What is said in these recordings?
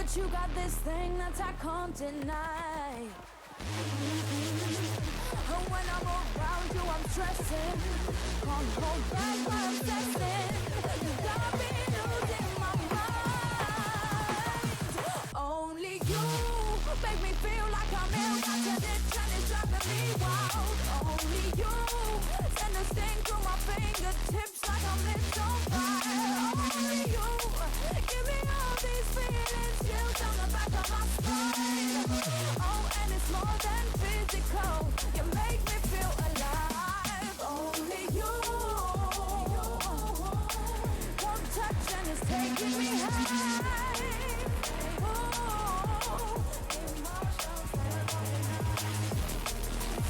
But you got this thing that I can't deny. And when I'm around you, I'm stressing. Can't hold back what I'm stressing. You got me losing my mind. Only you make me feel like I'm ill. Got to ditch and it's driving me wild. Only you send a sting through my fingertips like I'm lit on fire. Only you give me all these feelings, chills down the back of my spine. Oh, and it's more than physical. You make me feel alive. Only you. One touch and it's taking me high. Oh, emotions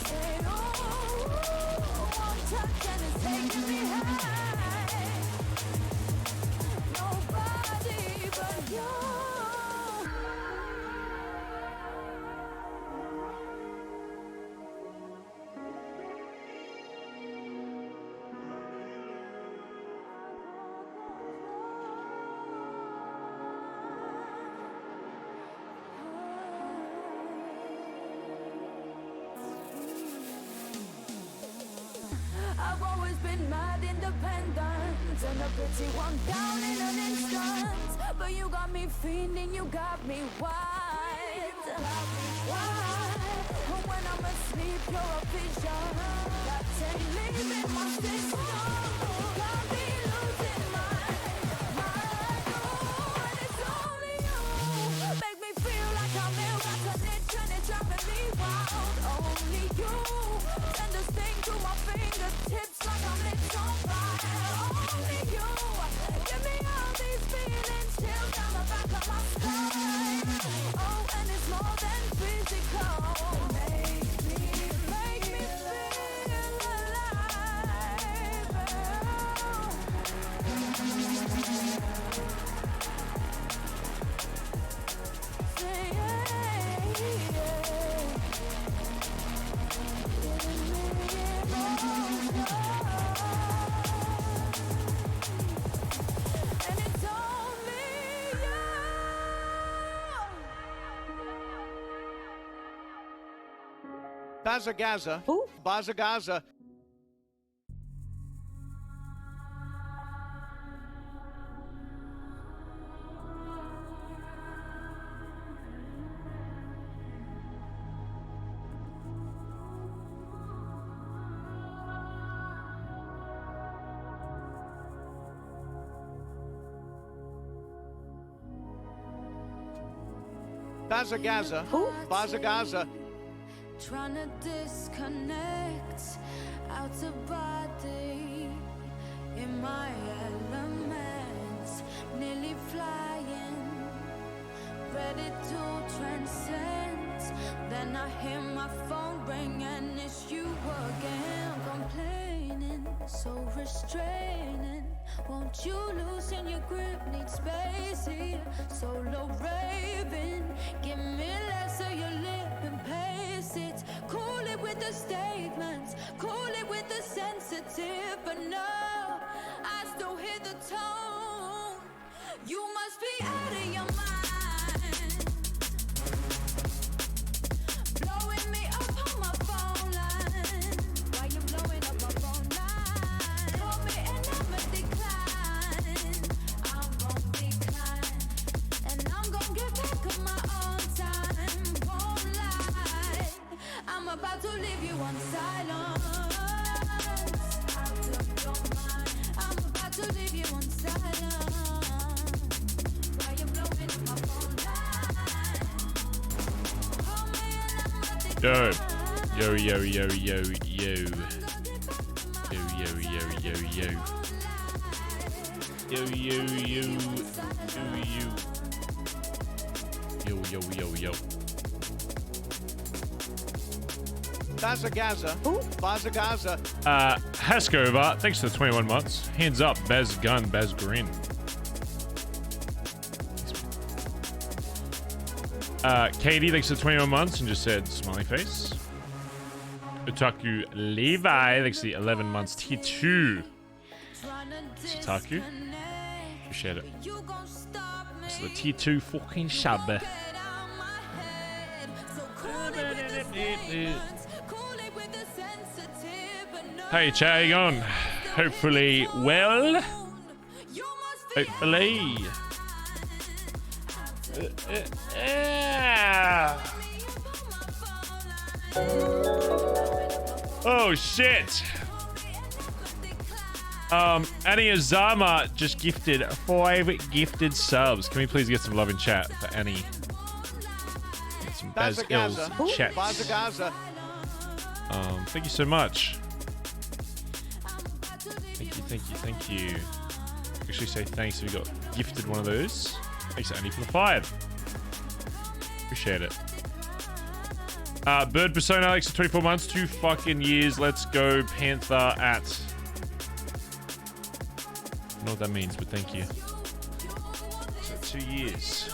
say, oh, one touch and it's taking me high. Nobody but you. I've always been mad independent and a pretty one down in an instant. But you got me fiending, you got me wild. Why? And when I'm asleep, you're a vision that ain't leaving my system. Got me losing my mind. Oh, and it's only you. Make me feel like I'm ill, got a itch and it's driving me wild. Only you. Send a sting through my fingertips like I'm lit on fire. Only you. Give me all these feelings, chills down the back of my spine. Oh, and it's more than physical. Make me feel alive. Say and it's only you. Bazza. Who? Bazza. Bazza. Who? Bazza. Trying to disconnect out of body in my elements, nearly flying, ready to transcend. Then I hear my phone ring and it's you again, complaining, so restraining. Won't you loosen your grip? Need space here, solo raving. Give me less of your lip and pace it. Cool it with the statements, cool it with the sensitive. But no, I still hear the tone. You must be out of your mind, blowing me up on my phone line. Why you blowing up my phone line? Call me and I'ma decline. I'm gon' decline, and I'm gon' get back on my own time. Won't lie, I'm about to leave you on silence. Out of your mind, I'm about to leave you on silence. Why you blowing up my phone line? Call me and I'ma decline. Yo. I'm gon' get back on my Yo. Bazza. Who? Bazza. Haskover, thanks for the 21 months. Hands up, Baz Gun, Baz Grin. Katie, thanks for the 21 months and just said smiley face. Otaku Levi, thanks for the 11 months. Tier 2. Otaku. Appreciate it. You gon' stop me. This is the tier 2 fucking sub. Get out my head. So cool it with the statements, cool it with the sensitive, but no. Hey, chat, how you going? Hopefully well. You must be Hopefully. Oh shit. Annie Azama just gifted 5 gifted subs. Can we please get some love in chat for Annie? Get some Baz Ills chat. Bazza. Thank you so much. Thank you. Actually say thanks if we got gifted one of those. Thanks Annie for the 5. Appreciate it. Bird Persona Alex for 24 months, 2 fucking years. Let's go Panther at. I don't know what that means, but thank you. So 2 years.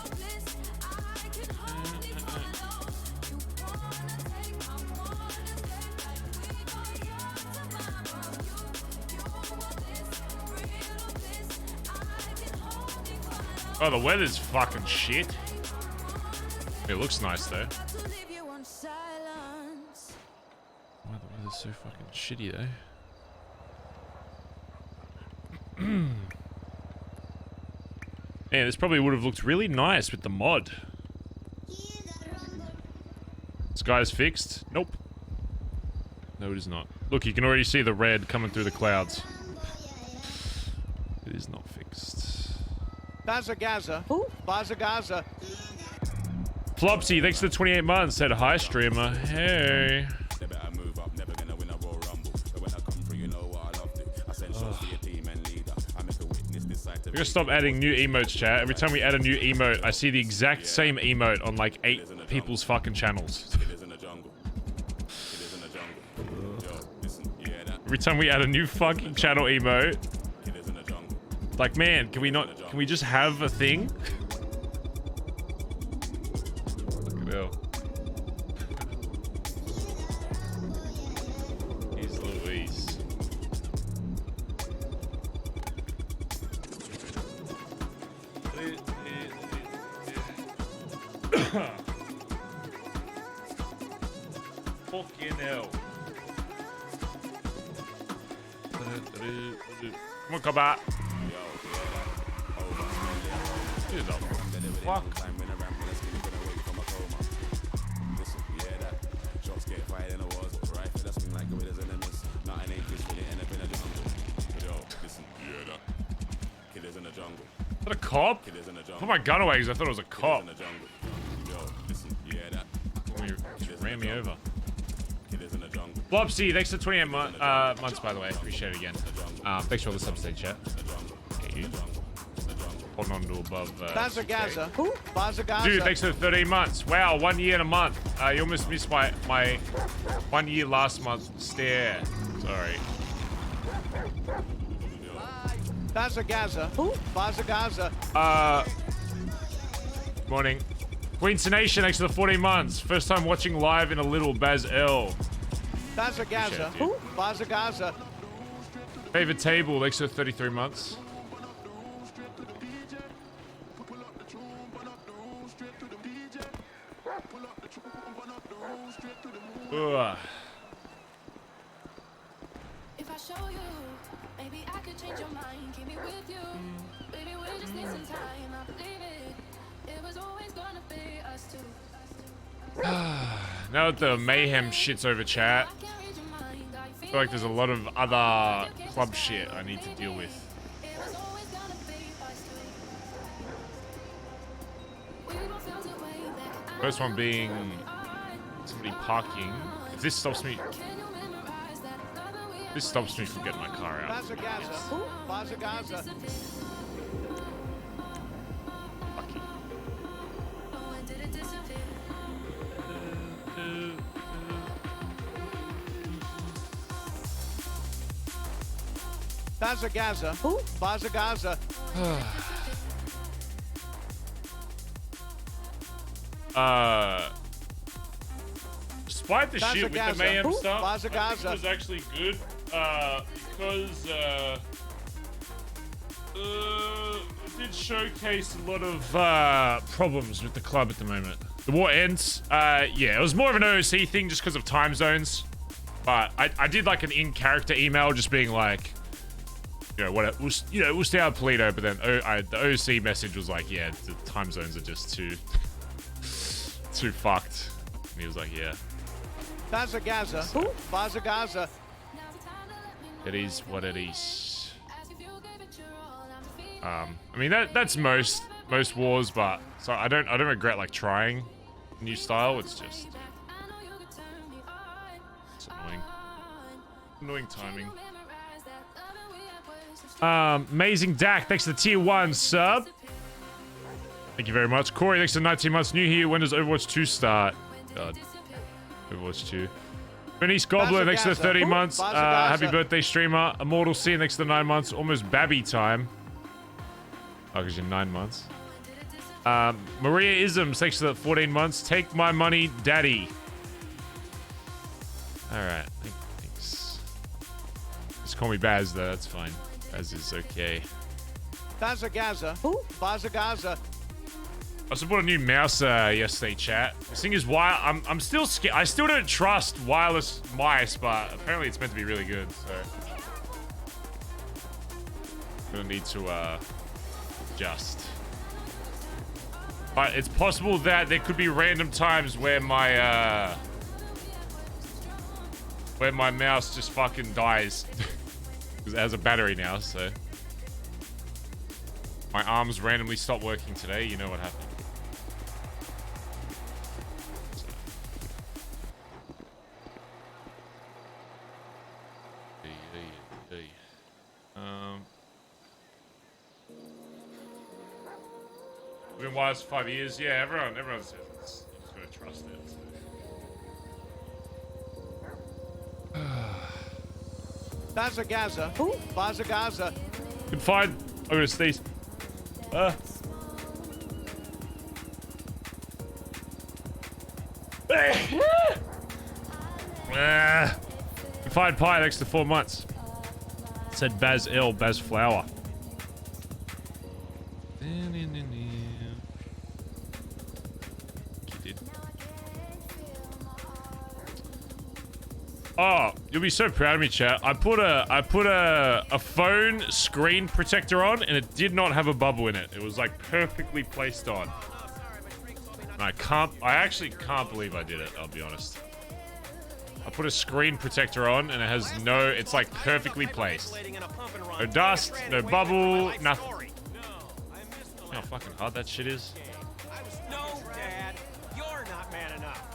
Oh, the weather's fucking shit. It looks nice though. Wow, the weather's so fucking shitty though. Man, this probably would have looked really nice with the mod. Sky's fixed? Nope. No, it is not. Look, you can already see the red coming through the clouds. It is not fixed. Bazza. Bazza. Flopsy, thanks for the 28 months. Said hi, streamer. Hey. We gotta stop adding new emotes, chat. Every time we add a new emote, I see the exact same emote on like 8 people's fucking channels. Every time we add a new fucking channel emote, like, man, can we just have a thing? Look at hell. Here's Louise. Fucking hell. Come on, come back. Who the fuck? Is that a cop? I put my gun away because I thought it was a cop. Just ran me over. Blobsy, thanks for 28 months, by the way. Appreciate it again. Thanks for all the subs today, chat. Okay, you. Holding on to above. Bazza. Dude, thanks for the 13 months. Wow, 1 year and a month. You almost missed my 1 year last month stare. Sorry. Bazza. Morning. Queen's Nation, thanks for the 14 months. First time watching live in a little Baz L. Bazza. Favorite table, thanks for the 33 months. Ugh. If I show you, maybe I could change your mind, keep me with you. Baby, we just need some time, I believe it. It was always gonna be us two. Now that the mayhem shit's over, chat, I can't read your mind, I I feel like there's a lot of other club shit I need to deal with. It was always gonna be us two. We both felt it way back. First one being somebody parking. If this stops me, Can you memorize that love that we this stops me from getting my car out. Bazza. Fuck you. Oh, and did it disappear? Bazza. Despite the shit with the mayhem stuff, I think Bazza. it was actually good because It did showcase a lot of problems with the club at the moment. The war ends. Yeah, it was more of an OOC thing just because of time zones. But I did like an in-character email just being like, you know, what we'll stay out Polito, but then the OC message was like, yeah, the time zones are just too fucked. And he was like, yeah. Bazza Gaza. Bazza Gaza. It is what it is. I mean that's most wars, but so I don't regret like trying a new style. It's just it's annoying timing. Amazing Dak, thanks to the tier 1 sub. Thank you very much. Corey, thanks to 19 months new here. When does Overwatch 2 start? God, Overwatch 2. Bernice Gobbler, thanks to the 30 months. Happy birthday, streamer. Immortal C, thanks to the 9 months. Almost Babby time. Oh, because you're 9 months. Maria Isms, thanks to the 14 months. Take my money, daddy. Alright, thanks. Just call me Bazz, though. That's fine. Bazz is okay. Bazza Gaza. Bazza Gaza. I also bought a new mouse yesterday, chat. This thing is I'm still scared. I still don't trust wireless mice, but apparently it's meant to be really good, so I'm gonna need to adjust. But it's possible that there could be random times where my mouse just fucking dies because it has a battery now, so my arms randomly stop working today. You know what happened. We've been wireless for 5 years. Yeah, everyone says it's, you just gotta trust it. So. Bazza Gaza. Bazza Gaza. Good find. I'm gonna sneeze. Confined pie next to 4 months. Said Baz ill, Baz flower. Oh, you'll be so proud of me, chat. I put a phone screen protector on, and it did not have a bubble in it. It was like perfectly placed on. And I actually can't believe I did it. I'll be honest. I put a screen protector on, and it has it's like perfectly placed. No dust, no bubble, nothing. You know how fucking hard that shit is? No, Dad, you're not man enough.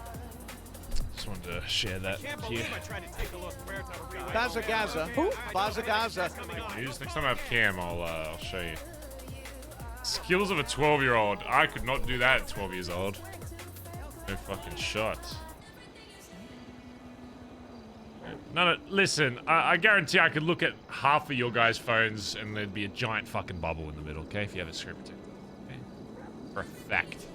Just wanted to share that here. Bazza Gaza. Bazza Gaza. Next time I have cam, I'll show you. Skills of a 12-year-old. I could not do that at 12 years old. No fucking shot. No, listen, I guarantee I could look at half of your guys' phones and there'd be a giant fucking bubble in the middle, okay? If you have a screen protector. Okay? For a fact.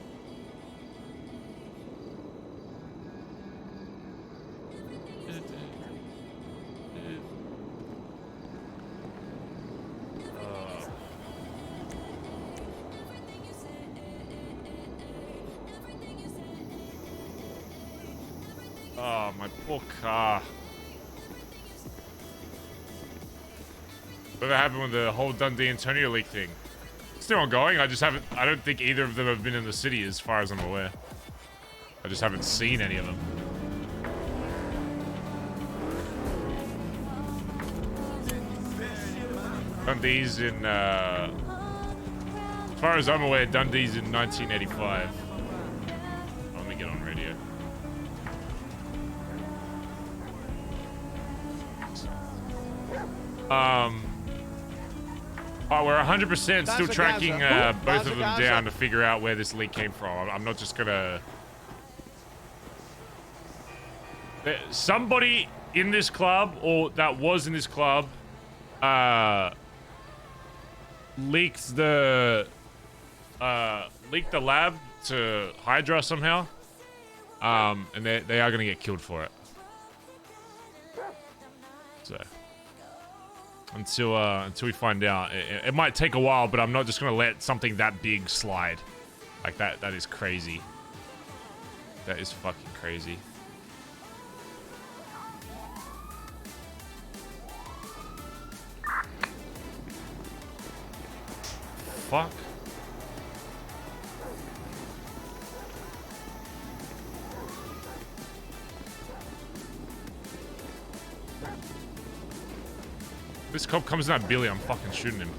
Oh, my poor car. Whatever happened with the whole Dundee Antonio leak thing? Still ongoing. I don't think either of them have been in the city as far as I'm aware. I just haven't seen any of them. Dundee's in, as far as I'm aware, Dundee's in 1985. Let me get on radio. Oh, we're 100% still tracking both of them down to figure out where this leak came from. I'm not just gonna... Somebody in this club, or that was in this club, leaked the lab to Hydra somehow. And they are gonna get killed for it. So... until we find out. It might take a while, but I'm not just gonna let something that big slide. Like that is crazy. That is fucking crazy. Fuck. This cop comes in that Billy, I'm fucking shooting him.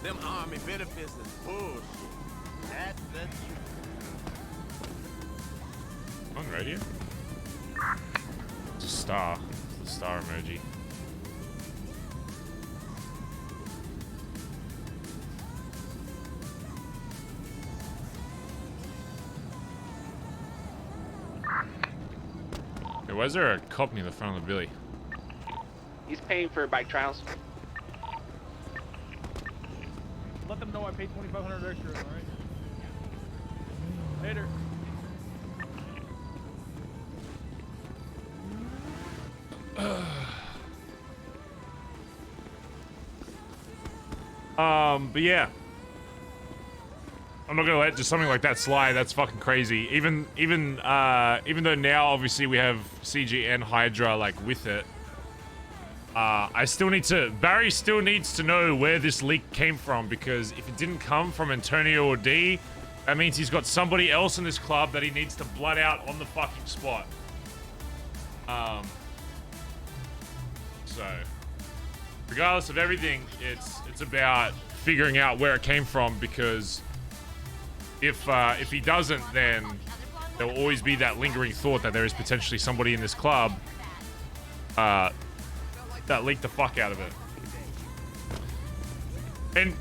Them army benefits is bullshit. That's the truth. On radio? It's a star. It's the star emoji. Hey, why is there a cop near the front of the Billy? He's paying for bike trials. Let them know I paid $2,500 extra, all right? Later. But yeah. I'm not gonna let just something like that slide. That's fucking crazy. Even though now obviously we have CG and Hydra like with it, Barry still needs to know where this leak came from, because if it didn't come from Antonio or D, that means he's got somebody else in this club that he needs to blood out on the fucking spot. So regardless of everything, it's about figuring out where it came from, because if he doesn't, then there will always be that lingering thought that there is potentially somebody in this club that leaked the fuck out of it. And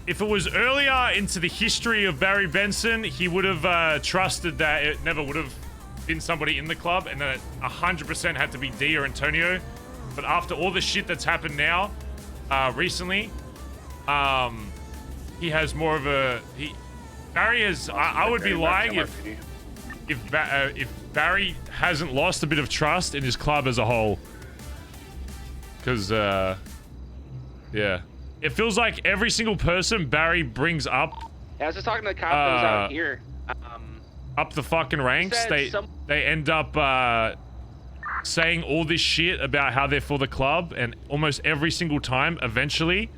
if it was earlier into the history of Barry Benson, he would have trusted that it never would have been somebody in the club, and that it 100% had to be D or Antonio. But after all the shit that's happened now, recently, he has more of a... Barry has... I would be lying if Barry hasn't lost a bit of trust in his club as a whole. Because, yeah. It feels like every single person Barry brings up... Yeah, I was just talking to the cop that was out here. Up the fucking ranks, they end up saying all this shit about how they're for the club, and almost every single time, eventually,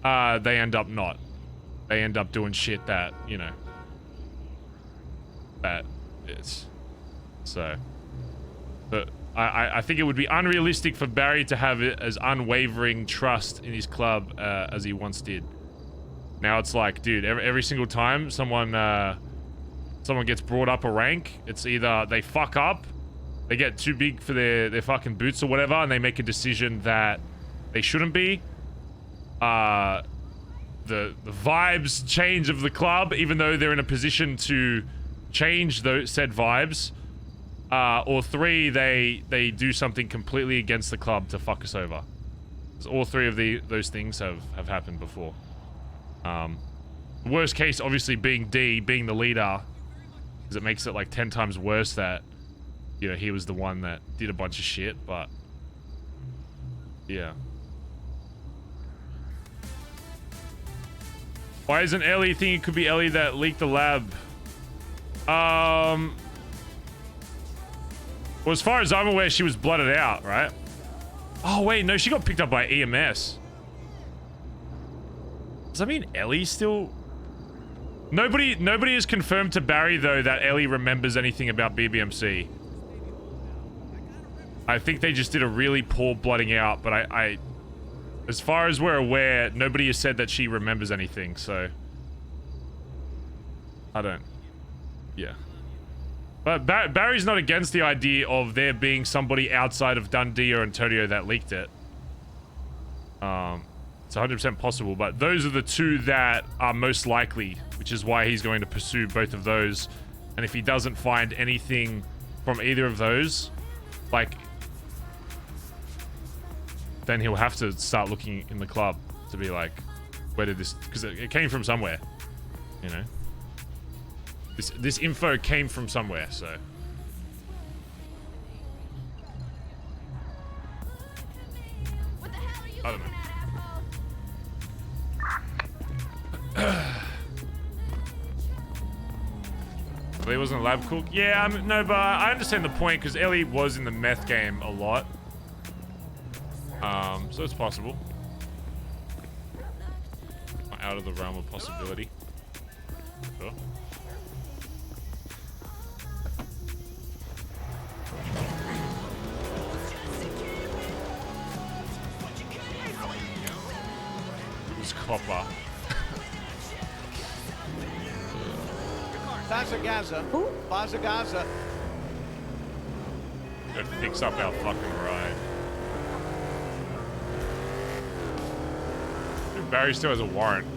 they end up not. They end up doing shit that, you know, that is. So, but I think it would be unrealistic for Barry to have it as unwavering trust in his club as he once did. Now it's like, dude, every single time someone gets brought up a rank, it's either they fuck up, they get too big for their fucking boots or whatever, and they make a decision that they shouldn't be. The vibes change of the club, even though they're in a position to change those said vibes. Or three, they do something completely against the club to fuck us over. All three of those things have happened before. Worst case, obviously, being D, being the leader, because it makes it like 10 times worse that, you know, he was the one that did a bunch of shit, but yeah. Why isn't Ellie thinking it could be Ellie that leaked the lab? Well, as far as I'm aware, she was blooded out, right? Oh, wait, no, she got picked up by EMS. Does that mean Ellie still... Nobody has confirmed to Barry, though, that Ellie remembers anything about BBMC. I think they just did a really poor blooding out, but as far as we're aware, nobody has said that she remembers anything, so... I don't... Yeah. But Barry's not against the idea of there being somebody outside of Dundee or Antonio that leaked it. It's 100% possible, but those are the two that are most likely, which is why he's going to pursue both of those. And if he doesn't find anything from either of those, like, then he'll have to start looking in the club to be like, where did this... Because it came from somewhere, you know? This info came from somewhere, so... I don't know. Ellie wasn't a lab cook? Yeah, no, but I understand the point because Ellie was in the meth game a lot. So it's possible. Not out of the realm of possibility. Sure. Who's copper? Bazza, Bazza. Go fix up our fucking ride. Dude, Barry still has a warrant.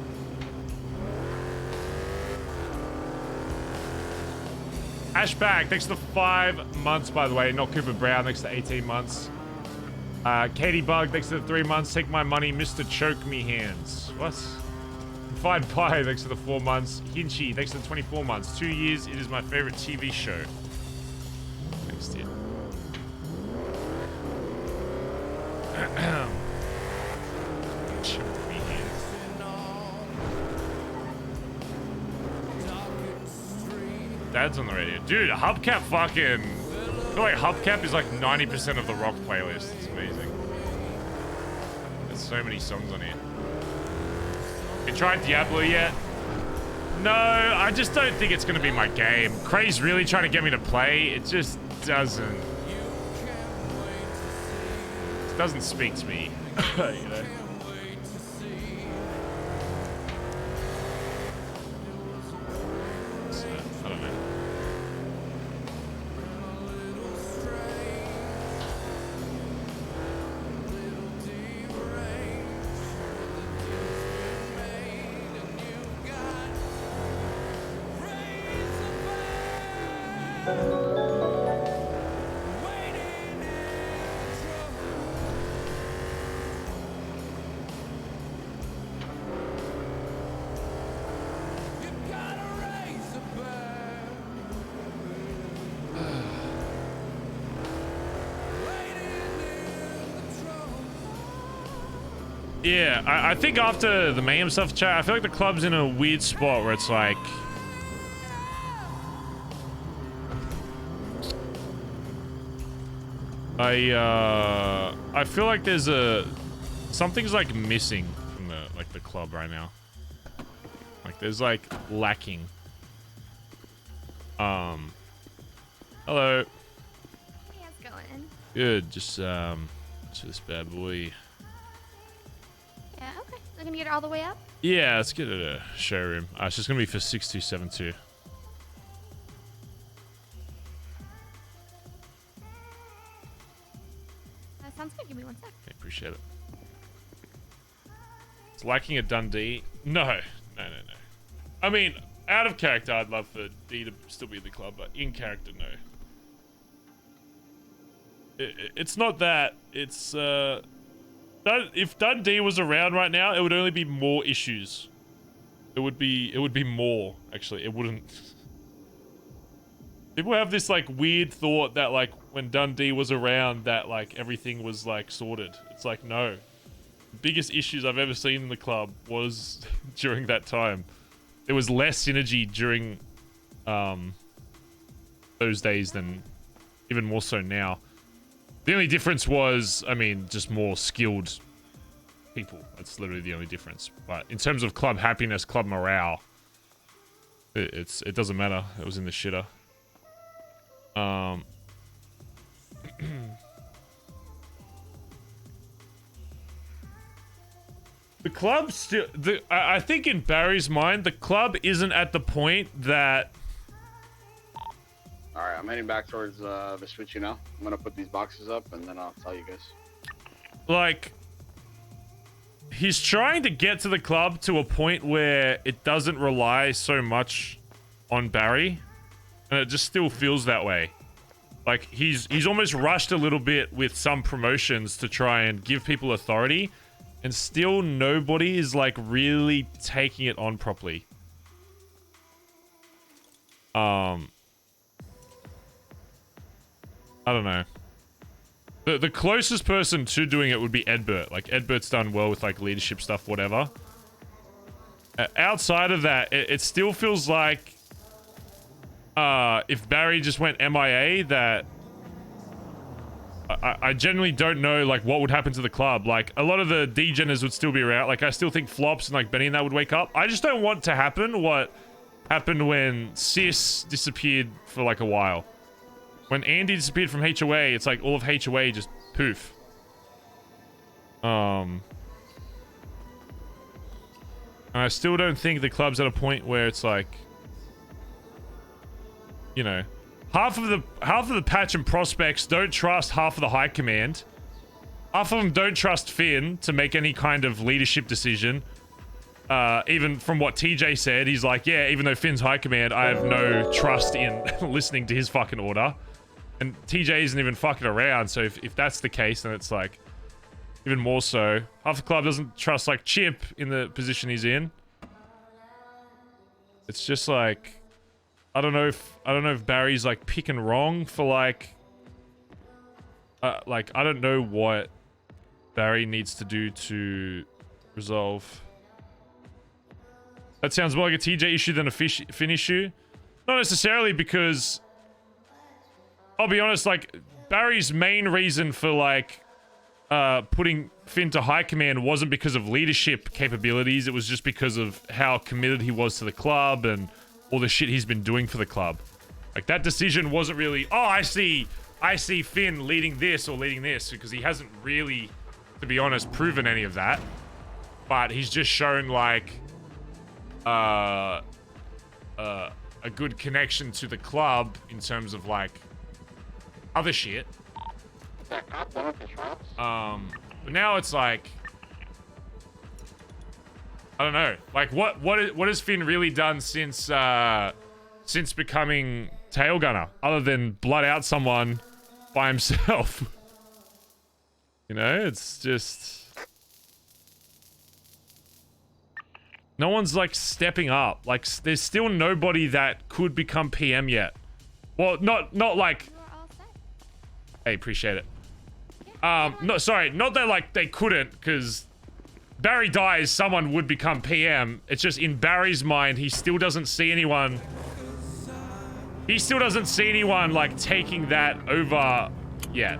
Ashback, thanks for the 5 months, by the way. Not Cooper Brown, thanks for 18 months. Katie Bug, thanks for the 3 months. Take my money, Mr. Choke Me Hands. What? Fied Pie, thanks for the 4 months. Hinchy, thanks for the 24 months. 2 years, it is my favorite TV show. Thanks, dude. Choke Me Hands. Dad's on the radio. Dude, Hubcap fucking... I feel like Hubcap is like 90% of the rock playlist. It's amazing. There's so many songs on here. You tried Diablo yet? No, I just don't think it's going to be my game. Cray's really trying to get me to play. It just doesn't... It doesn't speak to me. You know? So, I don't know. Yeah, I think after the mayhem stuff, chat, I feel like the club's in a weird spot where it's like... I feel like there's something's like missing from the club right now. Like there's like lacking. Hello. Hey, how's it going? Good, just this bad boy. Yeah, okay. We're gonna get it all the way up? Yeah, let's get it a showroom. It's just gonna be for 6272. Sounds good. Give me 1 sec. I appreciate it. It's lacking a Dundee. No. I mean, out of character, I'd love for D to still be in the club, but in character, no. It's not that. It's if Dundee was around right now, it would only be more issues. It would be more, actually. It wouldn't. People have this like weird thought that like when Dundee was around that like everything was like sorted. It's like, no. The biggest issues I've ever seen in the club was during that time. There was less synergy during those days than even more so now. The only difference was, I mean, just more skilled people. That's literally the only difference. But in terms of club happiness, club morale, it doesn't matter. It was in the shitter. The club still... I think in Barry's mind, the club isn't at the point that... Alright, I'm heading back towards Vespucci now. I'm gonna put these boxes up and then I'll tell you guys. Like... He's trying to get to the club to a point where it doesn't rely so much on Barry. And it just still feels that way. Like, he's almost rushed a little bit with some promotions to try and give people authority. And still nobody is, like, really taking it on properly. I don't know. The closest person to doing it would be Edbert. Like, Edbert's done well with, like, leadership stuff, whatever. Outside of that, it still feels like... if Barry just went MIA, that... I generally don't know, like, what would happen to the club. Like, a lot of the degeners would still be around. Like, I still think Flops and, like, Benny and that would wake up. I just don't want to happen what happened when Sis disappeared for, like, a while. When Andy disappeared from HOA, it's like all of HOA just poof. And I still don't think the club's at a point where it's like, you know, half of the patch and prospects don't trust half of the high command. Half of them don't trust Finn to make any kind of leadership decision. Even from what TJ said, he's like, yeah, even though Finn's high command, I have no trust in listening to his fucking order. And TJ isn't even fucking around, so if that's the case, then it's like even more so. Half the club doesn't trust like Chip in the position he's in. It's just like I don't know if Barry's like picking wrong for like I don't know what Barry needs to do to resolve. That sounds more like a TJ issue than a Finn issue. Not necessarily, because I'll be honest, like, Barry's main reason for, like, putting Finn to high command wasn't because of leadership capabilities. It was just because of how committed he was to the club and all the shit he's been doing for the club. Like, that decision wasn't really, oh, I see Finn leading this or leading this, because he hasn't really, to be honest, proven any of that. But he's just shown, like, a good connection to the club in terms of, like, other shit. But now it's like, I don't know. Like, what has Finn really done since becoming tail gunner, other than blood out someone by himself? You know, it's just no one's like stepping up. Like, there's still nobody that could become PM yet. Well, not like. Hey, appreciate it. No, sorry, not that like they couldn't, because Barry dies, someone would become PM. It's just in Barry's mind, he still doesn't see anyone. He still doesn't see anyone like taking that over yet.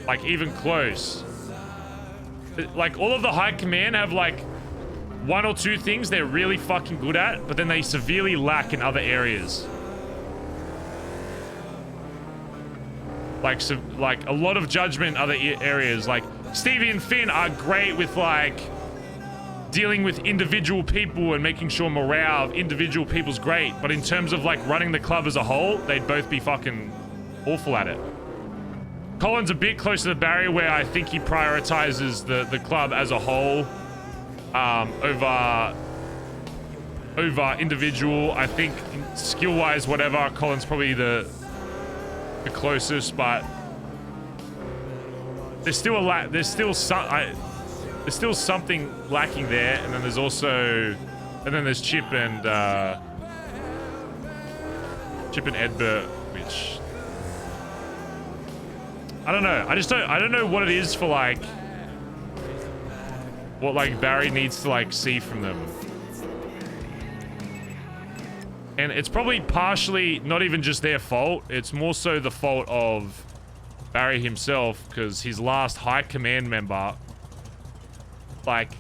Like, even close. Like, all of the high command have like one or two things they're really fucking good at, but then they severely lack in other areas. Like, so, like a lot of judgment in other areas. Like, Stevie and Finn are great with like dealing with individual people and making sure morale of individual people's great, but in terms of like running the club as a whole, they'd both be fucking awful at it. Colin's a bit closer to Barry, where I think he prioritizes the club as a whole over individual. I think skill-wise, whatever, Colin's probably the closest, but there's still something lacking there. And then there's also, and then there's Chip and Edbert, which I don't know. I don't know what it is for like what like Barry needs to like see from them. And it's probably partially not even just their fault. It's more so the fault of Barry himself, because his last high command member, like,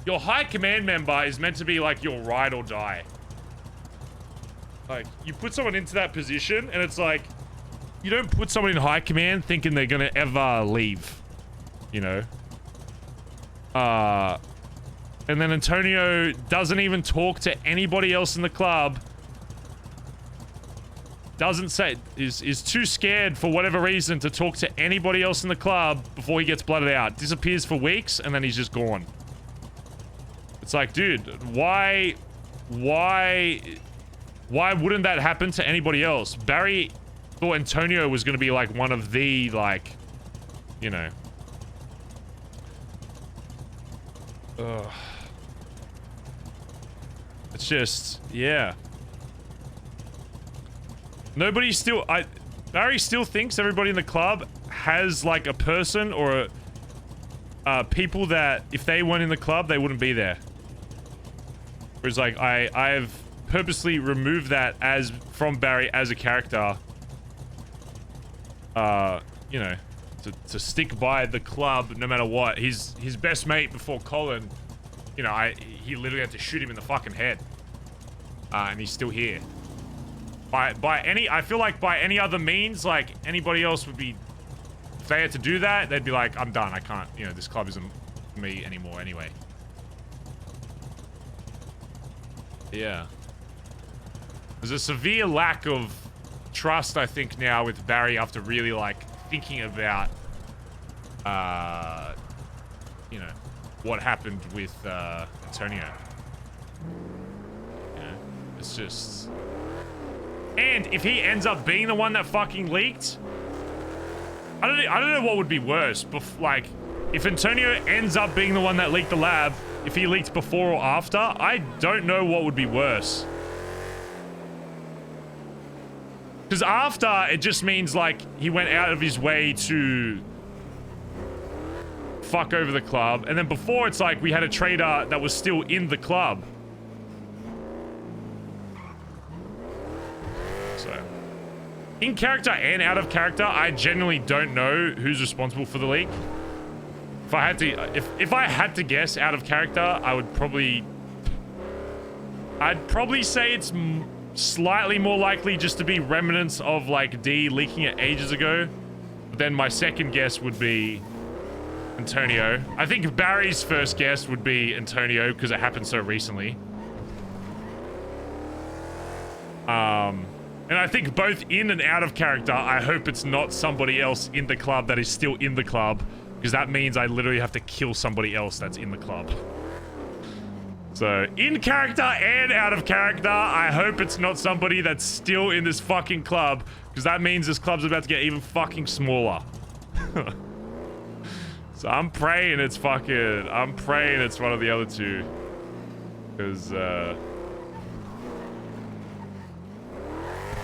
your high command member is meant to be like your ride or die. Like, you put someone into that position and it's like, you don't put someone in high command thinking they're gonna ever leave, you know? And then Antonio doesn't even talk to anybody else in the club. Doesn't say, is too scared for whatever reason to talk to anybody else in the club before he gets blooded out. Disappears for weeks and then he's just gone. It's like, dude, why wouldn't that happen to anybody else? Barry thought Antonio was going to be like one of the, like, you know. Ugh. It's just, yeah. Nobody still, Barry still thinks everybody in the club has like a person or people that if they weren't in the club, they wouldn't be there. Whereas like I've purposely removed that as from Barry as a character. You know, to stick by the club no matter what. His best mate before Colin, you know, he literally had to shoot him in the fucking head. And he's still here. I feel like by any other means, like anybody else would be, if they had to do that, they'd be like, I'm done. I can't, you know, this club isn't me anymore anyway. Yeah. There's a severe lack of trust, I think, now with Barry after really like thinking about, you know, what happened with Antonio. You know, it's just... And if he ends up being the one that fucking leaked, I don't know what would be worse. Like, if Antonio ends up being the one that leaked the lab, if he leaked before or after, I don't know what would be worse. Because after, it just means, like, he went out of his way to fuck over the club. And then before, it's like we had a traitor that was still in the club. So, in character and out of character, I genuinely don't know who's responsible for the leak. If I had to, if I had to guess out of character, I'd probably say it's slightly more likely just to be remnants of like D leaking it ages ago. But then my second guess would be Antonio. I think Barry's first guess would be Antonio because it happened so recently. And I think both in and out of character, I hope it's not somebody else in the club that is still in the club, because that means I literally have to kill somebody else that's in the club. So, in character and out of character, I hope it's not somebody that's still in this fucking club, because that means this club's about to get even fucking smaller. So I'm praying it's one of the other two. Because,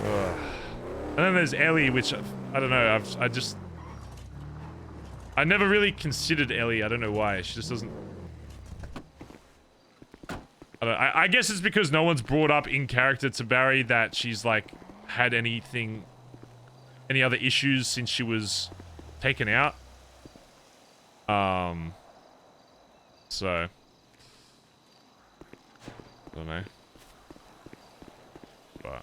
and then there's Ellie, which, I don't know, I never really considered Ellie. I don't know why. She just doesn't... I guess it's because no one's brought up in character to Barry that she's, like, had any other issues since she was taken out. So... I don't know. But...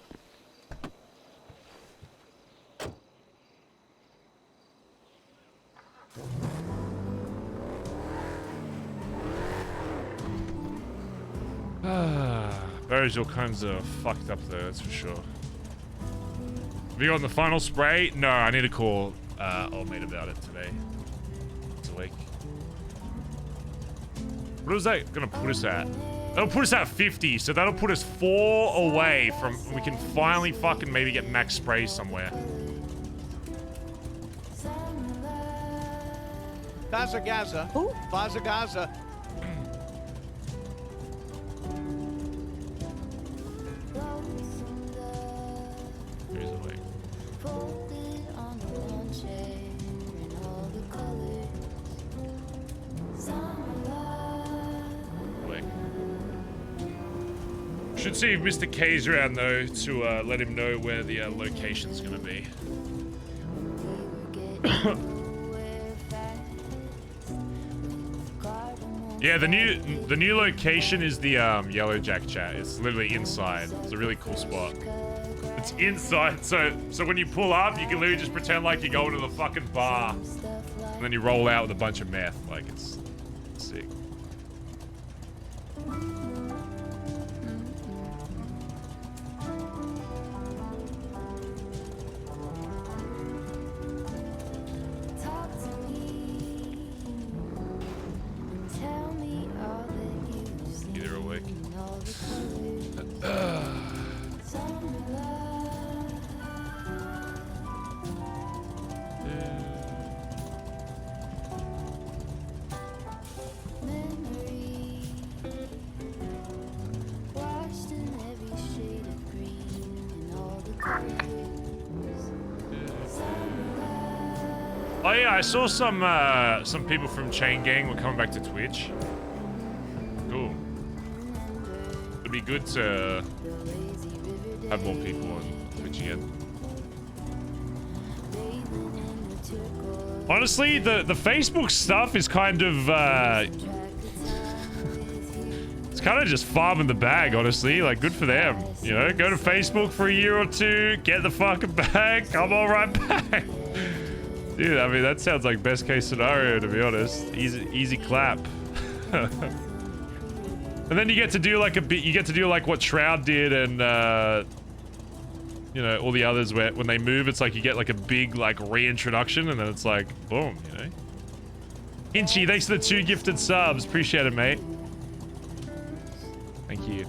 Barry's all kinds of fucked up though, that's for sure. Have you gotten the final spray? No, I need to call old mate about it today. It's a week. What is that gonna put us at? That'll put us at 50, so that'll put us 4 away from... We can finally fucking maybe get max spray somewhere. Bazza. Bazza. Here's a way. Should see if Mr. K's around though to let him know where the location's gonna be. Yeah, the new location is the Yellow Jack chat. It's literally inside. It's a really cool spot. It's inside, so when you pull up, you can literally just pretend like you're going to the fucking bar, and then you roll out with a bunch of meth. Like it's sick. Either awake. Oh yeah, I saw some people from Chain Gang were coming back to Twitch. Cool. It'd be good to have more people on Twitch again. Honestly, the Facebook stuff is kind of it's kind of just farming the bag, honestly. Like, good for them. You know, go to Facebook for a year or two, get the fucking bag, come on right back. Dude, I mean, that sounds like best case scenario, to be honest. Easy clap. And then you get to do like like what Shroud did and you know, all the others where when they move, it's like you get like a big like reintroduction and then it's like boom, you know. Inchy, thanks for the 2 gifted subs. Appreciate it, mate. Thank you.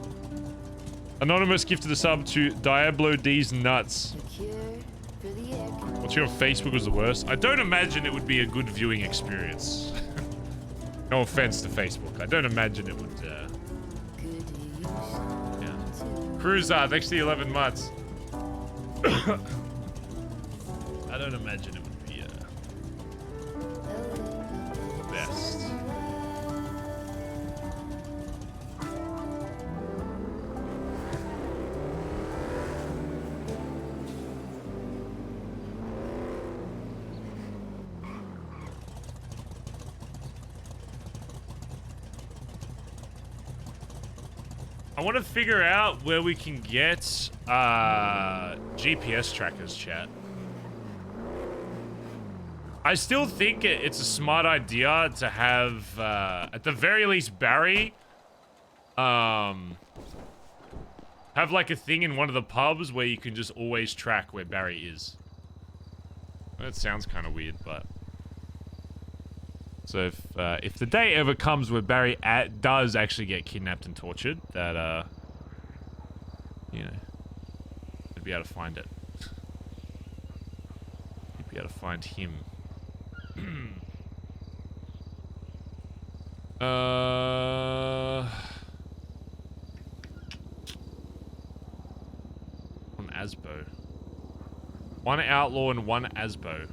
Anonymous gifted a sub to Diablo D's nuts. Watching on Facebook was the worst. I don't imagine it would be a good viewing experience. No offense to Facebook. I don't imagine it would, yeah. Cruiser, thanks to the 11 months. I don't imagine it would be, the best. I want to figure out where we can get GPS trackers, chat. I still think it's a smart idea to have, at the very least, Barry have like a thing in one of the pubs where you can just always track where Barry is. That sounds kind of weird, but... So if the day ever comes where Barry does actually get kidnapped and tortured, that you know, I'd be able to find it. You'd be able to find him. One Asbo. One outlaw and one Asbo.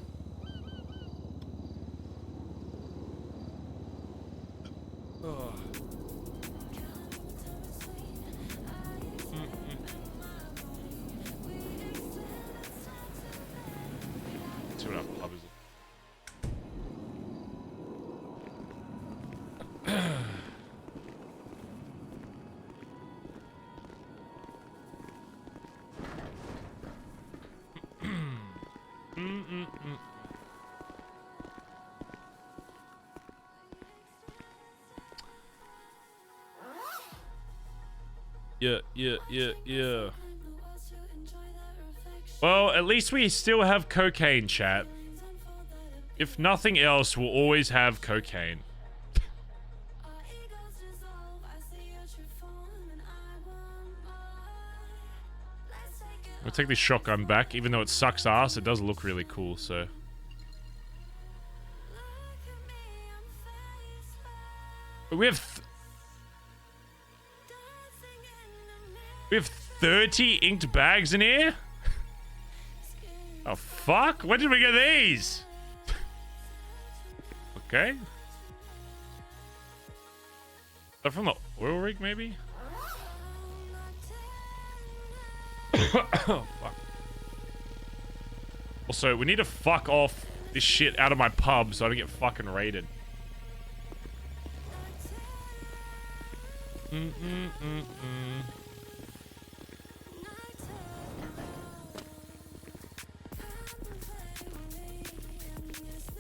Oh. See what our pub is. Yeah. Well, at least we still have cocaine, chat. If nothing else, we'll always have cocaine. I'll take this shotgun back, even though it sucks ass, it does look really cool, so... But we have 30 inked bags in here? Oh, fuck? When did we get these? Okay. They're from the oil rig, maybe? Oh, fuck. Also, we need to fuck off this shit out of my pub so I don't get fucking raided.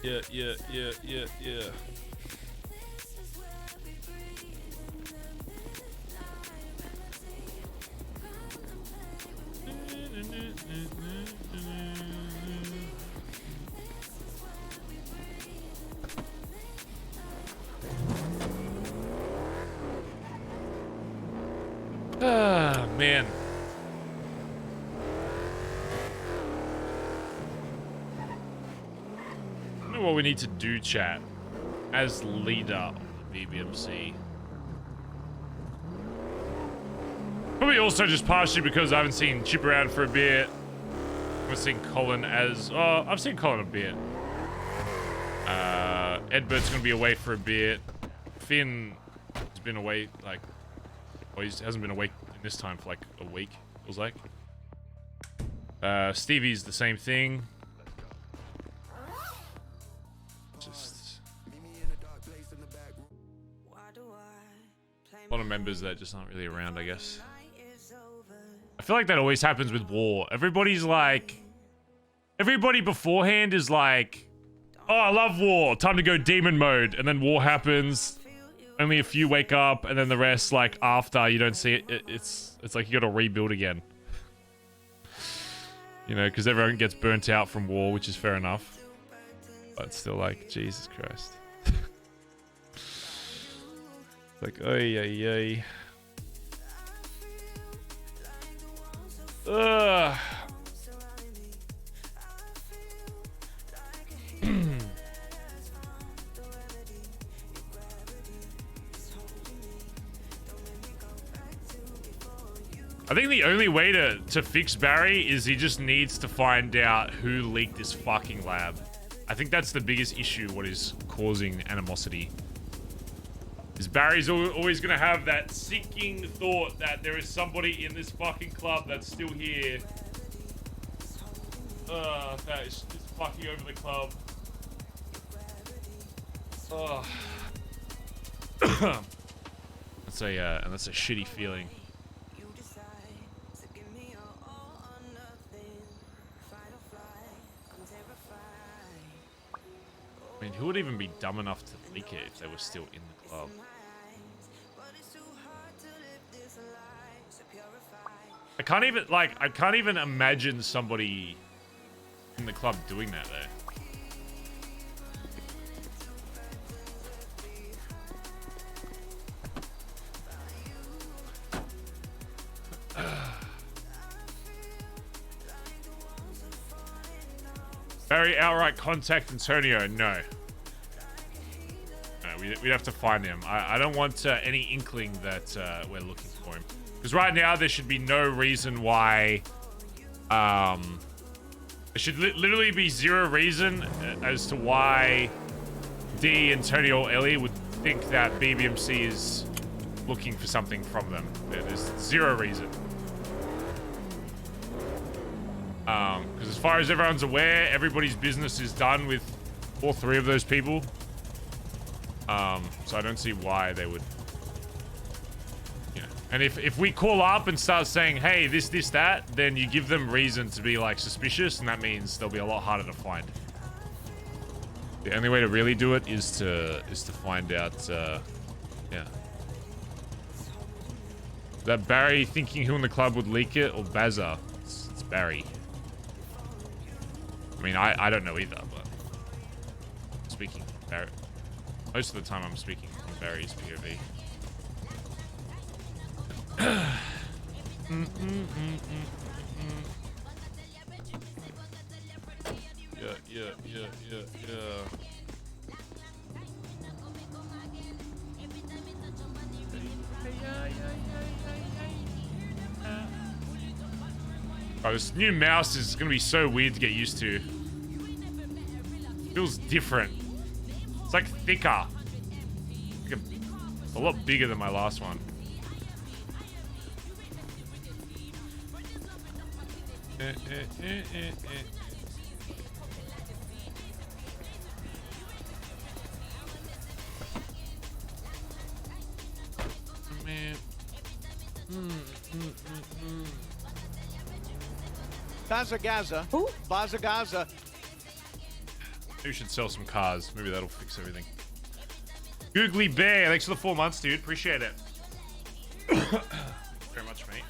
Yeah. Ah, man. I don't know what we need to do, chat, as leader of the BBMC. Probably also just partially because I haven't seen Chip around for a bit. I haven't seen Colin as... Oh, I've seen Colin a bit. Edbert's gonna be away for a bit. Finn has been away, like, well, he hasn't been awake in this time for like a week, it feels like. Stevie's the same thing. Just a lot of members that just aren't really around, I guess. I feel like that always happens with war. Everybody's like, everybody beforehand is like, oh, I love war, time to go demon mode, and then war happens. Only a few wake up, and then the rest, like, after you don't see it, it's like you gotta rebuild again. You know, because everyone gets burnt out from war, which is fair enough. But still, like, Jesus Christ. Like, oy, oy, oy. Ugh. I think the only way to fix Barry is he just needs to find out who leaked this fucking lab. I think that's the biggest issue, what is causing animosity. Is Barry's always gonna have that sinking thought that there is somebody in this fucking club that's still here. That is just fucking over the club. That's a shitty feeling. I mean, who would even be dumb enough to leak it if they were still in the club? I can't even imagine somebody in the club doing that though. Barry outright contact Antonio. No. We'd have to find him. I don't want any inkling that we're looking for him. Because right now, there should be no reason why... there should literally be zero reason as to why D, Antonio, or Ellie would think that BBMC is looking for something from them. There's zero reason. Because as far as everyone's aware, everybody's business is done with all three of those people. So I don't see why they would, you know. And if we call up and start saying, hey, this, that, then you give them reason to be, like, suspicious, and that means they'll be a lot harder to find. The only way to really do it is to find out, yeah. Is that Barry thinking who in the club would leak it, or Bazza? It's Barry. I mean, I don't know either, but speaking from Barry, most of the time I'm speaking from Barry's POV. Yeah. Oh, this new mouse is gonna be so weird to get used to. Feels different. It's like thicker. Like a lot bigger than my last one. Man. Bazza. Bazza. Maybe we should sell some cars. Maybe that'll fix everything. Googly Bear, thanks for the 4 months, dude. Appreciate it. Very much, mate.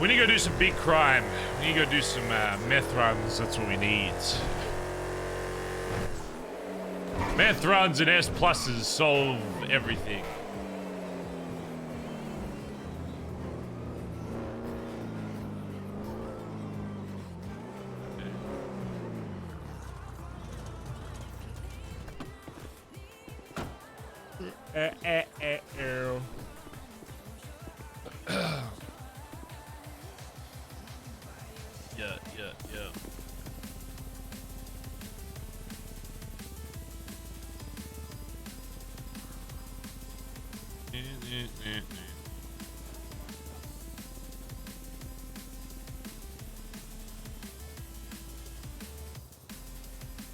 We need to go do some big crime. We need to go do some meth runs. That's what we need. Meth runs and S pluses solve everything. Yeah.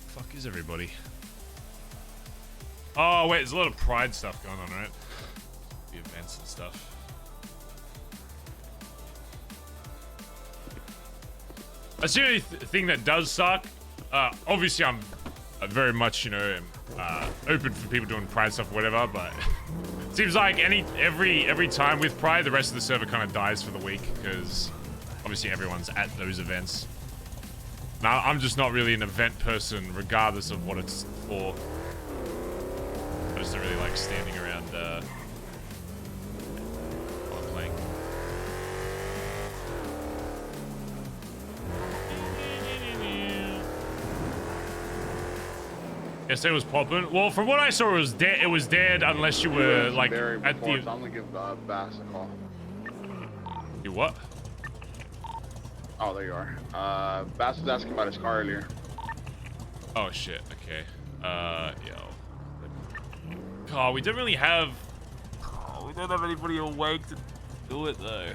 Fuck is everybody? Oh wait, there's a lot of Pride stuff going on, right? The events and stuff. That's the only thing that does suck. Obviously, I'm very much, you know, open for people doing Pride stuff or whatever, but it seems like every time with Pride, the rest of the server kind of dies for the week because obviously everyone's at those events. Now, I'm just not really an event person, regardless of what it's for. I just don't really like standing around while I'm playing. Yes, it was popping. Well, from what I saw, it was dead. It was dead unless you were like at the. I'm gonna give Bazz a call. You what? Oh, there you are. Bazz was asking about his car earlier. Oh shit. Okay. Yo. Oh, we don't really have. Oh, we don't have anybody awake to do it though.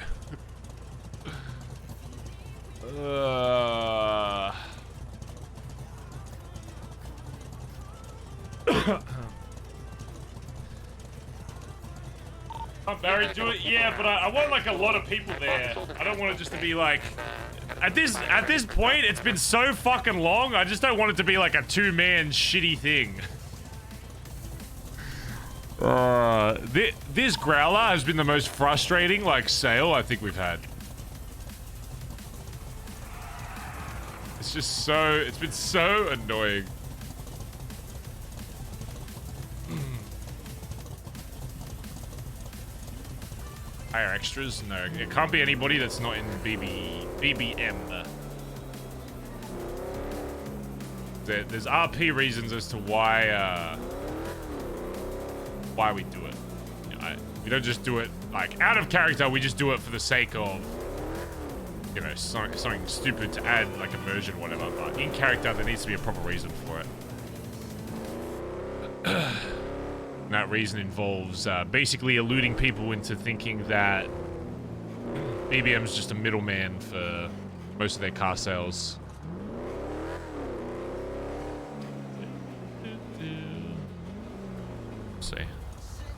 Barry, do it. Yeah, but I want like a lot of people there. I don't want it just to be like. At this point, it's been so fucking long. I just don't want it to be like a two-man shitty thing. This growler has been the most frustrating like sale I think we've had. It's just so. It's been so annoying. Higher extras? No, it can't be anybody that's not in BBM. There's RP reasons as to why we do it. You know, we don't just do it like out of character. We just do it for the sake of, you know, something stupid to add like immersion, whatever. But in character, there needs to be a proper reason for it. And that reason involves basically eluding people into thinking that BBM's just a middleman for most of their car sales.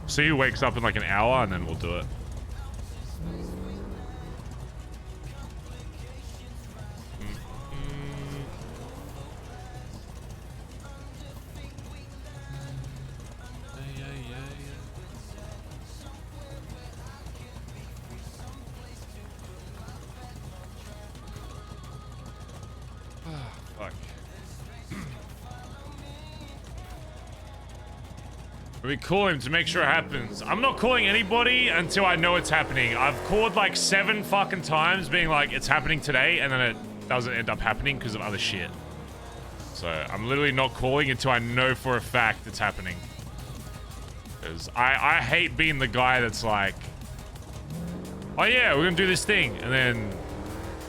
See who wakes up in like an hour and then we'll do it. We call him to make sure it happens. I'm not calling anybody until I know it's happening. I've called like 7 fucking times being like, it's happening today, and then it doesn't end up happening because of other shit. So I'm literally not calling until I know for a fact it's happening. Because I hate being the guy that's like, oh yeah, we're gonna do this thing. And then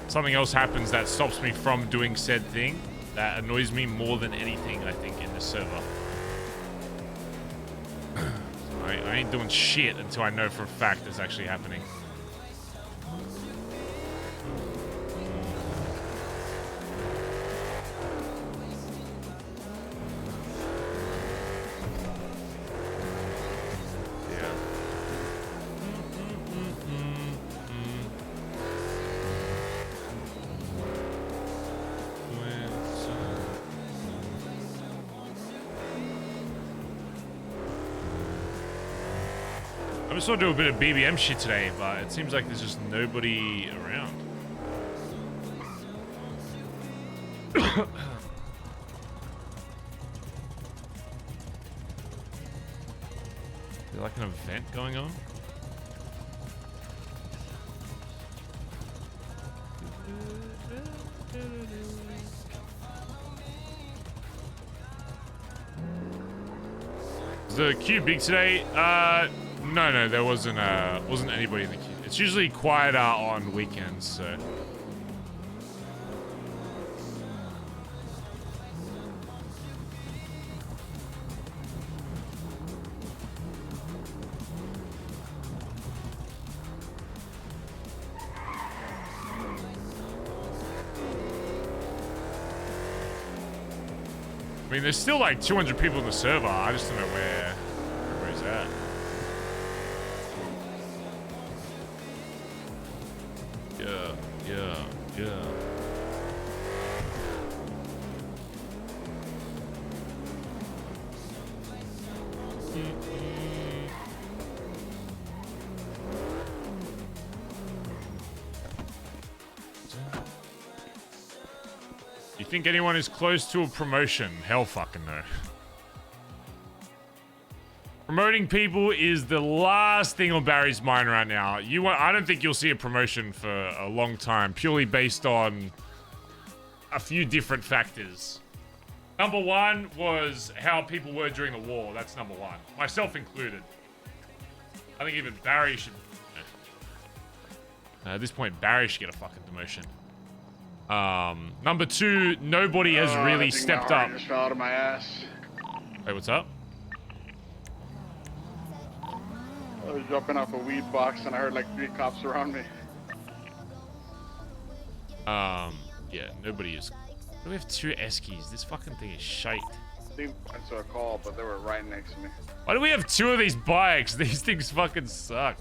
something else happens that stops me from doing said thing. That annoys me more than anything, I think, in this server. I ain't doing shit until I know for a fact it's actually happening. I just want to do a bit of BBM shit today, but it seems like there's just nobody around. Is there like an event going on? the queue big today? No, there wasn't anybody in the queue. It's usually quieter on weekends, so. I mean, there's still like 200 people in the server. I just don't know where everybody's at. Yeah. You think anyone is close to a promotion? Hell fucking no. Promoting people is the last thing on Barry's mind right now. I don't think you'll see a promotion for a long time, purely based on a few different factors. Number one was how people were during the war. That's number one. Myself included. I think even Barry should... at this point, Barry should get a fucking demotion. Number two, nobody has really stepped up. Just fell out of my ass. Hey, what's up? I was jumping off a weed box and I heard like 3 cops around me. Yeah, nobody is. We have 2 Eskies. This fucking thing is shite. I think I saw a call, but they were right next to me. Why do we have 2 of these bikes? These things fucking suck.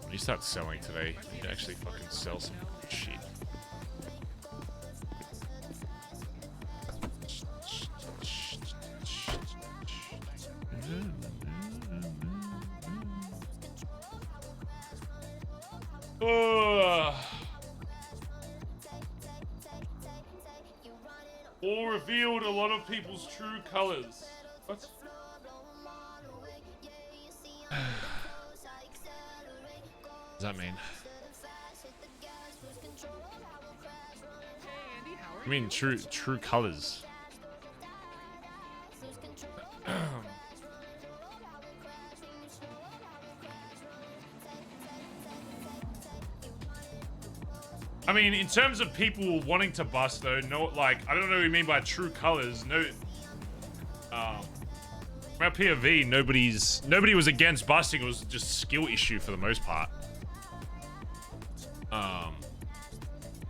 When you start selling today, you can actually fucking sell some shit. All revealed a lot of people's true colors. What? Does that mean? I mean true colors. I mean, in terms of people wanting to bust, though, no, like, I don't know what you mean by true colors. No, from our POV, nobody was against busting. It was just a skill issue for the most part.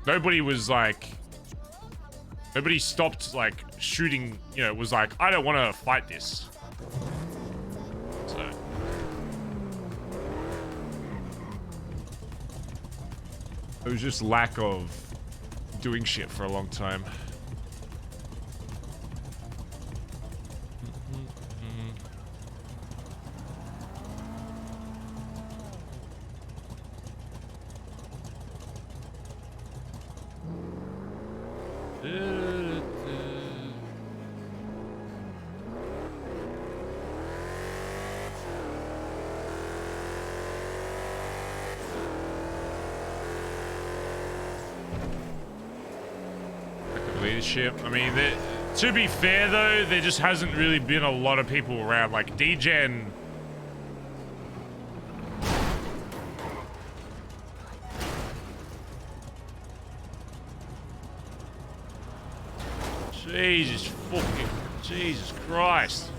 Nobody was like, nobody stopped like shooting. You know, was like, I don't want to fight this. So. It was just lack of doing shit for a long time. Leadership. I mean, to be fair though, there just hasn't really been a lot of people around. Like DGen. Jesus Christ.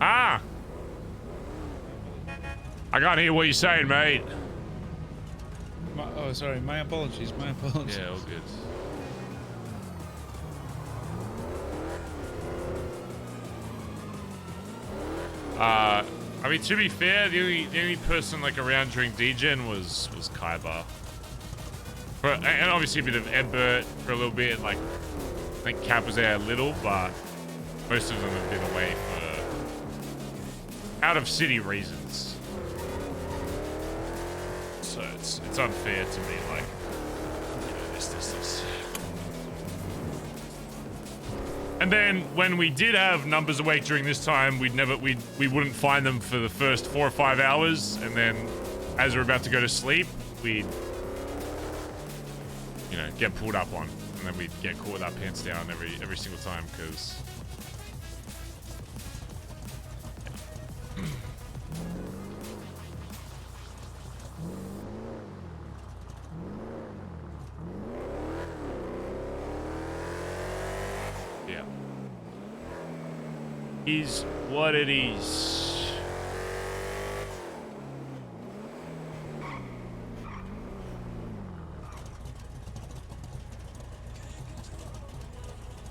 I can't hear what you're saying, mate. Oh, sorry. My apologies. Yeah, all good. I mean, to be fair, the only person like around during DGen was Kaiba. And obviously a bit of Ebert for a little bit. Like, I think Cap was there a little, but most of them have been away for out of city reasons. So it's unfair to me, like, you know, this. And then when we did have numbers awake during this time, we wouldn't find them for the first 4 or 5 hours, and then as we're about to go to sleep, we'd, you know, get pulled up on, and then we'd get caught with our pants down every single time, because yeah, is what it is.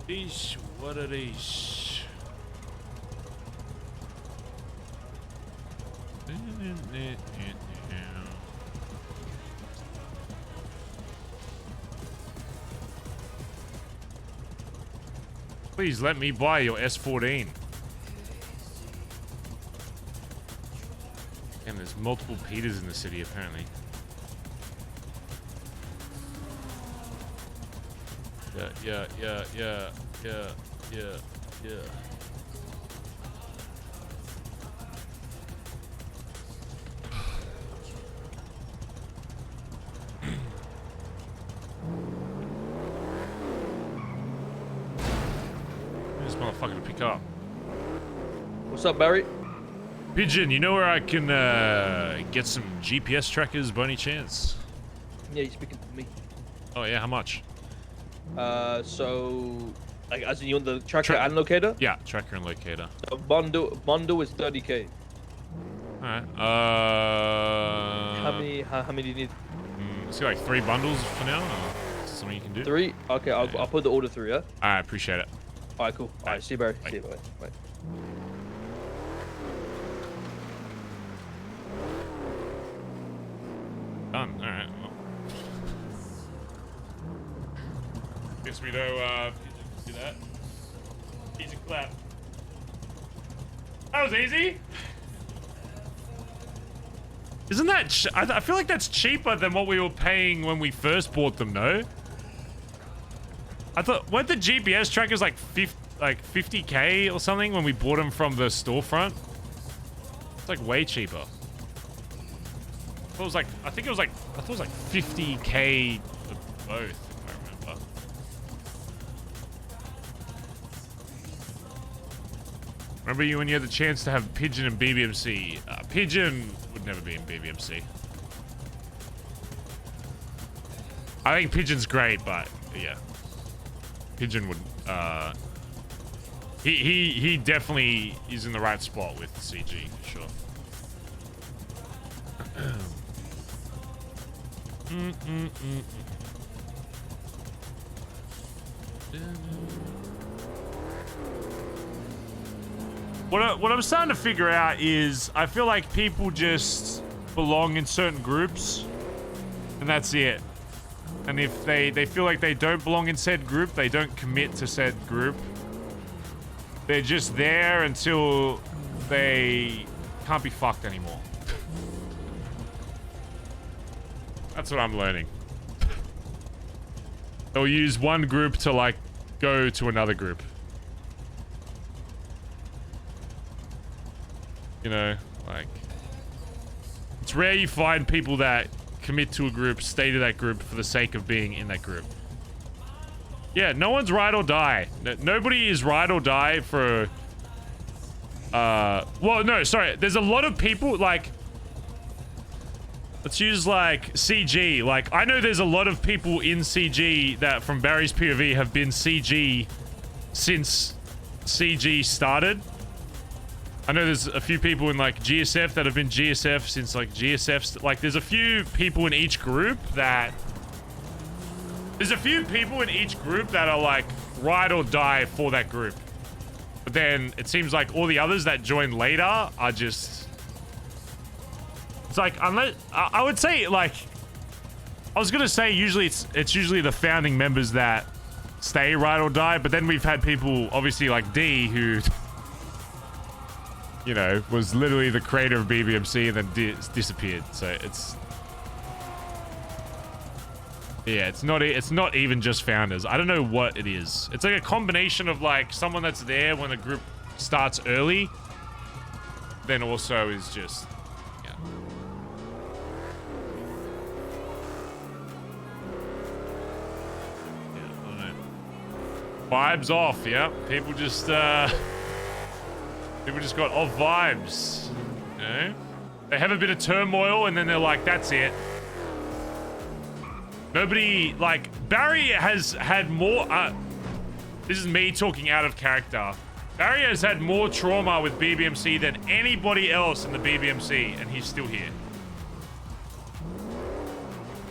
Is what it is. Please let me buy your S14. And there's multiple Peters in the city apparently. Yeah. This motherfucker to pick up. What's up, Barry? Pigeon, you know where I can get some GPS trackers by any chance? Yeah, you're speaking to me. Oh yeah, how much? So, like, as in you want the tracker and locator? Yeah, tracker and locator. So bundle is 30k. All right. How many do you need? Let's get like 3 bundles for now. Is that something you can do? 3? Okay, I'll put the order through. Yeah. I appreciate it. All right, cool. All right, see you, Barry. Bye. See you, bye. Done. All right. Well. Guess we know. Do that. Easy clap. That was easy. Isn't that? I feel like that's cheaper than what we were paying when we first bought them. No. I thought weren't the GPS trackers like 50k or something when we bought them from the storefront? It's like way cheaper. I think it was like 50k for both, if I remember. Remember you when you had the chance to have Pigeon and BBMC? Pigeon would never be in BBMC. I think Pigeon's great, but yeah. Pigeon would, he definitely is in the right spot with CG, for sure. What I'm starting to figure out is I feel like people just belong in certain groups and that's it. And if they feel like they don't belong in said group, they don't commit to said group. They're just there until they can't be fucked anymore. That's what I'm learning. They'll use one group to like go to another group. You know, like it's rare you find people that commit to a group, stay to that group for the sake of being in that group. Yeah, no one's ride or die. Nobody is ride or die for well, no, sorry. There's a lot of people like let's use like CG. Like I know there's a lot of people in CG that from Barry's POV have been CG since CG started. I know there's a few people in like GSF that have been GSF since like GSF. Like there's a few people in each group that are like ride or die for that group. But then it seems like all the others that join later are just, it's like, unless I would say like, I was gonna say usually it's usually the founding members that stay ride or die, but then we've had people obviously like D who, you know, was literally the creator of BBMC and then disappeared. So it's Yeah, it's not even just founders. I don't know what it is. It's like a combination of like someone that's there when the group starts early, then also is just yeah. I don't know. Vibes off, yeah. People just got off vibes. You know? They have a bit of turmoil and then they're like, that's it. Nobody, like, Barry has had more, this is me talking out of character. Barry has had more trauma with BBMC than anybody else in the BBMC, and he's still here.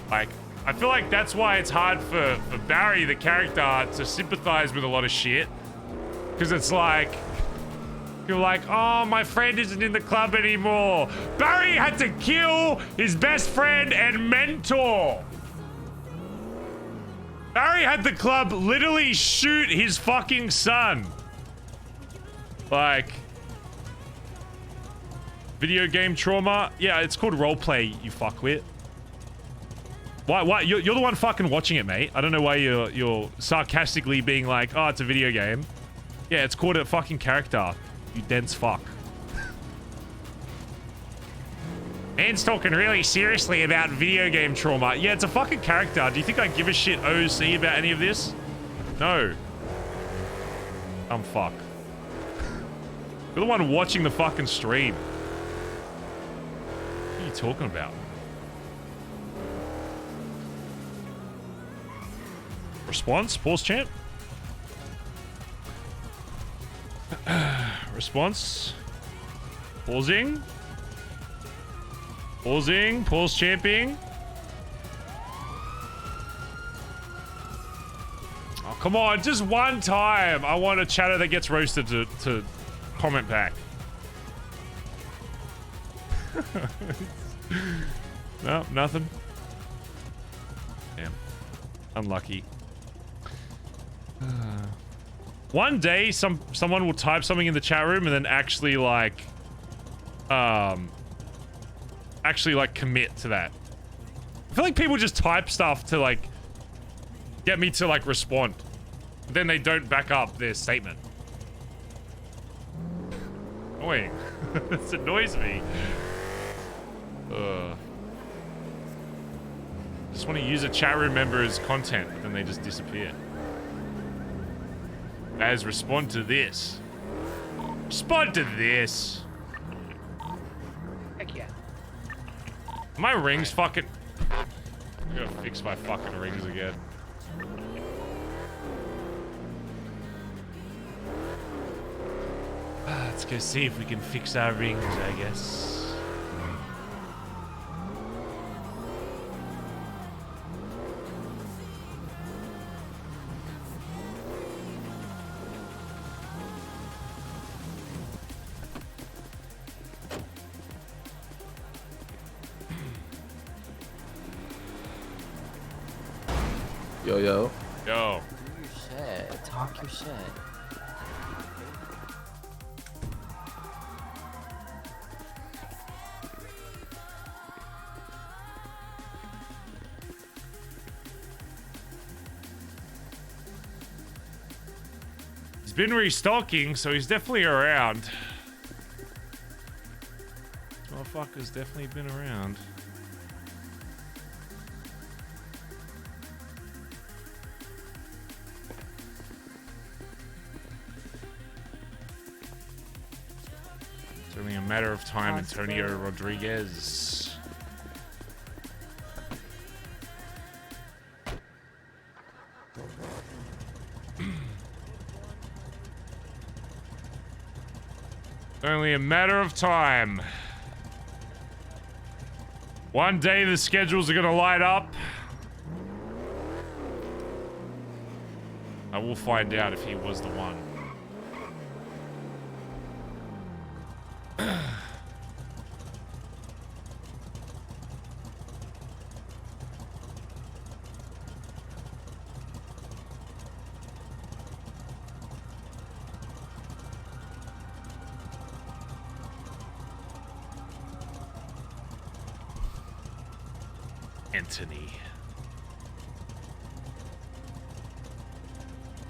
Like, I feel like that's why it's hard for Barry, the character, to sympathize with a lot of shit. Because it's like, you're like, oh, my friend isn't in the club anymore. Barry had to kill his best friend and mentor. Barry had the club literally shoot his fucking son. Like, video game trauma? Yeah, it's called roleplay, you fuckwit. Why? You're the one fucking watching it, mate. I don't know why you're sarcastically being like, oh, it's a video game. Yeah, it's called a fucking character. You dense fuck. Man's talking really seriously about video game trauma. Yeah, it's a fucking character. Do you think I give a shit OC about any of this? No. I'm fuck. You're the one watching the fucking stream. What are you talking about? Response? Pause champ? Response? Pausing? Pausing? Pause champing? Oh, come on, just one time. I want a chatter that gets roasted to comment back. No, nothing. Damn. Unlucky. One day, someone will type something in the chat room and then actually like commit to that. I feel like people just type stuff to like get me to like respond, but then they don't back up their statement. Annoying. This annoys me. Just want to use a chat room member as content, but then they just disappear. As respond to this. Respond to this. Heck yeah. My rings fucking... I gotta fix my fucking rings again. Let's go see if we can fix our rings, I guess. Yo. Yo. Do your shit. Talk your shit. He's been restocking, so he's definitely around. This motherfucker's definitely been around. It's only a matter of time, Antonio Rodriguez. Only a matter of time. One day the schedules are gonna light up. I will find out if he was the one. Anthony.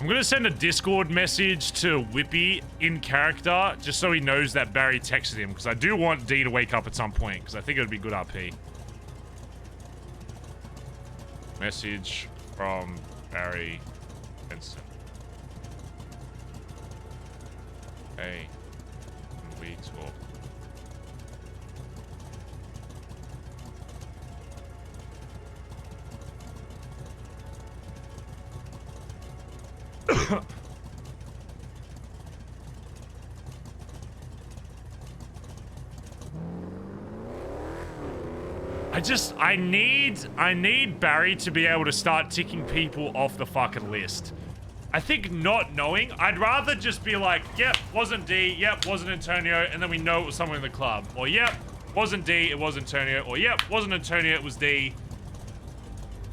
I'm gonna send a Discord message to Whippy in character, just so he knows that Barry texted him, because I do want D to wake up at some point, because I think it would be good RP. Message from Barry Benson. Hey, can we talk? I need Barry to be able to start ticking people off the fucking list. I think not knowing, I'd rather just be like, yep, wasn't D, yep, wasn't Antonio, and then we know it was someone in the club. Or yep, wasn't D, it was Antonio. Or yep, wasn't Antonio, it was D.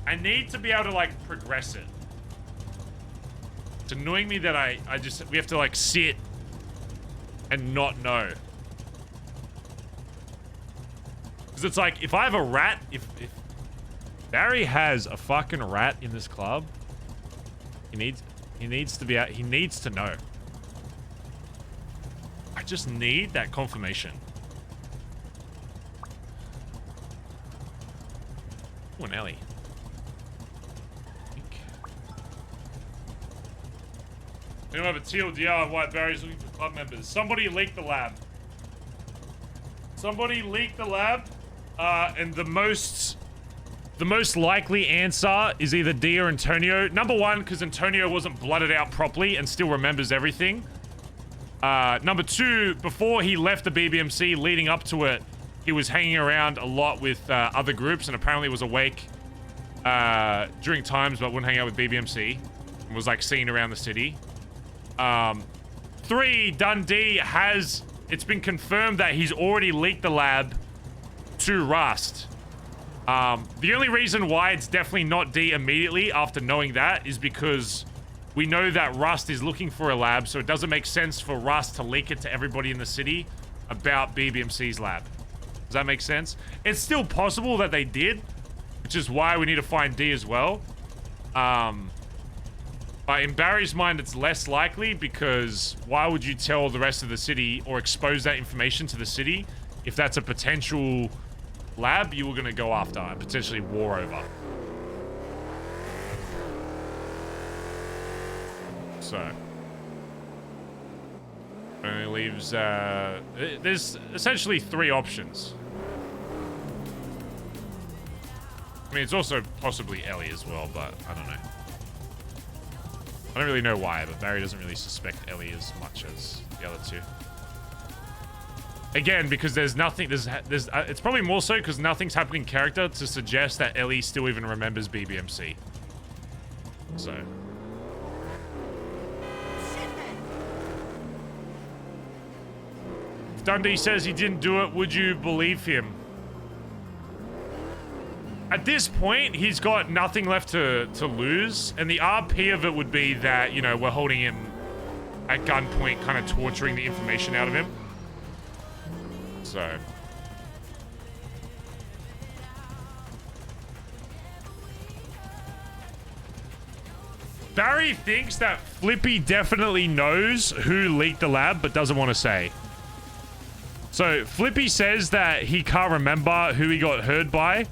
I need to be able to like progress it. It's annoying me that we have to like sit and not know. Because it's like, if I have a rat, if Barry has a fucking rat in this club, he needs to be out, he needs to know. I just need that confirmation. Oh, an Ellie. We don't have a TLDR of White Barry's looking for club members. Somebody leaked the lab. Somebody leaked the lab, and the most likely answer is either D or Antonio. Number one, because Antonio wasn't blooded out properly and still remembers everything. Number two, before he left the BBMC, leading up to it, he was hanging around a lot with other groups and apparently was awake during times but wouldn't hang out with BBMC and was like seen around the city. Three, Dundee it's been confirmed that he's already leaked the lab to Rust. The only reason why it's definitely not D immediately after knowing that is because we know that Rust is looking for a lab, so it doesn't make sense for Rust to leak it to everybody in the city about BBMC's lab. Does that make sense? It's still possible that they did, which is why we need to find D as well. But in Barry's mind, it's less likely because why would you tell the rest of the city or expose that information to the city if that's a potential lab you were going to go after and potentially war over? So. Only leaves, there's essentially three options. I mean, it's also possibly Ellie as well, but I don't know. I don't really know why, but Barry doesn't really suspect Ellie as much as the other two. Again, because there's nothing, it's probably more so because nothing's happening in character to suggest that Ellie still even remembers BBMC. So. If Dundee says he didn't do it, would you believe him? At this point, he's got nothing left to lose, and the RP of it would be that, you know, we're holding him at gunpoint, kind of torturing the information out of him. So. Barry thinks that Flippy definitely knows who leaked the lab, but doesn't want to say. So, Flippy says that he can't remember who he got heard by.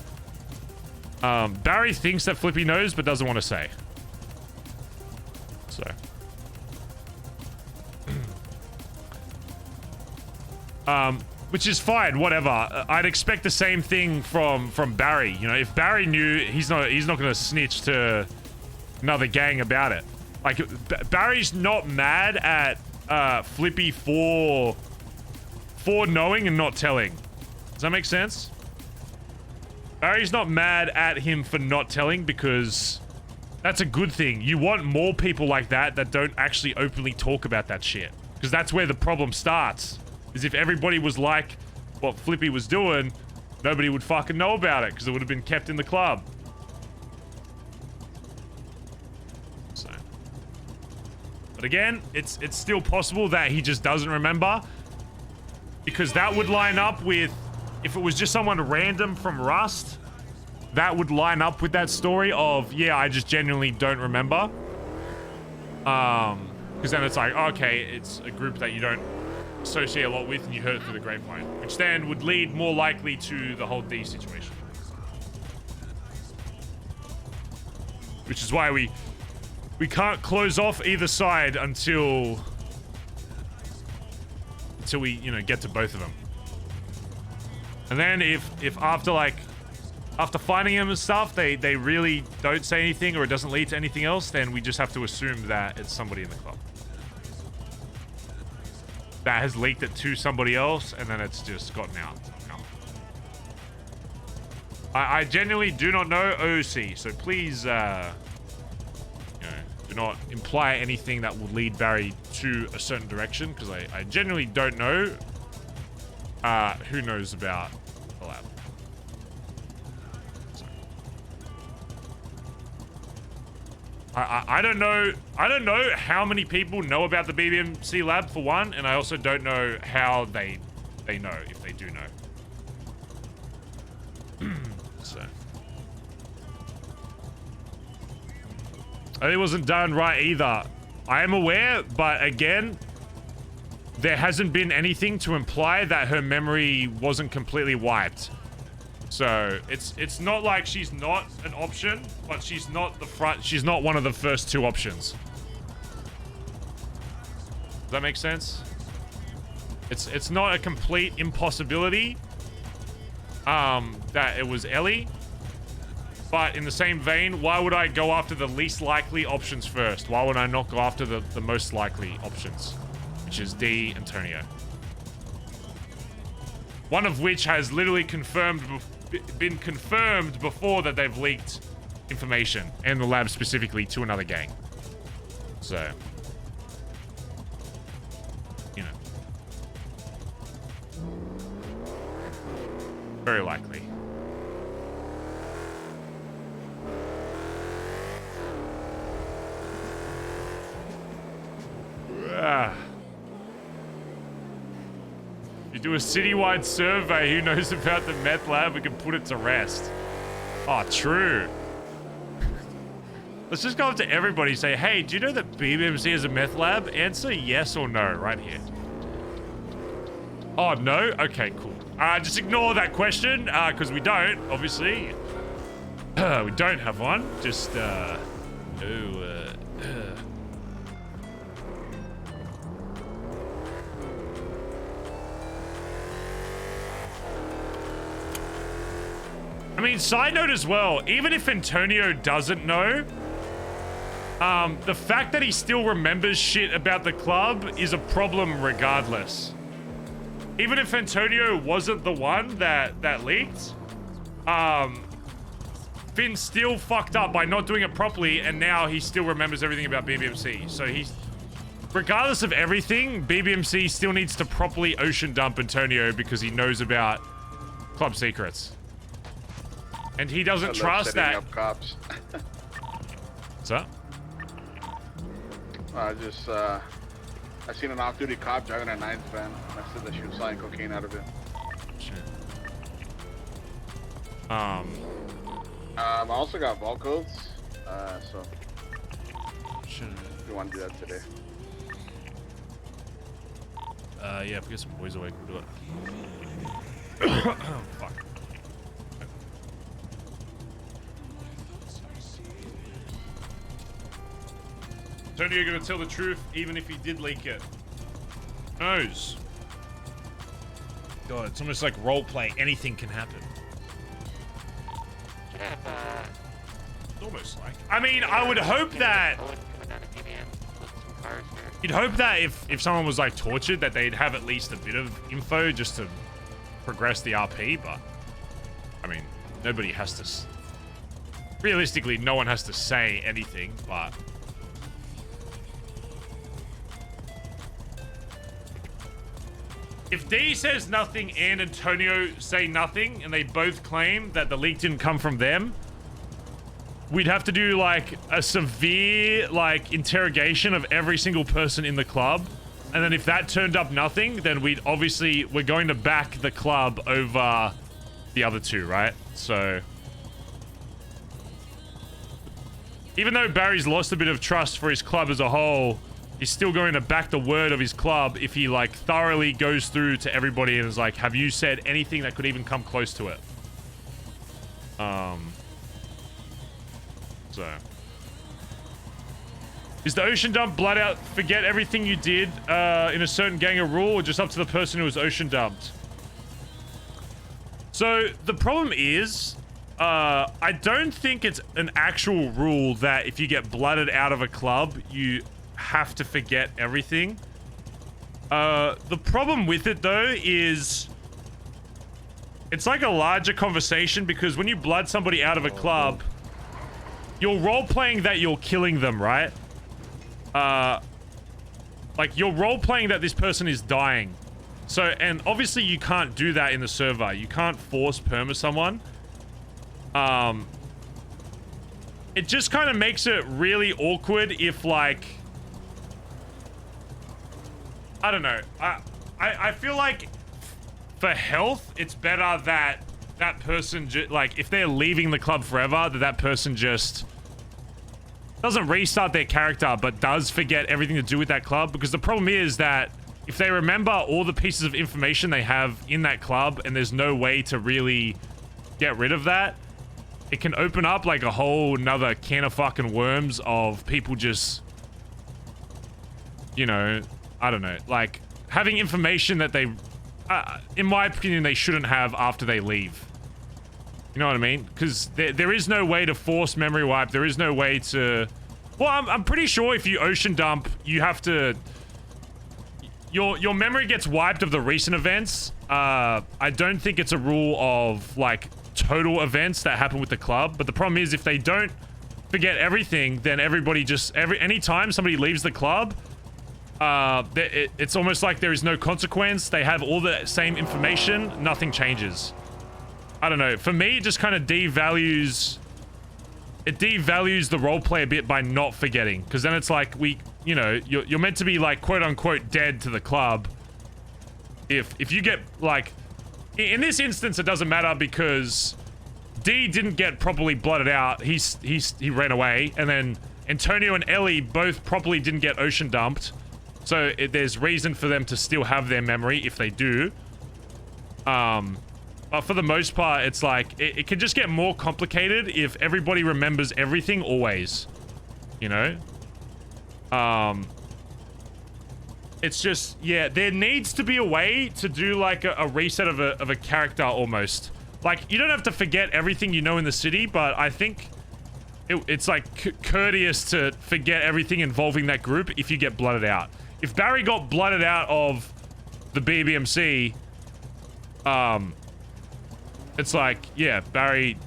Barry thinks that Flippy knows, but doesn't want to say. So. Which is fine, whatever. I'd expect the same thing from Barry. You know, if Barry knew, he's not going to snitch to another gang about it. Like, Barry's not mad at Flippy for knowing and not telling. Does that make sense? Barry's not mad at him for not telling because that's a good thing. You want more people like that don't actually openly talk about that shit. Because that's where the problem starts. Is if everybody was like what Flippy was doing, nobody would fucking know about it because it would have been kept in the club. So. But again, it's still possible that he just doesn't remember. Because that would line up with... If it was just someone random from Rust, that would line up with that story of, yeah, I just genuinely don't remember. Because then it's like, okay, it's a group that you don't associate a lot with and you heard it through the grapevine, which then would lead more likely to the whole D situation. Which is why we can't close off either side until we, you know, get to both of them. And then if after finding him and stuff, they really don't say anything or it doesn't lead to anything else, then we just have to assume that it's somebody in the club that has leaked it to somebody else, and then it's just gotten out. I genuinely do not know OC, so please, you know, do not imply anything that will lead Barry to a certain direction, because I genuinely don't know who knows about the lab. I don't know how many people know about the BBMC lab, for one, and I also don't know how they know, if they do know. So it wasn't done right either. I am aware, but again, there hasn't been anything to imply that her memory wasn't completely wiped. So it's not like she's not an option, but she's not she's not one of the first two options. Does that make sense? It's not a complete impossibility that it was Ellie. But in the same vein, why would I go after the least likely options first? Why would I not go after the most likely options? Which is D, Antonio. One of which has literally been confirmed before that they've leaked information, and the lab specifically, to another gang. So, you know, very likely. You do a citywide survey, who knows about the meth lab, we can put it to rest. Oh, true. Let's just go up to everybody and say, hey, do you know that BBMC is a meth lab? Answer yes or no right here. Oh, no? Okay, cool. Just ignore that question, because we don't, obviously. We don't have one. Just, I mean, side note as well, even if Antonio doesn't know, the fact that he still remembers shit about the club is a problem regardless. Even if Antonio wasn't the one that leaked, Finn still fucked up by not doing it properly, and now he still remembers everything about BBMC. So he's, regardless of everything, BBMC still needs to properly ocean dump Antonio because he knows about club secrets. And he doesn't trust that. Up cops. What's up? I seen an off-duty cop driving a 9's van. I said that she was selling cocaine out of it. Shit. I also got vault codes. So Shit. if you want to do that today. Yeah, if we get some boys away, we'll do it. Oh, fuck. Tony, you're gonna tell the truth, even if he did leak it. Who knows? God, it's almost like roleplay. Anything can happen. It's almost like. I mean, I would hope that. You'd hope that if someone was like tortured, that they'd have at least a bit of info just to progress the RP. But I mean, nobody has to. Realistically, no one has to say anything, but. If D says nothing and Antonio say nothing, and they both claim that the leak didn't come from them, we'd have to do like a severe like interrogation of every single person in the club. And then if that turned up nothing, then we're going to back the club over the other two, right? So even though Barry's lost a bit of trust for his club as a whole, he's still going to back the word of his club if he like thoroughly goes through to everybody and is like, have you said anything that could even come close to it? So is the ocean dump blood out forget everything you did in a certain gang of rule, or just up to the person who was ocean dumped? So the problem is, I don't think it's an actual rule that if you get blooded out of a club, you have to forget everything. The problem with it though is it's like a larger conversation, because when you blood somebody out of a club, you're role-playing that you're killing them, right? Like you're role-playing that this person is dying. So, and obviously you can't do that in the server. You can't force perma someone. It just kind of makes it really awkward if like, I don't know. I feel like for health, it's better that that person like if they're leaving the club forever, that person just doesn't restart their character, but does forget everything to do with that club. Because the problem is that if they remember all the pieces of information they have in that club and there's no way to really get rid of that, it can open up like a whole nother can of fucking worms of people just, you know, I don't know, like having information that they, in my opinion, they shouldn't have after they leave. You know what I mean? Because there is no way to force memory wipe. There is no way to... Well, I'm pretty sure if you ocean dump, you have to... Your memory gets wiped of the recent events. I don't think it's a rule of, like, total events that happen with the club. But the problem is, if they don't forget everything, then everybody just... Anytime somebody leaves the club, it's almost like there is no consequence. They have all the same information. Nothing changes. I don't know. For me, it just kind of devalues... It devalues the roleplay a bit by not forgetting. Because then it's like, you know, you're meant to be like, quote-unquote, dead to the club. If you get, like... In this instance, it doesn't matter because D didn't get properly blooded out. He ran away. And then Antonio and Ellie both properly didn't get ocean dumped. So there's reason for them to still have their memory if they do. But for the most part, it's like, it can just get more complicated if everybody remembers everything always. You know? It's just, yeah, there needs to be a way to do like a reset of a character almost. Like, you don't have to forget everything you know in the city, but I think it's like courteous to forget everything involving that group if you get blooded out. If Barry got blooded out of the BBMC, it's like, yeah, Barry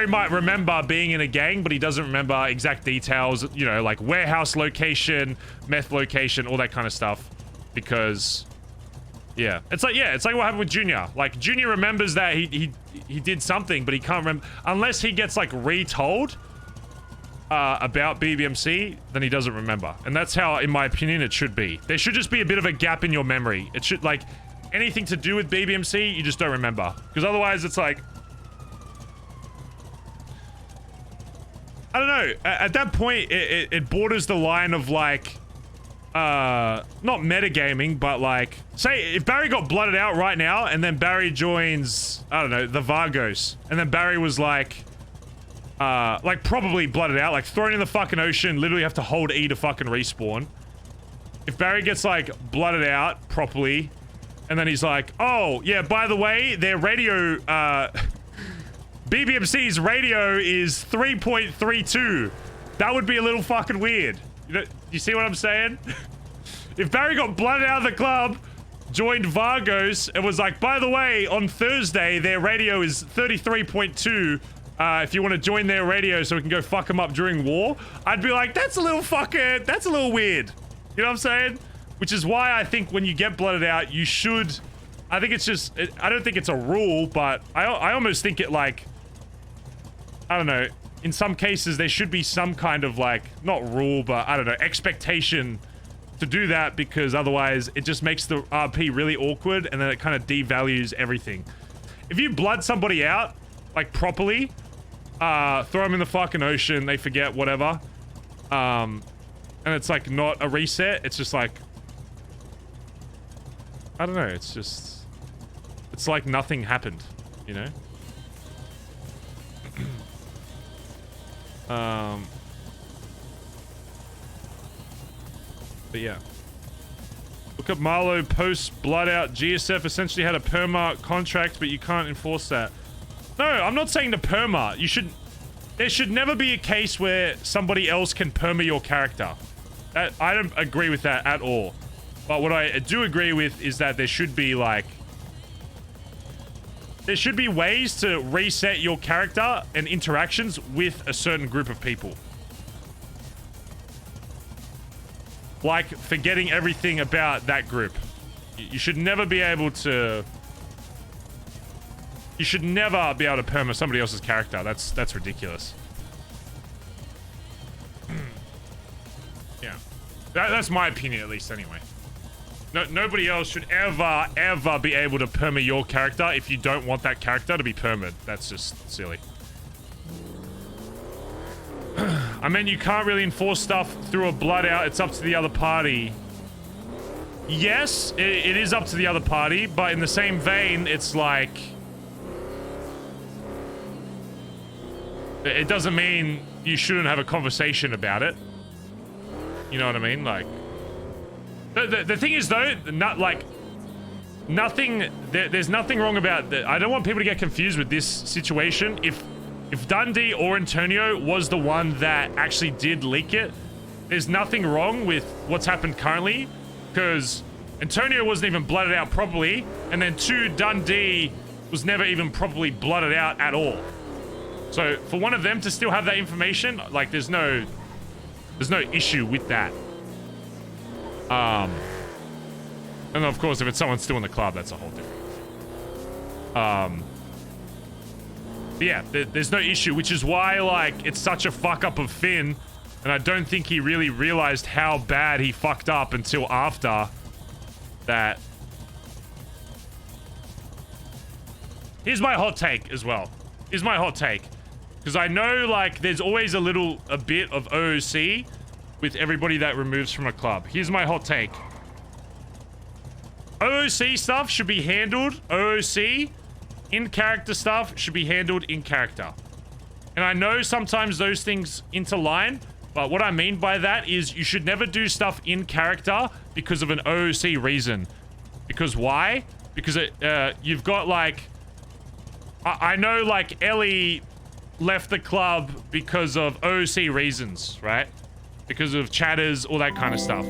might remember being in a gang, but he doesn't remember exact details, you know, like warehouse location, meth location, all that kind of stuff. Because, yeah, it's like what happened with Junior. Like, Junior remembers that he did something, but he can't remember unless he gets like retold about BBMC, then he doesn't remember. And that's how, in my opinion, it should be. There should just be a bit of a gap in your memory. It should, like, anything to do with BBMC, you just don't remember. Because otherwise, it's like... I don't know. At that point, it borders the line of, like... not metagaming, but, like... Say, if Barry got blooded out right now, and then Barry joins, I don't know, the Vargos. And then Barry was, like probably blooded out, like, thrown in the fucking ocean, literally have to hold E to fucking respawn. If Barry gets, like, blooded out properly... And then he's like, oh, yeah, by the way, their radio, BBMC's radio is 3.32. That would be a little fucking weird. You see what I'm saying? If Barry got blooded out of the club, joined Vargos, and was like, by the way, on Thursday, their radio is 33.2. If you want to join their radio so we can go fuck them up during war, I'd be like, that's a little weird. You know what I'm saying? Which is why I think when you get blooded out, you should... I think it's just... I don't think it's a rule, but I almost think it, like... I don't know. In some cases, there should be some kind of, like... Not rule, but, I don't know, expectation to do that, because otherwise it just makes the RP really awkward, and then it kind of devalues everything. If you blood somebody out, like, properly... throw them in the fucking ocean, they forget, whatever. And it's like not a reset, it's just like, I don't know, it's just, it's like nothing happened, you know? But yeah. Look up Marlowe post blood out. GSF essentially had a perma contract, but you can't enforce that. No, I'm not saying the perma. You should... There should never be a case where somebody else can perma your character. I don't agree with that at all. But what I do agree with is that there should be, like... There should be ways to reset your character and interactions with a certain group of people. Like forgetting everything about that group. You should never be able to... You should never be able to perma somebody else's character. That's ridiculous. Yeah. That's my opinion, at least, anyway. Nobody else should ever be able to perma your character if you don't want that character to be permed. That's just silly. I mean, you can't really enforce stuff through a blood out. It's up to the other party. Yes, it is up to the other party, but in the same vein, it's like... It doesn't mean you shouldn't have a conversation about it. You know what I mean? Like... The thing is, though, not like... Nothing... There's nothing wrong about that. I don't want people to get confused with this situation. If Dundee or Antonio was the one that actually did leak it, there's nothing wrong with what's happened currently, because Antonio wasn't even blooded out properly, and then 2, Dundee was never even properly blooded out at all. So for one of them to still have that information, like there's no issue with that. And of course, if it's someone still in the club, that's a whole different. But yeah, there's no issue, which is why, like, it's such a fuck up of Finn, and I don't think he really realized how bad he fucked up until after that. Here's my hot take as well. Here's my hot take. Because I know, like, there's always a bit of OOC with everybody that removes from a club. Here's my hot take. OOC stuff should be handled OOC. In-character stuff should be handled in character. And I know sometimes those things interline, but what I mean by that is you should never do stuff in character because of an OOC reason. Because why? Because you've got, like... I know, like, Ellie left the club because of OOC reasons, right? Because of chatters, all that kind of stuff.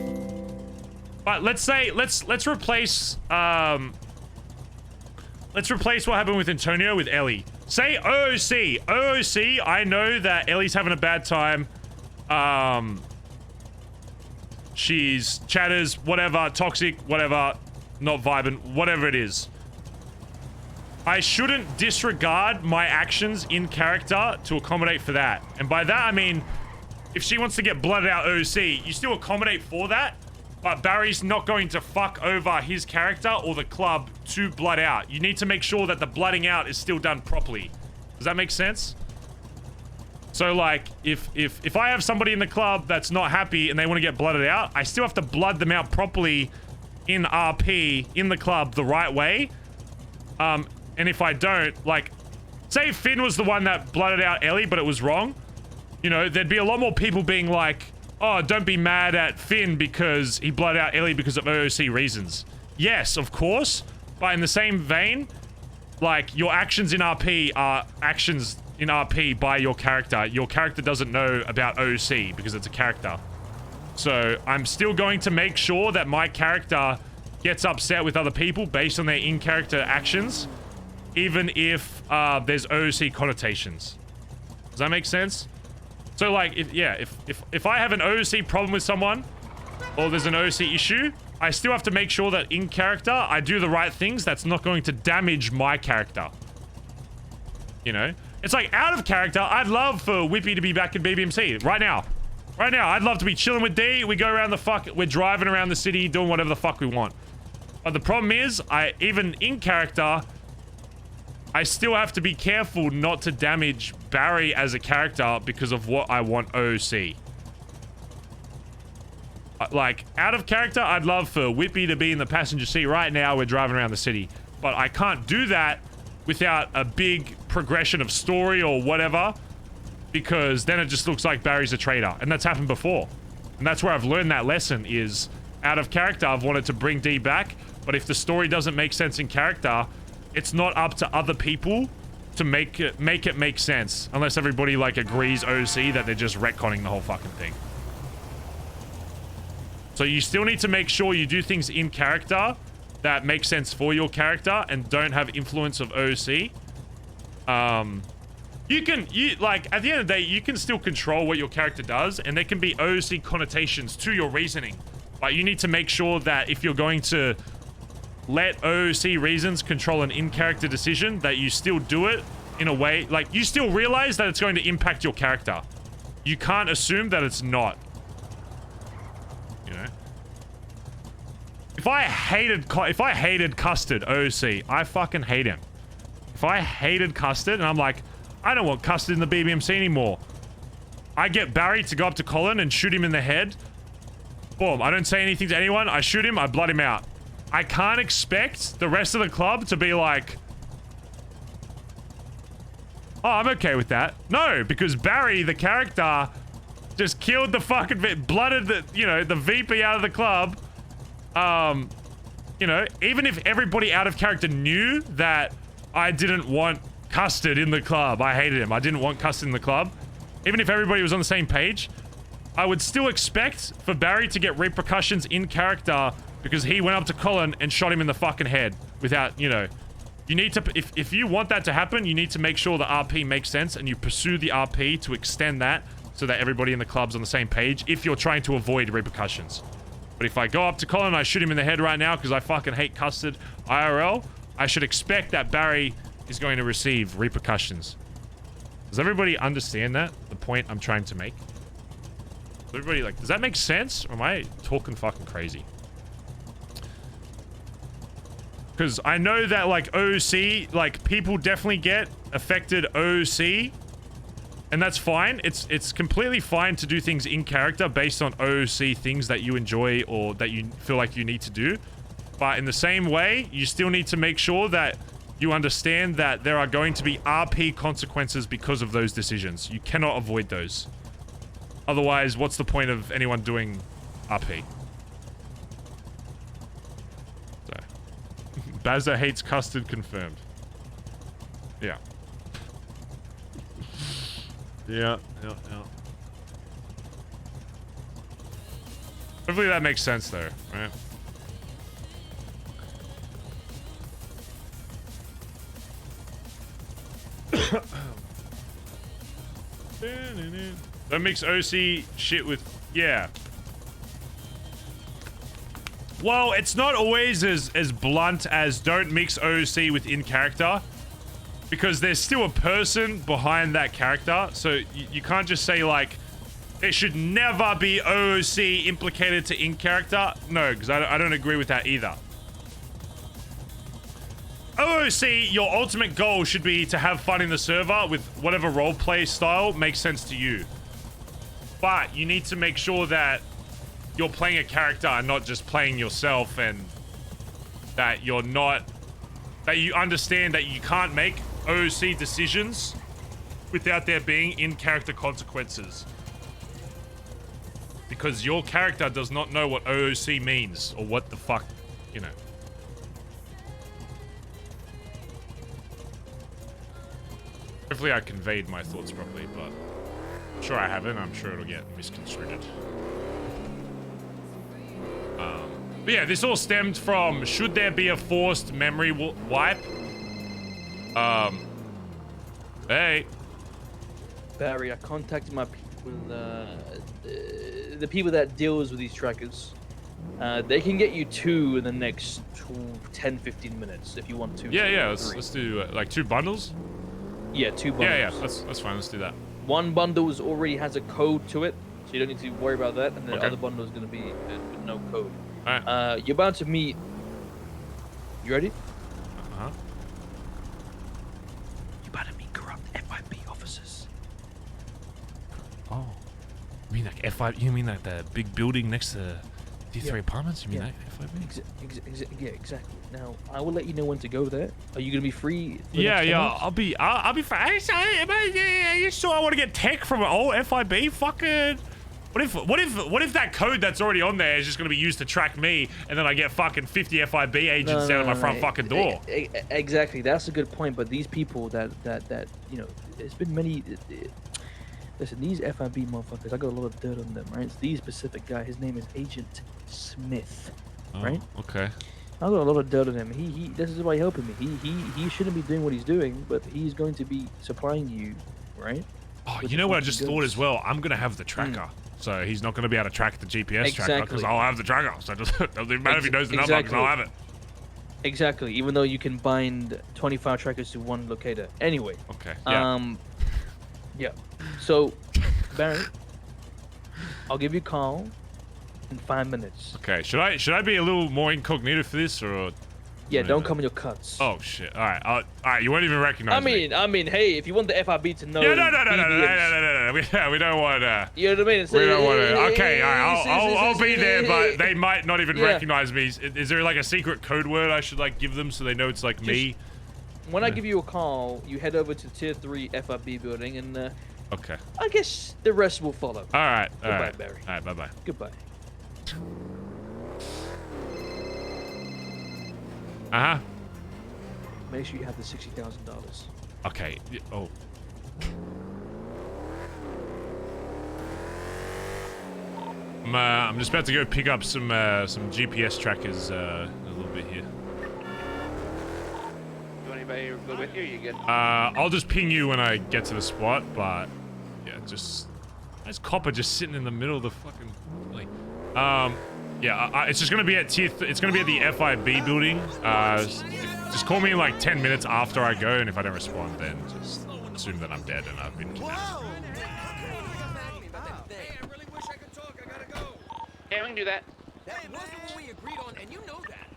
But let's say, let's replace, let's replace what happened with Antonio with Ellie. Say OOC. OOC, I know that Ellie's having a bad time. She's chatters, whatever, toxic, whatever, not vibing, whatever it is. I shouldn't disregard my actions in character to accommodate for that. And by that, I mean, if she wants to get blooded out OOC, you still accommodate for that. But Barry's not going to fuck over his character or the club to blood out. You need to make sure that the blooding out is still done properly. Does that make sense? So, like, if I have somebody in the club that's not happy and they want to get blooded out, I still have to blood them out properly in RP, in the club, the right way. And if I don't, like, say Finn was the one that blooded out Ellie, but it was wrong. You know, there'd be a lot more people being like, oh, don't be mad at Finn because he blooded out Ellie because of OOC reasons. Yes, of course. But in the same vein, like, your actions in RP are actions in RP by your character. Your character doesn't know about OOC because it's a character. So I'm still going to make sure that my character gets upset with other people based on their in-character actions, even if there's OOC connotations. Does that make sense? So, like, if I have an OOC problem with someone, or there's an OOC issue, I still have to make sure that in character, I do the right things that's not going to damage my character. You know? It's like, out of character, I'd love for Whippy to be back in BBMC right now. Right now, I'd love to be chilling with D. We go around the fuck, we're driving around the city, doing whatever the fuck we want. But the problem is, even in character, I still have to be careful not to damage Barry as a character because of what I want OOC. Like, out of character, I'd love for Whippy to be in the passenger seat. Right now, we're driving around the city. But I can't do that without a big progression of story or whatever, because then it just looks like Barry's a traitor. And that's happened before. And that's where I've learned that lesson is, out of character, I've wanted to bring D back, but if the story doesn't make sense in character, it's not up to other people to make it make sense, unless everybody, like, agrees OC that they're just retconning the whole fucking thing. So you still need to make sure you do things in character that make sense for your character and don't have influence of OC. Like, at the end of the day, you can still control what your character does, and there can be OC connotations to your reasoning. But you need to make sure that if you're going to let OOC reasons control an in-character decision, that you still do it in a way, like, you still realize that it's going to impact your character. You can't assume that it's not. You know? If I hated Custard OOC, I fucking hate him. If I hated Custard and I'm like, I don't want Custard in the BBMC anymore, I get Barry to go up to Colin and shoot him in the head. Boom, I don't say anything to anyone, I shoot him, I blood him out. I can't expect the rest of the club to be like, oh, I'm okay with that. No, because Barry, the character, just killed the fucking, blooded the, you know, the VP out of the club. You know, even if everybody out of character knew that I didn't want Custard in the club, I hated him, I didn't want Custard in the club, even if everybody was on the same page, I would still expect for Barry to get repercussions in character because he went up to Colin and shot him in the fucking head without, you know, you need to, if you want that to happen, you need to make sure the RP makes sense and you pursue the RP to extend that so that everybody in the club's on the same page if you're trying to avoid repercussions. But if I go up to Colin and I shoot him in the head right now because I fucking hate Custard IRL, I should expect that Barry is going to receive repercussions. Does everybody understand that? The point I'm trying to make? Does everybody, like, does that make sense? Or am I talking fucking crazy? Because I know that, like, OOC, like, people definitely get affected OOC, and that's fine. It's completely fine to do things in character based on OOC things that you enjoy or that you feel like you need to do. But in the same way, you still need to make sure that you understand that there are going to be RP consequences because of those decisions. You cannot avoid those. Otherwise, what's the point of anyone doing RP? So, Bazza hates Custard confirmed. Yeah. Yeah. Hopefully that makes sense though, right? Don't mix OC shit with... Yeah. Well, it's not always as blunt as don't mix OC with in-character. Because there's still a person behind that character. So you can't just say, like, there should never be OOC implicated to in-character. No, because I don't agree with that either. OOC, your ultimate goal should be to have fun in the server with whatever roleplay style makes sense to you. But you need to make sure that you're playing a character and not just playing yourself, and that you're not... that you understand that you can't make OOC decisions without there being in-character consequences. Because your character does not know what OOC means, or what the fuck, you know. Hopefully I conveyed my thoughts properly, but I'm sure I haven't. I'm sure it'll get misconstrued. But yeah, this all stemmed from, should there be a forced memory wipe? Hey. Barry, I contacted my people, the people that deals with these trackers. They can get you 2 in the next 10-15 minutes if you want to. Yeah, let's do like 2 bundles. Yeah, 2 bundles. Yeah, that's fine. Let's do that. One bundle already has a code to it, so you don't need to worry about that. And the other bundle is going to be with no code. All right. You're about to meet. You ready? FIB? You mean like the big building next to D3 apartments? You mean that FIB? Yeah, exactly. Now, I will let you know when to go there. Are you gonna be free? For Yeah, the next 10 minutes? I'll be fine. Are you sure I want to get tech from an old FIB? Fucking. What if that code that's already on there is just gonna be used to track me, and then I get fucking 50 FIB agents down at my front fucking door? Exactly, that's a good point. But these people that you know, there's been many. Listen, these FIB motherfuckers, I got a lot of dirt on them, right? It's these specific guy. His name is Agent Smith, right? Okay. I got a lot of dirt on him. He. This is why he's helping me. He shouldn't be doing what he's doing, but he's going to be supplying you, right? Oh, you know what I just thought as well? I'm gonna have the tracker. So he's not going to be able to track the GPS tracker because I'll have the tracker. So it doesn't even matter if he knows the number because I'll have it. Exactly. Even though you can bind 25 trackers to one locator. Anyway. Okay. Yeah. Yeah. So, Barry, I'll give you a call in 5 minutes. Okay. Should I be a little more incognito for this or? Yeah, don't come in your cuts. Oh shit! All right. You won't even recognize me. I mean, hey, if you want the FIB to know. Yeah, no. We don't want to. You know what I mean? We don't want to. Okay, all right. I'll be there, but they might not even recognize me. Is there like a secret code word I should like give them so they know it's like me? When I give you a call, you head over to Tier 3 FIB building, and okay. I guess the rest will follow. All right. Goodbye, Barry. All right. Bye. Goodbye. Make sure you have the $60,000. Okay. Oh. I'm just about to go pick up some GPS trackers a little bit here. Do anybody go with you? Or you good? I'll just ping you when I get to the spot, but yeah, just there's copper just sitting in the middle of the fucking like. Yeah, it's just gonna be at it's gonna be at the FIB building. Just call me in like 10 minutes after I go, and if I don't respond, then just assume that I'm dead and I've been kidnapped. Yeah, we can do that. That wasn't what we agreed on, and you know that.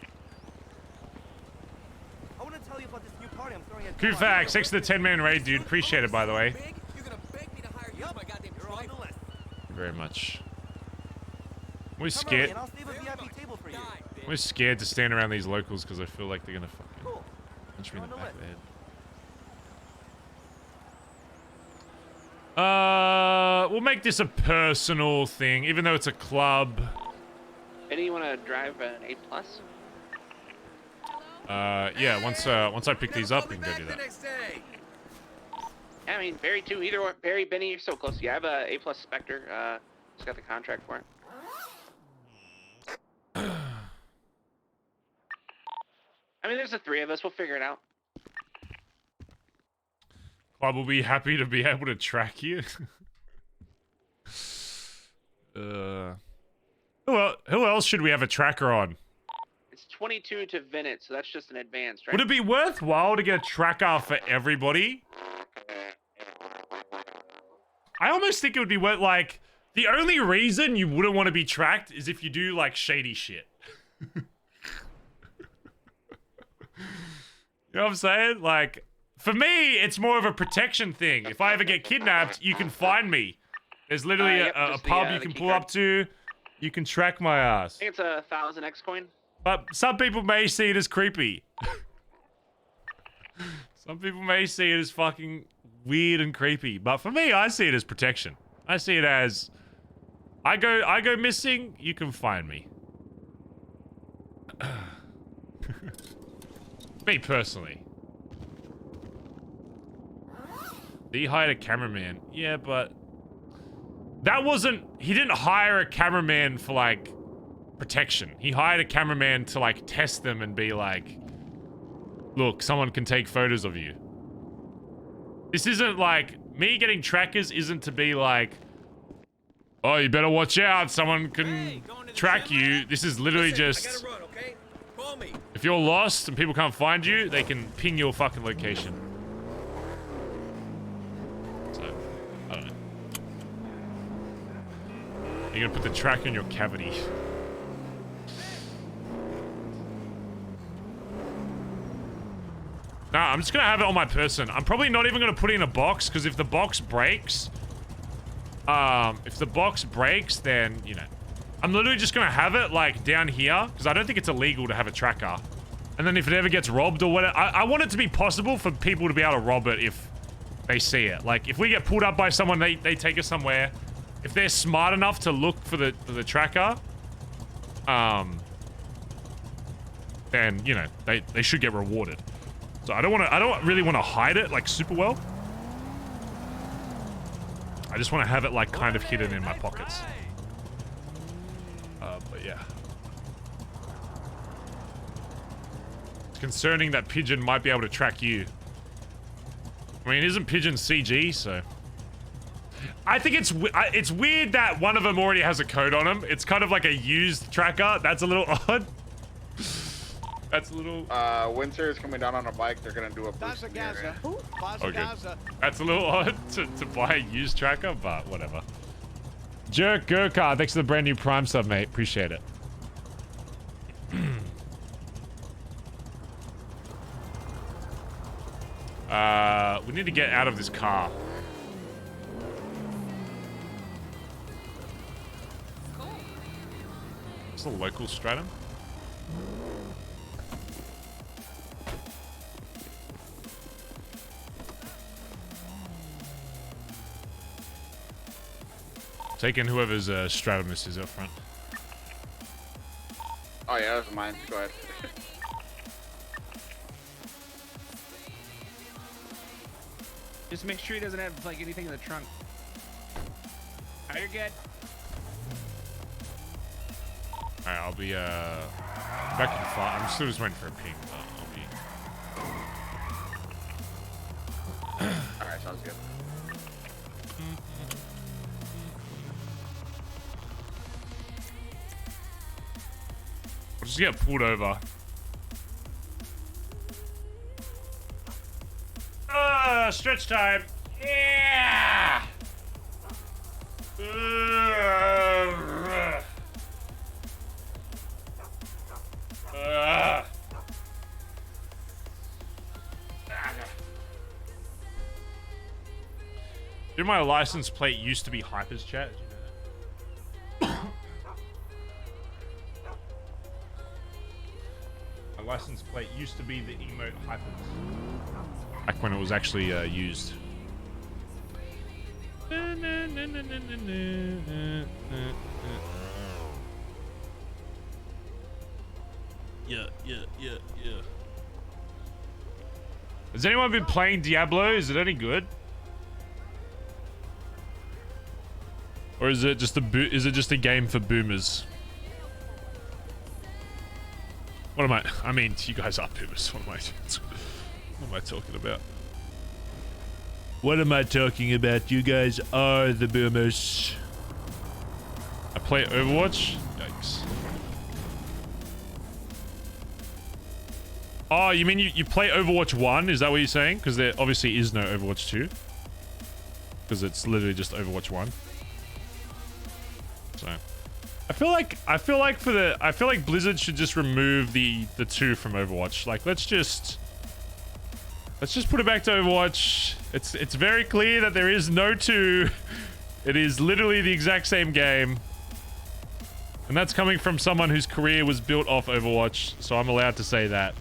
I want to tell you about this new party I'm throwing at Kufax, thanks to the 10-man raid, dude. Appreciate it, by the way. You're gonna beg me to hire you, my goddamn Thank you very much. I'm always scared. I'm always scared to stand around these locals because I feel like they're gonna fucking punch me in the back of the head. We'll make this a personal thing, even though it's a club. Benny, you want to drive an 8+? Yeah. Once I pick these up, we can go do that. Yeah, I mean, Barry too. Either or. Barry, Benny, you're so close. Yeah, I have a A+ Spectre. Just got the contract for it. I mean, there's the 3 of us. We'll figure it out. Club will be happy to be able to track you. Who else should we have a tracker on? It's 22 to Venice, so that's just an advanced, right? Would it be worthwhile to get a tracker for everybody? I almost think it would be worth, like, the only reason you wouldn't want to be tracked is if you do, like, shady shit. You know what I'm saying? Like, for me, it's more of a protection thing. If I ever get kidnapped, you can find me. There's literally a pub you can pull up to. You can track my ass. I think it's 1,000 X coin. But some people may see it as creepy. Some people may see it as fucking weird and creepy. But for me, I see it as protection. I see it as I go missing, you can find me. Me personally. He hired a cameraman. Yeah, but that wasn't... He didn't hire a cameraman for, like, protection. He hired a cameraman to, like, test them and be like, look, someone can take photos of you. This isn't like... Me getting trackers isn't to be like, oh, you better watch out, someone can track you. This is literally just... I gotta run, okay? Call me. If you're lost and people can't find you, they can ping your fucking location. So, I don't know. You're gonna put the tracker in your cavity. Nah, I'm just gonna have it on my person. I'm probably not even gonna put it in a box, because if the box breaks, If the box breaks, then, you know, I'm literally just gonna have it like down here because I don't think it's illegal to have a tracker. And then if it ever gets robbed or whatever, I want it to be possible for people to be able to rob it if they see it. Like if we get pulled up by someone, they take us somewhere. If they're smart enough to look for the tracker, then, you know, they should get rewarded. So I don't really want to hide it like super well. I just want to have it like kind of hidden in my pockets. But yeah. It's concerning that Pigeon might be able to track you. I mean, isn't Pigeon CG, so... I think it's weird that one of them already has a code on him. It's kind of like a used tracker. That's a little odd. That's a little... Winter is coming down on a bike. They're gonna do a boost. Bazza, Okay. That's a little odd to buy a used tracker, but whatever. Jerk Gurkha, thanks for the brand new Prime sub, mate. Appreciate it. We need to get out of this car. It's a local stratum. Taking whoever's stratum this is up front. Oh yeah, that's mine. Go ahead. Just make sure he doesn't have like anything in the trunk. Oh, you're good. Alright, I'll be back in front. I'm still just waiting for a ping, but I'll be Alright, sounds good. I'll just get pulled over. Stretch time. Yeah. Dude, my license plate used to be Hypers, chat. Did you know that? My license plate used to be the emote Hypers. Back when it was actually used. Yeah. Has anyone been playing Diablo? Is it any good? Or is it just a game for boomers? What am I mean, you guys are boomers. What am I talking about? What am I talking about? You guys are the boomers. I play Overwatch? Yikes. Oh, you mean you play Overwatch 1? Is that what you're saying? Because there obviously is no Overwatch 2. Because it's literally just Overwatch 1. So I feel like Blizzard should just remove the 2 from Overwatch. Like let's just put it back to Overwatch. It's very clear that there is no 2. It is literally the exact same game. And that's coming from someone whose career was built off Overwatch, so I'm allowed to say that.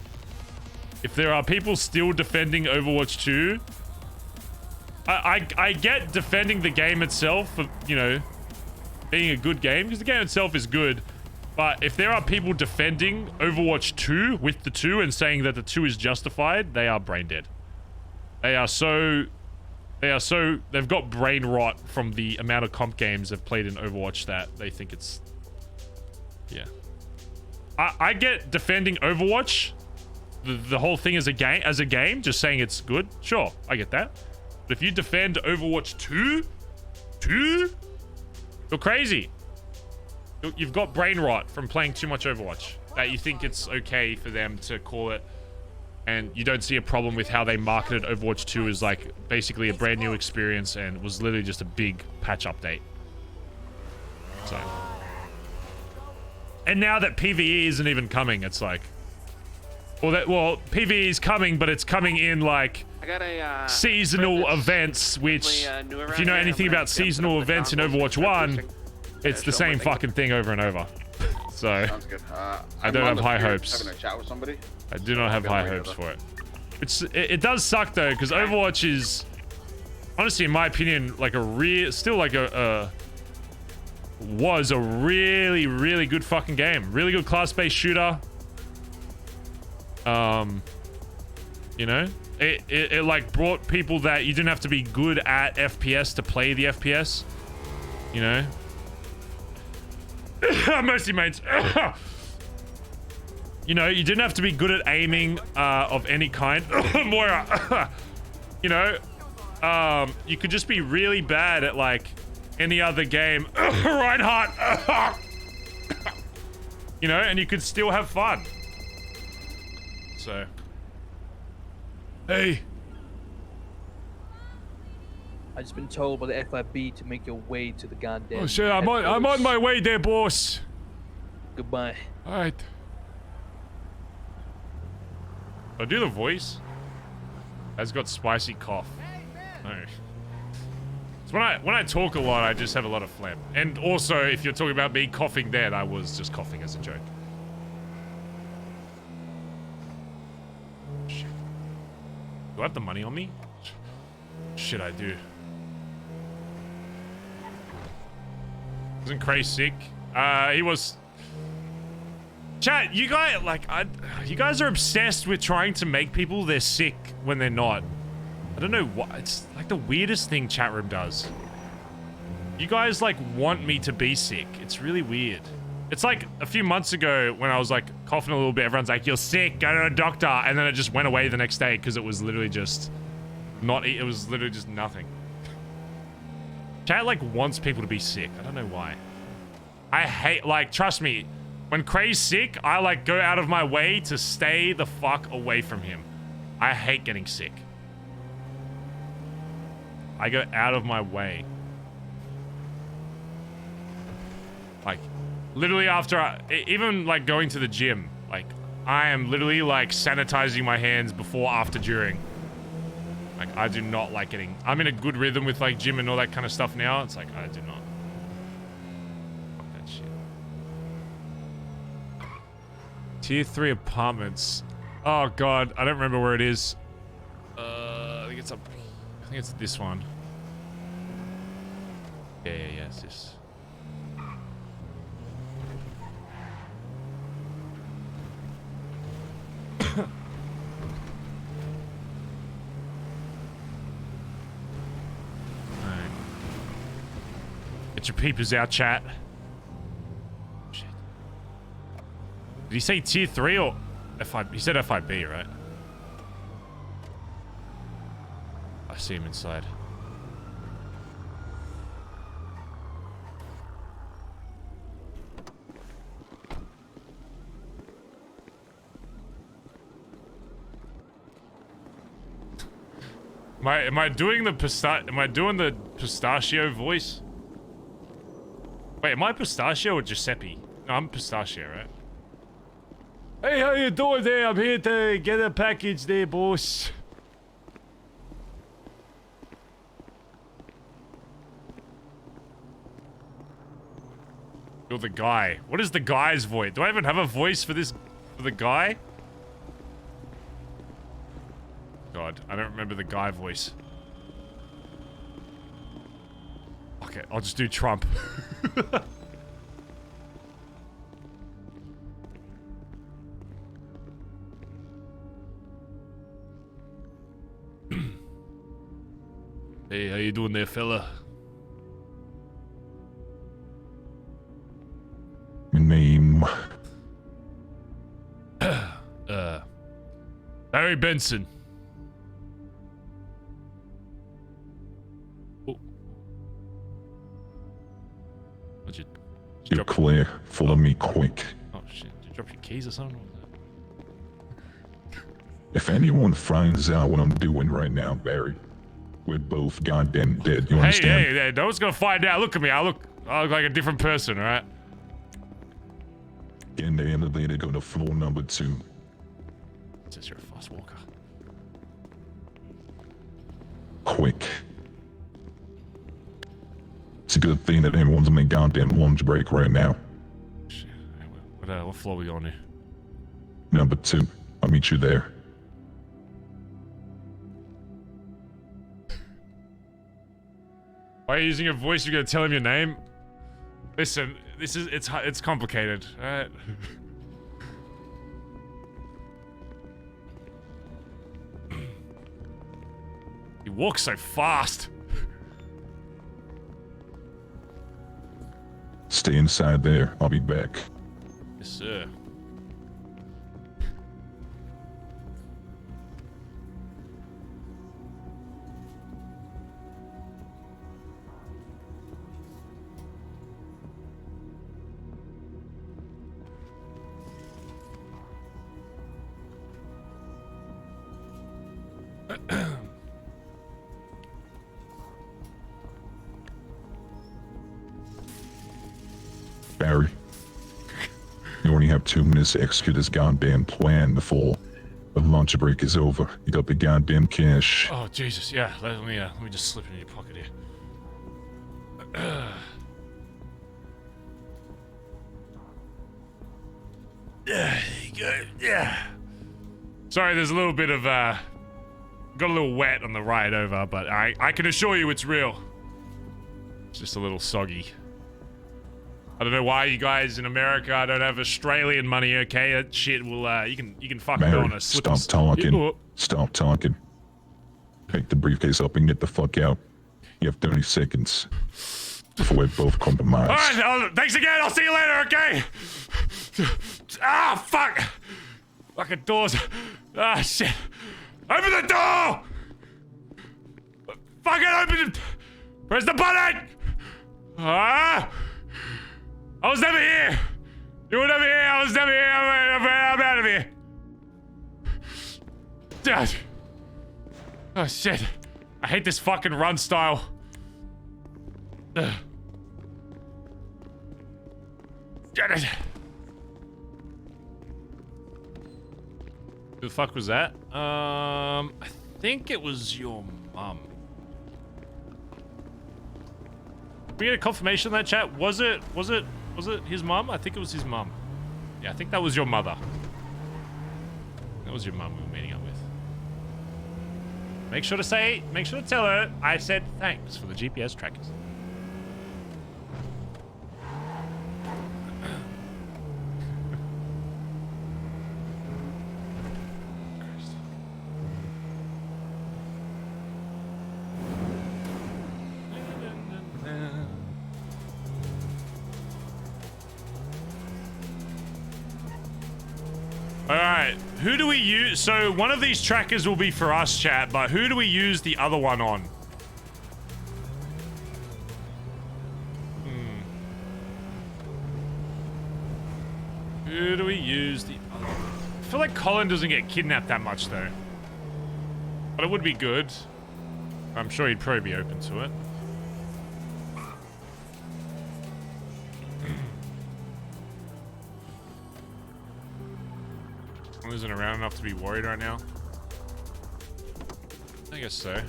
If there are people still defending Overwatch 2, I get defending the game itself for, you know, being a good game, because the game itself is good. But if there are people defending Overwatch 2 with the 2 and saying that the 2 is justified, they are brain dead. They've got brain rot from the amount of comp games they've played in Overwatch that they think it's, yeah. I get defending Overwatch, the whole thing as a game, just saying it's good. Sure, I get that. But if you defend Overwatch 2, you're crazy. You've got brain rot from playing too much Overwatch. That you think it's okay for them to call it, and you don't see a problem with how they marketed Overwatch 2 as like basically a brand new experience and was literally just a big patch update. So, and now that PvE isn't even coming, it's like, well, PvE is coming, but it's coming in like I got a seasonal events, which, if you know anything about seasonal events in Overwatch 1, it's the same fucking thing over and over. So, Sounds good. I don't have high hopes. Having a chat with somebody. I do not have high hopes for it. It does suck though, because Overwatch is, honestly, in my opinion, like was a really, really good fucking game. Really good class-based shooter. You know, it like brought people that you didn't have to be good at FPS to play the FPS. You know. Mercy mates. You know, you didn't have to be good at aiming of any kind. Moira. You know, you could just be really bad at like any other game. Reinhardt. You know, and you could still have fun. So, hey. I just been told by the FIB to make your way to the goddamn. Oh shit! I'm on my way there, boss. Goodbye. All right. I'll do the voice. Has got spicy cough. No. So when I talk a lot, I just have a lot of phlegm. And also, if you're talking about me coughing, then I was just coughing as a joke. Shit. Do I have the money on me? Shit, I do. Isn't Cray sick? He was. Chat, you guys you guys are obsessed with trying to make people they're sick when they're not. I don't know what. It's like the weirdest thing chat room does. You guys like want me to be sick. It's really weird. It's like a few months ago when I was like coughing a little bit. Everyone's like, "You're sick. Go to a doctor," and then it just went away the next day because it was literally just not. It was literally just nothing. Chat like wants people to be sick. I don't know why. I hate, like, trust me, when Cray's sick, I like go out of my way to stay the fuck away from him. I hate getting sick. I go out of my way. Like, literally after even like going to the gym, like I am literally like sanitizing my hands before, after, during. Like, I do not like getting... I'm in a good rhythm with, like, gym and all that kind of stuff now. It's like, I do not. Fuck that shit. Tier 3 apartments. Oh, God. I don't remember where it is. I think it's up... I think it's this one. Yeah, it's this. Get your peepers out, chat. Shit. Did he say tier 3 or FIB? He said FIB, right? I see him inside. Am I doing the pistachio voice? Wait, am I Pistachio or Giuseppe? No, I'm Pistachio, right? Hey, how you doing there? I'm here to get a package there, boss. You're the guy. What is the guy's voice? Do I even have a voice for this, for the guy? God, I don't remember the guy voice. Okay, I'll just do Trump. Hey, how you doing there, fella? Name. Barry Benson. You're clear. Follow me quick. Oh shit, did you drop your keys or something? If anyone finds out what I'm doing right now, Barry, we're both goddamn dead. You understand? Hey, no one's gonna find out. Look at me. I look like a different person, alright? Get in the elevator, go to floor number 2. Says you're a fast walker. quick. It's a good thing that everyone's on their goddamn lunch break right now. Shit. What floor we on here? Number 2. I'll meet you there. Why are you using your voice? You're gonna tell him your name? Listen, it's complicated, alright? He walks so fast. Stay inside there. I'll be back. Yes, sir. Barry, you only have 2 minutes to execute this goddamn plan before the lunch break is over. You got the goddamn cash. Oh Jesus, yeah. Let me just slip it in your pocket here. There you go. Yeah. Sorry, there's a little bit of got a little wet on the ride over, but I can assure you it's real. It's just a little soggy. I don't know why you guys in America don't have Australian money, okay? That shit will, you can fucking go on a slip. Stop talking. Stop talking. Pick the briefcase up and get the fuck out. You have 30 seconds before we both compromise. Alright, thanks again. I'll see you later, okay? Ah, fuck. Fucking doors. Ah, shit. Open the door! Fucking open it! Press the button! Ah! I was never here! You were never here! I was never here! I'm out of here! Dad! Oh shit. I hate this fucking run style. Ugh. Get it! Who the fuck was that? I think it was your mum. Did we get a confirmation on that chat? Was it his mum? I think it was his mum. Yeah, I think that was your mother. That was your mum we were meeting up with. Make sure to tell her I said thanks for the GPS trackers. Alright, who do we use? So one of these trackers will be for us, chat, but who do we use the other one on? Who do we use the other one? I feel like Colin doesn't get kidnapped that much though. But it would be good. I'm sure he'd probably be open to it. Isn't around enough to be worried right now. I guess so.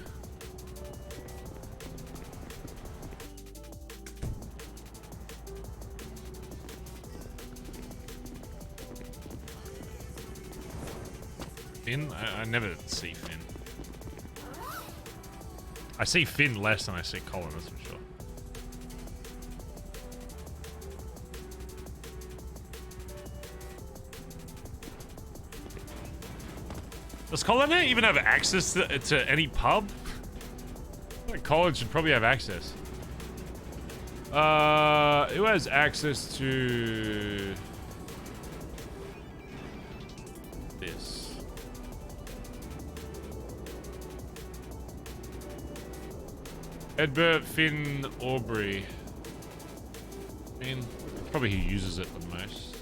Finn? I never see Finn. I see Finn less than I see Colin, that's for sure. Does Colin even have access to any pub? I think Colin should probably have access. Who has access to this? Edbert, Finn, Aubrey. Finn, probably who uses it the most.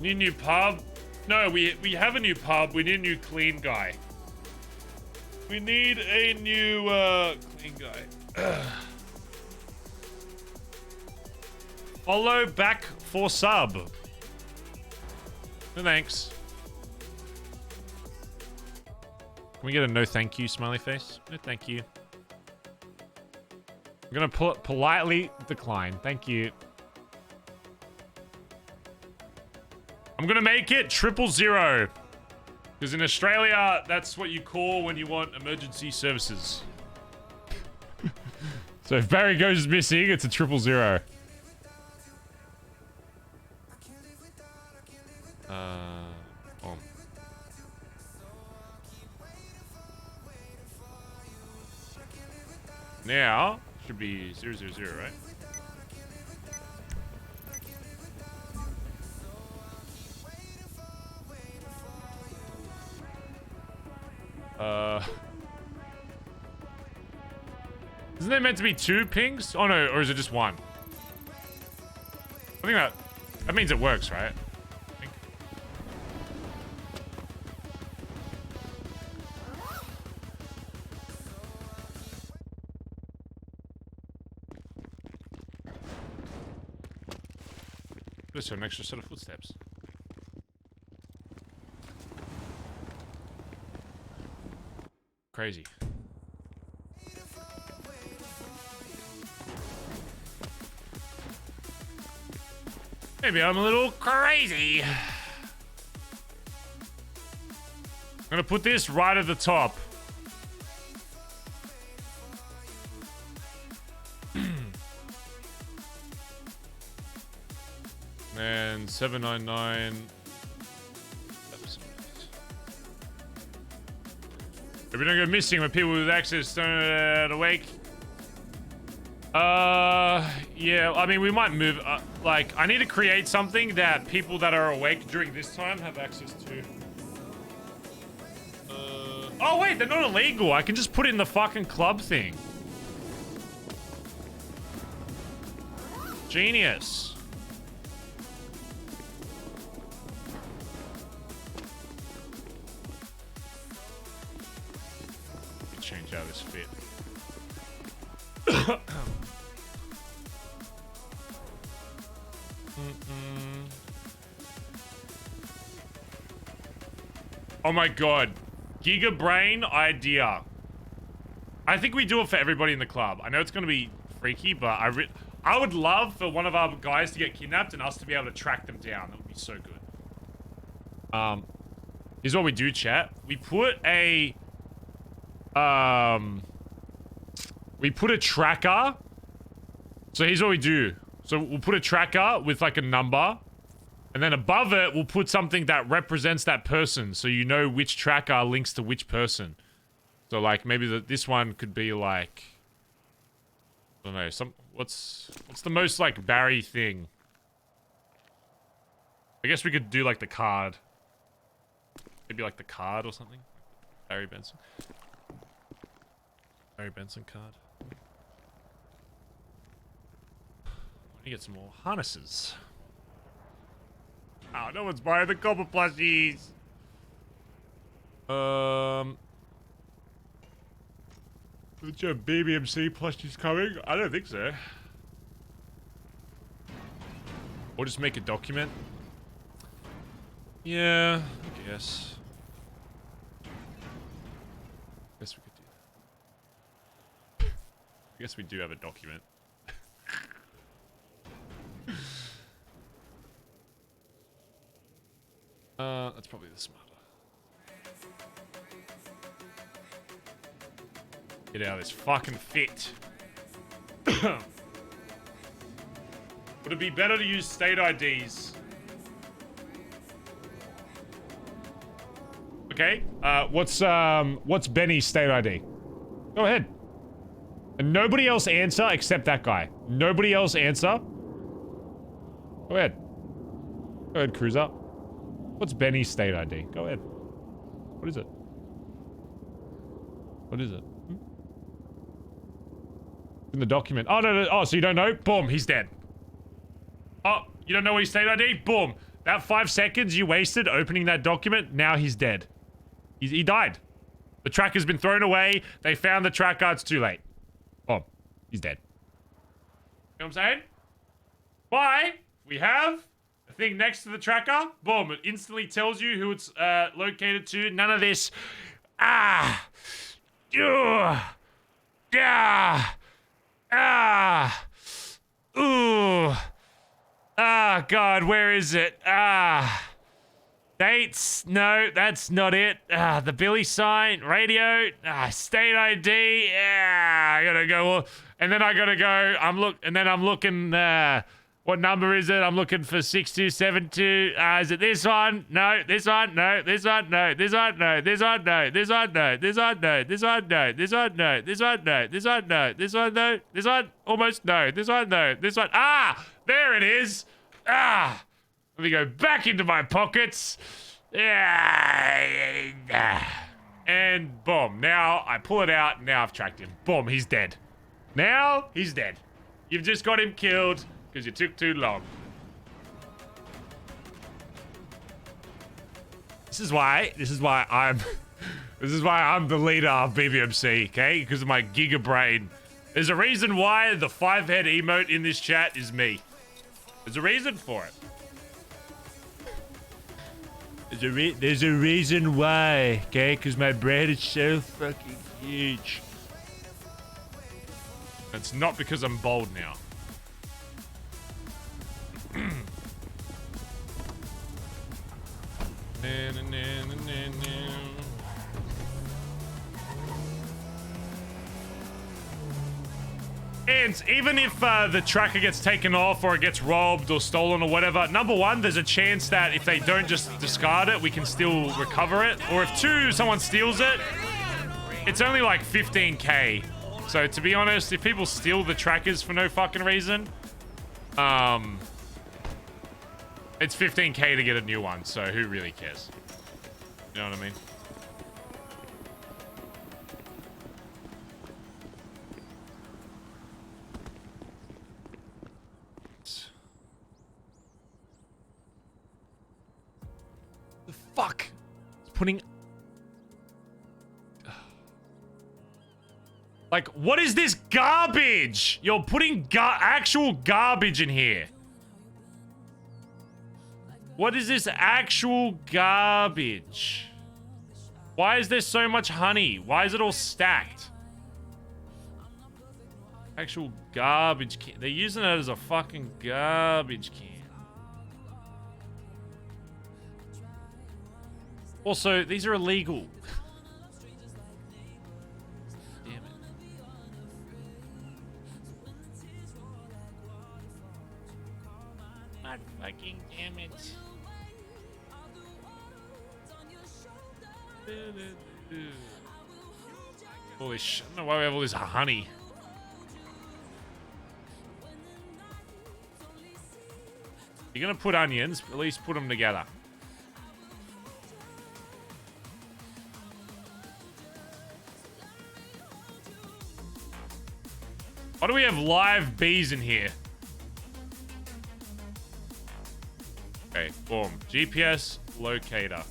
Need a new pub? No, we have a new pub. We need a new clean guy. We need a new clean guy. Follow back for sub. No thanks. Can we get a no thank you smiley face? No thank you. I'm gonna politely decline. Thank you. I'm gonna make it 000. Because in Australia, that's what you call when you want emergency services. So if Barry goes missing, it's a 000. Oh. Now, should be 000, right? Isn't there meant to be 2 pings? Oh no, or is it just 1? I think that means it works, right? I think. Just an extra set of footsteps. Crazy. Maybe I'm a little crazy. I'm gonna put this right at the top. And 799. If we don't go missing when people with access don't awake. Yeah, I mean, we might move, like, I need to create something that people that are awake during this time have access to. Oh wait, they're not illegal. I can just put it in the fucking club thing. Genius. Change out this fit. Oh my god. Giga brain idea. I think we do it for everybody in the club. I know it's going to be freaky, but I would love for one of our guys to get kidnapped and us to be able to track them down. That would be so good. Here's what we do, chat. We put a tracker. So here's what we do. So we'll put a tracker with like a number, and then above it we'll put something that represents that person, so you know which tracker links to which person. So like maybe this one could be like, I don't know, what's the most like Barry thing? I guess we could do like the card. Maybe like the card or something. Barry Benson. Barry Benson card. I need to get some more harnesses. Oh, no one's buying the copper plushies. Did you have BBMC plushies coming? I don't think so. Or just make a document. Yeah, I guess. Guess we could do that. I guess we do have a document. That's probably the smarter. Get out of this fucking fit. Would it be better to use state IDs? Okay. What's Benny's state ID? Go ahead. And nobody else answer except that guy. Nobody else answer. Go ahead. Go ahead, Cruiser. What's Benny's state ID? Go ahead. What is it? What is it? In the document. Oh, no. Oh, so you don't know? Boom, he's dead. Oh, you don't know what his state ID? Boom. That 5 seconds you wasted opening that document, now he's dead. He died. The tracker's been thrown away. They found the tracker. It's too late. Boom. He's dead. You know what I'm saying? Why? We have a thing next to the tracker. Boom. It instantly tells you who it's located to. None of this. Ah! Ugh. Yeah! Ah! Ooh! Ah, God, where is it? Ah! Dates? No, that's not it. Ah, the Billy sign, radio, state ID. Yeah, I gotta go. And then I gotta go. I'm looking. What number is it? I'm looking for 6272. Is it this one? No, this one. No, this one. No, this one. No, this one. No, this one. No, this one. No, this one. No, this one. No, this one. No, this one. No, this one. No, this one. Almost no. This one. No, this one. Ah, there it is. Ah. Let me go back into my pockets. Yeah. And boom. Now I pull it out. And now I've tracked him. Boom. He's dead. Now he's dead. You've just got him killed because you took too long. This is why I'm the leader of BBMC, okay? Because of my giga brain. There's a reason why the 5-head emote in this chat is me. There's a reason for it. There's a reason why, okay? Because my brain is so fucking huge. It's not because I'm bold now. And even if the tracker gets taken off or it gets robbed or stolen or whatever, number one, there's a chance that if they don't just discard it, we can still recover it. Or if someone steals it, it's only like 15k. So to be honest, if people steal the trackers for no fucking reason, it's 15k to get a new one. So who really cares? You know what I mean? The fuck? It's putting... Like, what is this garbage? You're putting actual garbage in here. What is this actual garbage? Why is there so much honey? Why is it all stacked? Actual garbage can. They're using it as a fucking garbage can. Also, these are illegal. Damn it. God fucking damn it. Holy shit. I don't know why we have all this honey. You're gonna put onions, at least put them together. Why do we have live bees in here? Okay, boom. GPS locator.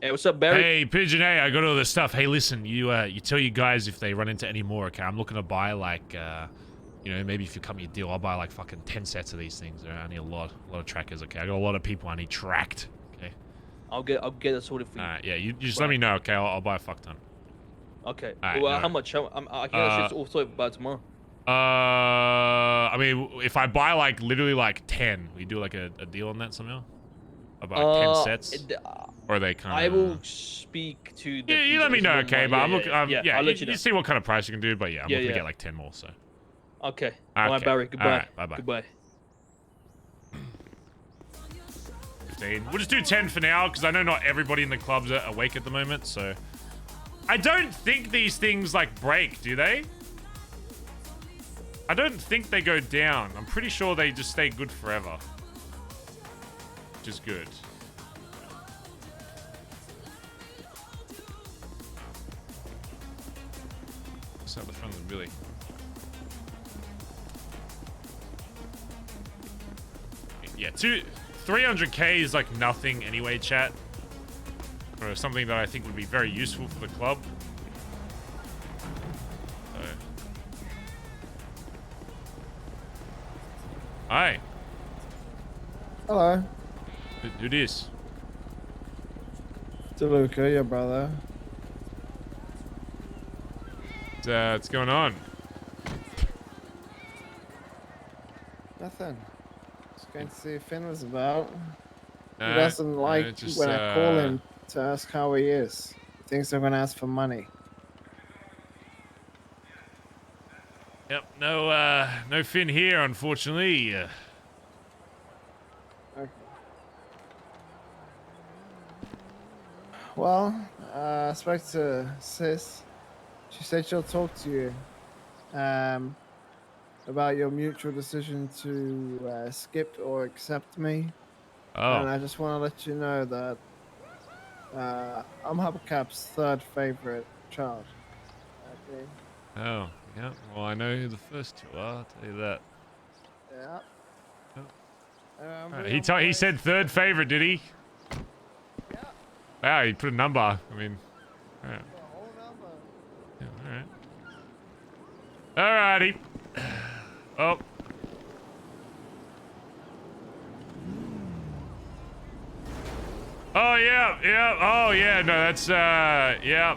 Hey, what's up, Barry? Hey, Pigeon A, I got all this stuff. Hey, listen, you tell you guys if they run into any more, okay? I'm looking to buy, like, you know, maybe if you cut me a deal, I'll buy, like, fucking 10 sets of these things. I need a lot of trackers, okay? I got a lot of people I need tracked, okay? I'll get it sorted for you. Alright, yeah, you just let me know, okay? I'll buy a fuck ton. Okay. Right, Well, no. how much? I can get that shit all sorted by tomorrow. I mean, if I buy, like, literally, like, 10, we do, like, a deal on that somehow? I buy, like, 10 sets? Or are they kind of... I will speak to the... Yeah, you let me know, okay? But I'm looking... Yeah, I'll let you know. You see what kind of price you can do, but yeah, I'm looking to get, like, 10 more, so... Okay. Alright, Barry. Goodbye. Alright, bye-bye. Goodbye. 15. We'll just do 10 for now, because I know not everybody in the clubs are awake at the moment, so... I don't think these things, like, break, do they? I don't think they go down. I'm pretty sure they just stay good forever. Which is good. What's at the front of the Billy? Yeah, 300k is like nothing anyway, chat. Or something that I think would be very useful for the club. So. Hi. Hello. Who this? DeLuca, your brother. What's going on? Nothing. Just going to see if Finn was about. He No, doesn't like just, when I call him to ask how he is. He thinks I'm going to ask for money. Yep, no Finn here, unfortunately. Okay. Well, I spoke to Sis. She said she'll talk to you about your mutual decision to skip or accept me. Oh. And I just want to let you know that I'm Hubcap's third favorite child. Okay. Oh, yeah. Well, I know who the first two are, I'll tell you that. Yeah. He said third favorite, did he? Yeah. Wow, he put a number. I mean, alright. Yeah, alright. Alrighty. Oh. Oh yeah. Oh yeah. No, that's yeah.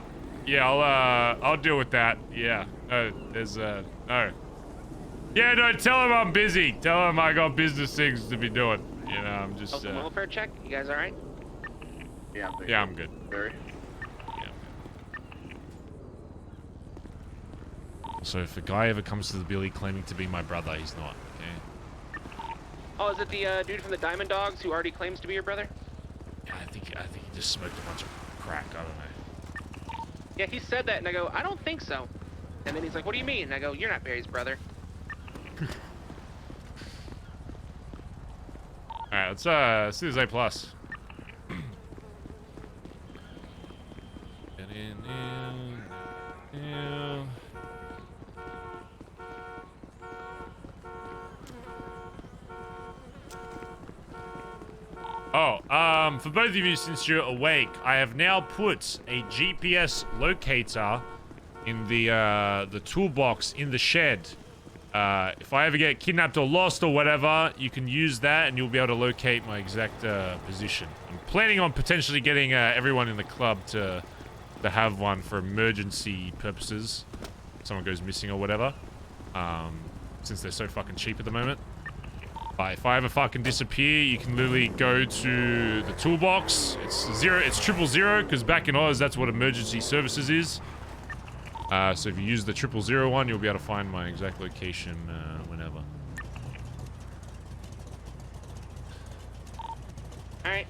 I'll deal with that. Yeah. There's no. Yeah, no. Tell him I'm busy. Tell him I got business things to be doing. You know, I'm just. Welfare check. You guys all right? Yeah, I'm good. Barry. So if a guy ever comes to the Billy claiming to be my brother, he's not. Okay. Oh, is it the dude from the Diamond Dogs who already claims to be your brother? Yeah, I think he just smoked a bunch of crack. I don't know. Yeah, he said that, and I go, I don't think so. And then he's like, what do you mean? And I go, you're not Barry's brother. All right, let's do this A+. Get in. Oh, for both of you, since you're awake, I have now put a GPS locator in the toolbox in the shed. If I ever get kidnapped or lost or whatever, you can use that and you'll be able to locate my exact position. I'm planning on potentially getting everyone in the club to have one for emergency purposes. If someone goes missing or whatever. Since they're so fucking cheap at the moment. But if I ever fucking disappear, you can literally go to the toolbox. It's 000, because back in Oz, that's what emergency services is. So if you use the 000 one, you'll be able to find my exact location whenever. Alright.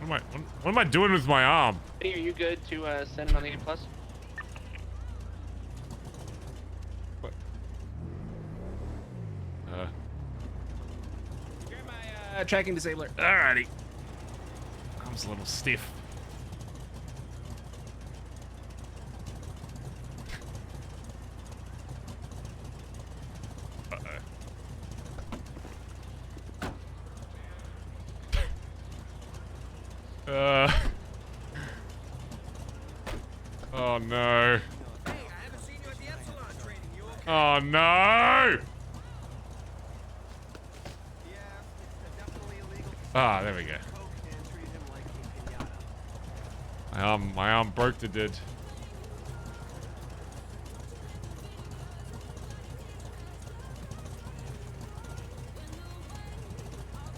What am I doing with my arm? Are you good to send it on the A+. What? Grab my tracking disabler. Alrighty. Arm's a little stiff. Oh no. Oh no! Ah, there we go. My arm broke the did.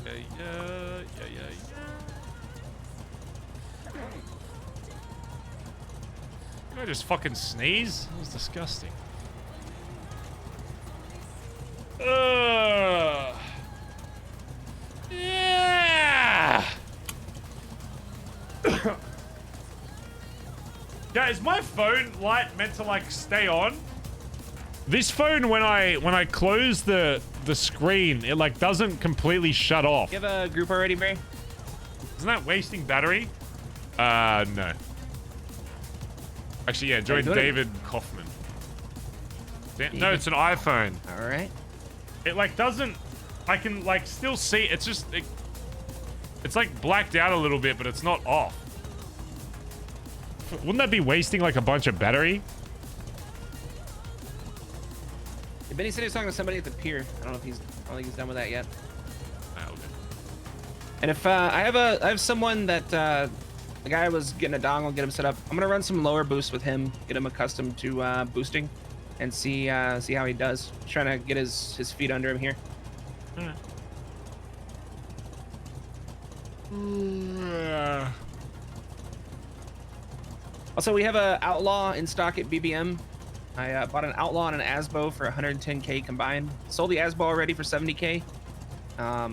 Yeah. Did I just fucking sneeze? That was disgusting. Yeah. Guys, is my phone light meant to like stay on? This phone, when I close the screen, it like doesn't completely shut off. You have a group already, Barry? Isn't that wasting battery? No. Actually, yeah, join David Kaufman. No, it's an iPhone. All right. It like doesn't. I can like still see. It's just it's like blacked out a little bit, but it's not off. Wouldn't that be wasting like a bunch of battery? Yeah, Benny said he was talking to somebody at the pier. I don't think he's done with that yet. Oh, okay. And if I have someone that the guy was getting a dongle, get him set up. I'm gonna run some lower boost with him, get him accustomed to boosting, and see how he does. Trying to get his feet under him here. Also, we have a Outlaw in stock at BBM. I bought an Outlaw and an Asbo for 110k combined. Sold the Asbo already for 70k. So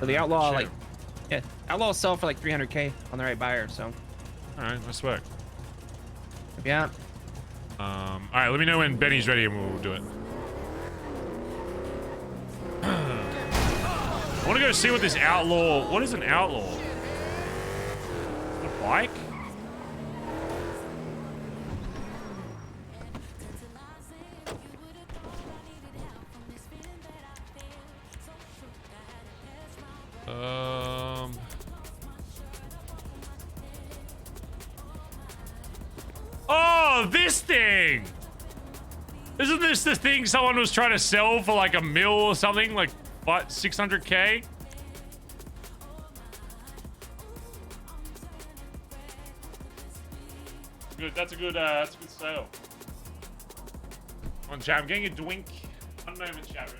the Outlaw, like, yeah, Outlaw sell for like 300k on the right buyer. So, all right, nice work. Yeah. All right, let me know when Benny's ready and we'll do it. I want to go see what this outlaw. What is an outlaw? A bike? Oh, this thing! Isn't this the thing someone was trying to sell for like a mil or something? Like 600k? Good, that's a good sale. Come on, chat, I'm getting a dwink. One moment, chat room.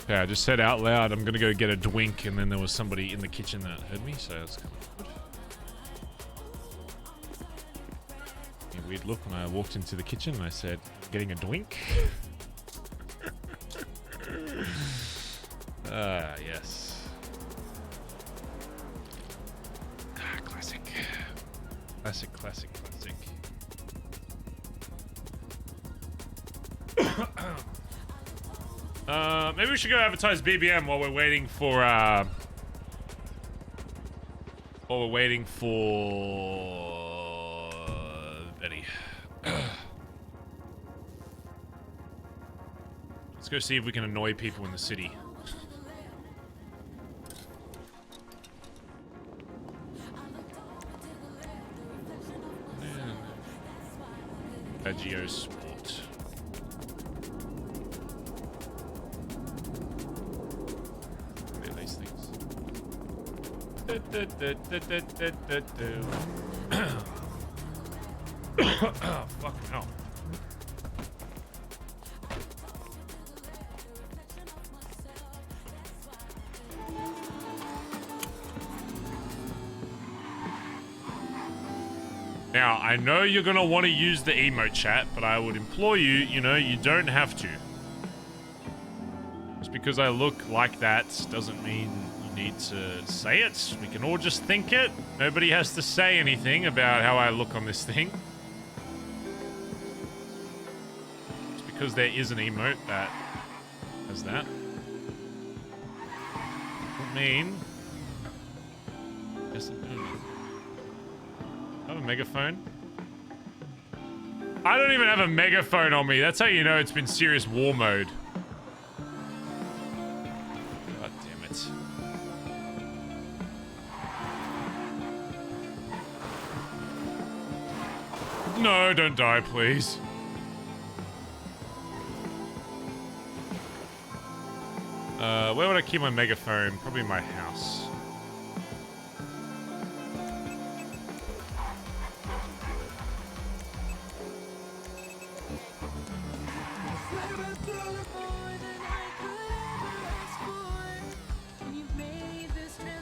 Yeah, I just said out loud, I'm gonna go get a dwink, and then there was somebody in the kitchen that heard me, so that's kind of good. A weird look when I walked into the kitchen and I said, getting a dwink? Yes. Classic. Classic, classic, classic. Maybe we should go advertise BBM while we're waiting for Betty. Let's go see if we can annoy people in the city. Geo Sport. These things. Oh, fucking hell. Now, I know you're going to want to use the emote chat, but I would implore you, you know, you don't have to. Just because I look like that doesn't mean you need to say it. We can all just think it. Nobody has to say anything about how I look on this thing. Just because there is an emote that has that doesn't mean... Yes, I have a megaphone. I don't even have a megaphone on me. That's how you know it's been serious war mode. God damn it. No, don't die, please. Where would I keep my megaphone? Probably in my house.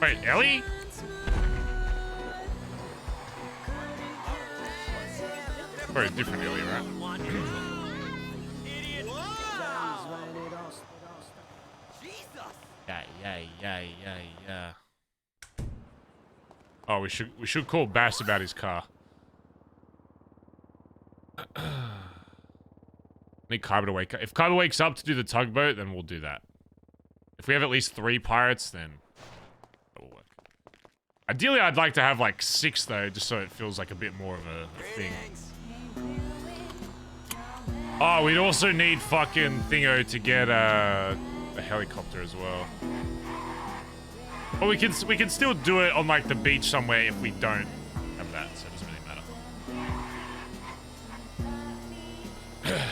Wait, Ellie? Very different Ellie, right? yeah. Oh, we should call Bass about his car. Need Kyber to wake up. If Kyber wakes up to do the tugboat, then we'll do that. If we have at least 3 pirates, then it'll work. Ideally, I'd like to have like 6 though, just so it feels like a bit more of a thing. Oh, we'd also need fucking Thingo to get a helicopter as well. But we can still do it on like the beach somewhere if we don't have that, so it doesn't really matter.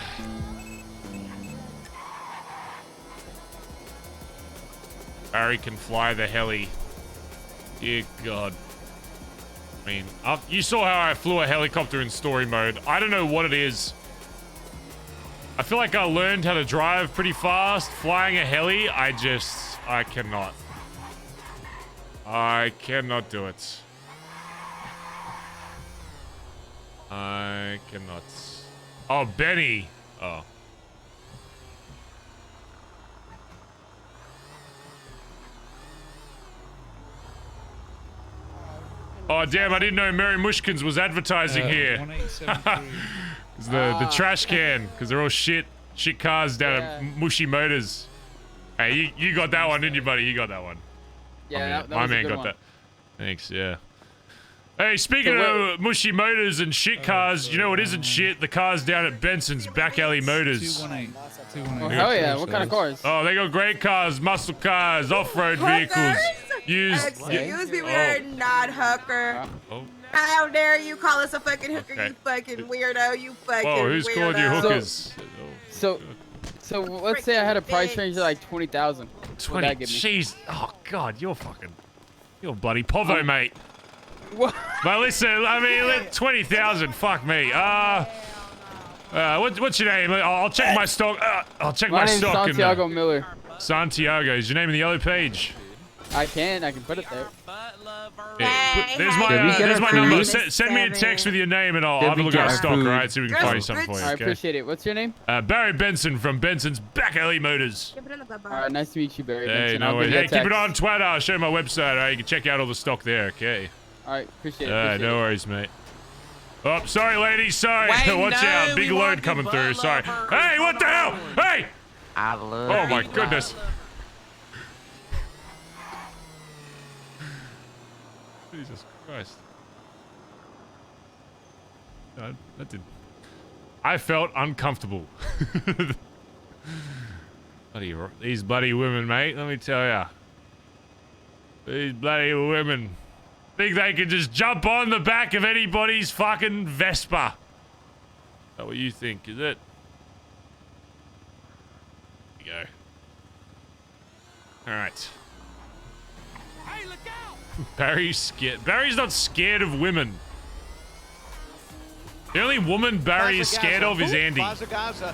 Barry can fly the heli. Dear God. I mean, you saw how I flew a helicopter in story mode. I don't know what it is. I feel like I learned how to drive pretty fast. Flying a heli, I cannot. I cannot do it. I cannot. Oh, Benny. Oh. Oh, damn, I didn't know Mary Mushkins was advertising here. It's the trash can, because they're all shit cars down at Mushy Motors. Hey, you got that one, didn't you, buddy? You got that one. Yeah, my man got that. Thanks, yeah. Hey, speaking of Mushy Motors and shit cars, you know what isn't shit? The cars down at Benson's Back Alley Motors. 218. Oh, hell yeah, what kind of cars? Oh, they got great cars, muscle cars, off-road vehicles. Excuse me, we are not hooker. How dare you call us a fucking hooker, you fucking weirdo, you fucking weirdo. Oh, who's called you hookers? So let's say I had a price range of like 20,000. 20? Jeez. Oh, God, you're bloody povo, mate. What? But listen, I mean, 20,000, fuck me. What's your name? I'll check my stock. I'll check my stock. My name's Santiago Miller. Santiago, is your name in the yellow page? I can put it there. Yeah, there's my number. Send me a text with your name and I'll have a look at our stock, alright? See if we can find you something for you, okay? I appreciate it. What's your name? Barry Benson from Benson's Back Alley Motors. Alright, nice to meet you, Barry Hey, Benson. no worries. Hey, keep it on Twitter. I'll show you my website, alright? You can check out all the stock there, okay? Alright, appreciate it. No worries, mate. Oh, sorry, ladies. Sorry. Watch out. Big load coming through. Sorry. Hey, what the hell? Hey! Oh, my goodness. Jesus Christ. No, that did. I felt uncomfortable. These bloody women, mate. Let me tell ya. These bloody women think they can just jump on the back of anybody's fucking Vespa. Is that what you think? Is it? There you go. All right. Hey, look out! Barry's scared. Barry's not scared of women. The only woman Barry is scared of is Andy. Bazza.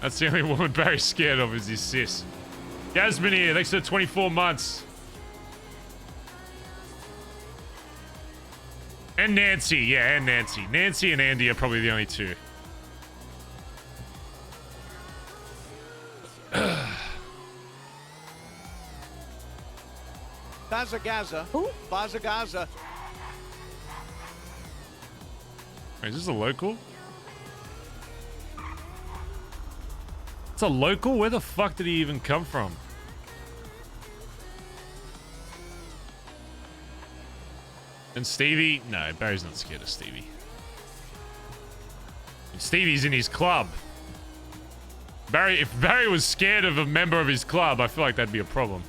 That's the only woman Barry's scared of is his sis. Yasmin here, thanks for 24 months. And Nancy, yeah, and Nancy. Nancy and Andy are probably the only two. Bazza. Bazza. Wait, is this a local? It's a local? Where the fuck did he even come from? And Stevie? No, Barry's not scared of Stevie. And Stevie's in his club. If Barry was scared of a member of his club, I feel like that'd be a problem.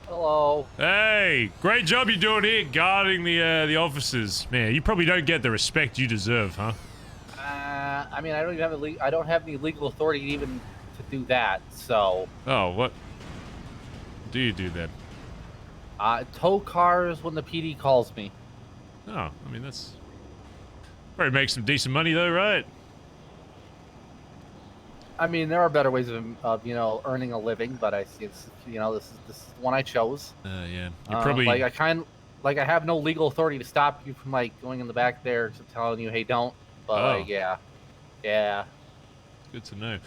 Hello. Hey, great job you're doing here guarding the officers. Man, you probably don't get the respect you deserve, huh? I mean, I don't have any legal authority even to do that. So. Oh, what do you do then? Tow cars when the PD calls me. Oh, I mean that's probably makes some decent money though, right? I mean, there are better ways of earning a living, but I see it's this is the one I chose. Yeah. You probably I have no legal authority to stop you from like going in the back there to telling you, hey, don't. But yeah. Good to know.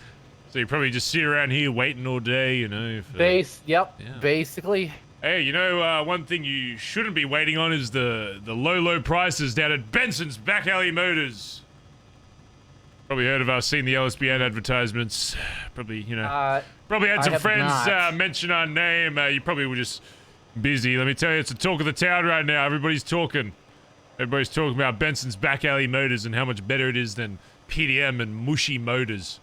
So you probably just sit around here waiting all day, you know. Basically. Hey, one thing you shouldn't be waiting on is the low prices down at Benson's Back Alley Motors. Probably heard of us, seen the LSBN advertisements. Probably, probably had some friends mention our name. You probably were just busy. Let me tell you, it's the talk of the town right now. Everybody's talking. Everybody's talking about Benson's Back Alley Motors and how much better it is than PDM and Mushy Motors.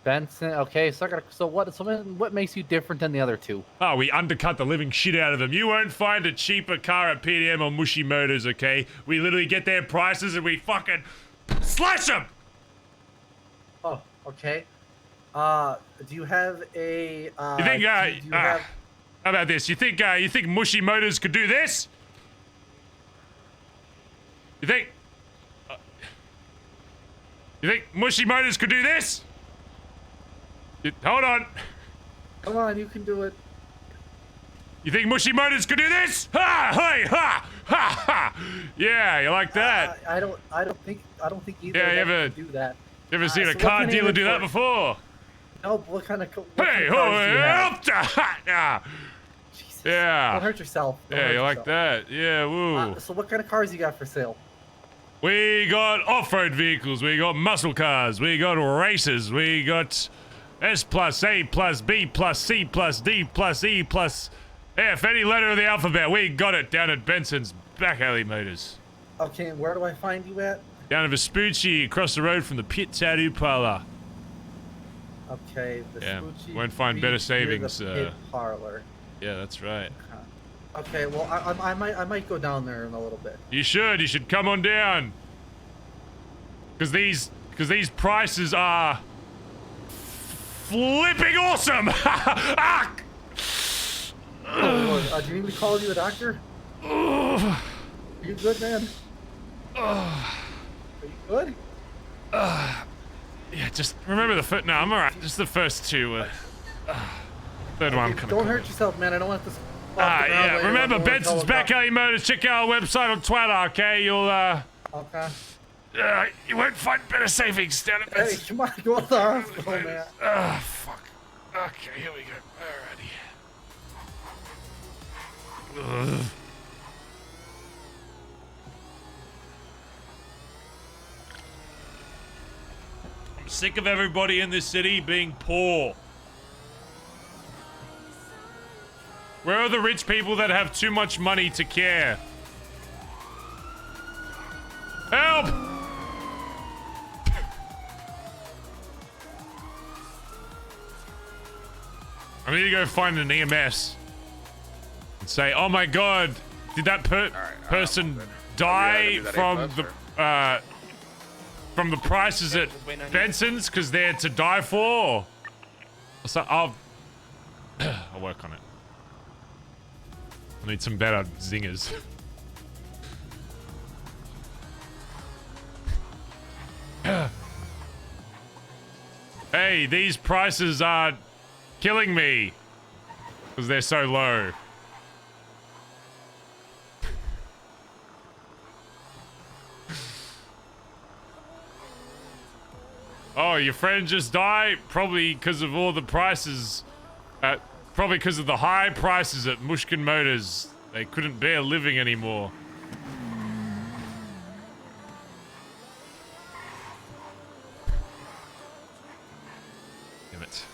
Benson. Okay, so what makes you different than the other two? Oh, we undercut the living shit out of them. You won't find a cheaper car at PDM or Mushy Motors, okay? We literally get their prices and we fucking slash them! Oh, okay. Do you have a, you think, how about this? You think Mushy Motors could do this? You think Mushy Motors could do this? Hold on. Come on, you can do it. You think Mushy Motors could do this? Ha! Hey! Ha! Ha! Ha! Yeah, you like that? I don't think either. Yeah, of them can do that. You ever seen a car dealer do that before? No, what kind of hey, cars do you have? Yeah. Don't hurt yourself. You like that? Yeah, woo. So what kind of cars you got for sale? We got off-road vehicles. We got muscle cars. We got races. We got S plus A plus B plus C plus D plus E plus F. Any letter of the alphabet. We got it down at Benson's Back Alley Motors. Okay, and where do I find you at? Down at Vespucci, across the road from the Pit Tattoo Parlor. Okay, Vespucci. Won't find better savings. The Pit Parlor. Yeah, that's right. Okay, well, I might go down there in a little bit. You should come on down. Because these prices are flipping awesome. Do you need me to call you a doctor? Are you good, man? Are you good? Yeah, just remember the foot. No, I'm alright. Just the first two. Third one coming. Don't hurt yourself, man. I don't want this. Yeah. Remember, Benson's Back Alley Motors. Check out our website on Twitter, okay? You'll Okay. You won't find better savings down at Benson. Hey, come on, go to the hospital, man. Fuck. Okay, here we go. Alrighty. Ugh. I'm sick of everybody in this city being poor. Where are the rich people that have too much money to care? Help! I need to go find an EMS and say, "Oh my God, did that person die from the prices at Benson's because they're to die for?" So I'll work on it. I need some better zingers. Hey, these prices are killing me because they're so low. Oh, your friend just died? Probably because of all the prices. Probably because of the high prices at Mushkin Motors. They couldn't bear living anymore. Damn it.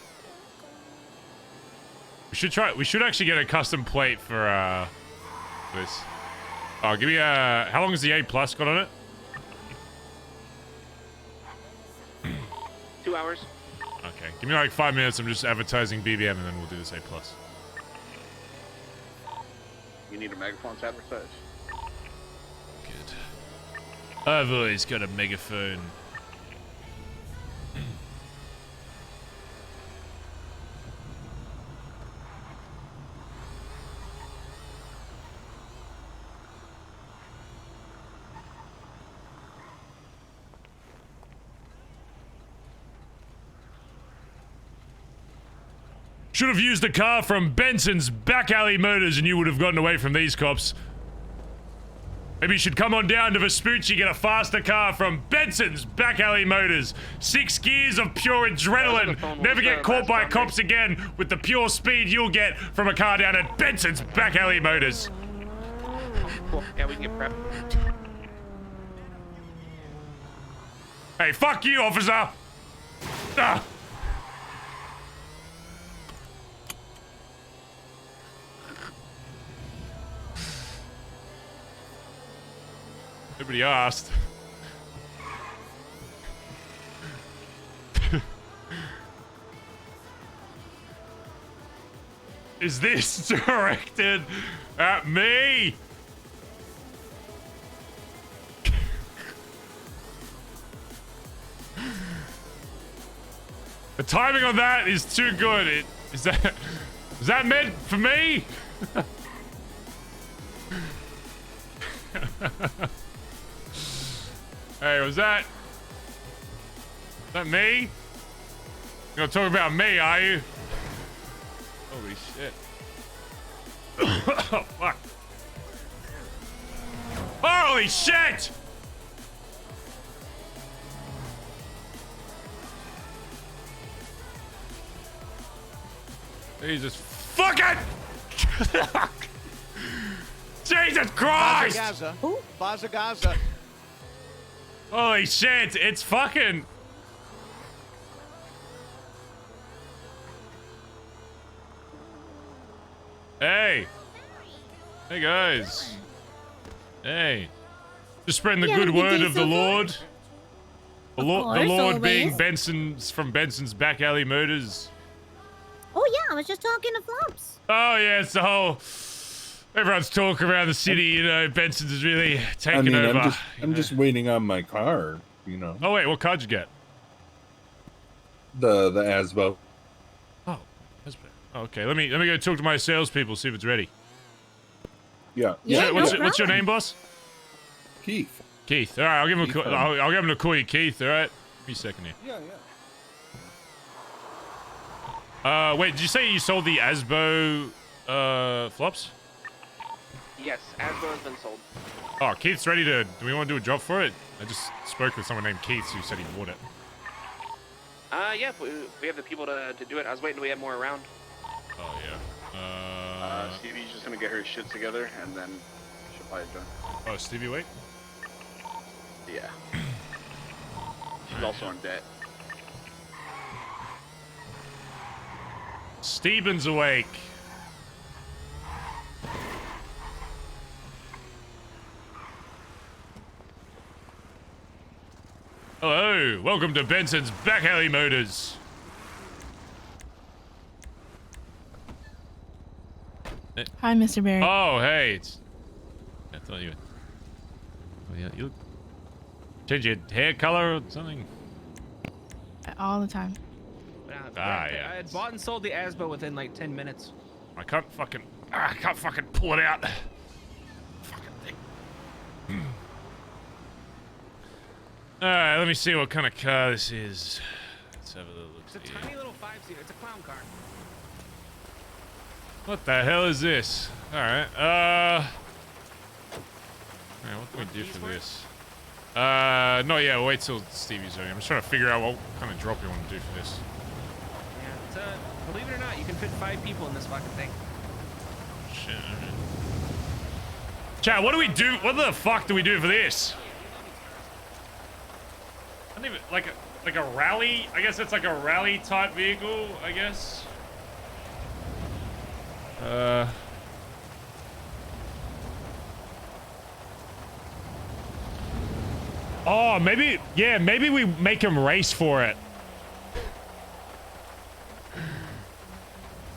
We should actually get a custom plate for this. Oh, give me how long has the A plus got on it? 2 hours. Okay, give me like 5 minutes. I'm just advertising BBM and then we'll do this A plus. You need a megaphone to advertise? Good. I've always got a megaphone. Should have used the car from Benson's back alley motors and you would have gotten away from these cops. Maybe you should come on down to Vespucci, get a faster car from Benson's back alley motors. 6 gears of pure adrenaline. Never get caught by cops again with the pure speed you'll get from a car down at Benson's back alley motors. Cool. Yeah, we can get prep. Hey, fuck you, officer! Ah. Nobody asked. Is this directed at me? The timing on that is too good. Is that meant for me? Hey, was that me? You gonna talk about me, are you? Holy shit. Oh, fuck. Holy shit! Jesus fucking! Jesus Christ! Bazza. Holy shit, it's fucking... Hey! Hey guys! Hey! Just spreading the good word of the Lord. The Lord being Benson's from Benson's back alley murders. Oh yeah, I was just talking to Flops. Oh yeah, it's the whole... Everyone's talking around the city, you know, Benson's is really taking over. I'm just waiting on my car, you know. Oh wait, what card you get? The Asbo. Oh, okay. Let me go talk to my salespeople, see if it's ready. Yeah. Yeah. What's your name, boss? Keith. Keith. All right, I'll give him a call. I'll get him to call you Keith. All right. Give me a second here. Yeah. Wait. Did you say you sold the Asbo flops? Yes, Asbo has been sold. Oh, Keith's ready to... Do we want to do a job for it? I just spoke with someone named Keith who said he bought it. Yeah, we have the people to do it. I was waiting till we had more around. Oh, yeah. Stevie's just gonna get her shit together and then she'll probably join. Oh, Stevie, wait? Yeah. She's also in debt. Steven's awake. Hello, welcome to Benson's Back Alley Motors. Hi, Mr. Barry. Oh, hey. I thought you... Oh, yeah, you look... Change your hair color or something? All the time. I had bought and sold the Asbo within like 10 minutes. I can't fucking pull it out. Fucking thing. Alright, let me see what kind of car this is. Let's have a little look. It's a tiny little 5-seater. It's a clown car. What the hell is this? Alright, alright, what can we do for this? No, yeah, we'll wait till Stevie's ready. I'm just trying to figure out what kind of drop you want to do for this. Yeah, believe it or not, you can fit 5 people in this fucking thing. Shit, alright. Chat, what do we do? What the fuck do we do for this? I don't even, like a rally? I guess it's like a rally type vehicle, I guess. Oh, maybe, yeah, maybe we make him race for it.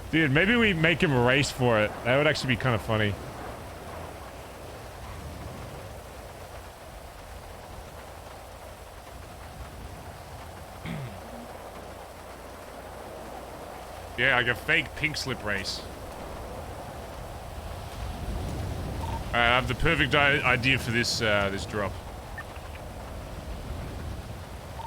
Dude, maybe we make him race for it. That would actually be kind of funny. Yeah, like a fake pink slip race. Alright, I have the perfect idea for this this drop.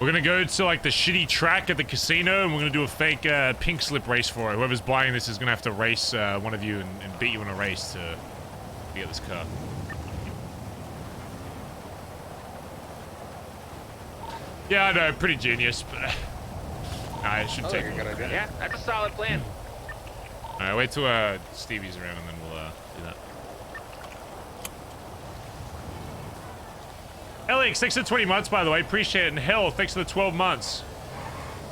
We're gonna go to like the shitty track at the casino, and we're gonna do a fake pink slip race for it. Whoever's buying this is gonna have to race one of you and beat you in a race to get this car. Yeah, I know, pretty genius, but nah, it should take. Yeah, that's a solid plan. All right, wait till Stevie's around, and then we'll do that. Alex, thanks for 20 months, by the way. Appreciate it. And hell, thanks for the 12 months.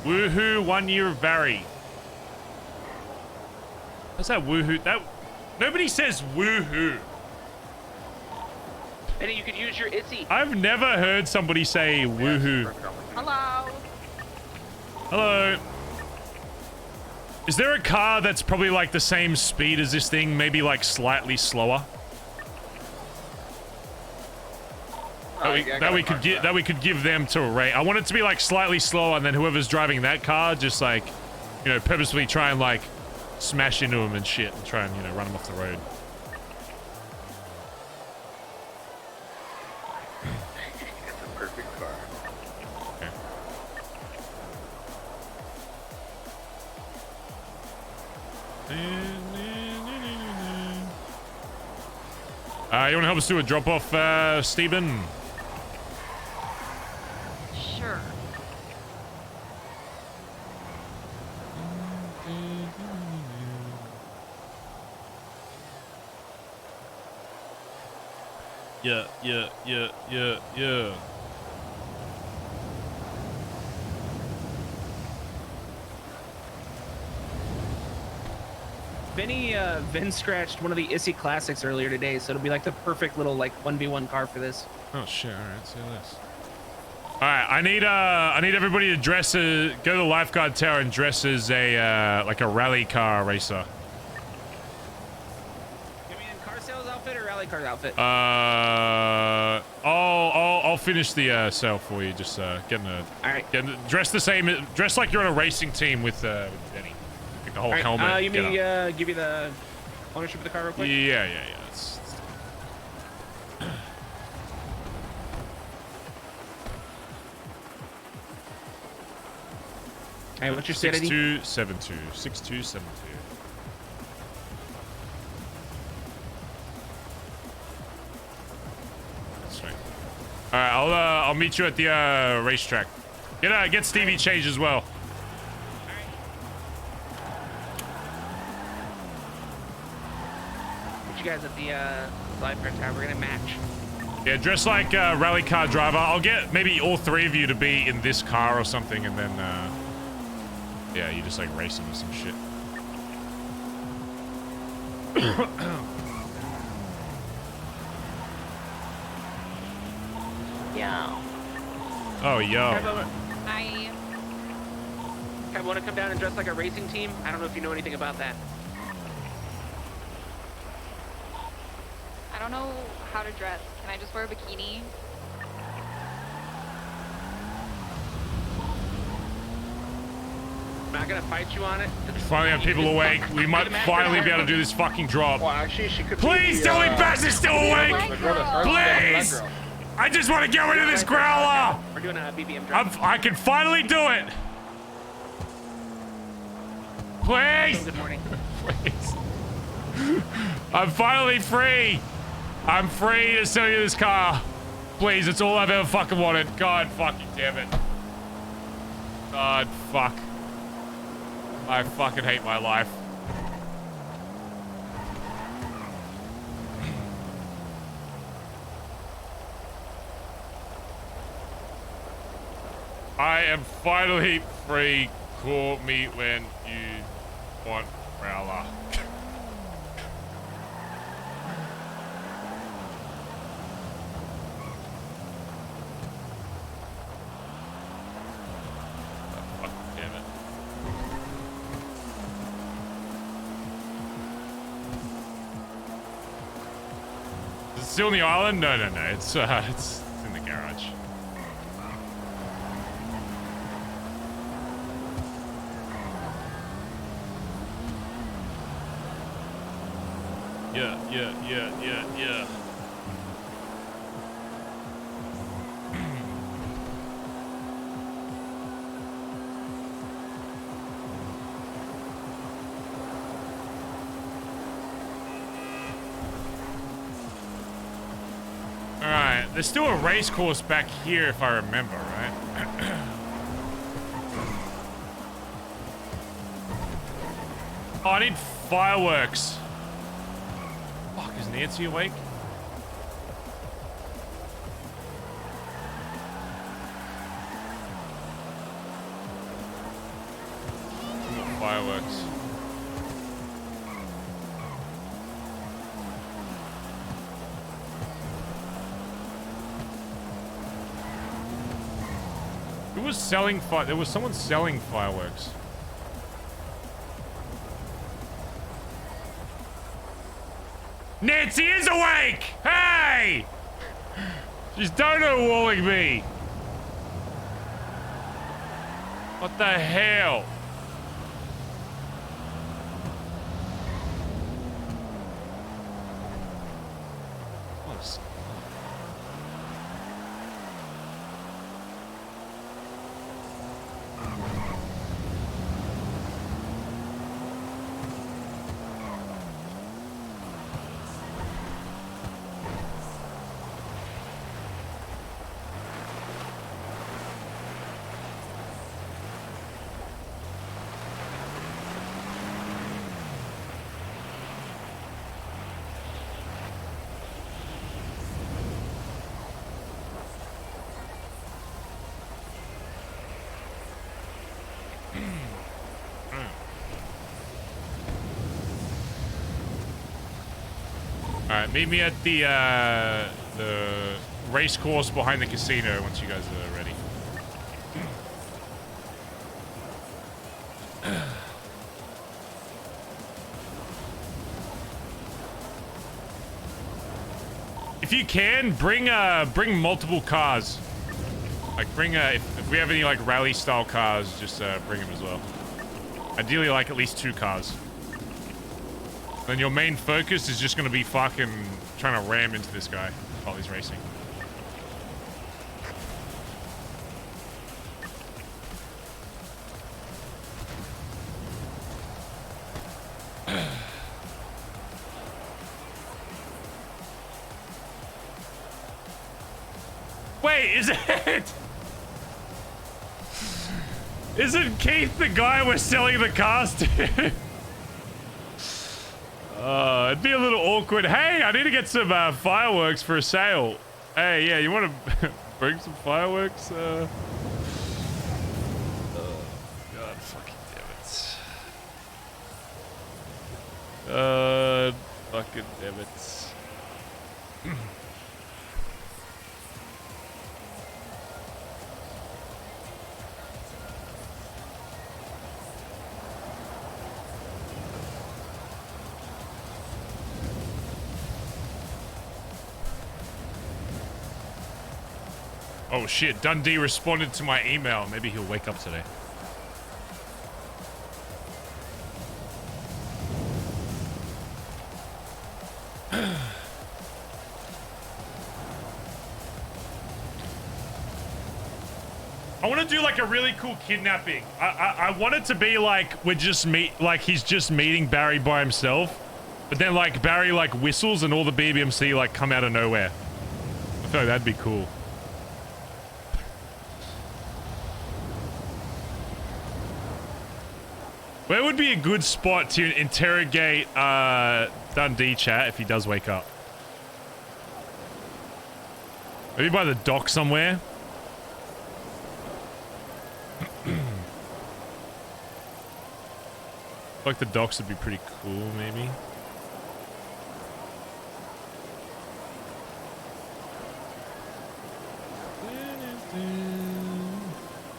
Woohoo, 1 year of Barry. What's that woohoo? That nobody says woohoo. Benny, you could use your Itsy. I've never heard somebody say woohoo. Hello. Hello. Is there a car that's probably like the same speed as this thing, maybe like slightly slower? That we could give them to a rate. I want it to be like slightly slower, and then whoever's driving that car just like, you know, purposefully try and like smash into them and shit, and try and, you know, run them off the road. It's a perfect car. Okay. You want to help us do a drop off, Stephen? Sure. Yeah. Benny, Vin scratched one of the Issy Classics earlier today, so it'll be like the perfect little like 1v1 car for this. Oh shit! All right, see this. All right, I need everybody to dress go to the lifeguard tower and dress as a like a rally car racer. Give me a car sales outfit or rally car outfit? I'll finish the sale for you. Just dress the same. Dress like you're on a racing team with Benny. Like the whole helmet. You mean give you the ownership of the car real quick? Yeah. Hey, what's your sanity? 6272. 6272. That's right. All right, I'll meet you at the racetrack. Get Stevie changed as well. Meet you guys at the lifeguard tower. We're gonna match. Yeah, dress like a rally car driver. I'll get maybe all three of you to be in this car or something, and then yeah, you just like race into some shit. Yeah. Oh, yo. I want to come down and dress like a racing team. I don't know if you know anything about that. I don't know how to dress. Can I just wear a bikini? I'm not gonna fight you on it. Finally have people awake. We might finally be able to do this fucking drop. Well, actually, she could. Please tell me Bazz is still awake! Please! I just want to get rid of this growler! We're doing a BBM drop. I can finally do it! Please! Good morning. Please. I'm finally free! I'm free to sell you this car. Please, it's all I've ever fucking wanted. God fucking damn it. God fuck. I fucking hate my life. I am finally free. Call me when you want Growler. Is it still on the island? No. It's in the garage. Yeah. There's still a race course back here, if I remember, right? Oh, I need fireworks. Fuck, is Nancy awake? More fireworks. Who was selling there was someone selling fireworks. Nancy is awake! Hey! She's dono walling me. What the hell? Alright, meet me at the race course behind the casino once you guys are ready. If you can, bring multiple cars. Like bring if we have any like rally style cars, just bring them as well. Ideally like at least 2 cars. Then your main focus is just gonna be fucking trying to ram into this guy while he's racing. Wait, is it? Isn't Keith the guy we're selling the cars to? It'd be a little awkward. Hey, I need to get some fireworks for a sale. Hey, yeah, you want to bring some fireworks? God fucking damn it. Fucking damn it. Oh shit, Dundee responded to my email. Maybe he'll wake up today. I want to do like a really cool kidnapping. I want it to be like he's just meeting Barry by himself, but then like Barry like whistles and all the BBMC like come out of nowhere. I feel like that'd be cool. Where would be a good spot to interrogate Dundee chat if he does wake up? Maybe by the dock somewhere. Like the docks would be pretty cool, maybe.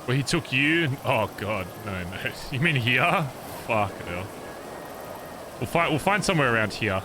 Where he took you? Oh god, no. You mean here? Fuck hell. We'll find somewhere around here.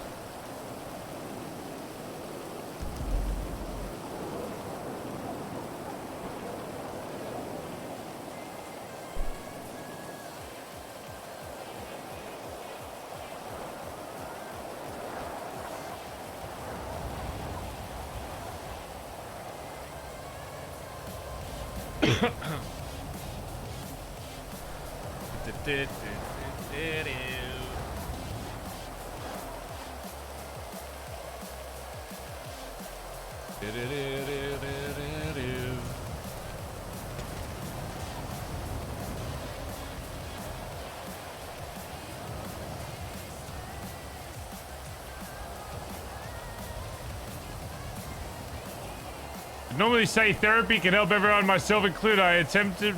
I normally say therapy can help everyone, myself included. I attempted...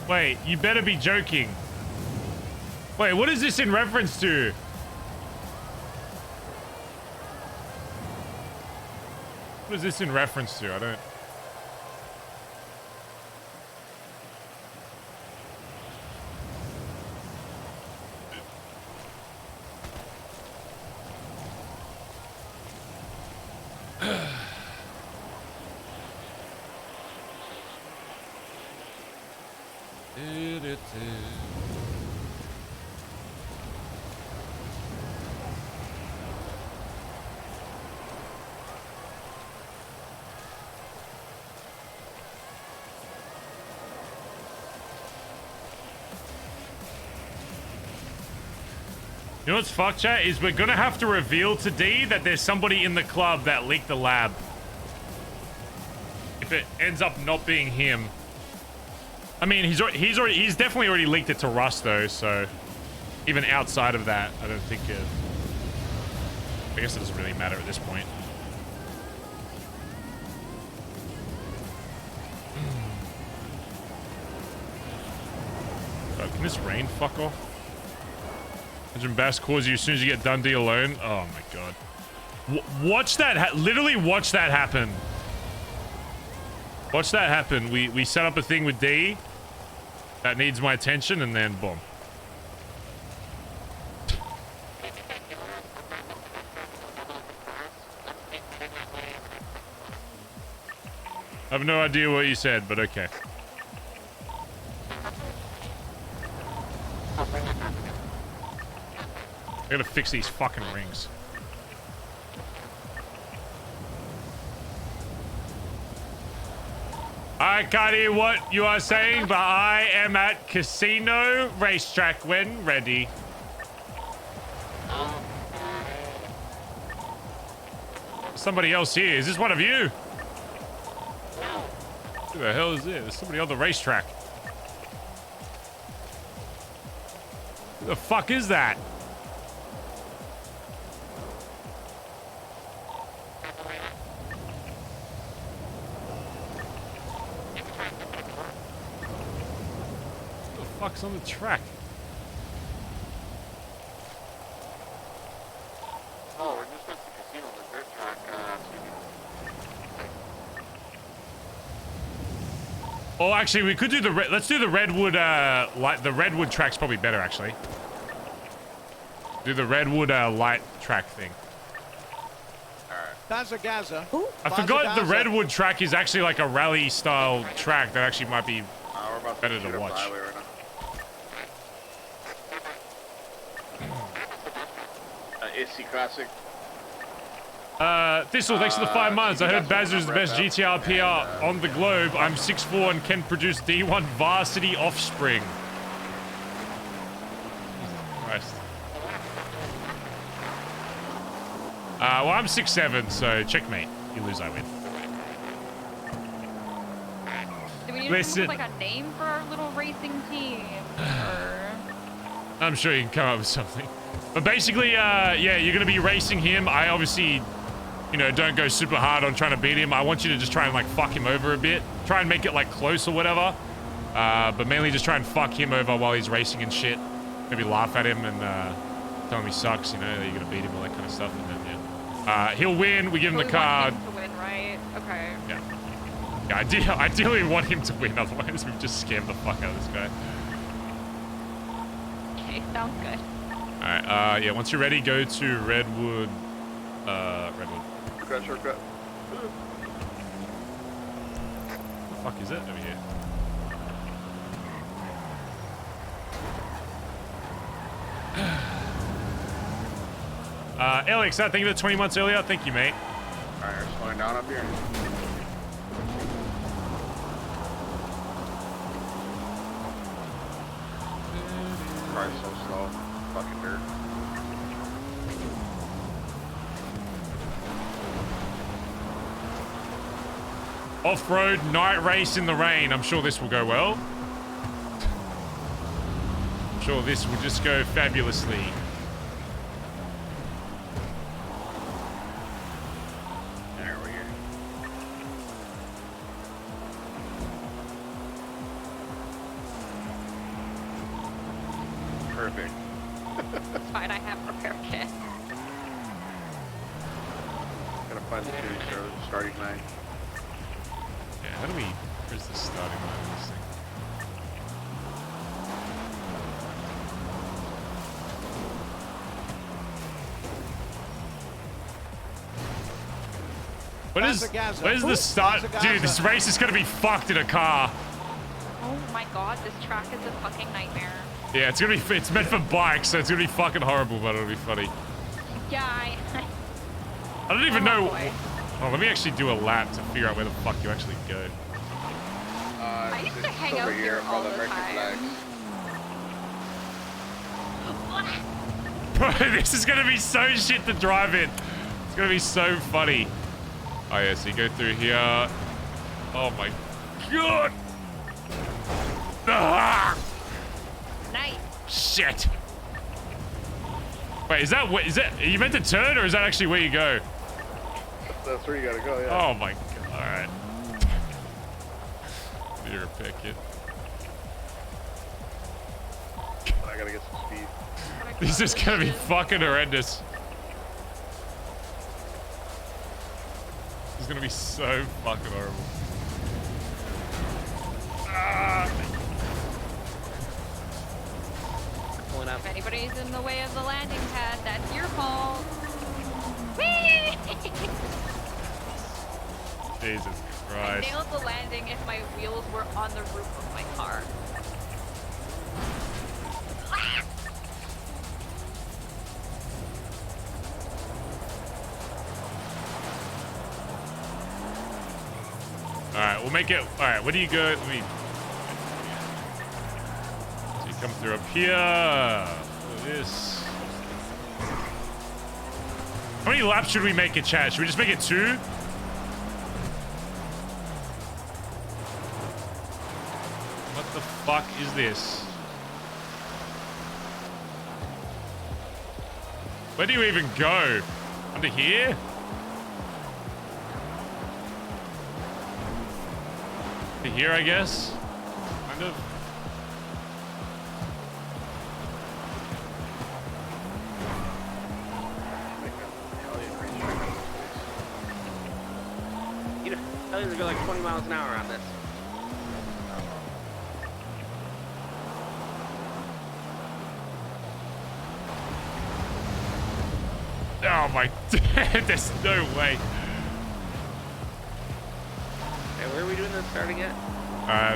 Wait, you better be joking. Wait, what is this in reference to? What is this in reference to? I don't... You know what's fucked, chat? Is we're gonna have to reveal to D that there's somebody in the club that leaked the lab. If it ends up not being him. I mean, he's definitely already leaked it to Russ though, so even outside of that, I don't think I guess it doesn't really matter at this point. God, can this rain fuck off? Imagine Bass calls you as soon as you get Dundee alone. Oh my god. Watch that. Literally watch that happen. Watch that happen. We set up a thing with D that needs my attention, and then boom. I have no idea what you said, but okay. I gotta fix these fucking rings. I can't hear what you are saying, but I am at casino racetrack when ready. Somebody else here. Is this one of you? Who the hell is this? There's somebody on the racetrack. Who the fuck is that? Fuck's on the track. Oh, we're just at the casino, the dirt track. Oh, actually, we could do the let's do the redwood. Light. The redwood track's probably better, actually. Do the redwood light track thing. Bazza. I forgot the redwood track is actually like a rally style track that actually might be better to watch. AC Classic. Thistle, thanks for the 5 months. I heard Bazza is the best GTR PR on the globe. I'm 6'4" and can produce D1 varsity offspring. Christ. Well, I'm 6'7", so checkmate. You lose, I win. Do we need to think of like a name for our little racing team? I'm sure you can come up with something. But basically, yeah, you're going to be racing him. I obviously, you know, don't go super hard on trying to beat him. I want you to just try and, like, fuck him over a bit. Try and make it, like, close or whatever. But mainly just try and fuck him over while he's racing and shit. Maybe laugh at him and tell him he sucks, you know, that you're going to beat him, all that kind of stuff. And then, yeah. He'll win. We give him the card. To win, right? Okay. Yeah. Yeah, ideally we want him to win. Otherwise, we've just scammed the fuck out of this guy. Okay, sounds good. Alright, yeah, once you're ready, go to Redwood. Redwood. Shortcut. What the fuck is it over here? Alex, thank you for the 20 months earlier. Thank you, mate. Alright, we're slowing down up here. Car's so slow. Fucking dirt. Off-road night race in the rain. I'm sure this will go well. I'm sure this will just go fabulously. There we go. Perfect. It's fine, I have repair kit. Gotta find the starting line. Yeah, how do we... Where's the starting line of this thing? Where's the start? Dude, this race is gonna be fucked in a car. Oh my god, this track is a fucking nightmare. Yeah, it's meant for bikes, so it's gonna be fucking horrible, but it'll be funny. Yeah, I don't even know. Oh, let me actually do a lap to figure out where the fuck you actually go. I used to hang out here all the time. Bro, this is gonna be so shit to drive in. It's gonna be so funny. Oh yeah, so you go through here. Oh my god! Ah! Nice. Shit. Wait, is that are you meant to turn, or is that actually where you go? That's where you gotta go, yeah. Oh my god, alright. You're a pick it. I gotta get some speed. This is gonna be fucking horrendous. This is gonna be so fucking horrible. If anybody's in the way of the landing pad, that's your fault. Whee! Jesus I Christ. nailed the landing if my wheels were on the roof of my car. Alright, we'll make it. Alright, where do you go? Let me. So you come through up here. Look at this. How many laps should we make it, chat? Should we just make it 2? What the fuck is this? Where do you even go? Under here? To here, I guess? Kind of. You know, I think go like 20 miles an hour on this. Oh my, there's no way. Okay, where are we doing the starting at?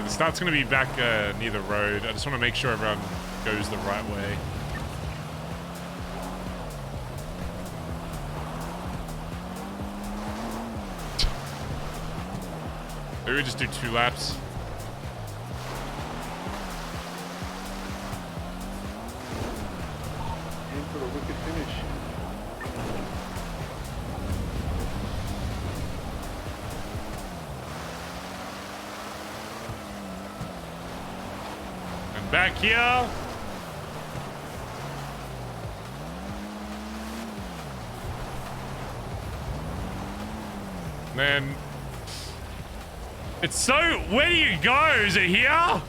The start's gonna be back near the road. I just want to make sure everyone goes the right way. Maybe we just do 2 laps. Aim for the wicked finish. And back here. And then it's so, where do you go? Is it here?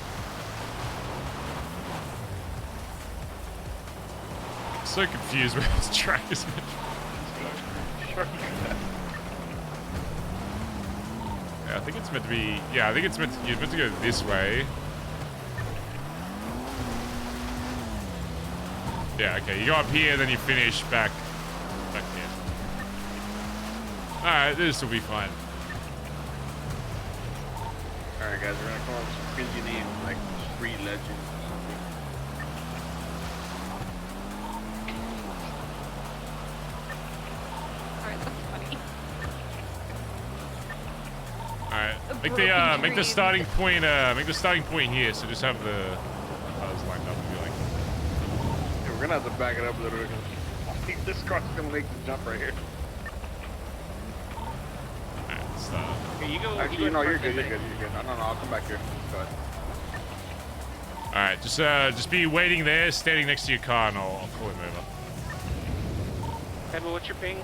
So confused where this track is meant to be. Yeah, I think it's meant to be. Yeah, I think it's meant to, you're meant to go this way. Yeah, okay. You go up here, then you finish back here. Alright, this will be fine. Alright guys, we're gonna call them some crazy names like Street Legends or something. Alright, that's funny. Alright, make the starting point here. So just have the others lined up and be like. Yeah, we're gonna have to back it up a little bit. I think this car's gonna make the jump right here. Alright, start. Okay, you go. Actually, you go no, you're first, good. I You're think. good. You're good. No, I'll come back here. Go ahead. Alright, just be waiting there, standing next to your car, and I'll call him over. Edwin, what's your ping?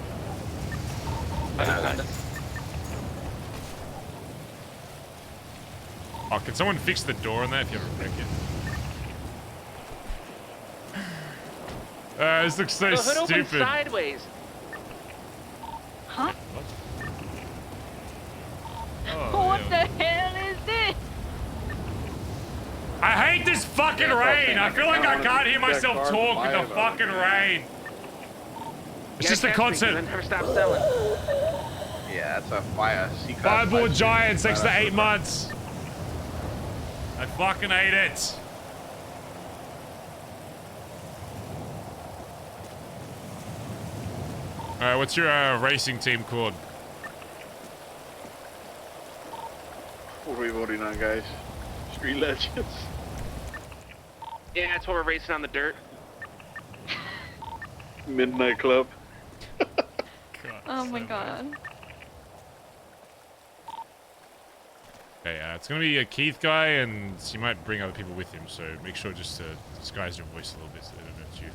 Oh, can someone fix the door on that if you have a wreck it? This looks so The hood opens stupid. sideways. Huh? Oh, What yeah. the hell is this? I hate this fucking rain. I feel like I can't hear myself talk in the fucking rain. It's just a concert. Never stop selling. Yeah, that's a fire. Fireball Giants, next to 8 months. I fucking hate it. Alright, what's your racing team called? What are we voting on, guys? Street Legends. Yeah, that's what we're racing on the dirt. Midnight Club. Oh my god. Okay, it's gonna be a Keith guy, and he might bring other people with him, so make sure just to disguise your voice a little bit so they don't know it's you.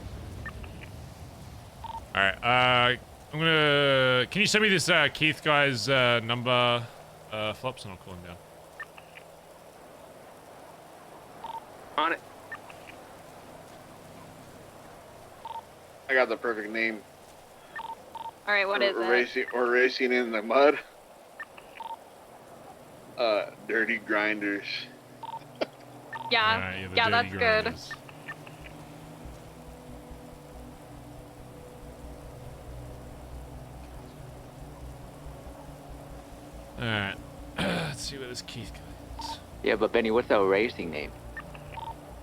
Alright, I'm gonna... Can you send me this Keith guy's number, Flops, and I'll call him down. On it. I got the perfect name. Alright, what is it? We're racing in the mud. Dirty Grinders. Yeah, yeah, that's good. Alright, let's see what this Keith guy is. Yeah, but Benny, what's our racing name?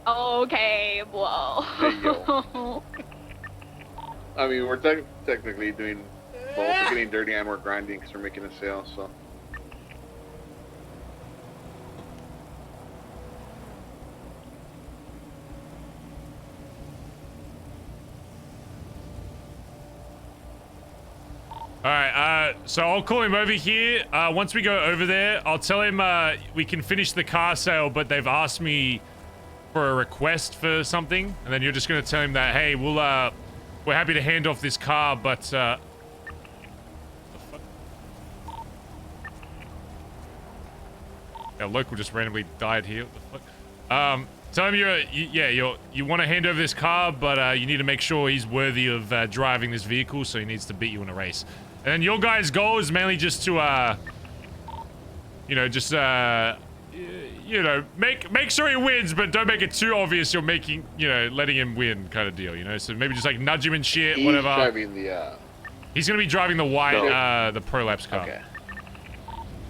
Okay, whoa. Hey, yo. I mean, we're technically doing both. We're getting dirty and we're grinding because we're making a sale, so. Alright, so I'll call him over here. Once we go over there, I'll tell him we can finish the car sale, but they've asked me for a request for something. And then you're just going to tell him that, hey, we're happy to hand off this car, but... Our local just randomly died here. What the fuck? Tell him you want to hand over this car, but you need to make sure he's worthy of driving this vehicle, so he needs to beat you in a race. And then your guys' goal is mainly just to, make sure he wins, but don't make it too obvious you're making, letting him win kind of deal, So maybe just like nudge him and shit, whatever. He's driving the, He's gonna be driving the white, the Prolapse car. Okay.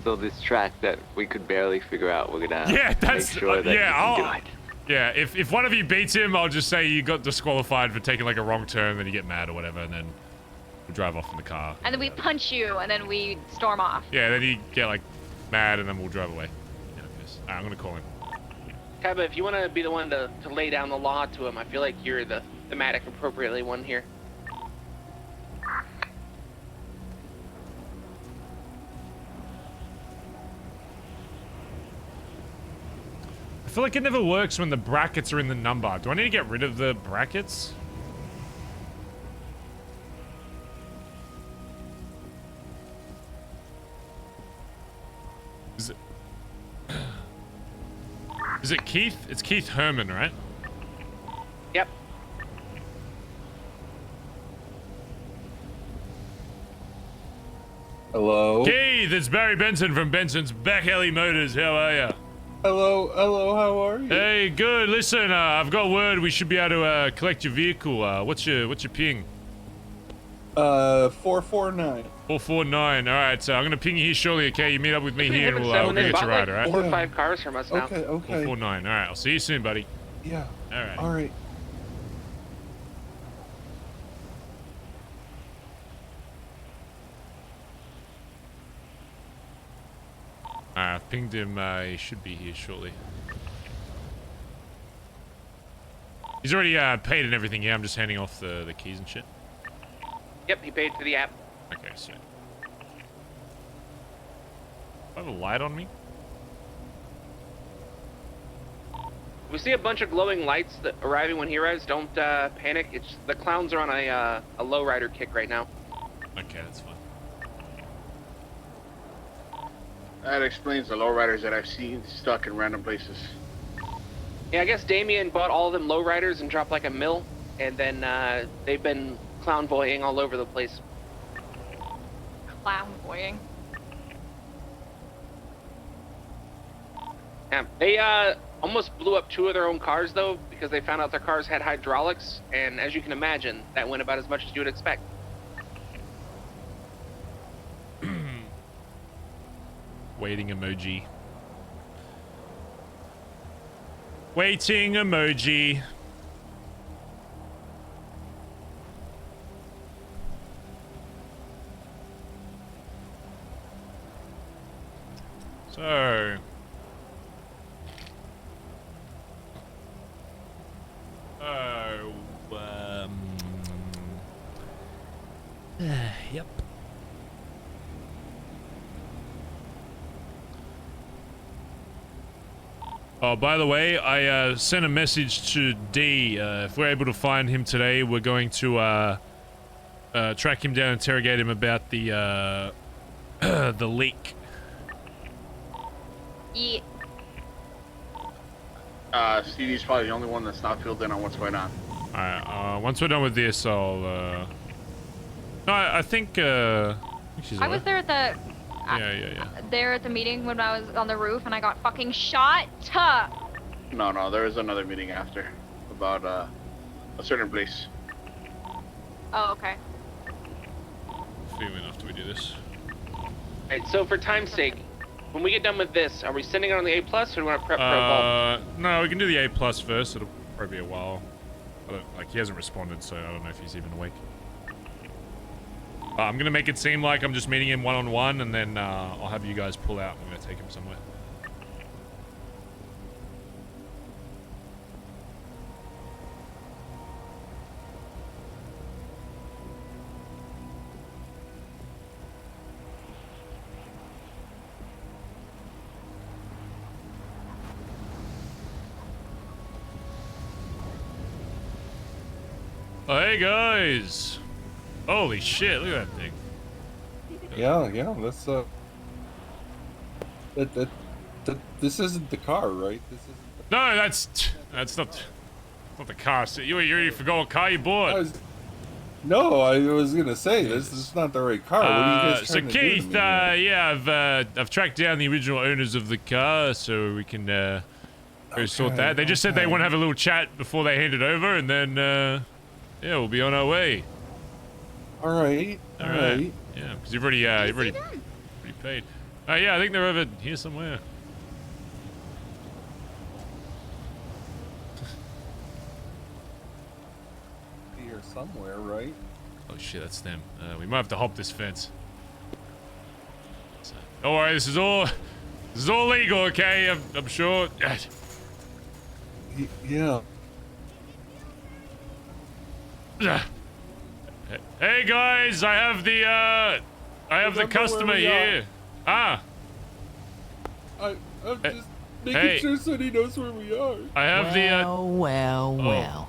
So this track that we could barely figure out, we're gonna make sure that you can do it. Yeah, if one of you beats him, I'll just say you got disqualified for taking like a wrong turn, then you get mad or whatever, and then we'll drive off in the car. And then we punch you, and then we storm off. Yeah, then you get like mad, and then we'll drive away. Yeah, I guess. Alright, I'm gonna call him. Kaiba, if you want to be the one to lay down the law to him, I feel like you're the thematic appropriately one here. I feel like it never works when the brackets are in the number. Do I need to get rid of the brackets? Is it Keith? It's Keith Herman, right? Yep. Hello? Keith, it's Barry Benson from Benson's Back Alley Motors. How are ya? Hello, how are you? Hey, good. Listen, I've got word we should be able to collect your vehicle. What's your ping? 449. 449. All right, so I'm gonna ping you here shortly. Okay, you meet up with me here, and we'll go get your ride. All right. 4 or 5 cars from us now. Okay. 449. All right, I'll see you soon, buddy. Yeah. All right. All right. I've pinged him. He should be here shortly. He's already paid and everything. Yeah, I'm just handing off the keys and shit. Yep, he paid for the app. Okay, so. Do I have a light on me? We see a bunch of glowing lights that arriving when he arrives. Don't panic. It's the clowns are on a lowrider kick right now. Okay, that's fine. That explains the lowriders that I've seen stuck in random places. Yeah, I guess Damien bought all of them lowriders and dropped like a mill. and then they've been clownboying all over the place. Clownboying. Yeah, they almost blew up 2 of their own cars though, because they found out their cars had hydraulics, and as you can imagine, that went about as much as you would expect. Waiting emoji. Waiting emoji. So. Yep. Oh, by the way, I sent a message to D. If we're able to find him today, we're going to track him down and interrogate him about the the leak. Yeah. CD's probably the only one that's not filled in on what's going on. Alright, once we're done with this, I'll no, I think she's I was there at the yeah. there at the meeting when I was on the roof and I got fucking shot. No, there is another meeting after about a certain place. Oh, okay. Feeling after we do this. Alright, so for time's sake, when we get done with this, are we sending it on the A+, or do we want to prep for a vault? No, we can do the A+ first. It'll probably be a while. Like, he hasn't responded, so I don't know if he's even awake. I'm gonna make it seem like I'm just meeting him one-on-one, and then I'll have you guys pull out. I'm gonna take him somewhere. Oh, hey guys! Holy shit, look at that thing. Yeah, that's this isn't the car, right? This isn't No, that's not the car. So you already forgot what car you bought. No, I was gonna say this is not the right car. What are you guys So trying to do to Keith, me, yeah, I've tracked down the original owners of the car, so we can go sort that. They just said they want to have a little chat before they hand it over, and then yeah, we'll be on our way. All right. Yeah, because you've already paid. Yeah, I think they're over here somewhere. Here somewhere, right? Oh shit, that's them. We might have to hop this fence. Don't worry, this is all legal, okay? I'm sure. Yeah. Hey guys, I have the customer here. I'm just making sure so he knows where we are. I have Well.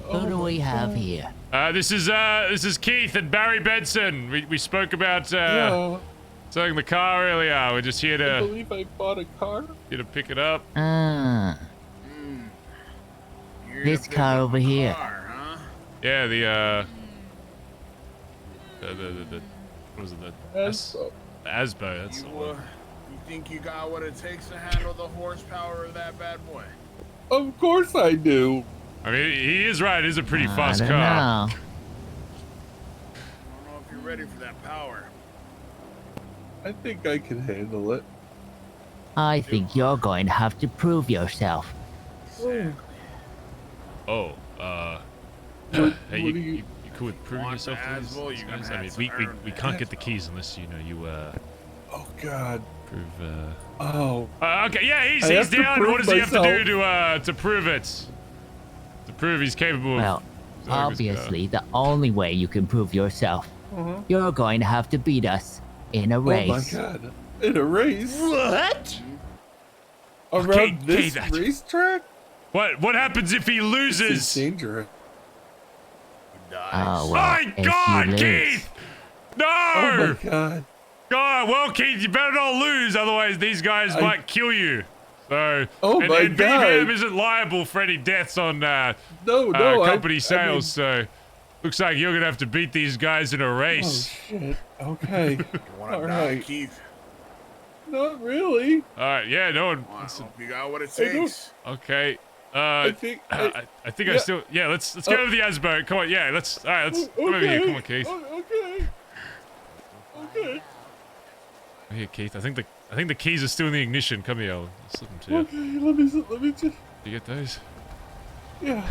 Who do we have here? This is Keith and Barry Benson. We spoke about selling the car earlier. We're just here to. I believe I bought a car. Here to pick it up. This car over here. Yeah, the what was it? The Asbo. That's the one. You think you got what it takes to handle the horsepower of that bad boy? Of course I do. I mean, he is right. It is a pretty fast I car. I don't know if you're ready for that power. I think I can handle it. I think you're going to have to prove yourself. Oh, What hey, do you cool with proving yourself to these guys? I mean, we can't get the keys unless you Oh God. prove. Oh. Okay, yeah, I he's have to down. prove What does he have to myself. do to prove it? To prove he's capable Well, of. selling his obviously, the only way you can prove yourself, you're going to have to beat us in a race. Oh my God. In a race? What? Around this racetrack? What happens if he loses? It's dangerous. Oh, well, My if God, you lose. Keith! No! Oh my God. God, well, Keith, you better not lose, otherwise these guys might kill you. So, Oh my and God. BBM isn't liable for any deaths on no, company sales, so looks like you're gonna have to beat these guys in a race. Oh shit. Okay. All right. Keith? Not really. All right, yeah, no one. You got what it takes. Okay. I think I still. Yeah, let's go to the Asbo. Come on, yeah, let's. All right, let's come over here. Come on, Keith. Okay. Okay. Here, Keith. I think the keys are still in the ignition. Come here, I'll slip them to you. Okay, let me just. You get those? Yeah.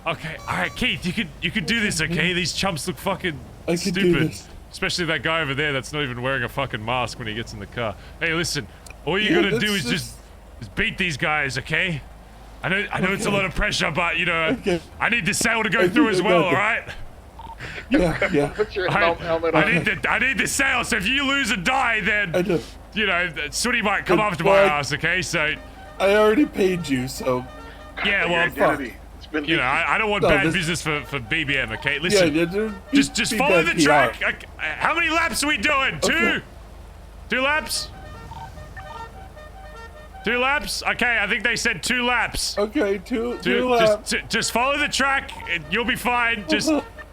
Okay, all right, Keith. You could do this, okay? These chumps look fucking I can stupid. do this. Especially that guy over there that's not even wearing a fucking mask when he gets in the car. Hey, listen. All you gotta do is just beat these guys, okay? I know it's a lot of pressure, but you know, I need the sale to go through as well, all right? Yeah. Put your helmet on. I need the sale. So if you lose and die, then you know, Sooty might come after my ass, okay? So I already paid you, so yeah, well, fuck. You know, I don't want bad business for BBM, okay? Listen, just follow the track. How many laps are we doing? Okay. Two laps? 2 laps? Okay, I think they said 2 laps. Okay, two laps. Just follow the track. You'll be fine. Just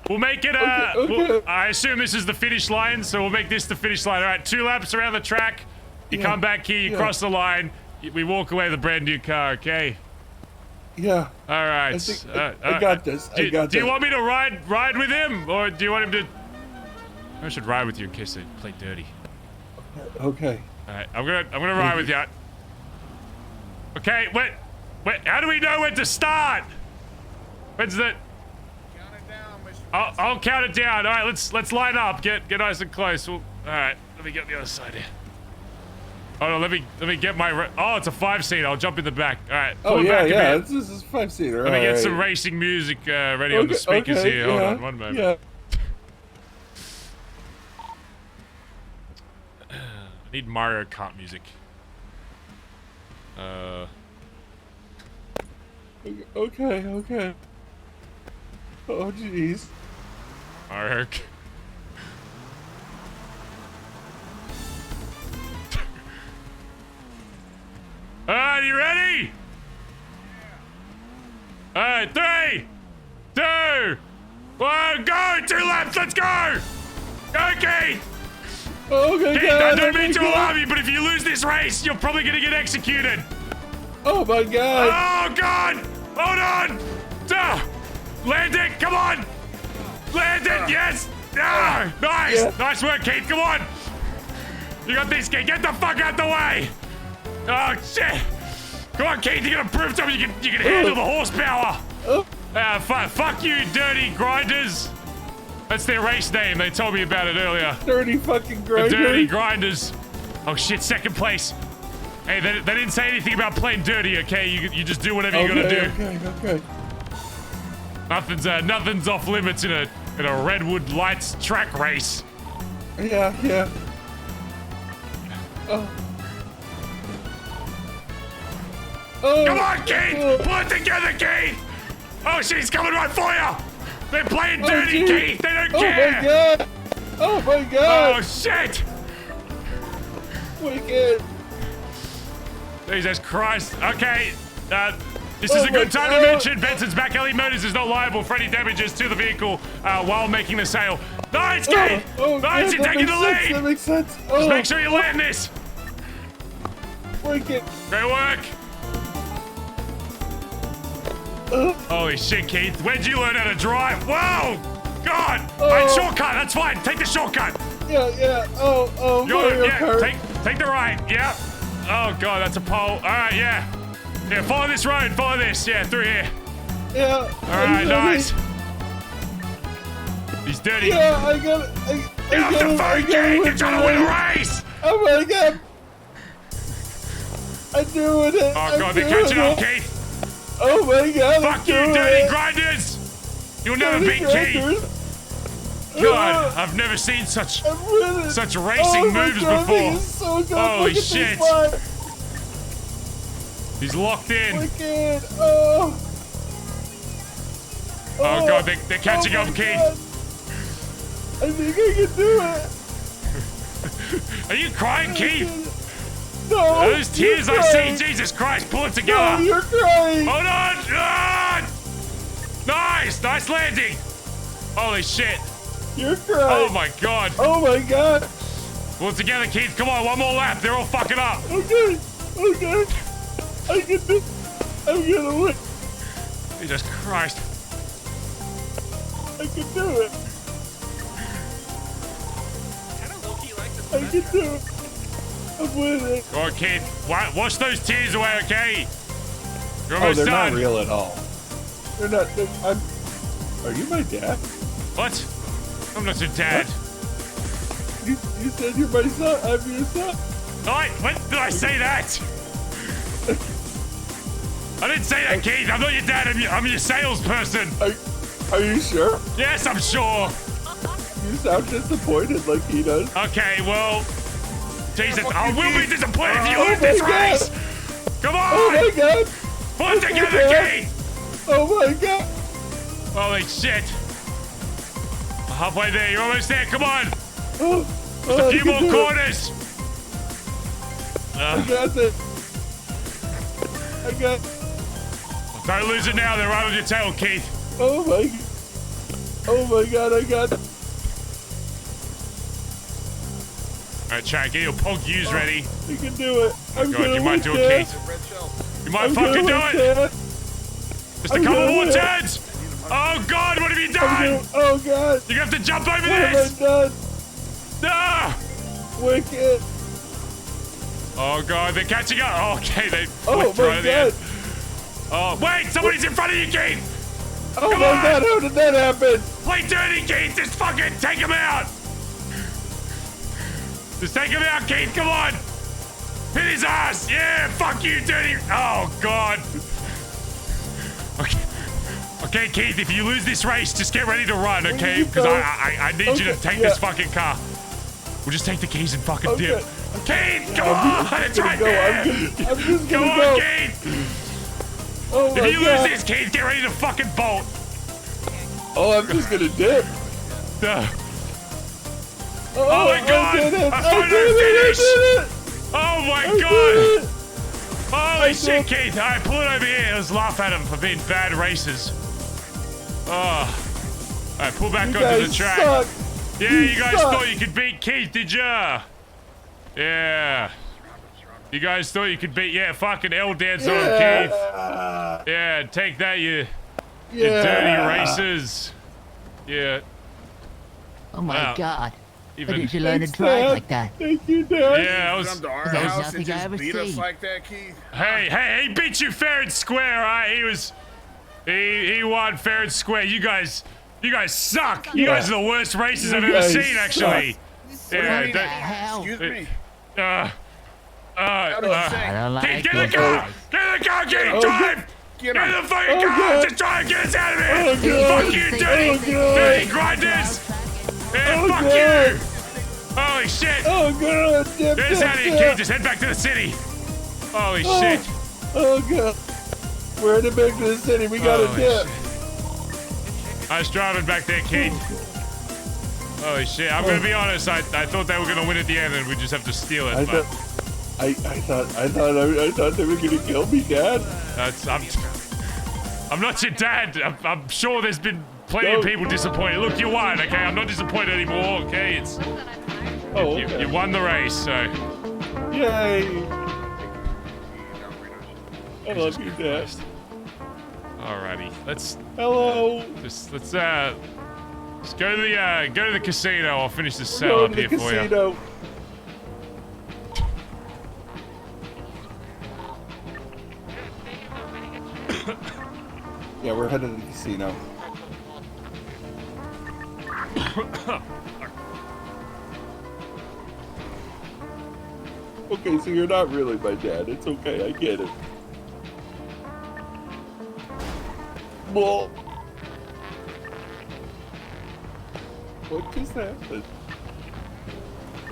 we'll make it. Okay. I assume this is the finish line, so we'll make this the finish line. All right, 2 laps around the track. You come back here. You cross the line. We walk away with a brand new car. Okay. Yeah. All right. I got this. Do you want me to ride with him, or do you want him to? I should ride with you in case they play dirty. Okay. All right. I'm gonna ride with you. Okay. Wait. How do we know when to start? When's the? Count it down, Mr. I'll count it down. All right. Let's line up. Get nice and close. All right. Let me get the other side here. Oh no, let me get my. Oh, it's a 5-seat. I'll jump in the back. All right. Oh yeah. This is 5-seater. Let me get some racing music ready on the speakers here. Hold on, one moment. Yeah. I need Mario Kart music. Okay. Oh jeez. Mario. Alright, you ready? Alright, 3, 2, 1, go! 2 laps, let's go! Go, Keith! Okay, Keith, I don't mean to alarm you, but if you lose this race, you're probably gonna get executed. Oh my god! Oh god! Hold on! Land it, come on! Land it, yes! Ah, nice! Yeah. Nice work, Keith, come on! You got this, Keith, get the fuck out the way! Oh shit! Come on, Keith, you gotta prove to me you can handle the horsepower! Fuck you, dirty grinders! That's their race name, they told me about it earlier. Dirty fucking grinders! The dirty grinders! Oh shit, 2nd place! Hey, they didn't say anything about playing dirty, okay? You just do whatever you gotta do. Okay. Nothing's off limits in a Redwood Lights track race. Yeah. Oh. Come on, Keith! Pull it together, Keith! Oh shit, he's coming right for you! They're playing dirty, Keith! They don't care! Oh my god! Oh shit! Wicked! Jesus Christ. Okay, this is a good time to mention Benson's Back Alley Motors is not liable for any damages to the vehicle while making the sale. Nice, Keith! Nice, you're taking the lead! That makes sense. Just make sure you land this! Wicked! Great work! Holy shit, Keith. Where'd you learn how to drive? Whoa! God! Alright, shortcut, that's fine. Take the shortcut. Yeah. Oh, take the right. Yeah. Oh, God, that's a pole. Alright, yeah. Yeah, follow this road. Follow this. Yeah, through here. Yeah. Alright, nice. He's dirty. Yeah, I got it. Get off the phone, Keith. You're trying to win a race. Oh, my God. I'm doing it. Oh, God, they're catching up, Keith. Oh my god! Fuck you, dirty grinders! You'll never beat Keith. God, I've never seen such racing moves before. So good. Holy shit! He's locked in. Wicked. Oh god, they're catching up, Keith. I think I can do it. Are you crying, Keith? No, No. Those tears I see, Jesus Christ, pull it together. No, you're crying. Hold on. Ah! Nice, nice landing. Holy shit. You're crying. Oh my god. Oh my god. Pull it together, Keith. Come on, one more lap. They're all fucking up. Okay. Okay. I can do. I'm gonna win. Jesus Christ. I can do it. I can do it. I'm winning. Go on, Keith. Wash those tears away, okay? You're Oh, almost they're done. not real at all. They're not. Are you my dad? What? I'm not your dad. You said you're my son. I'm your son. When did I say that? I didn't say that, Keith. I'm not your dad. I'm your salesperson. Are you sure? Yes, I'm sure. You sound disappointed like he does. Okay, well, Jesus, I will be disappointed if you lose this race. Come on. Oh my god. Pull it together, Keith. Oh my god. Holy shit. Halfway there. You're almost there. Come on. Just a few more corners. I got this. I got. Don't lose it now. They're right on your tail, Keith. Oh my god, I got. Alright, Chad, get your pog U's ready. You can do it. Oh god, you might do it, Keith. You might fucking do it. Just a couple more turns. Oh god, what have you done? Oh god. You have to jump over What this. have I done? Ah! Wicked. Oh god, they're catching up. Oh, okay, they Oh flipped right my at the end. god. Oh, wait, somebody's in front of you, Keith. Oh Come my on. god, how did that happen? Play dirty, Keith. Just fucking take him out. Just take him out, Keith. Come on. Hit his ass. Yeah, fuck you, dirty. Oh, God. Okay. Okay, Keith, if you lose this race, just get ready to run, okay? Because I need you to take this fucking car. We'll just take the keys and fucking dip. Keith, come on. It's right there. I'm just Come gonna on, go. Keith. Oh my If you god. lose this, Keith, get ready to fucking bolt. Oh, I'm just gonna dip. Oh my god! I did it. A I photo did finish! it. Oh my I god! did it. Holy shit, Keith! Alright, pull it over here. Let's laugh at him for being bad racers. Oh. Alright, pull back You onto the guys track. suck. Yeah, you guys thought you could beat Keith, did ya? Yeah. You guys thought you could beat, fucking L dance on Keith. Yeah, take that, you dirty racers. Yeah. Oh my god. Even- Where did you learn to Thanks, drive Dad. like that? Thank you, Dad. Yeah, I was. Come to our There's house nothing and I just ever beat us seen. like that, Keith? Hey, he beat you fair and square, alright? He won fair and square. You guys suck. You guys are the worst racers I've ever guys seen, actually. Yeah, What the hell? Excuse me. I don't like Keith, get in the it. car! Get in the car, Keith! Drive! Get in the fucking car! God. Just try and get us out of here! Oh, God. Fuck you, dirty! Oh, God. Dirty grinders! Yeah, Oh, fuck God. you! Holy shit! Oh god. Dip, Get us dip, out of here, dip. Keith! Just head back to the city! Holy Oh. shit! Oh god. We're headed back to the city. We gotta Holy dip. shit. I was driving back there, Keith. Holy shit! I'm gonna be honest. I thought they were gonna win at the end, and we just have to steal it. I but thought they were gonna kill me, Dad. I'm not your dad. I'm sure there's been plenty of people disappointed. Look, you won, okay? I'm not disappointed anymore, okay? You won the race, so. Yay! I love you, Dad. Alrighty, let's. Hello. Let's go to the casino. I'll finish this Go sale up to the here for you. casino. Yeah, we're headed to the casino. Okay, so you're not really my dad. It's okay, I get it. Well, what just happened?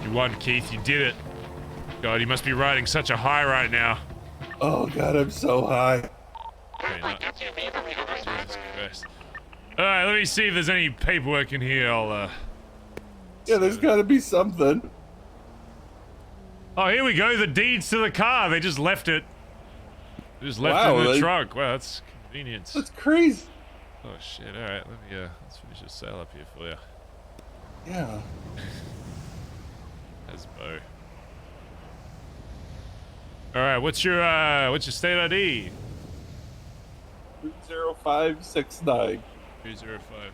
You won, Keith. You did it. God, you must be riding such a high right now. Oh god, I'm so high. Okay, Jesus Christ. Alright, let me see if there's any paperwork in here. Yeah, there's gotta be something. Oh, here we go. The deeds to the car. They just left it. They just left Wow, it in the they- trunk. Wow, that's convenient. That's crazy. Oh shit! All right, let me let's finish this sale up here for you. Yeah. That's Bo. All right, what's your state ID? 30569. 305.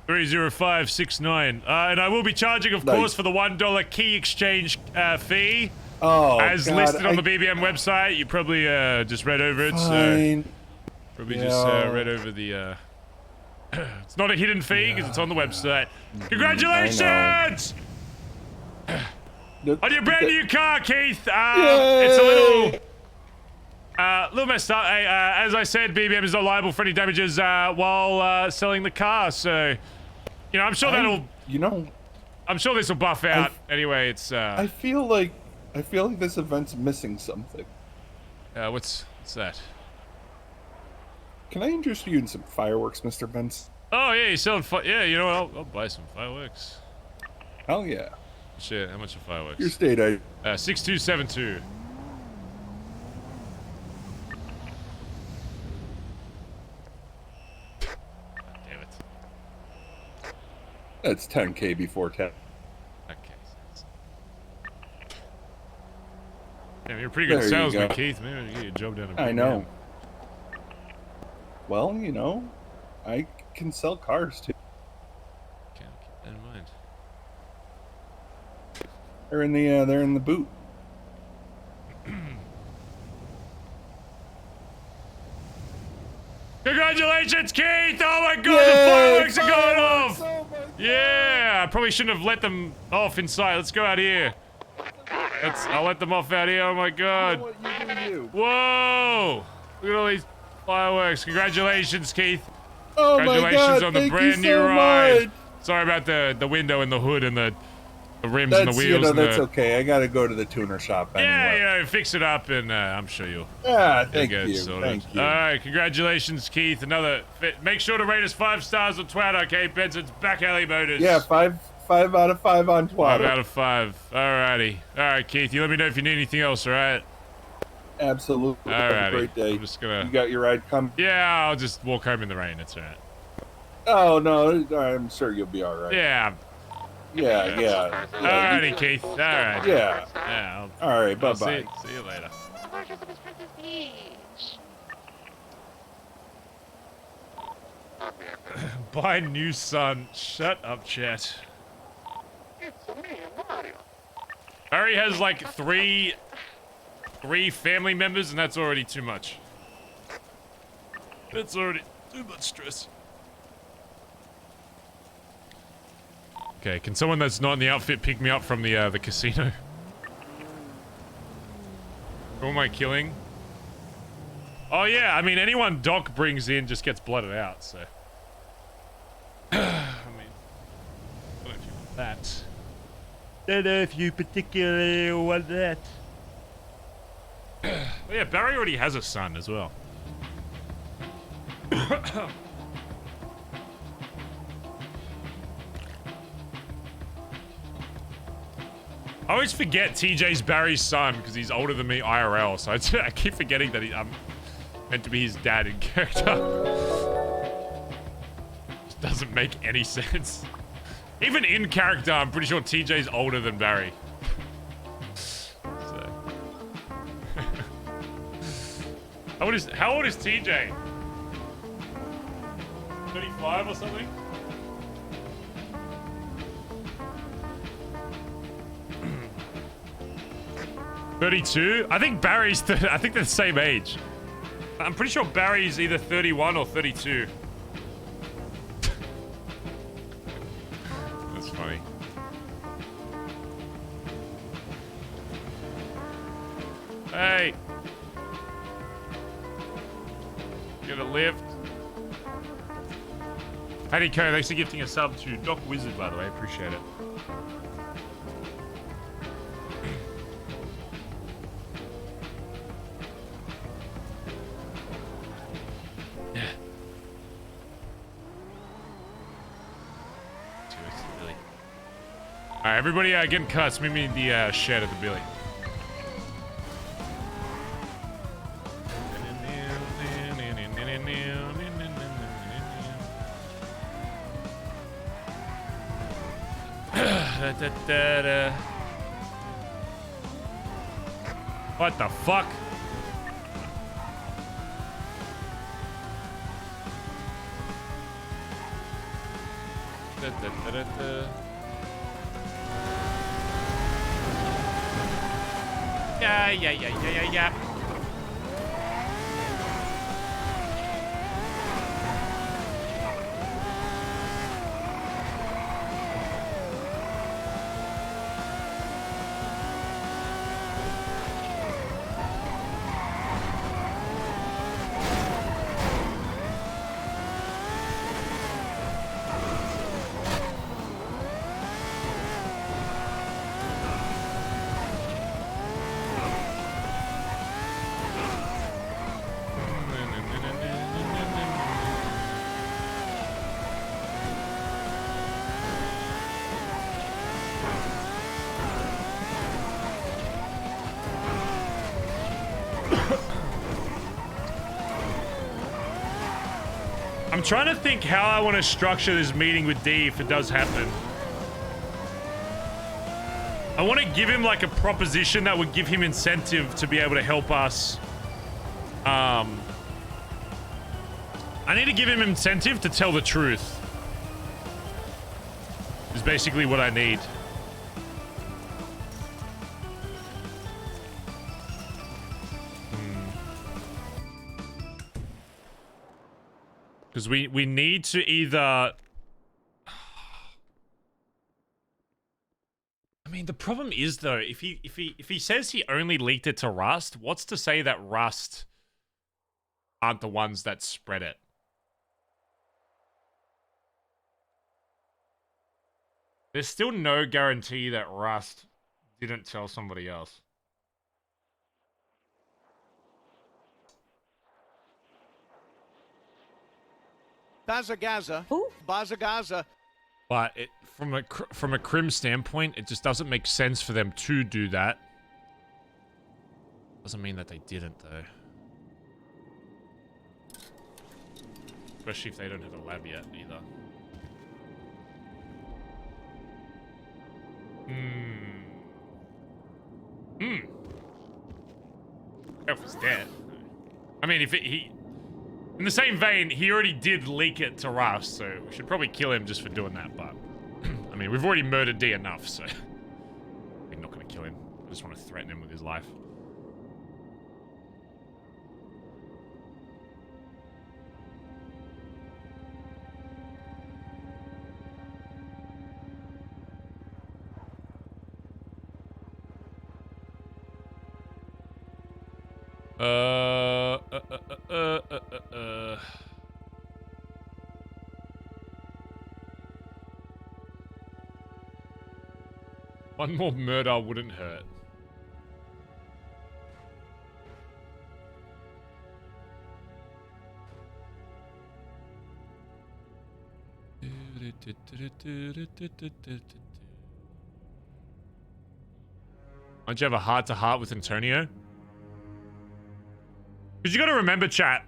30569. And I will be charging, of course, for the $1 key exchange fee. Oh, as God, listed on the BBM website. You probably just read over it. Fine. So probably just read over the. It's not a hidden fee because it's on the website. Congratulations! On your brand new car, Keith. It's a little messed up. Hey, as I said, BBM is not liable for any damages while selling the car. So, you know, I'm sure that'll. You know, I'm sure this will buff out. Anyway, it's. I feel like this event's missing something. What's that? Can I interest you in some fireworks, Mr. Benson? Oh yeah, you're selling yeah, you know what? I'll buy some fireworks. Hell yeah. Shit, how much are fireworks? Your state ID. 6272. Damn it. That's 10K before 10. Okay. Damn, you're a pretty good There you salesman, go. Keith. Maybe you get your job done. I know. Well, you know, I can sell cars too. Okay, I'll keep that in mind. They're in the boot. Congratulations, Keith! Oh my god, the fireworks are going off! Yeah, I probably shouldn't have let them off inside. Let's go out here. I'll let them off out here. Oh my god. Whoa! Look at all these fireworks. Congratulations, Keith. Oh my Congratulations God, on the thank you brand new so ride. much. Sorry about the window and the hood and the rims and the wheels. You know, and that's the... okay. I gotta go to the tuner shop anyway. Yeah, yeah, fix it up and I'm sure you'll. Yeah, you'll thank get it you. sorted. Thank you. All right, congratulations, Keith. Make sure to rate us 5 stars on Twitter, okay? Benson's Back Alley Motors. Yeah, 5 out of 5 on Twitter. 5 out of 5. Alrighty. Alright, Keith, you let me know if you need anything else, alright? Absolutely. Alrighty. Have a great day. I'm just gonna... You got your ride coming? Yeah, I'll just walk home in the rain. It's alright. Oh, no, I'm sure you'll be alright. Yeah. Yeah. Alrighty, Keith. Alright. Yeah. Yeah. Alright, I'll bye-bye. See you later. Buy new son. Shut up, chat. Barry has like three family members, and that's already too much. That's already too much stress. Okay, can someone that's not in the outfit pick me up from the casino? Who am I killing? Oh yeah, I mean anyone Doc brings in just gets blotted out, so. I mean, I don't know if you want that. Don't know if you particularly want that. Well, yeah, Barry already has a son as well. I always forget TJ's Barry's son because he's older than me IRL, so I keep forgetting that I'm meant to be his dad in character. Just doesn't make any sense. Even in character, I'm pretty sure TJ's older than Barry. So. How old is TJ? 35 or something? $32? I think Barry's. I think they're the same age. I'm pretty sure Barry's either 31 or 32. That's funny. Hey. Get a lift. Paddy Co, thanks for gifting a sub to Doc Wizard, by the way. Appreciate it. Yeah. Alright, Alright, everybody getting cuts. Meet me in the shed at the Billy. What the fuck? Yeah. I'm trying to think how I want to structure this meeting with D if it does happen. I want to give him like a proposition that would give him incentive to be able to help us. I need to give him incentive to tell the truth. Is basically what I need. Because we need to either... I mean, the problem is though, if he says he only leaked it to Rust, what's to say that Rust aren't the ones that spread it? There's still no guarantee that Rust didn't tell somebody else. Bazza. Bazza. But it, from a crim standpoint, it just doesn't make sense for them to do that. Doesn't mean that they didn't, though. Especially if they don't have a lab yet, either. Elf dead. I mean, if he... In the same vein, he already did leak it to Rust, so we should probably kill him just for doing that, but... I mean, we've already murdered D enough, so... We're not gonna kill him. I just want to threaten him with his life. One more murder wouldn't hurt. Don't you have a heart-to-heart with Antonio? Because you got to remember, chat,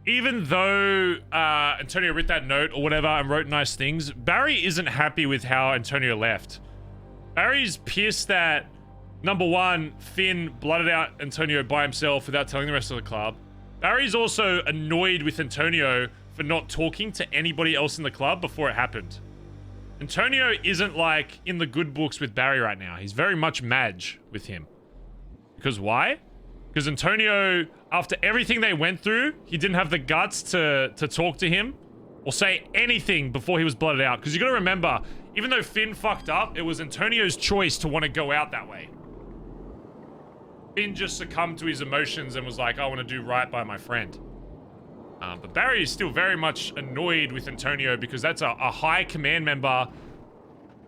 even though Antonio wrote that note or whatever and wrote nice things, Barry isn't happy with how Antonio left. Barry's pissed that, number one, Finn blooded out Antonio by himself without telling the rest of the club. Barry's also annoyed with Antonio for not talking to anybody else in the club before it happened. Antonio isn't, like, in the good books with Barry right now. He's very much Madge with him. Because why? Because Antonio, after everything they went through, he didn't have the guts to talk to him or say anything before he was blooded out. Because you gotta remember, even though Finn fucked up, it was Antonio's choice to want to go out that way. Finn just succumbed to his emotions and was like, I want to do right by my friend. But Barry is still very much annoyed with Antonio because that's a high command member.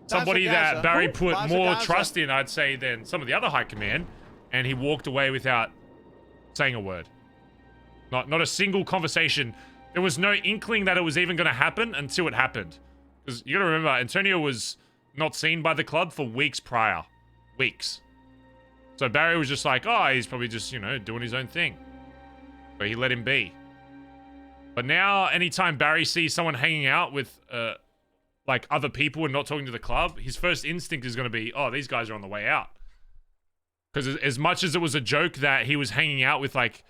Somebody that Barry put more trust in, I'd say, than some of the other high command. And he walked away without saying a word. Not a single conversation. There was no inkling that it was even going to happen until it happened. Because you gotta remember, Antonio was not seen by the club for weeks prior. Weeks. So Barry was just like, oh, he's probably just, you know, doing his own thing. But he let him be. But now, anytime Barry sees someone hanging out with, like, other people and not talking to the club, his first instinct is going to be, oh, these guys are on the way out. Because as much as it was a joke that he was hanging out with, like,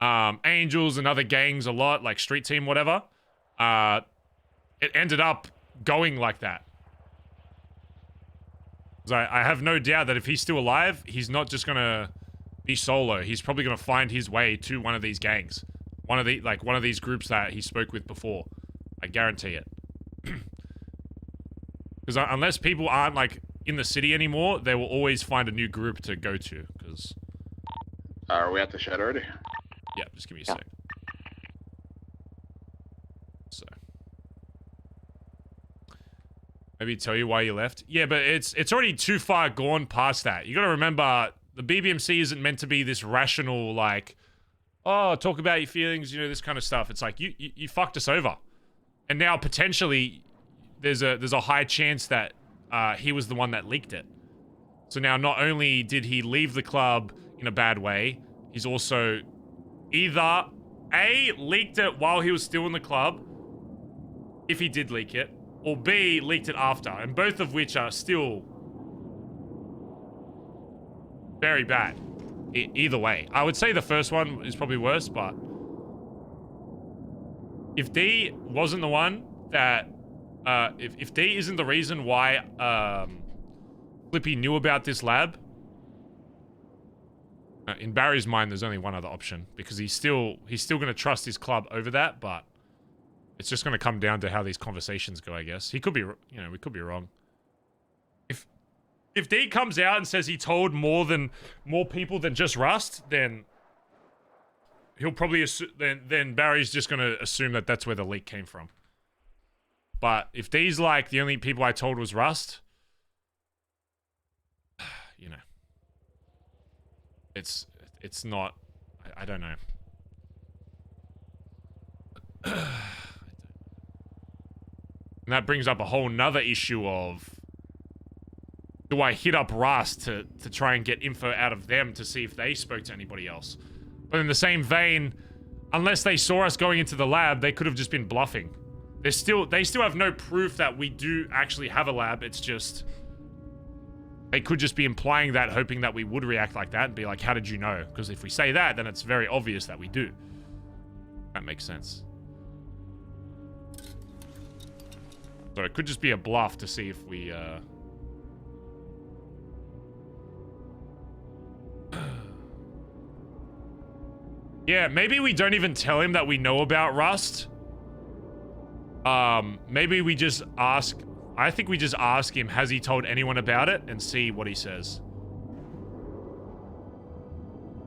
Angels and other gangs a lot, like Street Team, whatever, it ended up going like that. So I have no doubt that if he's still alive, he's not just going to be solo. He's probably going to find his way to one of these gangs. One of these groups that he spoke with before. I guarantee it. Because unless people aren't, like, in the city anymore, they will always find a new group to go to, because... Are we at the shed already? Yeah, just give me a sec. So... Maybe tell you why you left? Yeah, but it's already too far gone past that. You gotta remember, the BBMC isn't meant to be this rational, like... Oh, talk about your feelings, you know, this kind of stuff. It's like, you fucked us over. And now, potentially... There's a high chance that he was the one that leaked it. So now not only did he leave the club in a bad way, he's also either A, leaked it while he was still in the club, if he did leak it, or B, leaked it after, and both of which are still very bad. Either way. I would say the first one is probably worse, but if D wasn't the one that if D isn't the reason why Flippy knew about this lab, in Barry's mind, there's only one other option, because he's still going to trust his club over that, but it's just going to come down to how these conversations go, I guess. He could be, you know, we could be wrong. If D comes out and says he told more people than just Rust, then he'll probably then Barry's just going to assume that that's where the leak came from. But if D's like, the only people I told was Rust, you know, it's not, I don't know. And that brings up a whole nother issue of, do I hit up Rust to try and get info out of them to see if they spoke to anybody else? But in the same vein, unless they saw us going into the lab, they could have just been bluffing. They still have no proof that we do actually have a lab. It's just, they could just be implying that, hoping that we would react like that and be like, how did you know? Because if we say that, then it's very obvious that we do. That makes sense. So it could just be a bluff to see if we, yeah, maybe we don't even tell him that we know about Rust. Maybe we just ask... I think we just ask him, has he told anyone about it? And see what he says.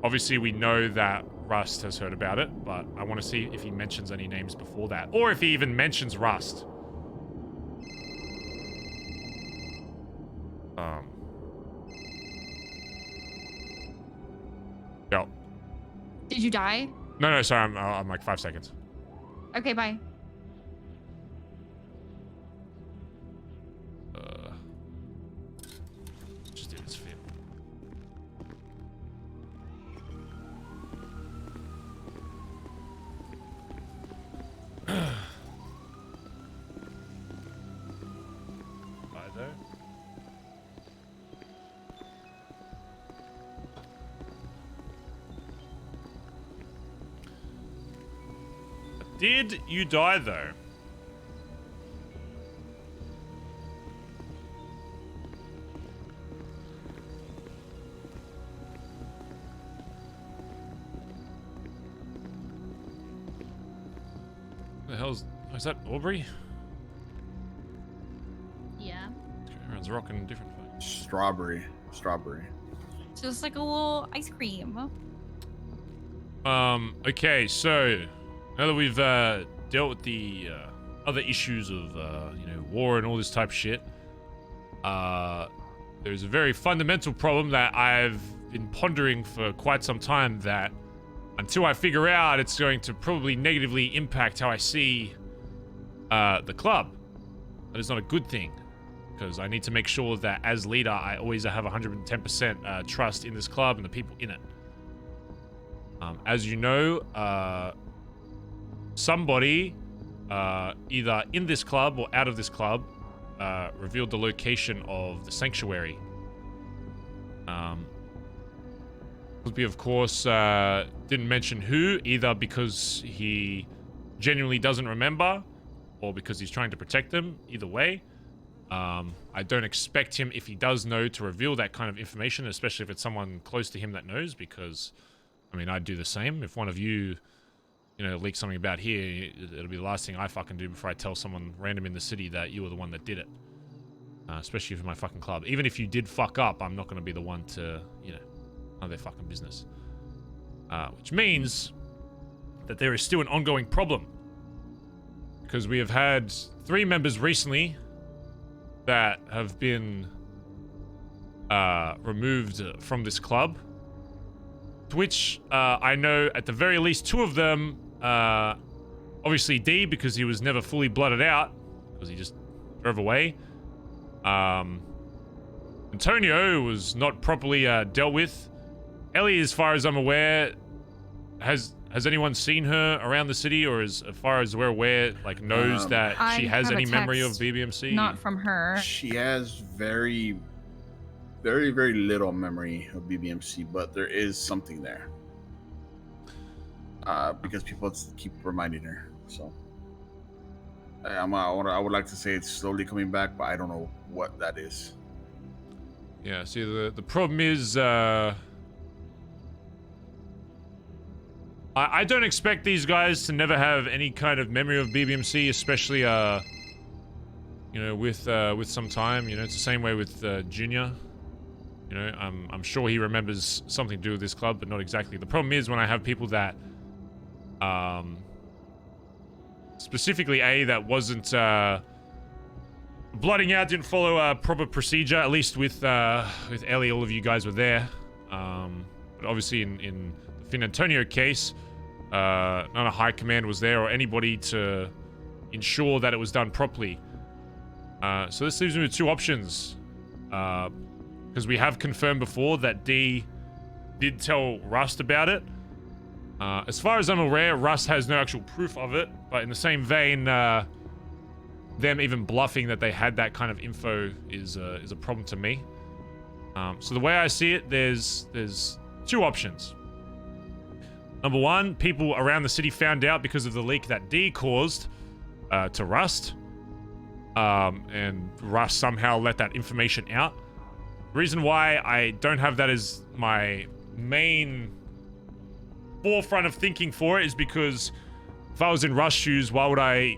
Obviously, we know that Rust has heard about it, but I want to see if he mentions any names before that. Or if he even mentions Rust. Yo. Did you die? No, sorry, I'm like 5 seconds. Okay, bye. Just do this fit. Bye there. Did you die though? The hell's... is that Aubrey? Yeah. Everyone's rocking different things. Strawberry. Just like a little ice cream. Okay, so now that we've dealt with the other issues of you know, war and all this type of shit, there's a very fundamental problem that I've been pondering for quite some time, that until I figure out, it's going to probably negatively impact how I see the club. That is not a good thing. because I need to make sure that as leader, I always have 110% trust in this club and the people in it. As you know, somebody, either in this club or out of this club, revealed the location of the sanctuary. We, of course, didn't mention who, either because he genuinely doesn't remember or because he's trying to protect them. Either way, I don't expect him, if he does know, to reveal that kind of information, especially if it's someone close to him that knows, because, I mean, I'd do the same. If one of you, you know, leak something about here, it'll be the last thing I fucking do before I tell someone random in the city that you were the one that did it. Especially for my fucking club. Even if you did fuck up, I'm not going to be the one to, you know, none of their fucking business. Which means that there is still an ongoing problem. Because we have had 3 members recently that have been removed from this club. To which I know at the very least 2 of them, obviously D, because he was never fully blooded out, because he just drove away. Antonio was not properly dealt with. Ellie, as far as I'm aware, has anyone seen her around the city, or as far as we're aware, like knows that she has any memory of BBMC? Not from her. She has very, very, very little memory of BBMC, but there is something there. Because people keep reminding her. So I would like to say it's slowly coming back, but I don't know what that is. Yeah, see, the problem is, I don't expect these guys to never have any kind of memory of BBMC, especially, you know, with some time. You know, it's the same way with Junior. You know, I'm sure he remembers something to do with this club, but not exactly. The problem is when I have people that, specifically that wasn't blooding out, didn't follow a proper procedure, at least with Ellie, all of you guys were there. But obviously in the Finn Antonio case, none of high command was there or anybody to ensure that it was done properly. So this leaves me with 2 options. Because we have confirmed before that D did tell Rust about it. As far as I'm aware, Rust has no actual proof of it, but in the same vein, them even bluffing that they had that kind of info is a problem to me. So the way I see it, there's 2 options. Number 1, people around the city found out because of the leak that D caused to Rust, and Rust somehow let that information out. The reason why I don't have that as my main forefront of thinking for it is because if I was in Rust's shoes, why would I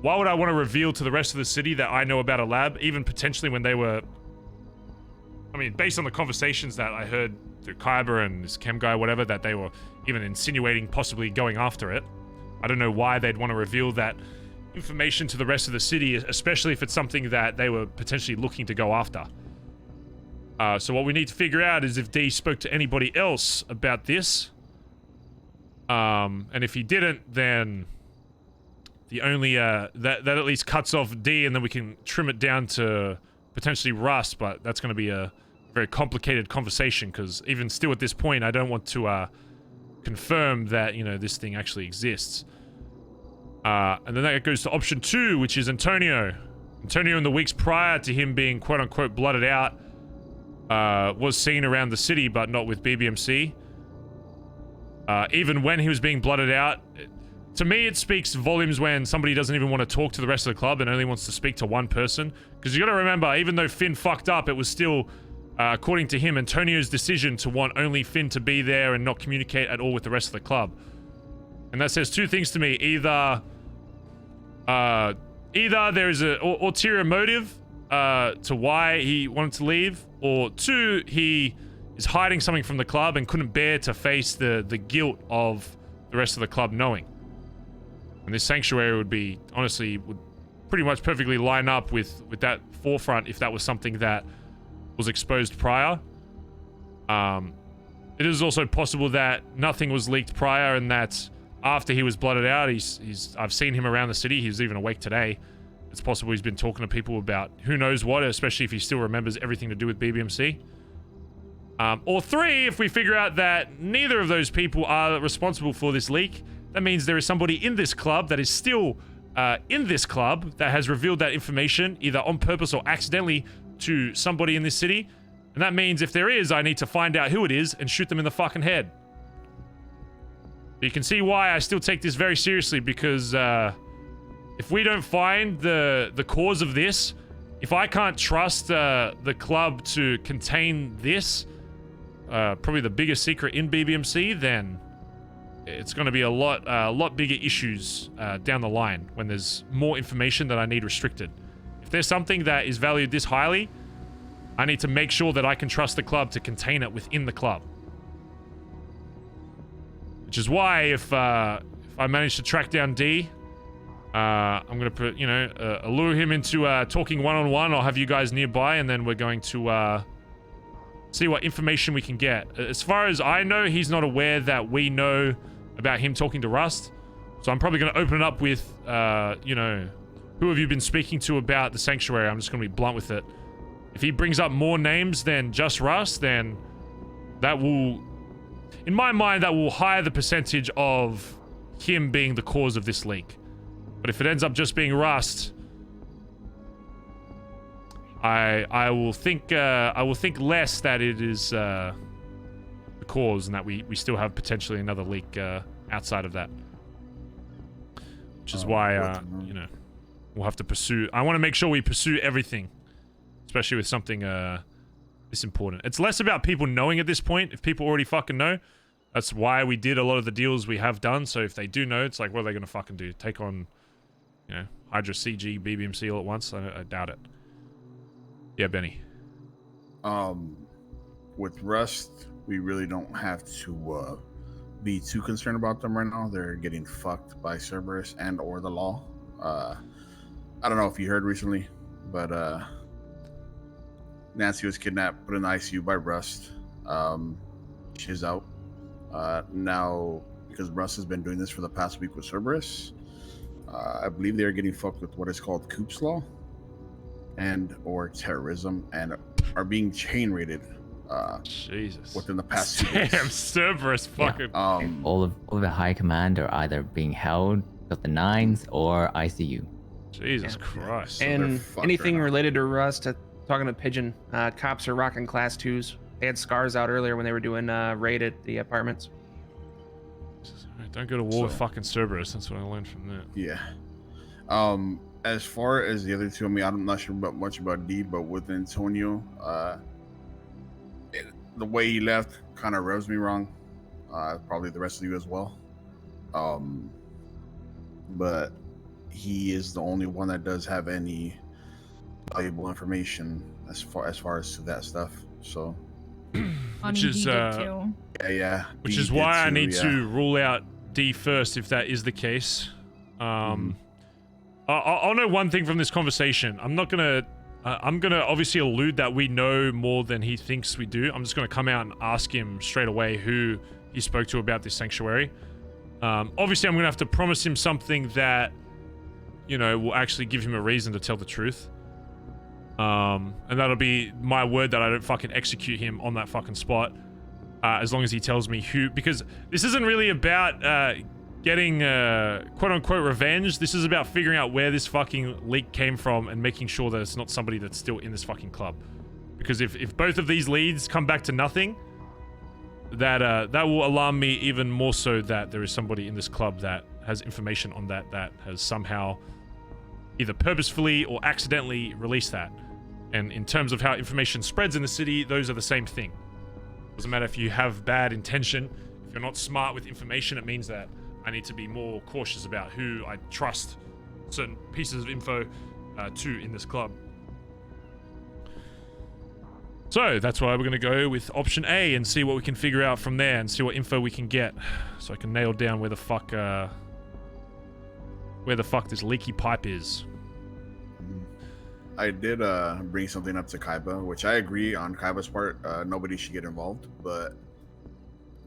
want to reveal to the rest of the city that I know about a lab, even potentially when they were, I mean, based on the conversations that I heard through Kyber and this chem guy, whatever, that they were even insinuating possibly going after it. I don't know why they'd want to reveal that information to the rest of the city, especially if it's something that they were potentially looking to go after. So what we need to figure out is if D spoke to anybody else about this. And if he didn't, then the only, that at least cuts off D, and then we can trim it down to potentially Rust, but that's going to be a very complicated conversation, because even still at this point, I don't want to, confirm that, you know, this thing actually exists. And then that goes to option 2, which is Antonio. Antonio, in the weeks prior to him being quote-unquote blooded out, was seen around the city, but not with BBMC. Even when he was being blooded out, to me it speaks volumes when somebody doesn't even want to talk to the rest of the club and only wants to speak to one person. Because you gotta remember, even though Finn fucked up, it was still, according to him, Antonio's decision to want only Finn to be there and not communicate at all with the rest of the club. And that says 2 things to me. Either there is an ulterior motive to why he wanted to leave, or 2, he is hiding something from the club and couldn't bear to face the guilt of the rest of the club knowing. And this sanctuary would be, honestly, would pretty much perfectly line up with that forefront if that was something that was exposed prior. It is also possible that nothing was leaked prior, and that after he was blooded out, I've seen him around the city. He's even awake today, It's possible he's been talking to people about who knows what, especially if he still remembers everything to do with BBMC. Or 3, if we figure out that neither of those people are responsible for this leak, that means there is somebody in this club that is still in this club that has revealed that information, either on purpose or accidentally, to somebody in this city. And that means if there is, I need to find out who it is and shoot them in the fucking head. You can see why I still take this very seriously, because if we don't find the cause of this, if I can't trust the club to contain this, probably the biggest secret in BBMC, then it's going to be a lot bigger issues down the line when there's more information that I need restricted. If there's something that is valued this highly, I need to make sure that I can trust the club to contain it within the club. Which is why if I manage to track down D, I'm going to allure him into talking one-on-one. I'll have you guys nearby, and then we're going to see what information we can get. As far as I know, he's not aware that we know about him talking to Rust. So I'm probably going to open it up with, who have you been speaking to about the sanctuary? I'm just going to be blunt with it. If he brings up more names than just Rust, then that will, in my mind, that will higher the percentage of him being the cause of this leak. But if it ends up just being Rust, I will think less that it is the cause, and that we still have potentially another leak outside of that. Which is why we'll have to pursue. I want to make sure we pursue everything, especially with something this important. It's less about people knowing at this point. If people already fucking know, that's why we did a lot of the deals we have done. So if they do know, it's like, what are they gonna fucking do? Take on, Hydra, CG, BBMC all at once? I doubt it. Yeah, Benny. With Rust, we really don't have to be too concerned about them right now. They're getting fucked by Cerberus and or the law. I don't know if you heard recently, but Nancy was kidnapped, put in the ICU by Rust. She's out. Now, because Rust has been doing this for the past week with Cerberus, I believe they're getting fucked with what is called Coop's Law and or terrorism, and are being chain raided Jesus. within the past 2 days. Damn, Cerberus fucking... all of the high command are either being held at the 9s or ICU. Jesus Christ. And anything related to Rust, talking to Pigeon, cops are rocking class 2s. They had scars out earlier when they were doing raid at the apartments. Don't go to war with fucking Cerberus. That's what I learned from that. Yeah. As far as the other two, I mean, I'm not sure much about D, but with Antonio, the way he left kind of rubs me wrong. Probably the rest of you as well. But he is the only one that does have any valuable information as far as to that stuff. So, which is yeah. Which D is did why I too, need yeah. to rule out D first, if that is the case. I'll know one thing from this conversation. I'm gonna obviously allude that we know more than he thinks we do. I'm just gonna come out and ask him straight away who he spoke to about this sanctuary. Obviously, I'm gonna have to promise him something that, will actually give him a reason to tell the truth. And that'll be my word that I don't fucking execute him on that fucking spot. As long as he tells me who, because this isn't really about getting quote-unquote revenge. This is about figuring out where this fucking leak came from and making sure that it's not somebody that's still in this fucking club. Because if both of these leads come back to nothing, that will alarm me even more so that there is somebody in this club that has information on that has somehow either purposefully or accidentally released that. And in terms of how information spreads in the city, those are the same thing. Doesn't matter if you have bad intention. If you're not smart with information, it means that I need to be more cautious about who I trust certain pieces of info to in this club. So that's why we're going to go with option A and see what we can figure out from there and see what info we can get, so I can nail down where the fuck this leaky pipe is. I did bring something up to Kaiba, which I agree on Kaiba's part. Nobody should get involved, but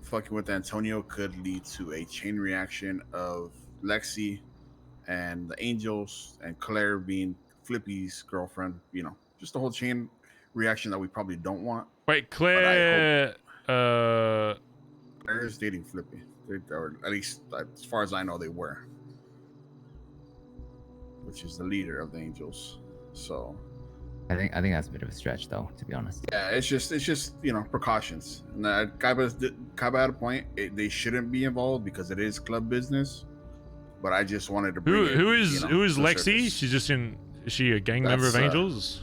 fucking with Antonio could lead to a chain reaction of Lexi and the Angels, and Claire being Flippy's girlfriend. You know, just the whole chain reaction that we probably don't want. Wait, Claire. Claire is dating Flippy, or at least as far as I know, they were, which is the leader of the Angels. So I think that's a bit of a stretch, though, to be honest. yeah, it's just you know, precautions. And Kaiba had a point. They shouldn't be involved because it is club business. But I just wanted to bring who is Lexi? She's just in. Is she a gang member of Angels?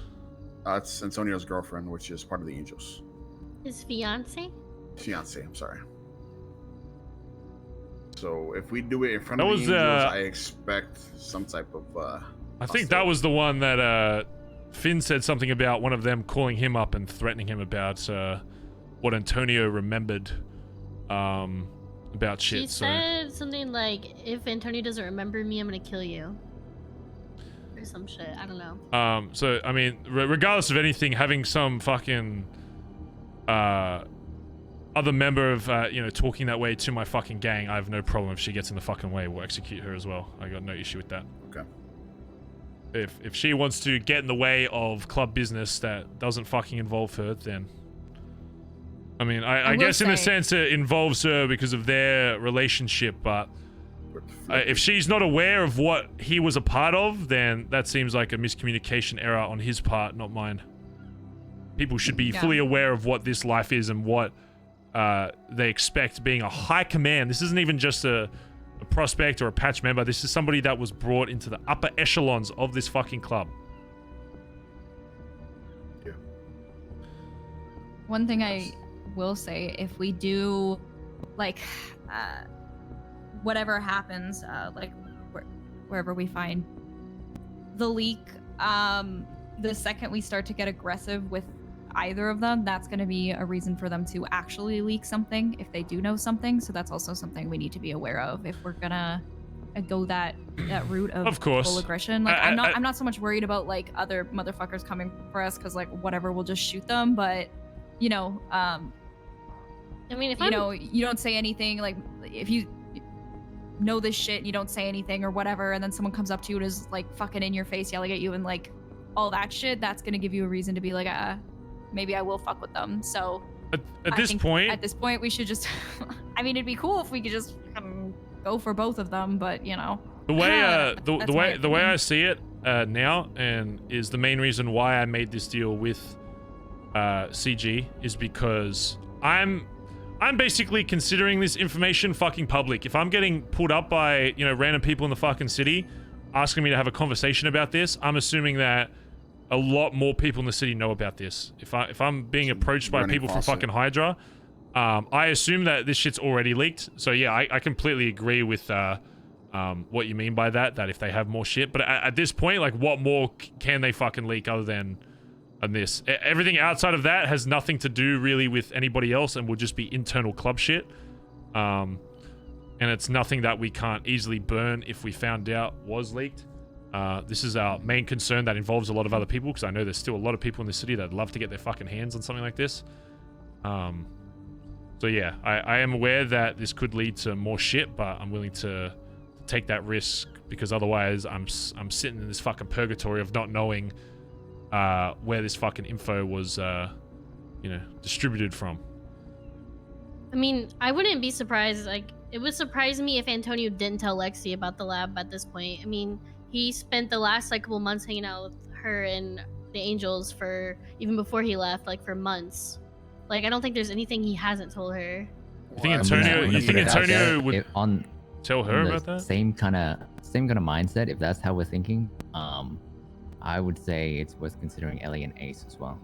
It's Antonio's girlfriend, which is part of the Angels. His fiance? Fiance, I'm sorry. So if we do it in front of the Angels, I expect some type of. I think that was the one that Finn said something about one of them calling him up and threatening him about what Antonio remembered about shit. She said something like, "If Antonio doesn't remember me, I'm gonna kill you." Or some shit. I don't know. So I mean, regardless of anything, having some fucking other member of you know, talking that way to my fucking gang, I have no problem. If she gets in the fucking way, we'll execute her as well. I got no issue with that. Okay. If she wants to get in the way of club business that doesn't fucking involve her, then I mean, I guess in a sense it involves her because of their relationship, but if she's not aware of what he was a part of, then that seems like a miscommunication error on his part, not mine. People should be fully aware of what this life is and what they expect being a high command. This isn't even just a prospect or a patch member. This is somebody that was brought into the upper echelons of this fucking club. Yeah. One thing I will say, if we do, like, whatever happens, like, wherever we find the leak, the second we start to get aggressive with either of them, that's going to be a reason for them to actually leak something if they do know something. So that's also something we need to be aware of if we're gonna go that route of course, full aggression. Like, I'm not so much worried about like other motherfuckers coming for us, because like whatever, we'll just shoot them. But you know, I mean, if you don't say anything, like if you know this shit and you don't say anything or whatever, and then someone comes up to you and is like fucking in your face yelling at you and like all that shit, that's gonna give you a reason to be like, maybe I will fuck with them. So at this point, we should just I mean, it'd be cool if we could just go for both of them, but you know, the way I see it now, and is the main reason why I made this deal with CG, is because I'm basically considering this information fucking public. If I'm getting pulled up by, you know, random people in the fucking city asking me to have a conversation about this, I'm assuming that a lot more people in the city know about this. If I'm being approached by people from fucking Hydra, I assume that this shit's already leaked. So yeah, I completely agree with what you mean by that if they have more shit. But at this point, like, what more can they fucking leak other than this? Everything outside of that has nothing to do really with anybody else and will just be internal club shit. And it's nothing that we can't easily burn if we found out was leaked. This is our main concern that involves a lot of other people, because I know there's still a lot of people in the city that love to get their fucking hands on something like this. So yeah, I am aware that this could lead to more shit, but I'm willing to take that risk, because otherwise I'm sitting in this fucking purgatory of not knowing where this fucking info was, you know, distributed from. I mean, I wouldn't be surprised. Like, it would surprise me if Antonio didn't tell Lexi about the lab at this point. I mean, he spent the last like couple months hanging out with her and the Angels for, even before he left, like for months. Like, I don't think there's anything he hasn't told her. You think Antonio would tell her about that? Same kind of mindset. If that's how we're thinking, I would say it's worth considering Ellie and Ace as well.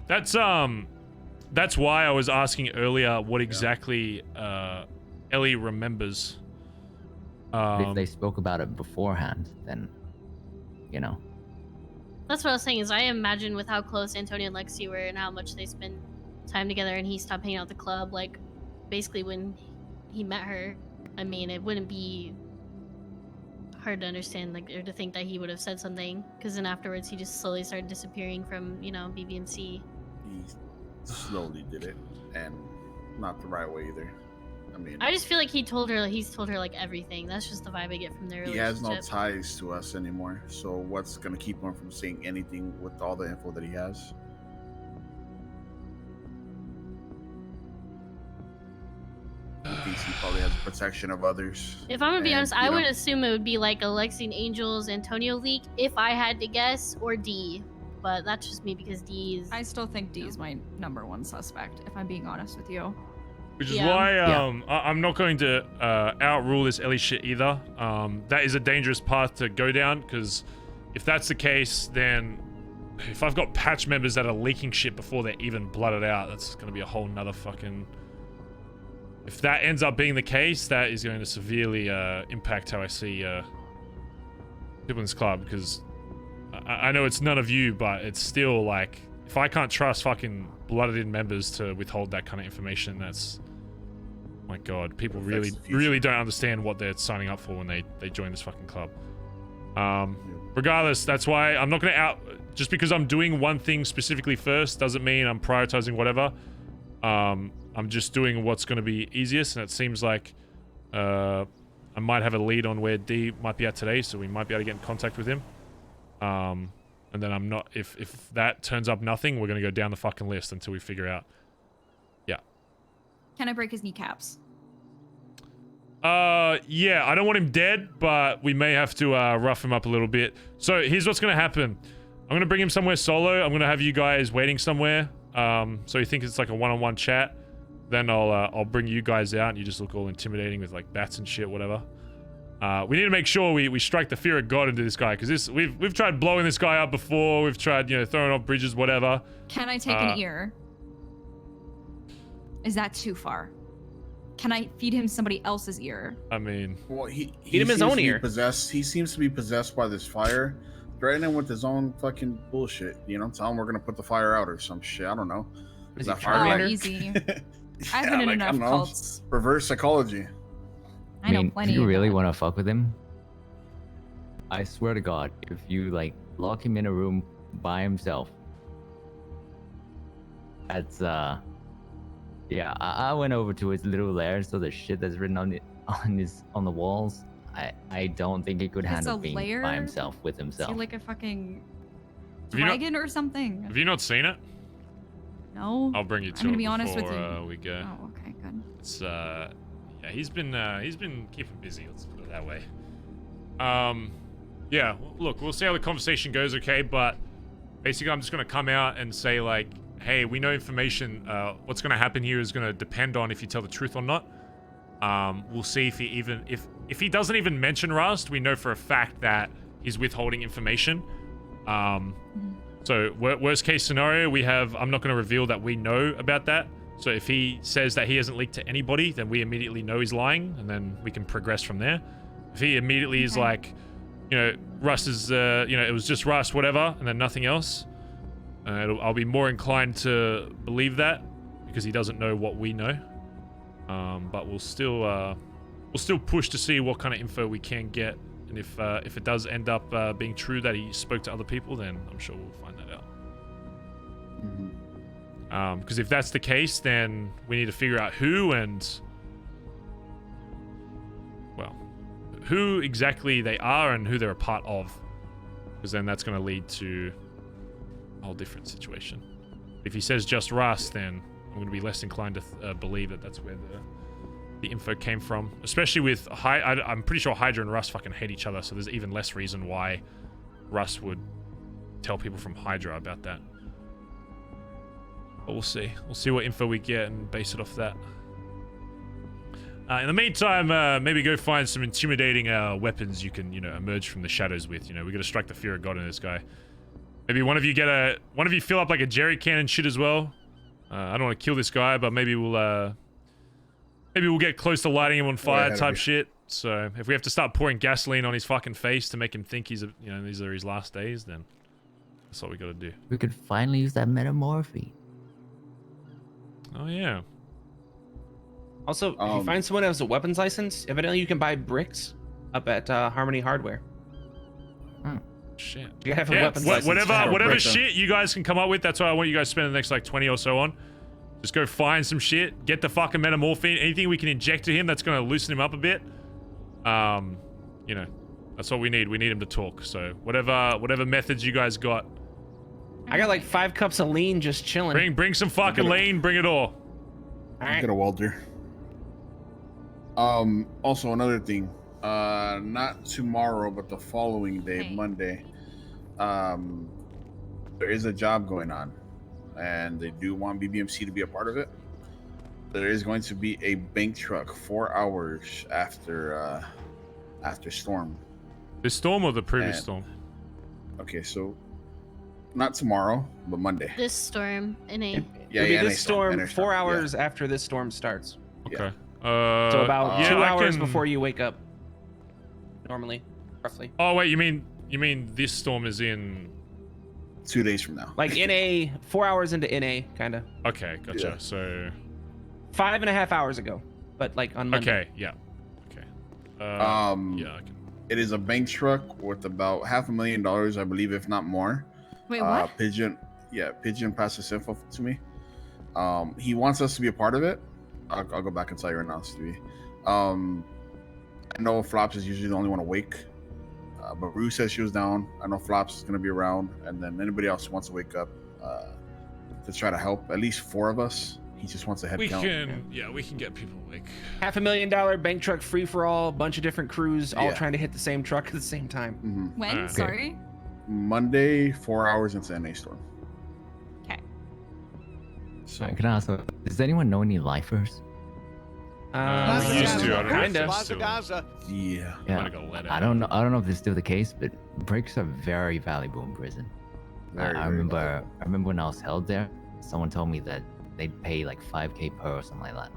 That's why I was asking earlier what exactly Ellie remembers. If they spoke about it beforehand, then, you know. That's what I was saying, is I imagine with how close Antonio and Lexi were and how much they spent time together, and he stopped hanging out at the club, like, basically when he met her. I mean, it wouldn't be hard to understand, like, or to think that he would have said something, because then afterwards he just slowly started disappearing from, you know, BB&C. He slowly did it, and not the right way either. I mean, I just feel like he's told her like everything. That's just the vibe I get from their he relationship. has no ties to us anymore. So what's gonna keep him from saying anything with all the info that he has? He thinks he probably has protection of others. If I'm gonna be And, honest, you I know, would assume it would be like Alexi and Angel's Antonio leak if I had to guess, or D. But that's just me because D is. I still think D is my #1 suspect, if I'm being honest with you. Which is why I'm not going to outrule this Ellie shit either. That is a dangerous path to go down, because if that's the case, then if I've got patch members that are leaking shit before they're even blooded out, that's going to be a whole nother fucking... If that ends up being the case, that is going to severely impact how I see people in this club, because I know it's none of you, but it's still like, if I can't trust fucking blooded in members to withhold that kind of information, that's... My god, people really don't understand what they're signing up for when they join this fucking club. Regardless, that's why I'm not going to just because I'm doing one thing specifically first doesn't mean I'm prioritizing whatever. I'm just doing what's going to be easiest, and it seems like I might have a lead on where D might be at today, so we might be able to get in contact with him. And then I'm not... If that turns up nothing, we're going to go down the fucking list until we figure out. Yeah. Can I break his kneecaps? Yeah, I don't want him dead, but we may have to rough him up a little bit. So here's what's going to happen. I'm going to bring him somewhere solo. I'm going to have you guys waiting somewhere. So you think it's like a one-on-one chat. Then I'll bring you guys out, and you just look all intimidating with like bats and shit, whatever. We need to make sure we strike the fear of God into this guy, because we've tried blowing this guy up before. We've tried, you know, throwing off bridges, whatever. Can I take an ear? Is that too far? Can I feed him somebody else's ear? I mean, well, he feed him his own ear. He seems to be possessed by this fire. Threaten him with his own fucking bullshit. You know, tell him we're gonna put the fire out or some shit. I don't know. Is that fire? Easy. I've been in enough cults. Reverse psychology. I know plenty. If you of really that. want to fuck with him, I swear to God, if you like lock him in a room by himself, that's yeah. I went over to his little lair, so the shit that's written on the walls, I don't think he could It's handle a being lair? by himself with Is himself. he like a fucking Have you not- dragon or something? Have you not seen it? No. I'll bring you to I'm gonna it be honest with before, you. we go. Oh, okay, good. It's yeah, he's been keeping busy. Let's put it that way. Yeah. Look, we'll see how the conversation goes, okay? But basically, I'm just gonna come out and say like, hey, we know information. What's gonna happen here is gonna depend on if you tell the truth or not. We'll see if if he doesn't even mention Rust, we know for a fact that he's withholding information. So worst case scenario, I'm not going to reveal that we know about that. So if he says that he hasn't leaked to anybody, then we immediately know he's lying, and then we can progress from there. If he immediately is like, you know, Rust is, you know, it was just Rust, whatever, and then nothing else, I'll be more inclined to believe that because he doesn't know what we know. But we'll still push to see what kind of info we can get. And if it does end up being true that he spoke to other people, then I'm sure we'll find that out. Because if that's the case, then we need to figure out who exactly they are and who they're a part of. Because then that's going to lead to a whole different situation. If he says just Rust, then I'm going to be less inclined to believe that that's where the info came from, especially with I'm pretty sure Hydra and Rust fucking hate each other, so there's even less reason why Rust would tell people from Hydra about that. But we'll see what info we get and base it off that. In the meantime, maybe go find some intimidating weapons you can, you know, emerge from the shadows with. You know, we got to strike the fear of God in this guy. Maybe one of you fill up like a jerry can and shit as well. I don't want to kill this guy, but maybe we'll get close to lighting him on fire type shit. So if we have to start pouring gasoline on his fucking face to make him think these are his last days, then that's what we got to do. We could finally use that metamorphy. Oh yeah. Also, if you find someone who has a weapons license, evidently you can buy bricks up at Harmony Hardware. Shit. You gotta have a weapons license. Whatever shit you guys can come up with, that's what I want you guys to spend the next like 20 or so on. Just go find some shit. Get the fucking metamorphine. Anything we can inject to him that's gonna loosen him up a bit. You know, that's what we need. We need him to talk. So whatever methods you guys got. I got like 5 cups of lean just chilling. Bring some fucking lean. Bring it all. Alright. Get a welder. Also another thing. Not tomorrow, but the following day, Monday. There is a job going on, and they do want BBMC to be a part of it. There is going to be a bank truck 4 hours after storm. This storm or the previous storm? Okay, so not tomorrow, but Monday. This storm, NA. It'll be this storm 4 hours after this storm starts. Okay. So about 2 hours can... before you wake up. Normally, roughly. Oh wait, you mean this storm is in 2 days from now? Like NA, 4 hours into NA, kind of. Okay, gotcha. Yeah. So 5.5 hours ago, but like on Monday. Okay, yeah. Okay. Yeah, I can... It is a bank truck with about $500,000, I believe, if not more. Wait, what? Pigeon passed this info to me. He wants us to be a part of it. I'll go back and tell you right now, Stevie. I know Flops is usually the only one awake, but Rue says she was down. I know Flops is going to be around, and then anybody else who wants to wake up to try to help. At least 4 of us. He just wants a head count. We can get people awake. $500,000 bank truck free for all, bunch of different crews, all trying to hit the same truck at the same time. When? Sorry. Monday, 4 hours into NA storm. Okay. So can I ask, does anyone know any lifers? We used to. I don't know. Kinda. Bazza. Yeah. I don't know if this is still the case, but bricks are very valuable in prison. I remember when I was held there, someone told me that they'd pay like 5K per or something like that.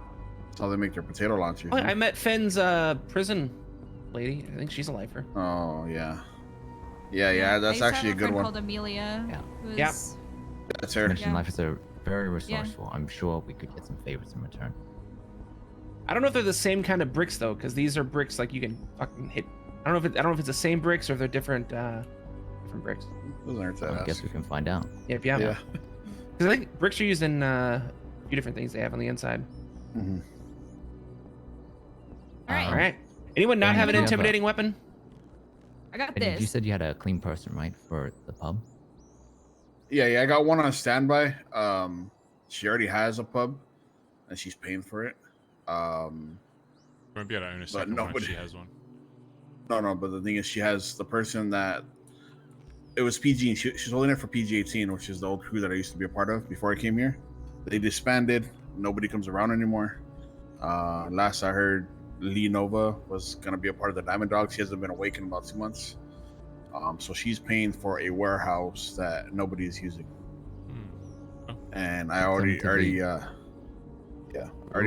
That's how they make their potato launchers. Oh, I met Finn's prison lady. I think she's a lifer. Oh yeah. Yeah. That's I used to actually a have good friend one. Called Amelia. Yeah. Yeah. That's her. Mission lifers are very resourceful. I'm sure we could get some favors in return. I don't know if they're the same kind of bricks though, because these are bricks like you can fucking hit. I don't know if it's the same bricks or if they're different bricks. Those aren't I guess we can find out. Yeah, if you have. Yeah. Because I think bricks are used in a few different things they have on the inside. Mm-hmm. All right. All right. Anyone not have an intimidating weapon? I got And this. you said you had a clean person, right, for the pub? Yeah. I got one on standby. She already has a pub, and she's paying for it. Won't be able to own a second one if she has one. No. But the thing is, she has the person that it was PG. And she's holding it for PG-18, which is the old crew that I used to be a part of before I came here. They disbanded. Nobody comes around anymore. Last I heard, Lee Nova was gonna be a part of the Diamond Dogs. He hasn't been awake in about 2 months. So she's paying for a warehouse that nobody is using. And I already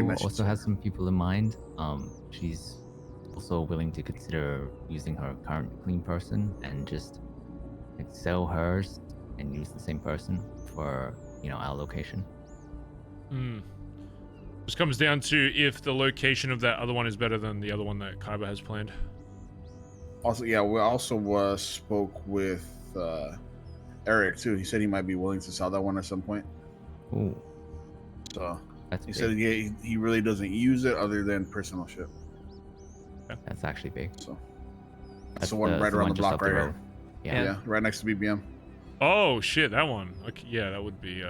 mentioned. Also has some people in mind. She's also willing to consider using her current clean person and just sell hers and use the same person for our location. This comes down to if the location of that other one is better than the other one that Kaiba has planned. Also, yeah, we also spoke with Eric too. He said he might be willing to sell that one at some point. Ooh. So That's he big. said he really doesn't use it other than personal ship. That's actually big. So that's the one right around the block right here. Yeah, right next to BBM. Oh shit, that one. Okay, yeah, that would be.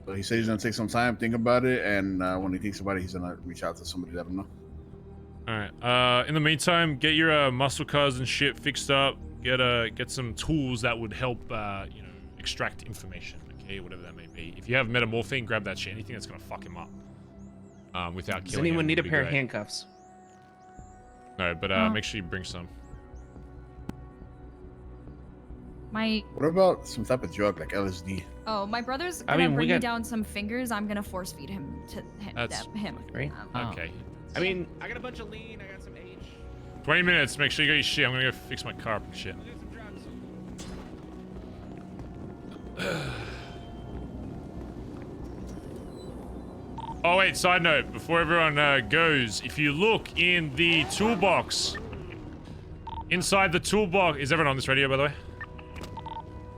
So he said he's gonna take some time, think about it, and when he thinks about it, he's gonna reach out to somebody, let him know. All right. In the meantime, get your muscle cars and shit fixed up. Get some tools that would help extract information. Okay, whatever that may be. If you have metamorphine, grab that shit. Anything that's gonna fuck him up. Without killing him. Does anyone need a would be pair of great. handcuffs? No, but make sure you bring some. What about some type of drug like LSD? My brother's gonna bring me down some fingers. I'm gonna force feed him to him. Great. Okay. I mean, I got a bunch of lean. I got some H. 20 minutes. Make sure you got your shit. I'm gonna go fix my car up and shit. Oh wait, side note, before everyone goes, if you look in the toolbox, inside the toolbox, is everyone on this radio by the way?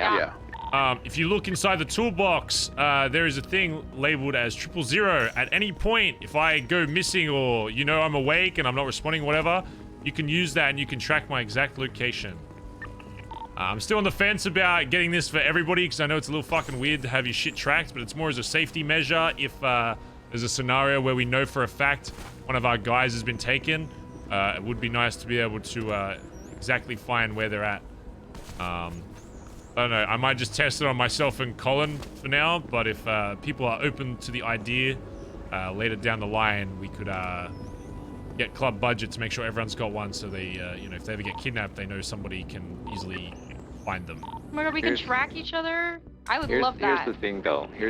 Yeah. If you look inside the toolbox, there is a thing labeled as 000. At any point, if I go missing or, you know, I'm awake and I'm not responding, whatever, you can use that and you can track my exact location. I'm still on the fence about getting this for everybody because I know it's a little fucking weird to have your shit tracked, but it's more as a safety measure if there's a scenario where we know for a fact one of our guys has been taken. It would be nice to be able to exactly find where they're at. I don't know, I might just test it on myself and Colin for now, but if people are open to the idea, later down the line, we could get club budget to make sure everyone's got one so they, you know, if they ever get kidnapped, they know somebody can easily find them. Oh my god, we can track each other? I would love that. Here's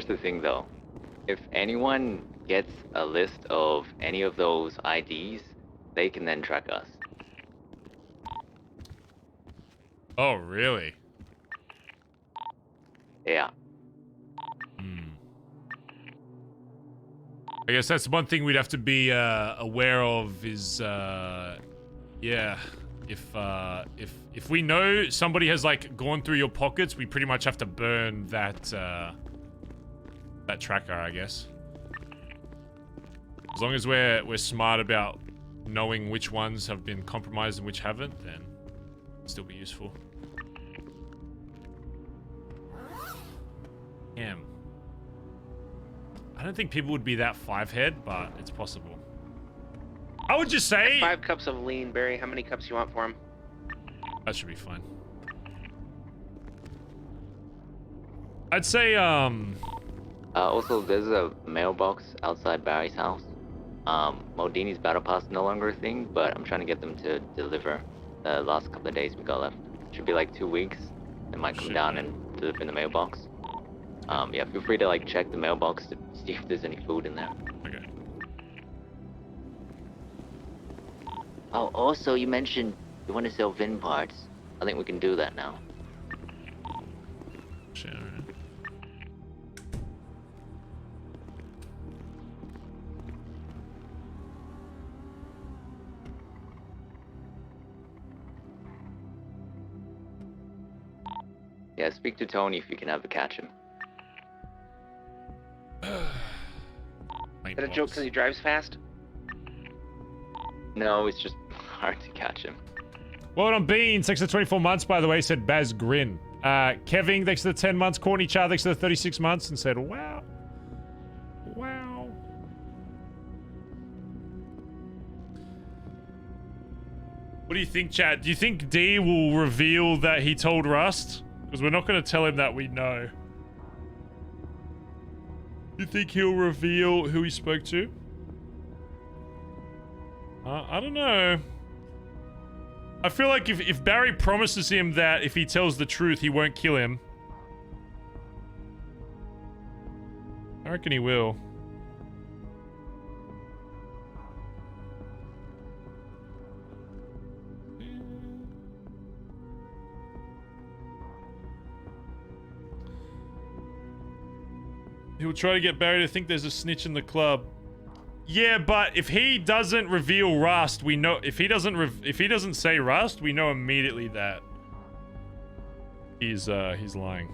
the thing though. If anyone gets a list of any of those IDs, they can then track us. Oh, really? Yeah. I guess that's one thing we'd have to be aware of is, yeah, if we know somebody has like gone through your pockets, we pretty much have to burn that that tracker, I guess. As long as we're smart about knowing which ones have been compromised and which haven't, then it'll still be useful. Damn. I don't think people would be that 5-head, but it's possible. I would just say 5 cups of lean, Barry. How many cups you want for him? That should be fine. I'd say also, there's a mailbox outside Barry's house. Modini's battle pass is no longer a thing, but I'm trying to get them to deliver the last couple of days we got left. Should be like 2 weeks. They might come down and deliver in the mailbox. Yeah, feel free to like check the mailbox to see if there's any food in there. Okay. Oh, also you mentioned you want to sell VIN parts. I think we can do that now. Sure. Yeah, speak to Tony if you can ever catch him. Is that a joke because he drives fast? No, it's just hard to catch him. Well done, Bean. Thanks for the 24 months, by the way, said Baz Grin. Kevin, thanks for the 10 months. Courtney Char, thanks for the 36 months, and said, wow. Wow. What do you think, chat? Do you think D will reveal that he told Rust? Because we're not going to tell him that we know. You think he'll reveal who he spoke to? I don't know. I feel like if Barry promises him that if he tells the truth, he won't kill him. I reckon he will. He'll try to get Barry to think there's a snitch in the club. Yeah, but if he doesn't reveal Rust, we know if he doesn't say Rust, we know immediately that he's lying.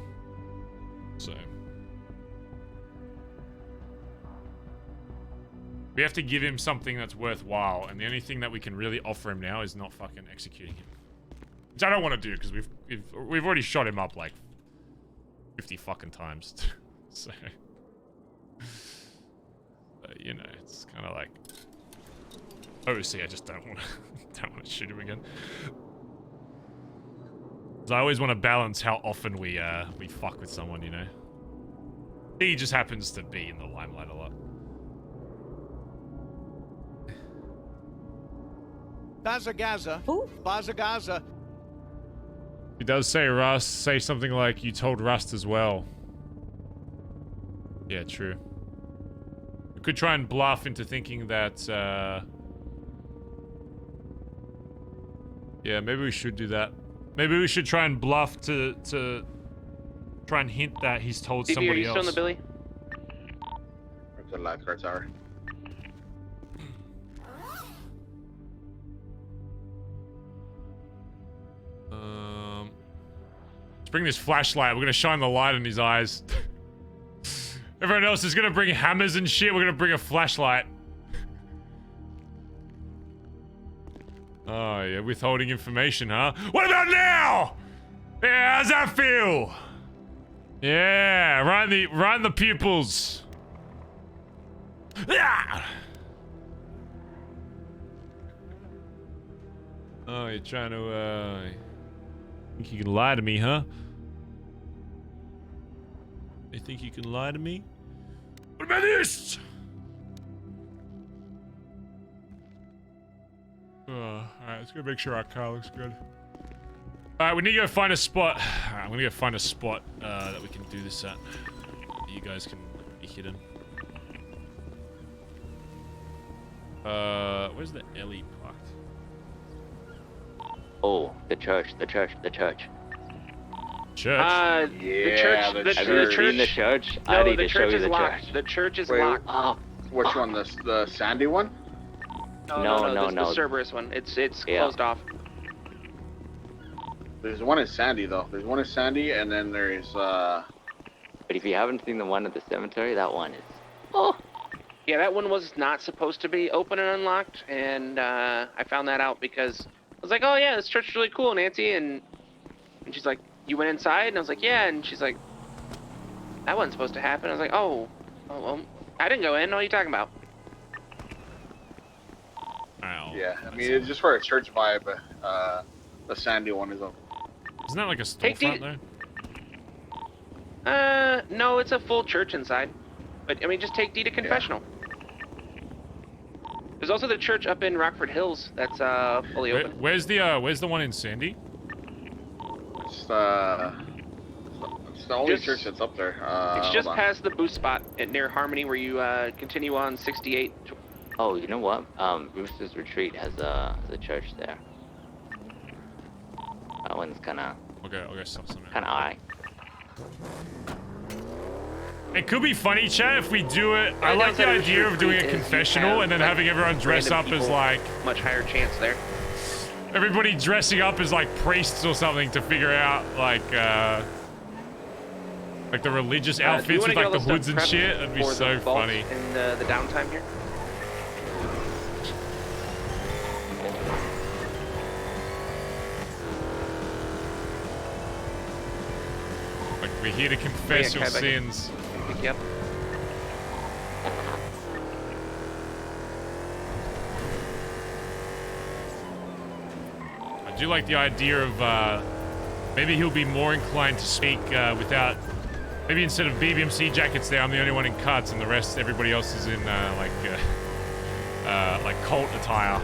So we have to give him something that's worthwhile, and the only thing that we can really offer him now is not fucking executing him. Which I don't want to do because we've already shot him up like 50 fucking times. So you know, it's kind of like obviously I just don't want to shoot him again. I always want to balance how often we fuck with someone, you know. He just happens to be in the limelight a lot. Bazza. Bazza. He does say Rust, say something like, you told Rust as well. Yeah, true. We could try and bluff into thinking that, yeah, maybe we should do that. Maybe we should try and bluff to try and hint that he's told somebody else. Are you still in the Billy? Where's the lifeguard tower? Let's bring this flashlight. We're gonna shine the light in his eyes. Everyone else is gonna bring hammers and shit. We're gonna bring a flashlight. Oh, yeah, withholding information, huh? What about now? Yeah, how's that feel? Yeah, right in the pupils. Ah! Oh, you're trying to, think you can lie to me, huh? You think you can lie to me? What about this? Alright, let's go make sure our car looks good. Alright, we need to go find a spot. Alright, I'm gonna go find a spot that we can do this at. You guys can be hidden. Where's the Ellie parked? Oh, the church. Church? The church. Have you seen the church? I No, need the to show church you is the locked. church. The church is Wait, locked. Oh, Which one? The Sandy one? No, the Cerberus one. It's closed off. There's one in Sandy though. There's one in Sandy, and then there's But if you haven't seen the one at the cemetery, that one is. Oh. Yeah, that one was not supposed to be open and unlocked, and I found that out because I was like, oh yeah, this church is really cool, Nancy, and she's like, you went inside? And I was like, yeah, and she's like, that wasn't supposed to happen. I was like, oh well, I didn't go in. What are you talking about? yeah. I mean, it's just for a church vibe. The Sandy one is open. Isn't that like a storefront though? No, it's a full church inside. But I mean, just take D to confessional. There's also the church up in Rockford Hills that's fully open. Where's the one in Sandy? It's the only church that's up there. It's just hold on. past the boost spot near Harmony, where you continue on 68. Oh, you know what? Rooster's Retreat has a church there. That one's kind of. Okay, stop something. Kind of eye. It could be funny, chat, if we do it. I like the idea of doing a confessional and then having everyone dress up as like much higher chance there. Everybody dressing up as like priests or something to figure out like the religious outfits with like the hoods and shit. That'd be so funny. In the downtime here. Like we're here to confess your sins. Pick you up. I do like the idea of maybe he'll be more inclined to speak without. Maybe instead of BBMC jackets there, I'm the only one in cuts, and the rest, everybody else is in like cult attire.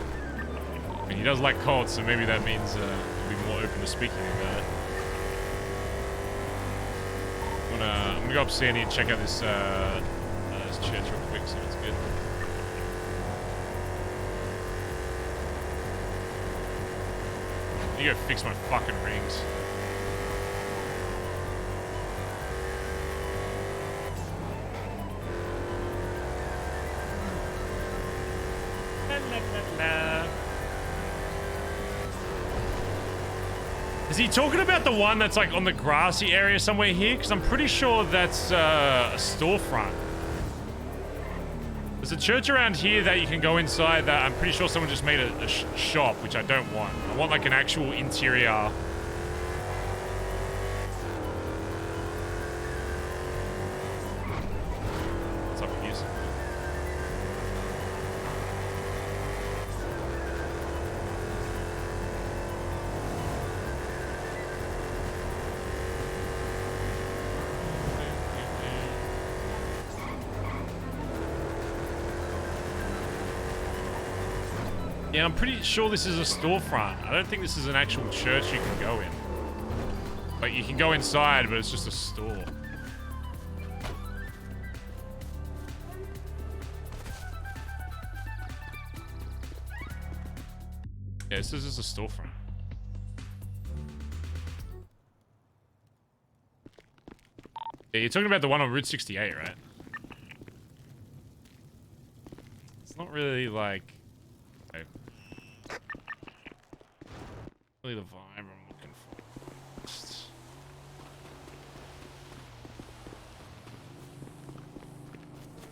I mean, he does like cults, so maybe that means he'll be more open to speaking about it. I'm gonna go up Sandy and check out this church real quick, so it's good. I need to go fix my fucking rings. Is he talking about the one that's like on the grassy area somewhere here? Because I'm pretty sure that's a storefront. There's a church around here that you can go inside that I'm pretty sure someone just made a shop, which I don't want. I want like an actual interior. What's up with you? Yeah, I'm pretty sure this is a storefront. I don't think this is an actual church you can go in. Like, you can go inside, but it's just a store. Yeah, this is just a storefront. Yeah, you're talking about the one on Route 68, right? It's not really like... really the vibe I'm looking for.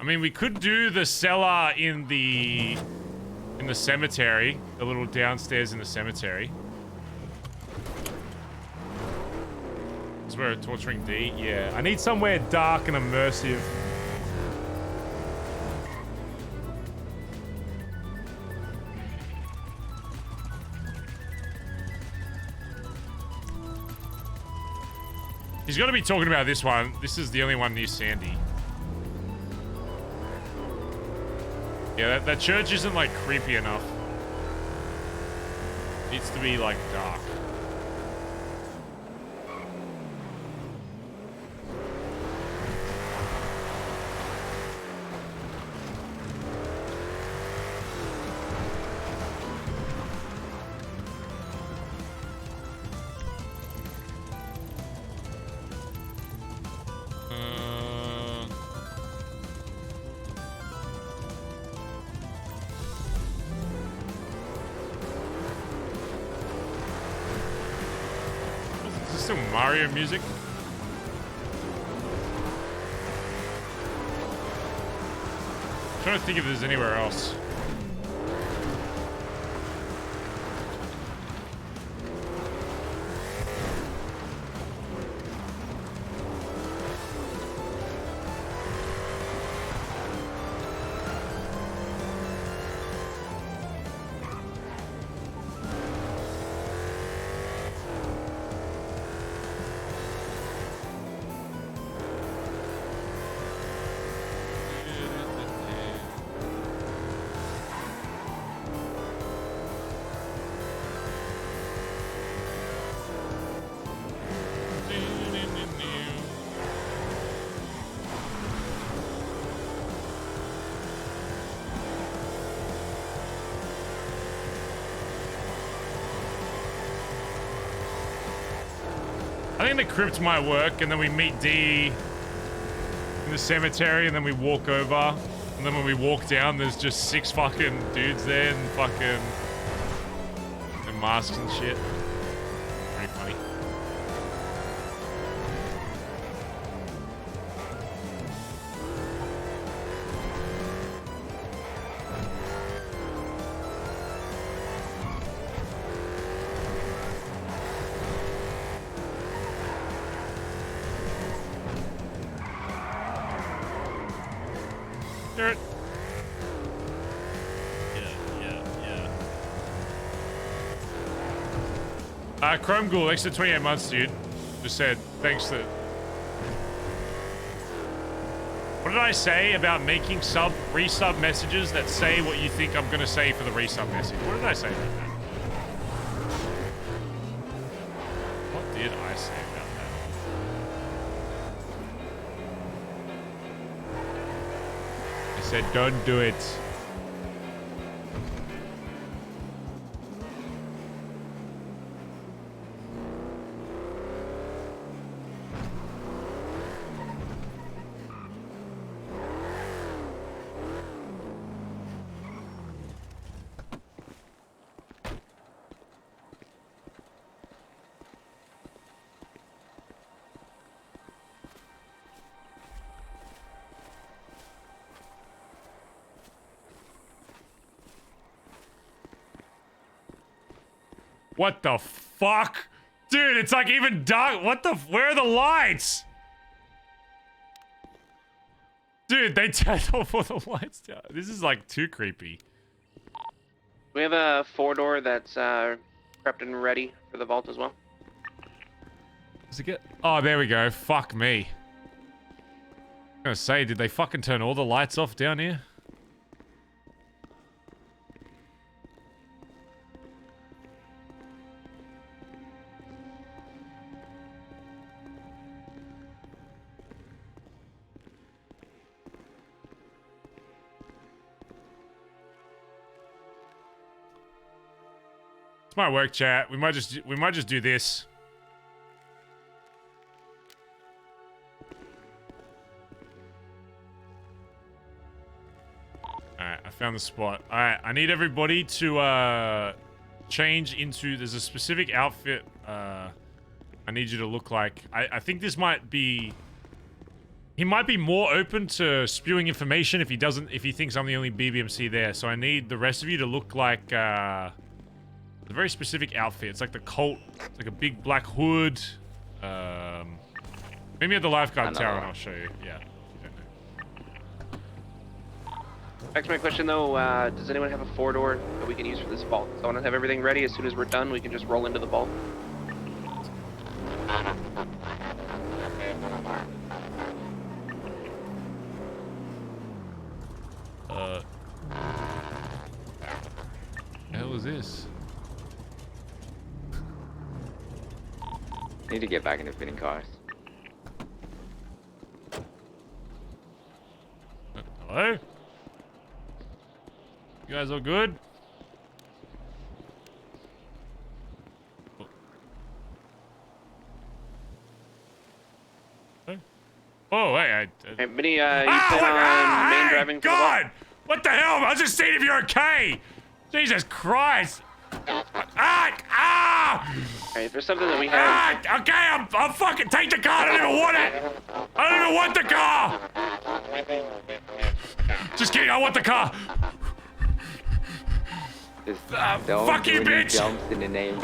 I mean, we could do the cellar in the cemetery, the little downstairs in the cemetery. Is where torturing D? Yeah. I need somewhere dark and immersive. He's got to be talking about this one. This is the only one near Sandy. Yeah, that church isn't, like, creepy enough. It needs to be, like, dark. Mario music. I'm trying to think if there's anywhere else. I think the crypt might work, and then we meet D in the cemetery, and then we walk over, and then when we walk down, there's just 6 fucking dudes there, and fucking and masks and shit. Pretty funny. Chrome Ghoul, extra 28 months, dude. Just said, thanks to... What did I say about making resub messages that say what you think I'm gonna say for the resub message? What did I say about that? What did I say about that? I said, don't do it. What the fuck? Dude, it's like even dark. What the? Where are the lights? Dude, they turned off all the lights down. This is like too creepy. We have a 4-door that's prepped and ready for the vault as well. Is it good? Oh, there we go. Fuck me. I'm gonna say, did they fucking turn all the lights off down here? This might work, chat. We might just do this. Alright, I found the spot. Alright, I need everybody to change into, there's a specific outfit I need you to look like. I think this might be he might be more open to spewing information if he thinks I'm the only BBMC there. So I need the rest of you to look like a very specific outfit. It's like the cult. It's like a big black hood. Maybe at the lifeguard tower and I'll show you. Yeah. Back to my question though, does anyone have a 4-door that we can use for this vault? So I want to have everything ready. As soon as we're done, we can just roll into the vault. The hell is this? Need to get back into fitting cars. Hello? You guys all good? Oh, hey, Hey, Minnie, you said on main driving. God! What the hell? I was just seeing if you're okay. Jesus Christ! Alright, if there's something that we have. Okay, I'll fucking take the car. I don't even want it. I don't even want the car. Just kidding. I want the car. Don't fuck do you, any bitch! jumps in the name of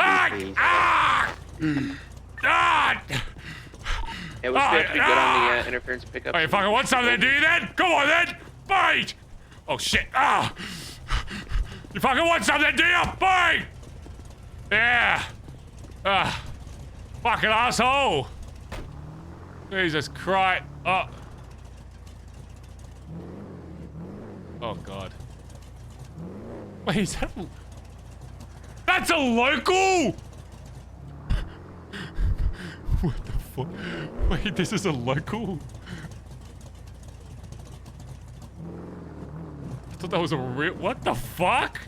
Yeah, we'll have to be good on the interference pickup. Hey, fucking want something to do then? Come on then! Bite! Oh shit! You fucking want something, do you? Bite! Yeah! Fucking asshole! Jesus Christ! Oh god. Wait, is that that's a local? What the fuck? Wait, this is a local? I thought that was a real. What the fuck?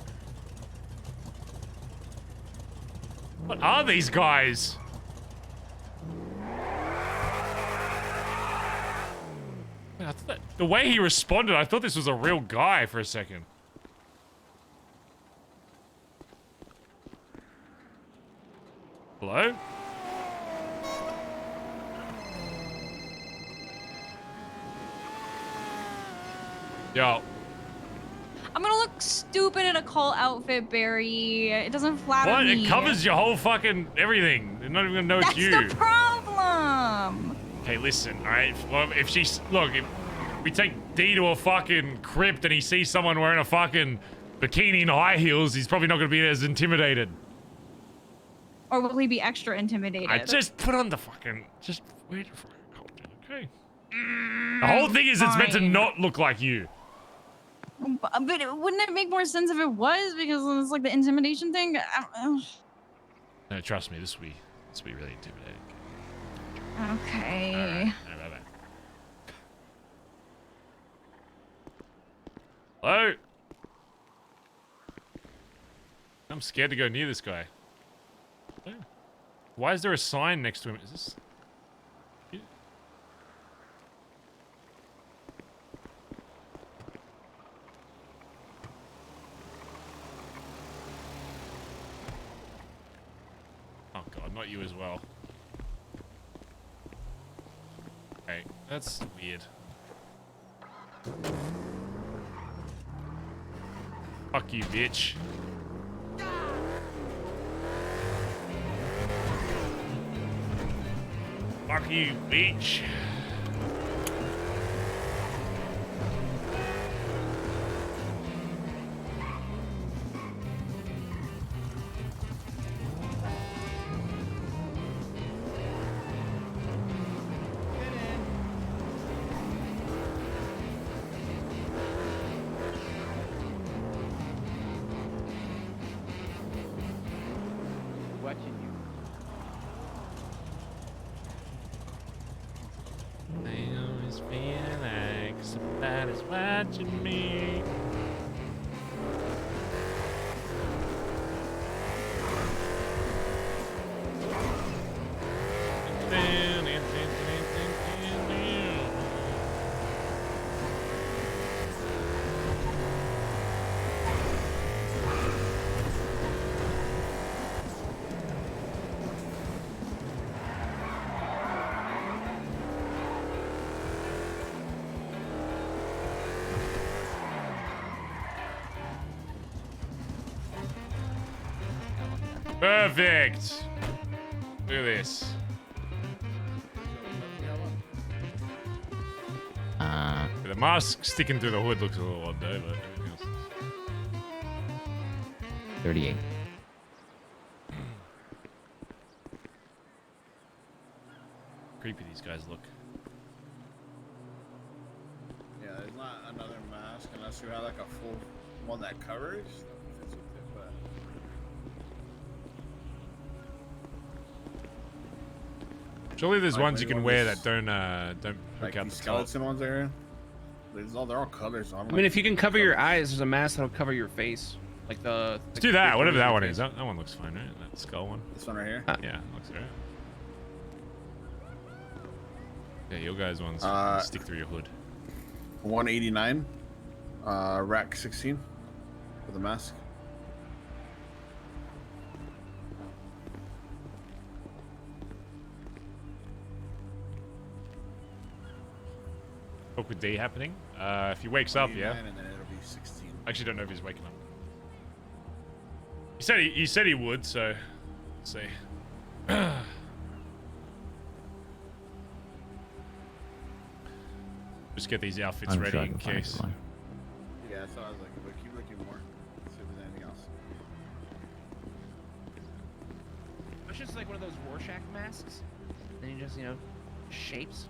What are these guys? I thought the way he responded, I thought this was a real guy for a second. Hello? Yo. I'm gonna look stupid in a cult outfit, Barry. It doesn't flatter What? me. It covers your whole fucking everything. They're not even gonna know it's you. That's the problem. Hey, listen, alright? Well, if she's... Look, if we take D to a fucking crypt and he sees someone wearing a fucking bikini and high heels, he's probably not gonna be as intimidated. Or will he be extra intimidated? I just put on the fucking... Just wait for it. Okay. The whole thing is it's meant to not look like you. But wouldn't it make more sense if it was? Because it's like the intimidation thing? I don't know. No, trust me, this will be really intimidating. Okay. Alright, bye-bye. Hello? I'm scared to go near this guy. Hello? Why is there a sign next to him? Is this... Oh god, not you as well. Okay, that's weird. Fuck you, bitch. Fuck you, bitch. Watching you. I always feel like somebody's watching me. Perfect. Look at this. The mask sticking through the hood looks a little odd though, but everything else. 38. Creepy these guys look. Yeah, there's not another mask unless you have like a full one that covers. That fits with it, but Surely there's like ones you maybe can one wear that's- that don't like hook out these the top. skeleton ones there. They're all colors. So I mean, if you can cover your eyes, there's a mask that'll cover your face. Like the. Let's do that. Whatever that one is. That one looks fine, right? That skull one. This one right here. Yeah, looks alright. Yeah, your guys' ones stick through your hood. 189. Rack 16 for the mask. Talk with D happening. If he wakes up, yeah. And then it'll be 16. I actually don't know if he's waking up. He said he would, so let's see. Just get these outfits I'm ready sure I in can find case. one. Yeah, that's what I was looking, but keep looking more. See if there's anything else. It's just like one of those Rorschach masks. Then you just, shapes.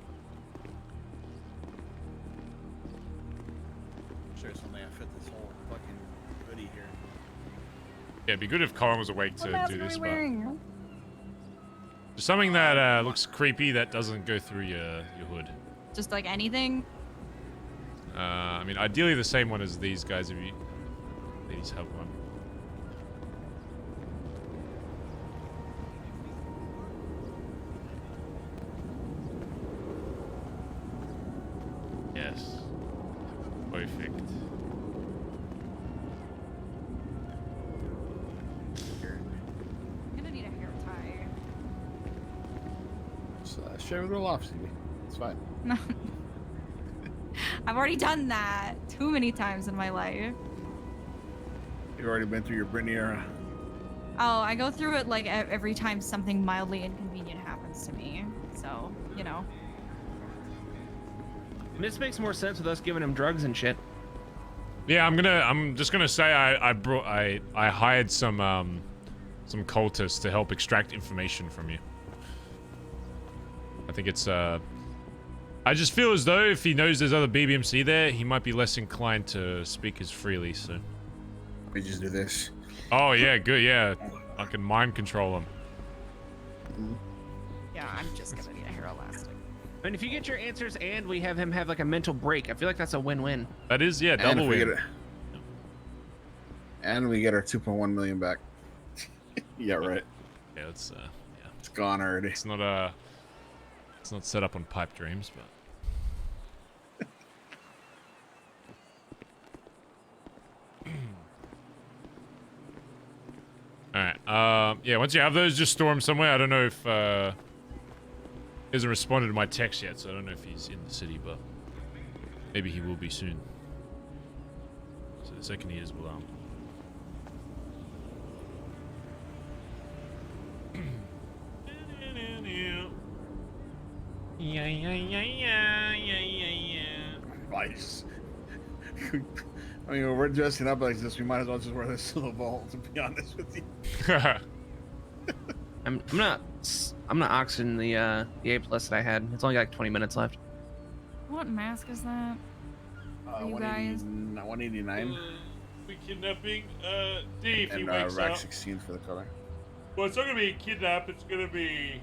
I'm sure something that fit this whole fucking hoodie here. Yeah, it'd be good if Colin was awake to do this, but wearing? just something that looks creepy that doesn't go through your hood. Just like anything. I mean, ideally the same one as these guys if you ladies have one. Yes. Perfect. I'm gonna need a hair tie. Just shave it all off, Stevie. It's fine. No. I've already done that too many times in my life. You've already been through your Britney era. Oh, I go through it like every time something mildly inconvenient happens to me. So, This makes more sense with us giving him drugs and shit. Yeah, I'm just gonna say I hired some cultists to help extract information from you. I think it's I just feel as though if he knows there's other BBMC there, he might be less inclined to speak as freely, so. We just do this. Oh yeah, good, yeah. I can mind control him. Yeah, I'm just gonna need a hair elastic. And if you get your answers and we have him have like a mental break, I feel like that's a win-win. That is, yeah, double win. And we get our 2.1 million back. Yeah, right. Yeah, it's yeah. It's gone already. It's not set up on pipe dreams, but. Alright, yeah, once you have those, just store them somewhere. I don't know if, he hasn't responded to my text yet, so I don't know if he's in the city, but maybe he will be soon. So the second he is, we'll, Nice. I mean, we're dressing up like this. We might as well just wear this to the vault, to be honest with you. I'm not oxygen the A plus that I had. It's only got like 20 minutes left. What mask is that? You guys? 189. We kidnapping, D, if he And wakes rack up. 16 for the color. Well, it's not gonna be a kidnap, it's gonna be...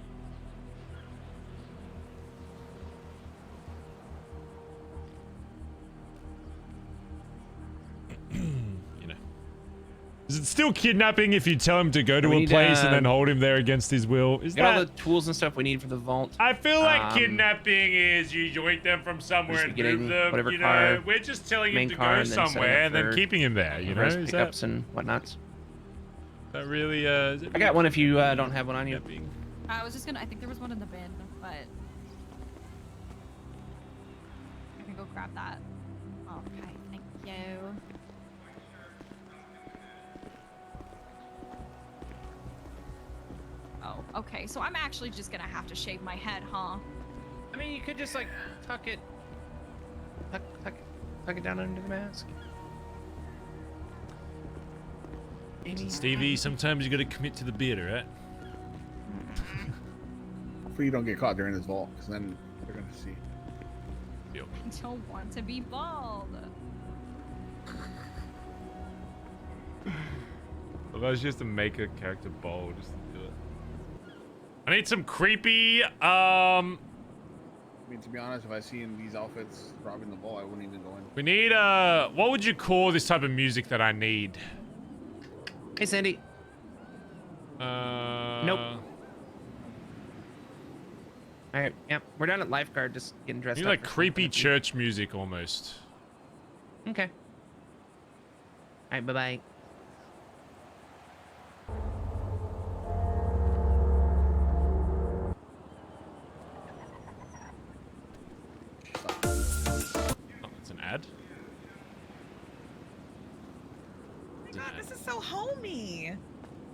Is it still kidnapping if you tell him to go to a place and then hold him there against his will? Is Get all that... the tools and stuff we need for the vault. I feel like kidnapping is you yoink them from somewhere and move them, whatever you know? car, We're just telling him main to car, go and then setting somewhere up and then for keeping him there, you know? rest Is pickups that, and whatnots. that really, is it I got one if you don't have one on you. I was just gonna. I think there was one in the bin, but I can go grab that. Okay, thank you. Okay, so I'm actually just gonna have to shave my head, huh? I mean, you could just like tuck it down under the mask. Stevie, sometimes you gotta commit to the beard, right? Hopefully you don't get caught during this vault, because then they're gonna see. Yep. I don't want to be bald. Otherwise, you have to make a character bold just to do it. I need some creepy, I mean, to be honest, if I seen these outfits robbing the vault, I wouldn't even go in. We need, what would you call this type of music that I need? Hey, Sandy. Nope. All right, yep. We're down at lifeguard, just getting dressed You up. like creepy church music almost. Okay. All right, bye-bye. Oh, it's an ad? God, this is so homey.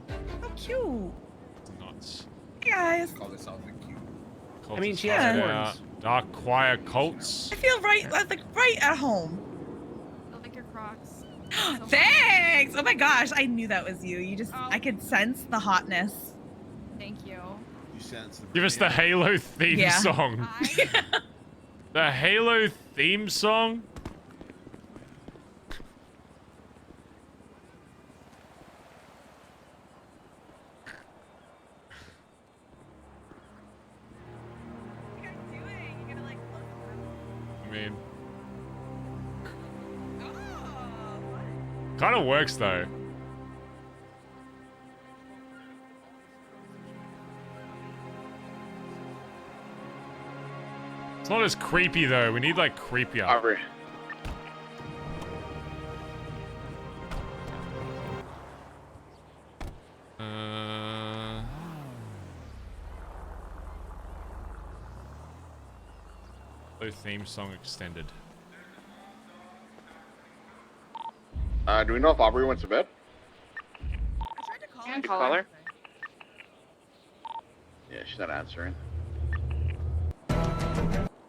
So cute. It's nuts. Hey guys. Call this outfit cute. I mean, she has horns. Dark choir cults. I feel right at home. I like your Crocs. Thanks. Oh my gosh, I knew that was you. I could sense the hotness. Thank you. You sense the Give us the Halo theme song. The Halo theme song? I mean, kind of works though. It's not as creepy though. We need like creepier. Aubrey. Theme song extended. Do we know if Aubrey went to bed? Can call her. Yeah, she's not answering.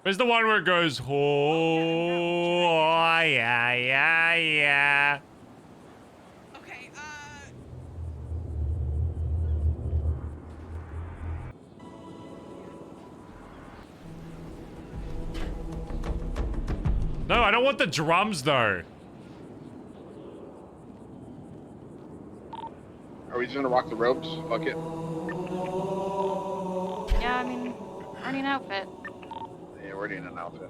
Where's the one where it goes, oh, yeah, yeah, yeah. No, I don't want the drums though. Are we just gonna rock the ropes? Fuck it. Yeah, I mean, already an outfit. Yeah, we're already in an outfit.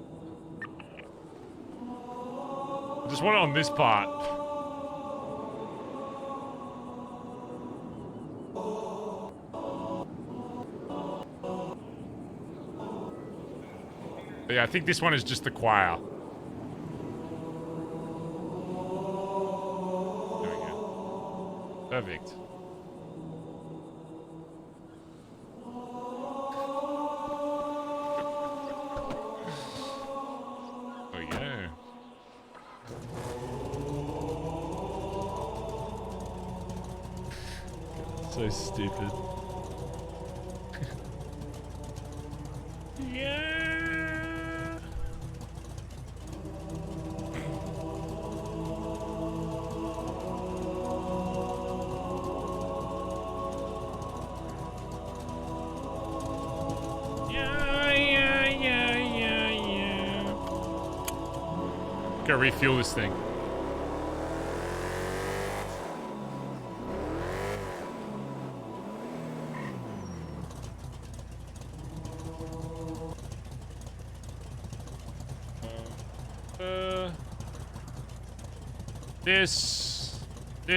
Just want it on this part. But yeah, I think this one is just the choir. Perfect. Oh yeah. So stupid. Yeah. Gotta refuel this thing. This.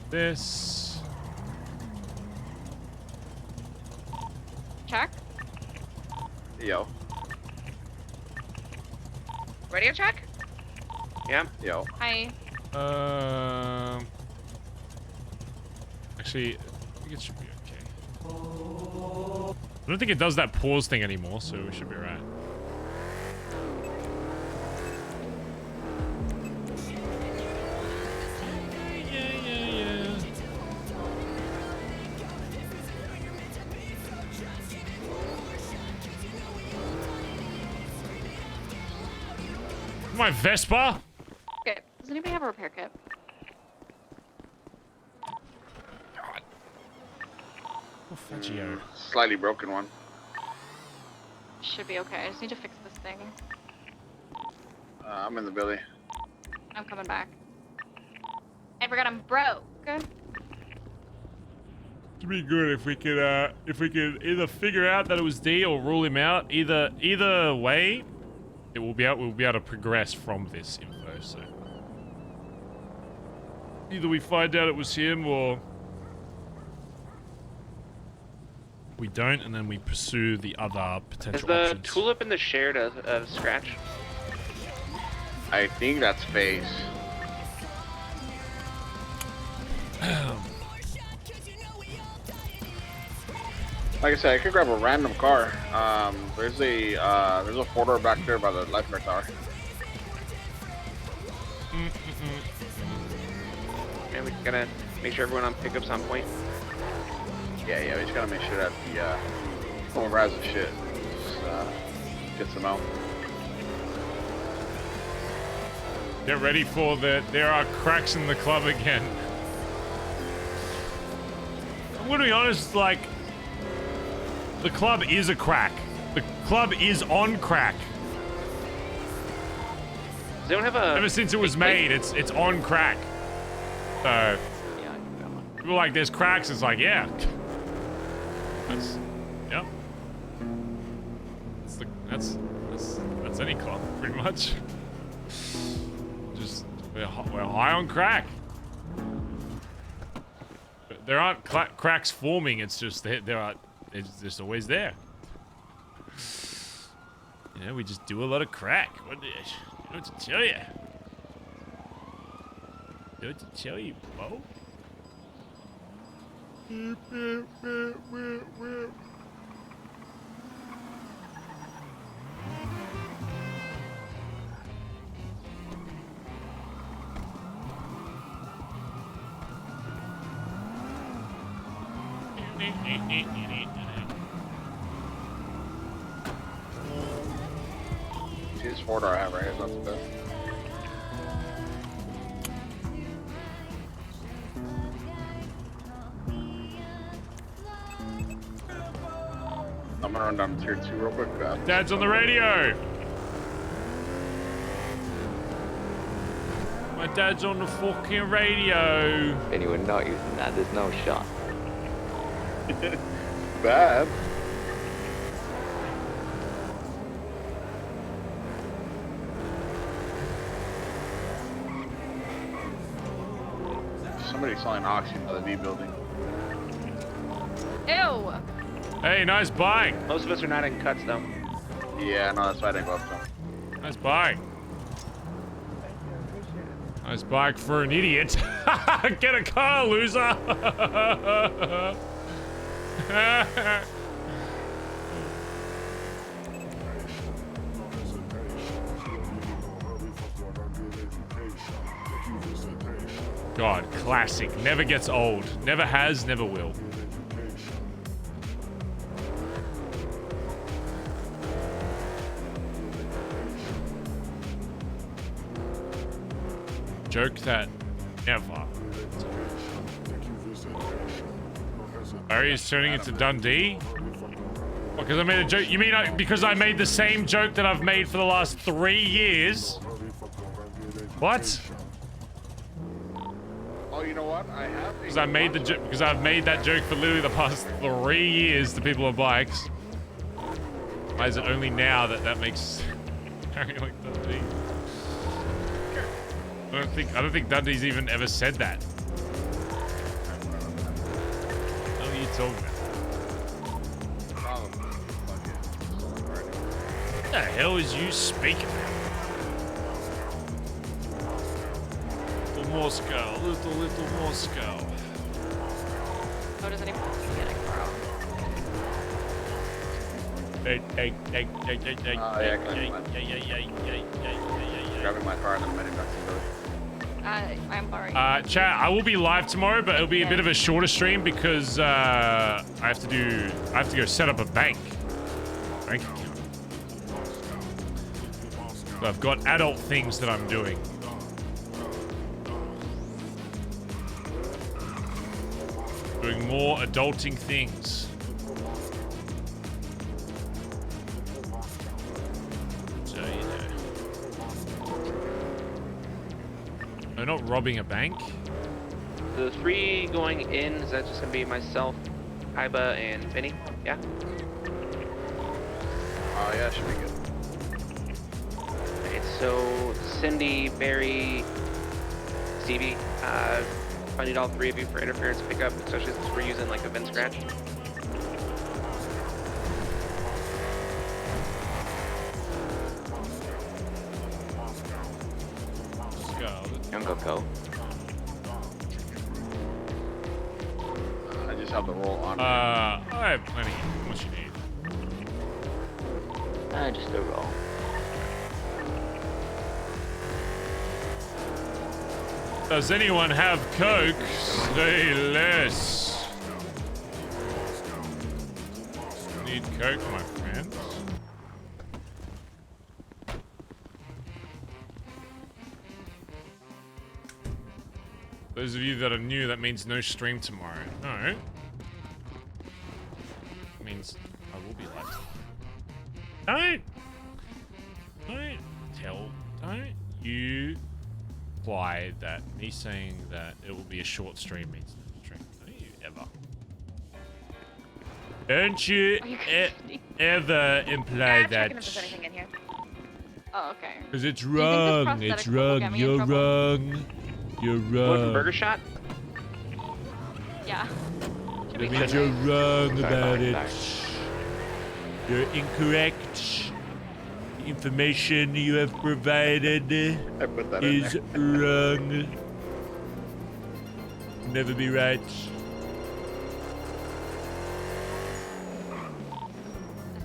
This. Check. Yo. Radio check. Yeah. Yo. Hi. Actually, I think it should be okay. I don't think it does that pause thing anymore, so we should be right. My Vespa? Okay. Does anybody have a repair kit? Oh, Fudgio. Slightly broken one. Should be okay. I just need to fix this thing. I'm in the building. I'm coming back. I forgot I'm broke. It'd be good if we could either figure out that it was D or rule him out. Either way, we'll be able to progress from this info. So either we find out it was him or we don't, and then we pursue the other potential Is the options. tulip in the shared a scratch? I think that's Face. Like I said, I could grab a random car. There's a 4-door back there by the lifeguard tower. And we gotta make sure everyone on pickup's on point. Yeah, we just gotta make sure that the whoever has the shit gets them out. Get ready for there are cracks in the club again. I'm gonna be honest, like, the club is a crack. The club is on crack. Does anyone have a... Ever since it was made, it's on crack. So, people like, there's cracks, it's like, yeah. Yep. That's any club, pretty much. Just, we're high on crack. There aren't cracks forming, it's just, it's just always there. You know, we just do a lot of crack. What to tell you? What to tell you, Bo? See this 4-door I have right here, that's the best. I'm gonna run down to tier 2 real quick. Dad's on the radio. My dad's on the fucking radio. If anyone not using that, there's no shot. Bad. Somebody's selling oxy by the V building. Ew. Hey, nice bike. Most of us are not in cuts though. Yeah, no, that's why I didn't go up to him. Nice bike. Nice bike for an idiot. Get a car, loser. God, classic. Never gets old. Never has, never will. Joke that never. Barry's turning into Dundee? Because I made a joke. You mean because I made the same joke that I've made for the last 3 years? What? Oh, you know what? I have. Because I made the joke. Because I've made that joke for literally the past 3 years to people on bikes. Why is it only now that makes Barry like Dundee? I don't think Dundee's even ever said that. What are you talking about? What the hell is you speaking about? Little Moscow, little Moscow. Oh, does anyone get it, bro? Grabbing my car and then heading back to the I'm sorry. Chat, I will be live tomorrow, but it'll be a bit of a shorter stream because I have to go set up a bank account. So I've got adult things that I'm doing. Doing more adulting things. So, you know. They're not robbing a bank. The 3 going in, is that just gonna be myself, Iba, and Vinny? Yeah? Oh, yeah, should be good. Alright, so Cindy, Barry, Stevie, I need all 3 of you for interference pickup, especially since we're using like a vent scratch. Go. I just have the roll on. I have plenty. How much you need? Just a roll. Does anyone have Coke? Say less. Need Coke, my friends? Those of you that are new, that means no stream tomorrow. No. It means I will be live tomorrow. Don't you imply that me saying that it will be a short stream means no stream. Don't you ever. Don't you ever imply that. Checking if there's anything in here. Oh, okay. Because it's Do you think this wrong. It's prosthetic will get wrong. me in You're trouble? wrong. You're Going for wrong. Burger Shot? Yeah. That means you're wrong about it. You're incorrect. The information you have provided is wrong. Never be right. Is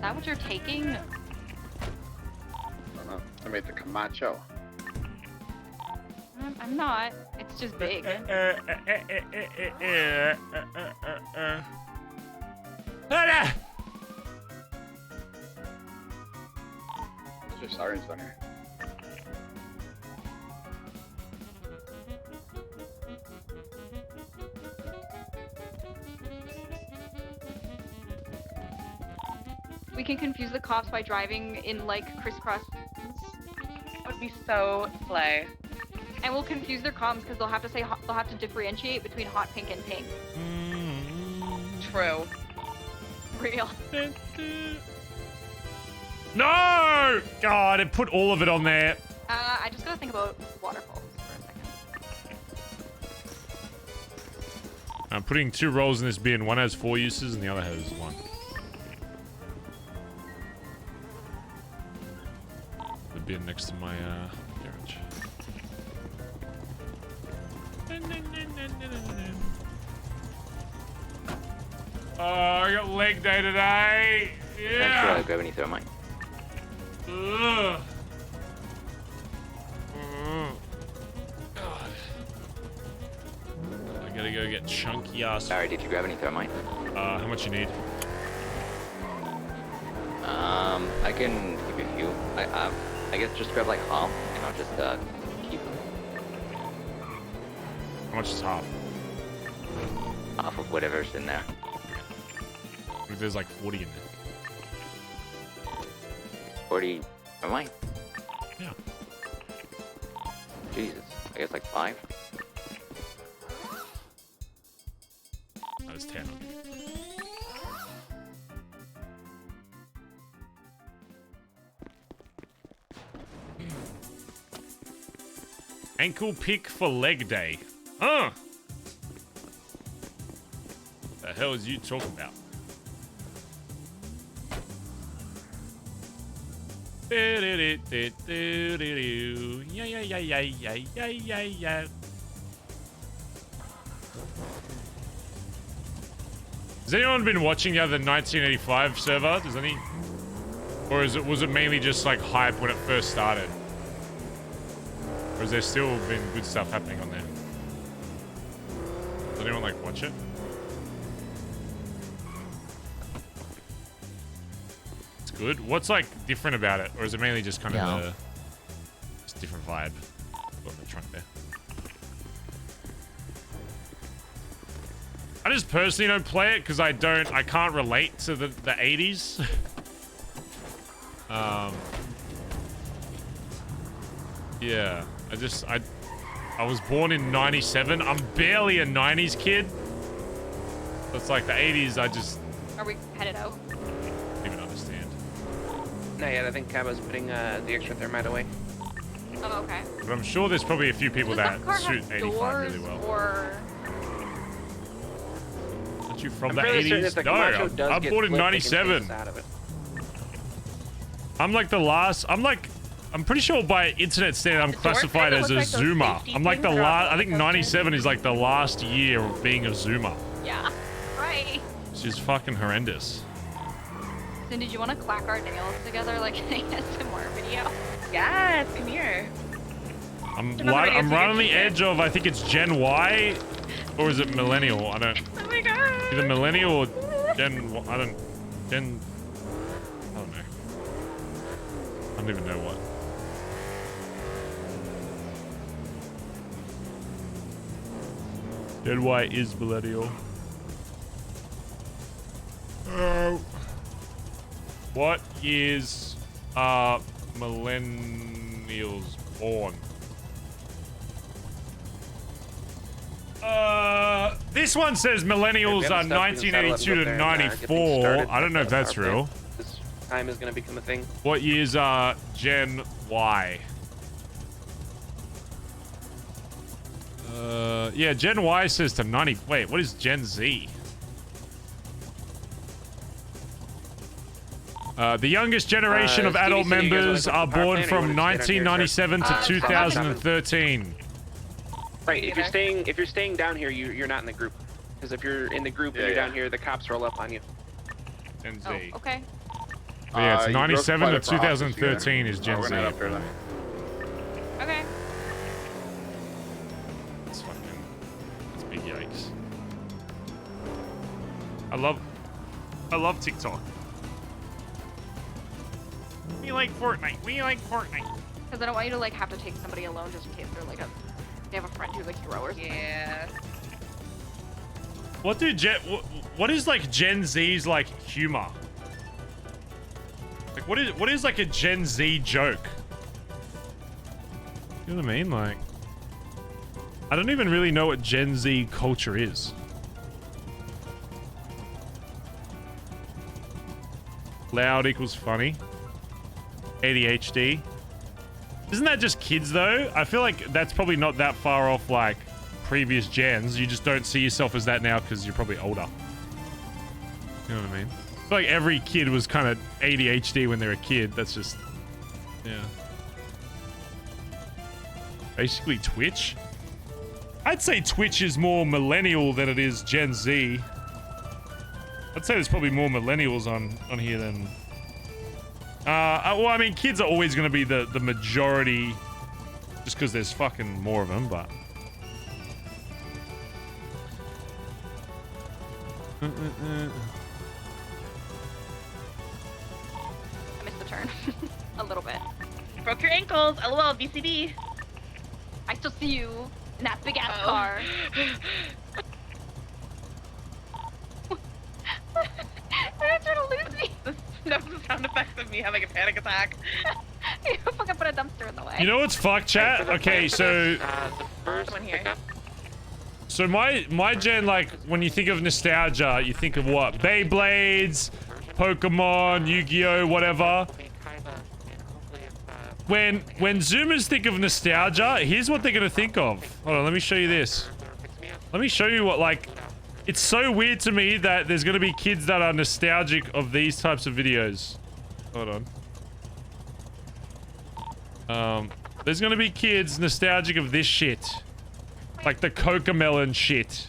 that what you're taking? I don't know. I made the Camacho. I'm not. It's just big. There's just sirens down here. We can confuse the cops by driving in like crisscross. That would be so slay. And we'll confuse their comms because they'll have to say they'll have to differentiate between hot pink and pink. True. Real. No! God, it put all of it on there. I just gotta think about waterfalls for a second. I'm putting 2 rolls in this bin. One has 4 uses and the other has 1. The bin next to my garage. Oh, I got leg day today. Yeah. Thanks for grabbing any thermite. Ugh. God. I gotta go get chunky ass. Sorry, did you grab any thermite? How much you need? I can give you a few. I guess just grab like half, and I'll just keep How much is half? half of whatever's in there. If there's like 40 in there. 40 thermite? Yeah. Jesus, I guess like 5. That was 10. Ankle pick for leg day. Huh? The hell is you talking about? Yeah. Has anyone been watching the other 1985 server? Does any? Or was it mainly just like hype when it first started? Or has there still been good stuff happening on there? Does anyone like watch it? It's good. What's like different about it? Or is it mainly just kind of a just different vibe? What am I trying there? I just personally don't play it because I can't relate to the 80s. Yeah, I was born in 97. I'm barely a 90s kid. So it's like the 80s, Are we headed out? don't even understand. No, yeah, I think Cabo's putting the extra thermite away. Oh, okay. But I'm sure there's probably a few people that shoot 85 really well. Or... Aren't you from I'm the fairly certain 80s? that the No, Camacho does I'm get born in flipped, they can take 97. us out of it. I'm like the last. I'm pretty sure by internet standard I'm classified as a Zoomer. I'm like the last. I think 97 is like the last year of being a Zoomer. Yeah, right. Which is fucking horrendous. Then did you want to clack our nails together like in a ASMR video? Yes, come here. I'm right on the edge of, I think it's Gen Y, or is it Millennial? I don't. Oh my god. Either Millennial or Gen. I don't know. I don't even know what. Gen Y is Millennial. What is millennials born? This one says millennials are 1982 to 94. I don't know if that's real. This time is going to become a thing. What years are Gen Y? Yeah, Gen Y says to 90. Wait, what is Gen Z? The youngest generation of adult members are born from 1997 to 2013. Right. If you're staying down here, you're not in the group. Because if you're in the group and you're down here, the cops roll up on you. Gen Z. Oh, okay. But yeah, it's You 97 to drove quite a process, 2013 is Gen we're Z. not up there then. Okay. It's big yikes. I love TikTok. We like Fortnite. We like Fortnite. Because I don't want you to like have to take somebody alone just in case they're like they have a friend who's a hero or something. Yeah. What what is like Gen Z's like humor? Like what is like a Gen Z joke? You know what I mean? Like I don't even really know what Gen Z culture is. Loud equals funny. ADHD. Isn't that just kids though? I feel like that's probably not that far off like previous gens. You just don't see yourself as that now because you're probably older. You know what I mean? I feel like every kid was kind of ADHD when they're a kid. That's just, yeah. Basically Twitch. I'd say Twitch is more millennial than it is Gen Z. I'd say there's probably more millennials on here than... well, I mean, kids are always going to be the majority just because there's fucking more of them, but... I missed the turn. A little bit. Broke your ankles. LOL, BCB. I still see you in that big ass car. You're trying to lose me. That's the sound effects of me having a panic attack. You fucking put a dumpster in the way. You know what's fucked, chat? Okay, so... First one here. So my gen, like, when you think of nostalgia, you think of what? Beyblades, Pokemon, Yu-Gi-Oh, whatever. When Zoomers think of nostalgia, here's what they're gonna think of. Hold on, let me show you this. Let me show you what, like... It's so weird to me that there's gonna be kids that are nostalgic of these types of videos. Hold on. There's gonna be kids nostalgic of this shit. Like the Cocomelon shit.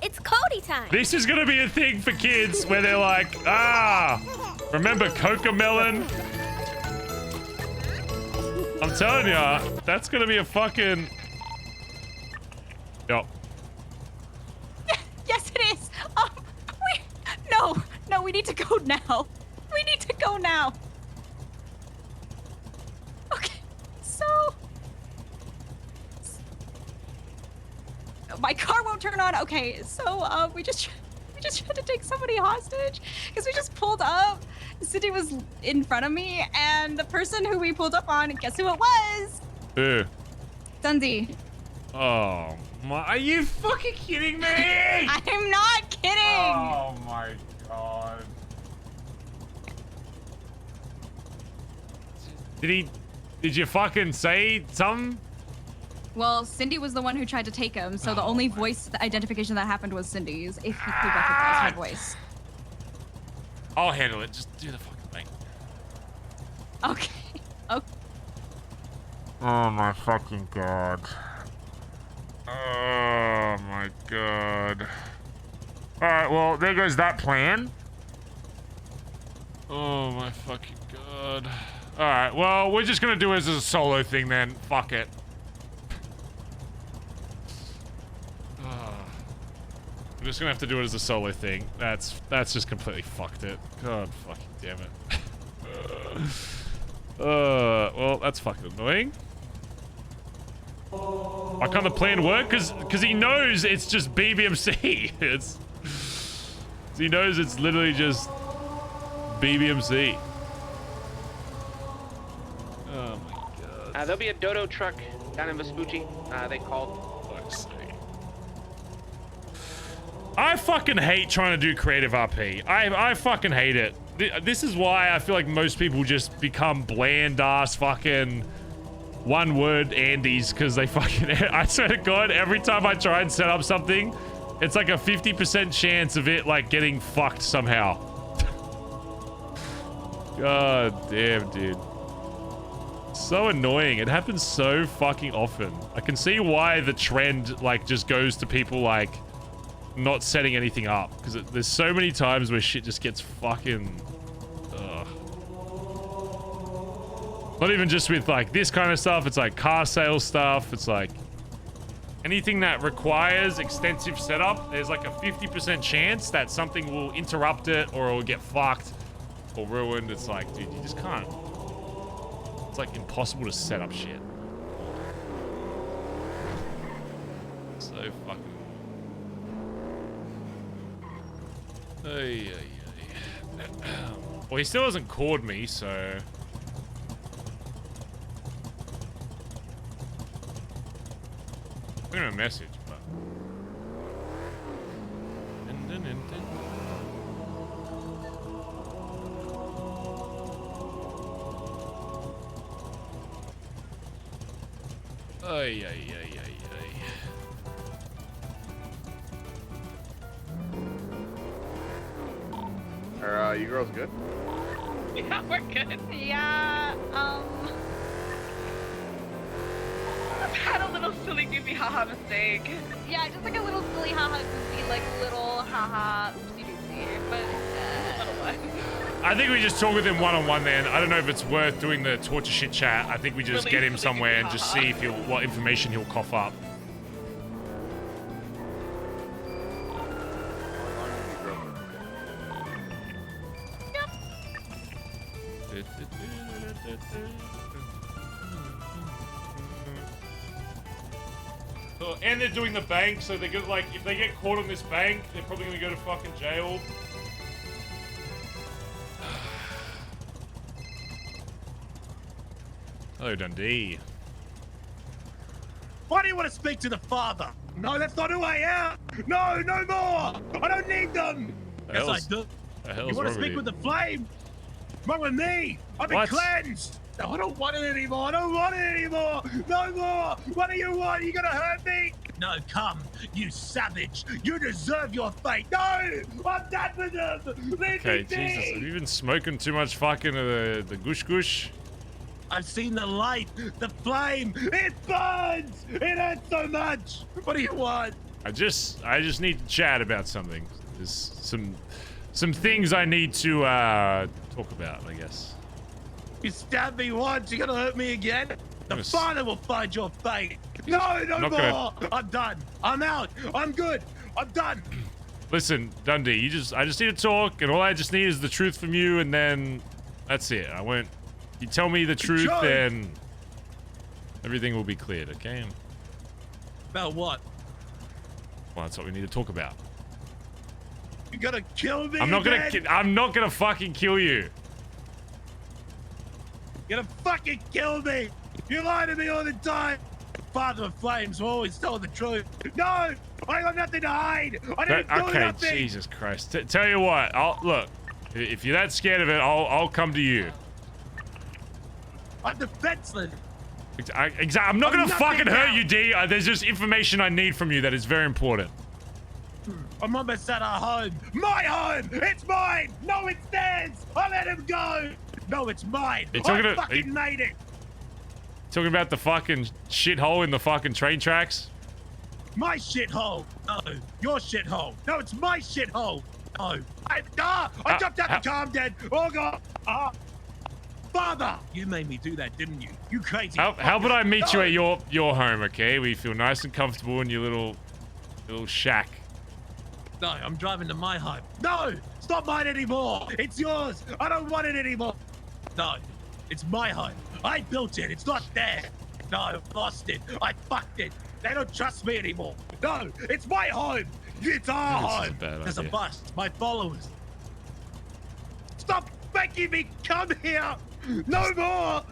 It's Cody time. This is gonna be a thing for kids where they're like, remember Cocomelon? I'm telling ya, that's gonna be a fucking... Yup. Yes, it is. No, we need to go now. We need to go now. Okay, so my car won't turn on. Okay, so we just tried to take somebody hostage because we just pulled up. Cindy was in front of me, and the person who we pulled up on, guess who it was? Who? Dundee. Oh my! Are you fucking kidding me? I'm not kidding. Oh my god. Did you fucking say something? Well, Cindy was the one who tried to take him, so the only voice identification that happened was Cindy's, if he could recognize her voice. I'll handle it. Just do the fucking thing. Okay. Okay. Oh my fucking god. Oh my god. Alright, well, there goes that plan. Oh my fucking god. Alright, well, we're just gonna do it as a solo thing then. Fuck it. I'm just gonna have to do it as a solo thing. That's just completely fucked it. God fucking damn it. Well, that's fucking annoying. Why can't the plan work? Cause he knows it's just BBMC. He knows it's literally just BBMC. Oh my god. There'll be a Dodo truck down in Vespucci. They called. I fucking hate trying to do creative RP. I fucking hate it. This is why I feel like most people just become bland ass fucking one word Andes, because they fucking... I swear to God, every time I try and set up something, it's like a 50% chance of it like getting fucked somehow. God damn, dude. So annoying. It happens so fucking often. I can see why the trend like just goes to people like not setting anything up, because there's so many times where shit just gets fucking not even just with like this kind of stuff, it's like car sales stuff, it's like anything that requires extensive setup, there's like a 50% chance that something will interrupt it or it will get fucked or ruined. It's like, dude, you just can't. It's like impossible to set up shit. So fucking... Well, he still hasn't called me, so... I'm gonna message, but... Ay, ay, ay, ay, ay. Are you girls good? Yeah, we're good. Yeah, I've had a little silly goofy haha mistake. Yeah, just like a little silly haha goofy, like little haha oopsie doopsie, but I think we just talk with him one-on-one then. I don't know if it's worth doing the torture shit chat. I think we just get him somewhere and just see if what information he'll cough up. Oh, and they're doing the bank, so they're gonna like, if they get caught on this bank, they're probably gonna go to fucking jail. Hello, Dundee. Why do you want to speak to the father? No, that's not who I am. No, no more. I don't need them. Yes, I do. You want to speak with the flame? Wrong with me. I've been cleansed. No, I don't want it anymore. I don't want it anymore. No more. What do you want? You gonna hurt me? No, come, you savage. You deserve your fate. No, I'm done with them. Leave Okay, me be. Jesus, have you been smoking too much fucking the gush gush? I've seen the light, the flame. It burns. It hurts so much. What do you want? I just need to chat about something. There's some things I need to talk about, I guess. You stabbed me once, you're gonna hurt me again? The father will find your fate. No, no more. I'm done. I'm out. I'm good. I'm done. Listen, Dundee, I just need to talk, and all I just need is the truth from you, and then that's it. You tell me the truth, then everything will be cleared, okay? About what? Well, that's what we need to talk about. You gonna kill me? I'm not gonna fucking kill you. You're gonna fucking kill me. You lie to me all the time. Father of Flames will always tell the truth. No, I got nothing to hide. I didn't do okay, nothing. Jesus Christ. Tell you what, look. If you're that scared of it, I'll come to you. I'm defenseless. I'm not gonna fucking hurt you, D. There's just information I need from you that is very important. I'm almost at our home. My home! It's mine! No, it's theirs! I let him go! No, it's mine! I fucking made it! Talking about the fucking shithole in the fucking train tracks? My shithole! No, your shithole! No, it's my shithole! No! I jumped out the car, I'm dead! Oh god! Father! You made me do that, didn't you? You crazy How about I meet you at your home, okay? We feel nice and comfortable in your little shack. No, I'm driving to my home. No! It's not mine anymore! It's yours! I don't want it anymore! No, it's my home. I built it. It's not theirs. No, I lost it. I fucked it. They don't trust me anymore. No, it's my home. It's our home. There's a bus. My followers. Stop making me come here. No more.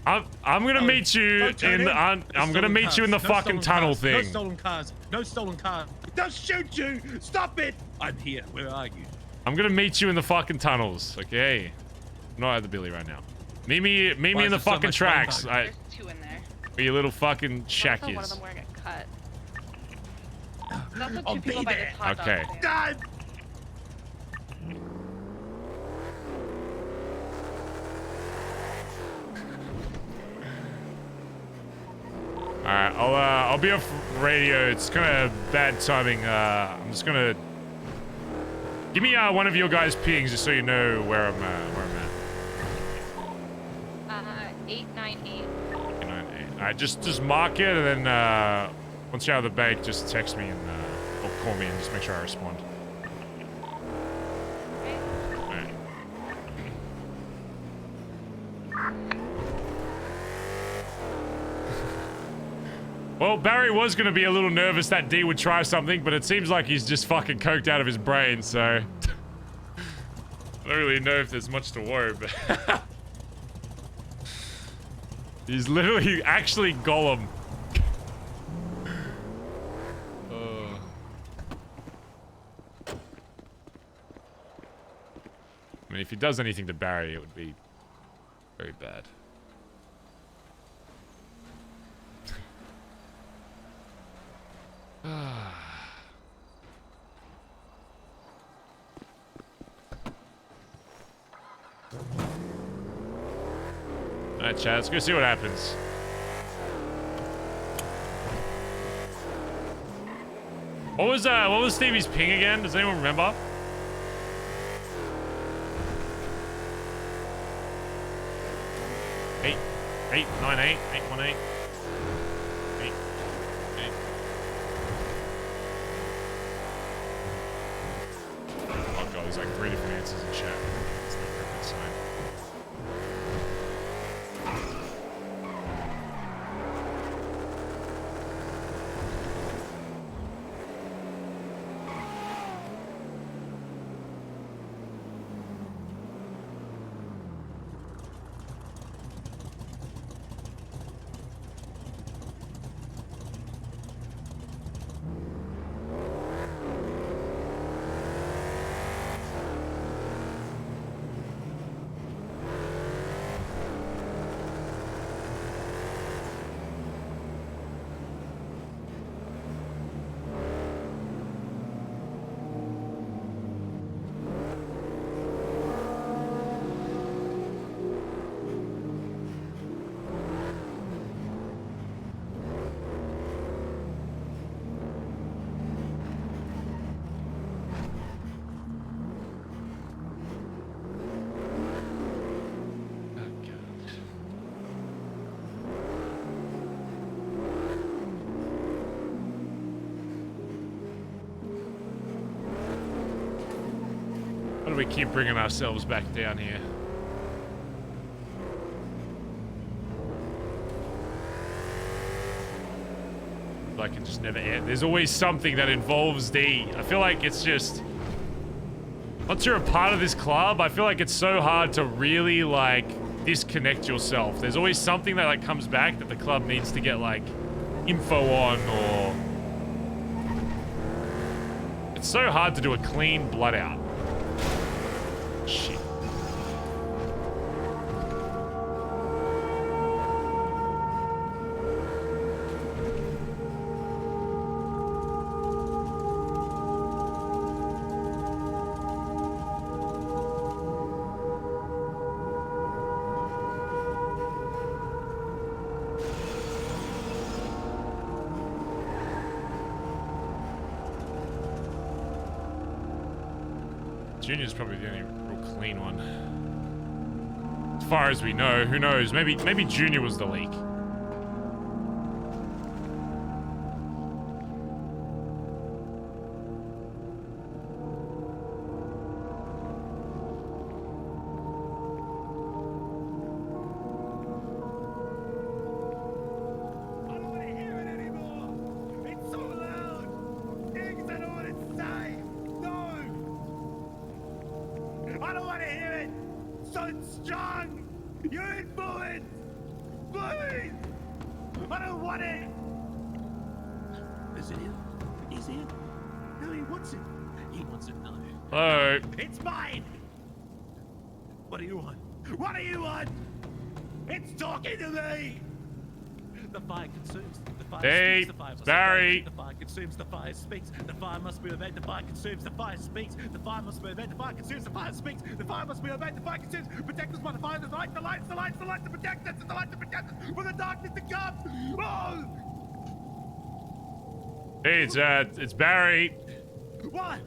I'm gonna meet you in the I'm gonna meet you in the fucking tunnel thing. No stolen cars. No stolen cars. Don't shoot you. Stop it. I'm here. Where are you? I'm gonna meet you in the fucking tunnels, okay? I'm not at the Billy right now. Meet me in the fucking tracks. There's 2 in there. Where your little fucking shack One of is. them wearing a cut. That's what I'll 2 people be by there. this hot dog Okay. stand. God. Alright, I'll be off radio. It's kind of bad timing. I'm just gonna give me one of your guys' pings just so you know where I'm at. 898. 898. Alright, just mark it, and then once you're out of the bank, just text me and or call me and just make sure I respond. Alright. Well, Barry was going to be a little nervous that D would try something, but it seems like he's just fucking coked out of his brain, so... I don't really know if there's much to worry about. He's literally actually Gollum. I mean, if he does anything to Barry, it would be very bad. Alright, Chad, let's go see what happens. What was Stevie's ping again? Does anyone remember? Eight 98 818. Oh god, there's like 3 different answers in chat. That's not a good sign. Why do we keep bringing ourselves back down here? Like it just never ends. There's always something that involves D. I feel like it's just... Once you're a part of this club, I feel like it's so hard to really, like, disconnect yourself. There's always something that, like, comes back that the club needs to get, like, info on, or... It's so hard to do a clean blood out. Shit. Junior's probably the only real clean one. As far as we know, who knows? Maybe Junior was the leak. Hello. It's mine! What do you want? What do you want? It's talking to me! The fire consumes, the fire hey, speaks, the fire must Barry. obey. The fire consumes, the fire speaks, the fire must be obeyed, the fire consumes, the fire speaks, the fire must be obeyed, the fire consumes, the fire speaks, the fire must be obeyed, the fire consumes, protect us by the fire, the light, the lights, the lights, the lights to protect us, the light to protect us from the darkness to come! Oh! Hey, it's Barry. What?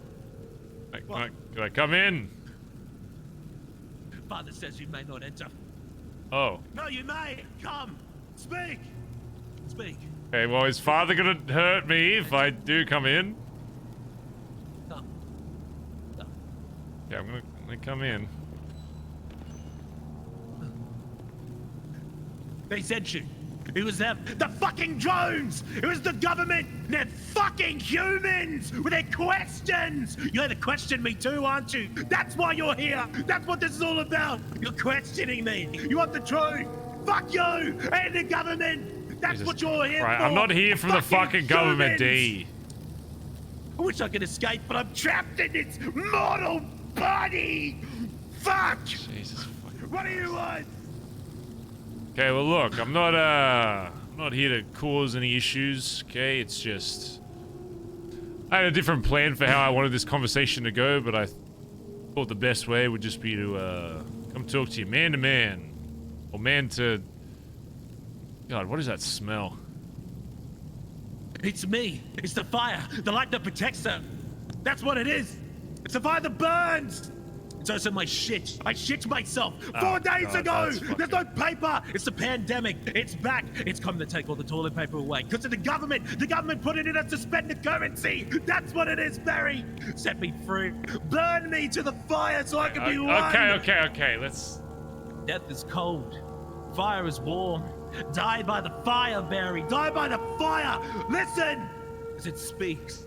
Can I come in? Father says you may not enter. Oh. No, you may! Come! Speak! Speak. Okay, well, is father gonna hurt me if I do come in? No. No. Yeah, I'm gonna come in. They sent you. It was them. The fucking drones! It was the government! They're fucking humans! With their questions! You're here to question me too, aren't you? That's why you're here! That's what this is all about! You're questioning me! You want the truth! Fuck you! And the government! That's Jesus what you're here Christ. for! I'm not here for the fucking government, D. I wish I could escape, but I'm trapped in this mortal body! Fuck! Jesus fucking What do you want? Okay, well look, I'm not here to cause any issues, okay? It's just... I had a different plan for how I wanted this conversation to go, but I thought the best way would just be to, come talk to you man to man. Or man to... God, what is that smell? It's me. It's the fire. The light that protects her. That's what it is. It's the fire that burns. It's also my shit. I shit myself 4 days ago. There's no paper. It's the pandemic. It's back. It's come to take all the toilet paper away. Because of the government. The government put it in a suspended currency. That's what it is, Barry. Set me free. Burn me to the fire so I can be one. Okay, let's... Death is cold. Fire is warm. Die by the fire, Barry. Die by the fire. Listen as it speaks.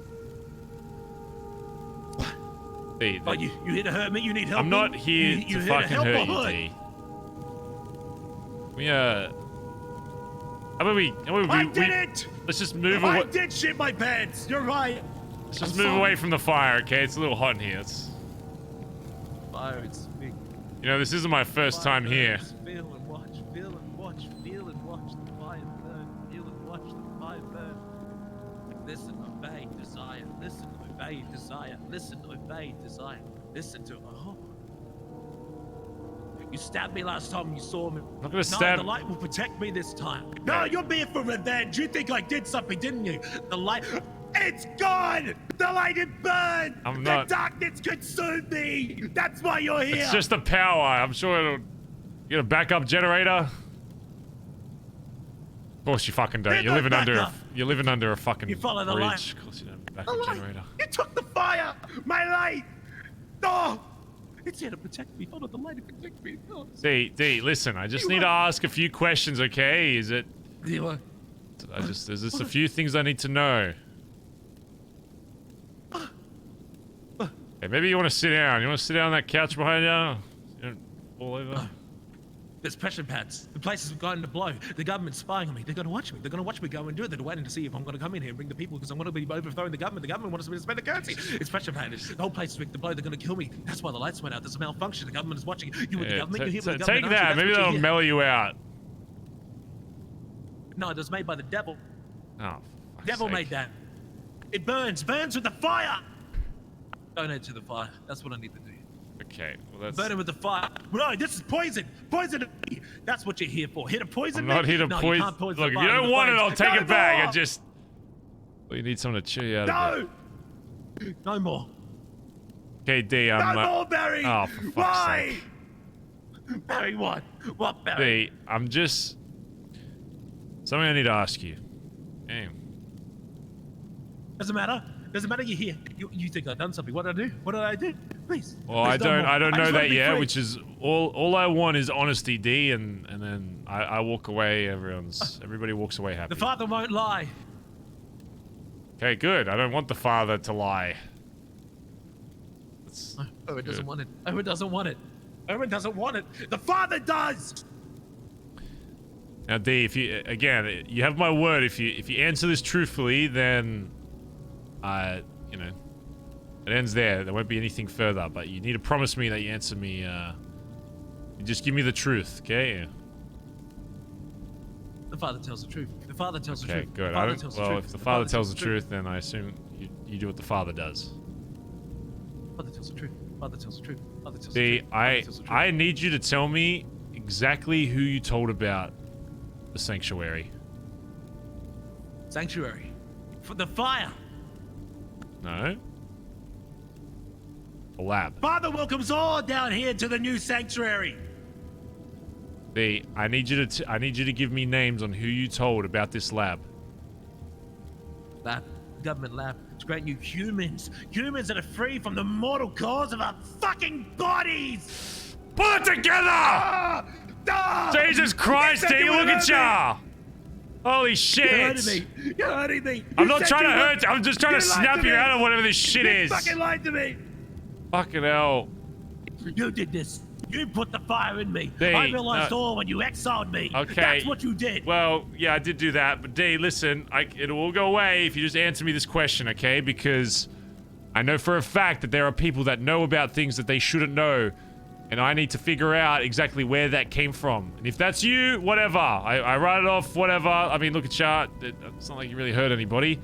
Oh, you here to hurt me? You need help? I'm not here to fucking hurt you, D. How about we I did it! Let's just move away. I did shit my pants. You're right. Let's just move away from the fire, okay? It's a little hot in here. It's... Fire and speak. You know, this isn't my first time here. Feel and watch, feel and watch, feel and watch the fire burn. Feel and watch the fire burn. Listen, obey, desire. Listen, obey, desire. Listen, obey, desire. Listen to You stabbed me last time you saw me. I'm not gonna stab. No, the light will protect me this time. No, you're being for revenge. You think I did something, didn't you? The light... It's gone! The light had burned! I'm not... The darkness consumed me! That's why you're here! It's just the power. I'm sure it'll... You got a backup generator? Of course you fucking don't. You're living under a fucking You follow the bridge. light. Of course you don't have a backup generator. You took the fire! My light! Oh! It's here to protect me. Follow the light to protect me. Oh. D, listen, I just need to ask a few questions, okay? Is it... You there's just a few things I need to know. Hey, maybe you want to sit down. You want to sit down on that couch behind you? You don't fall over. There's pressure pads. The place is going to blow. The government's spying on me. They're going to watch me. They're going to watch me go and do it. They're waiting to see if I'm going to come in here and bring the people because I'm going to be overthrowing the government. The government wants me to spend the currency. It's pressure pads. The whole place is rigged to blow. They're going to kill me. That's why the lights went out. There's a malfunction. The government is watching. You with the government. You're here with the government. Take that. Maybe they'll mellow you out. No, it was made by the devil. Oh, devil made that. It burns. Burns with the fire. Donate to the fire. That's what I need to do. Okay, well that's... Burn it with the fire. No, this is poison. Poison me. That's what you're here for. Here to poison me? I'm not here to poison... Look, if you don't want it, I'll take it back. I just... Well, you need someone to cheer you out of it. No more. Okay, D, I'm... No more, Barry! Oh, for fuck's sake. Barry, what? What, Barry? D, I'm just... Something I need to ask you. Damn. Doesn't matter. Doesn't matter. You're here. You think I've done something? What did I do? What did I do? Please. Well, please I don't know that yet. free. Which is all I want is honesty, D, and then I walk away. Everybody walks away happy. The father won't lie. Okay, good. I don't want the father to lie. Owen doesn't want it. Owen doesn't want it. Owen doesn't want it. The father does. Now, D, if you you have my word. If you answer this truthfully, then you know, it ends there. There won't be anything further. But you need to promise me that you answer me. You just give me the truth, okay? The father tells the truth. The father tells the truth. Okay, good. If the father tells the truth, then I assume you do what the father does. Father tells the truth. Father tells the truth. Father tells D, the truth. I need you to tell me exactly who you told about the sanctuary. Sanctuary. For the fire. No. The lab. Father welcomes all down here to the new sanctuary. D, I need you to give me names on who you told about this lab. Lab. Government lab. To create new humans. Humans that are free from the mortal cause of our fucking bodies. Pull it together! Jesus Christ, D, look at ya! Holy shit! You're hurting me. You're hurting me. I'm not trying to hurt you. I'm just trying to snap you out of whatever this shit is. You fucking lied to me. Fucking hell. You did this. You put the fire in me. D, I realized all when you exiled me. Okay. That's what you did. Well, yeah, I did do that. But D, listen, it will go away if you just answer me this question, okay? Because I know for a fact that there are people that know about things that they shouldn't know. And I need to figure out exactly where that came from. And if that's you, whatever. I write it off, whatever. I mean, look at chart. It's not like you really hurt anybody.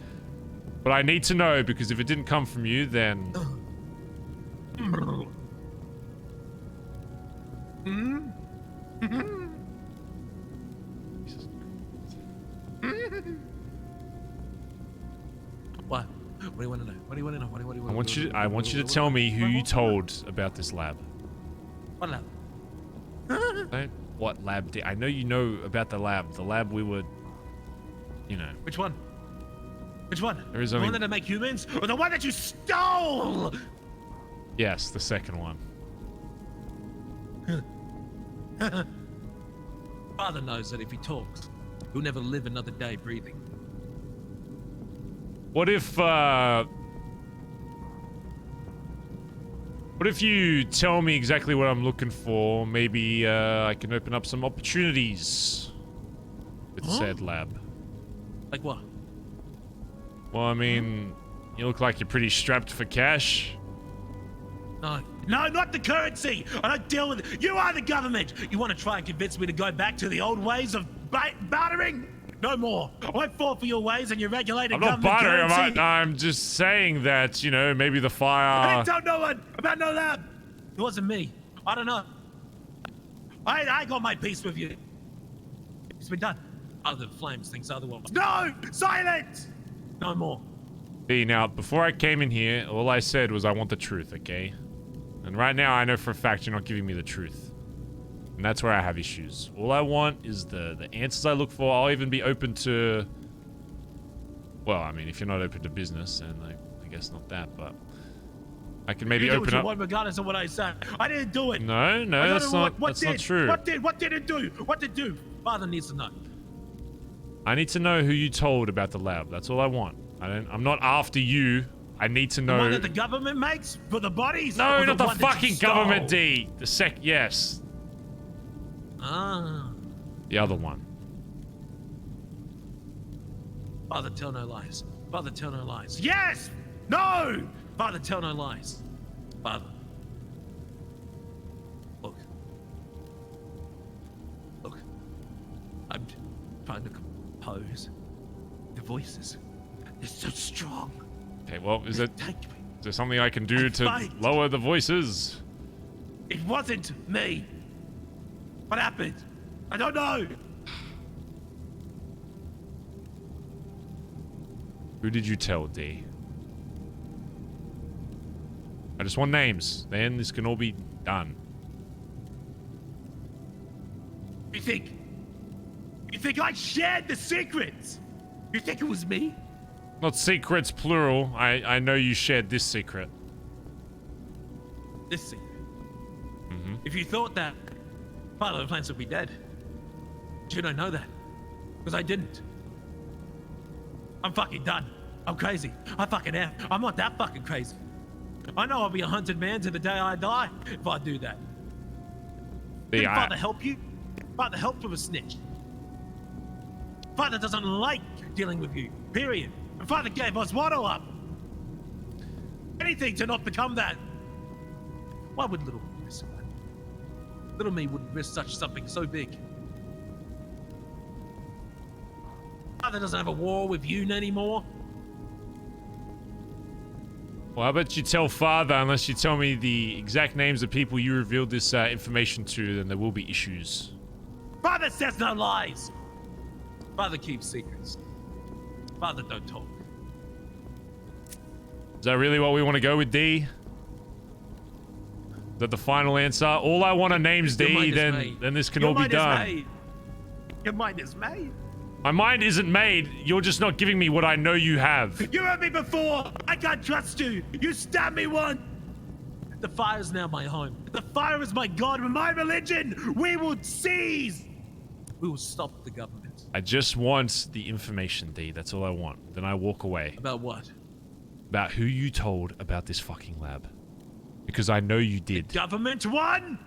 But I need to know, because if it didn't come from you, then... What? What do you want to know? What do you want to know? What do you want to know? I want you to tell me who you told about this lab. What lab? What lab? I know you know about the lab. The lab we were, you know. Which one? Which one? There is the only... one that make humans, or the one that you stole? Yes, the second one. Father knows that if he talks, he'll never live another day breathing. What if you tell me exactly what I'm looking for? Maybe I can open up some opportunities with said lab. Like what? Well, I mean, you look like you're pretty strapped for cash. No, not the currency. I don't deal with it. You are the government. You want to try and convince me to go back to the old ways of bartering? No more. I fought for your ways and your regulated government bartering. currency. I'm just saying that, you know, maybe the fire... I didn't tell no one about no lab. It wasn't me. I don't know. I got my peace with you. It's been done. Other flames thinks otherwise. No! Silence! No more. See, now, before I came in here, all I said was I want the truth, okay? And right now, I know for a fact you're not giving me the truth. And that's where I have issues. All I want is the answers I look for. I'll even be open to... Well, I mean, if you're not open to business, then I guess not that, but... I can maybe you do open what you up. want regardless of what I say. I didn't do it. No, that's not. That's not true. What did it do? What did it do? Father needs to know. I need to know who you told about the lab. That's all I want. I'm not after you. I need to know. The one that the government makes for the bodies? No, or not the one that you fucking government, stole? D. Yes. Ah. The other one. Father, tell no lies. Father, tell no lies. Yes! No! Father, tell no lies. Father. Look. I'm trying to compose. The voices. They're so strong. Okay, well, is there something I can do to lower the voices? It wasn't me. What happened? I don't know. Who did you tell, D? I just want names. Then this can all be done. You think I shared the secrets? You think it was me? Not secrets, plural. I know you shared this secret. This secret? Mm-hmm. If you thought that, part of the plants would be dead. Should I know that? Because I didn't. I'm fucking done. I'm crazy. I fucking am. I'm not that fucking crazy. I know I'll be a hunted man to the day I die if I do that. Did Father help you? Father helped with a snitch. Father doesn't like dealing with you, period. And Father gave Oswaldo up. Anything to not become that. Why would little me risk that? Little me wouldn't risk such something so big. Father doesn't have a war with you anymore. Well, how about you tell Father, unless you tell me the exact names of people you revealed this information to, then there will be issues. Father says no lies. Father keeps secrets. Father don't talk. Is that really what we want to go with, D? Is that the final answer? All I want are names, D, then this can all be done. Your mind is made. My mind isn't made. You're just not giving me what I know you have. You heard me before. I can't trust you. You stabbed me once. The fire is now my home. The fire is my God and my religion. We will seize. We will stop the government. I just want the information, D. That's all I want. Then I walk away. About what? About who you told about this fucking lab. Because I know you did. The government one?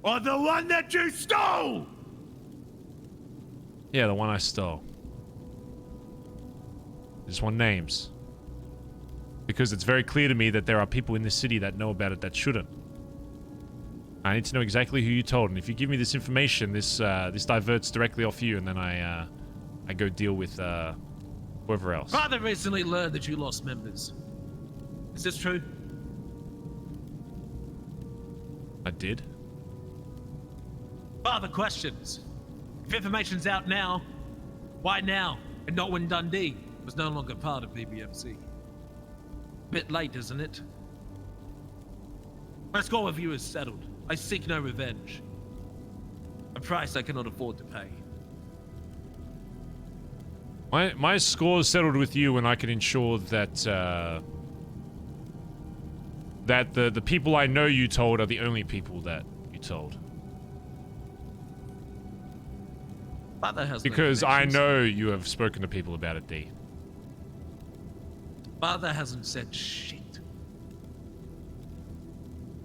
Or the one that you stole? Yeah, the one I stole. I just want names. Because it's very clear to me that there are people in this city that know about it that shouldn't. I need to know exactly who you told, and if you give me this information, this diverts directly off you, and then I go deal with whoever else. Father recently learned that you lost members. Is this true? I did. Father questions. If information's out now, why now? And not when Dundee was no longer part of BBFC. Bit late, isn't it? My score with you is settled. I seek no revenge. A price I cannot afford to pay. My score is settled with you when I can ensure that that the people I know you told are the only people that you told. Father has because no I connections. know you have spoken to people about it, D. Father hasn't said shit.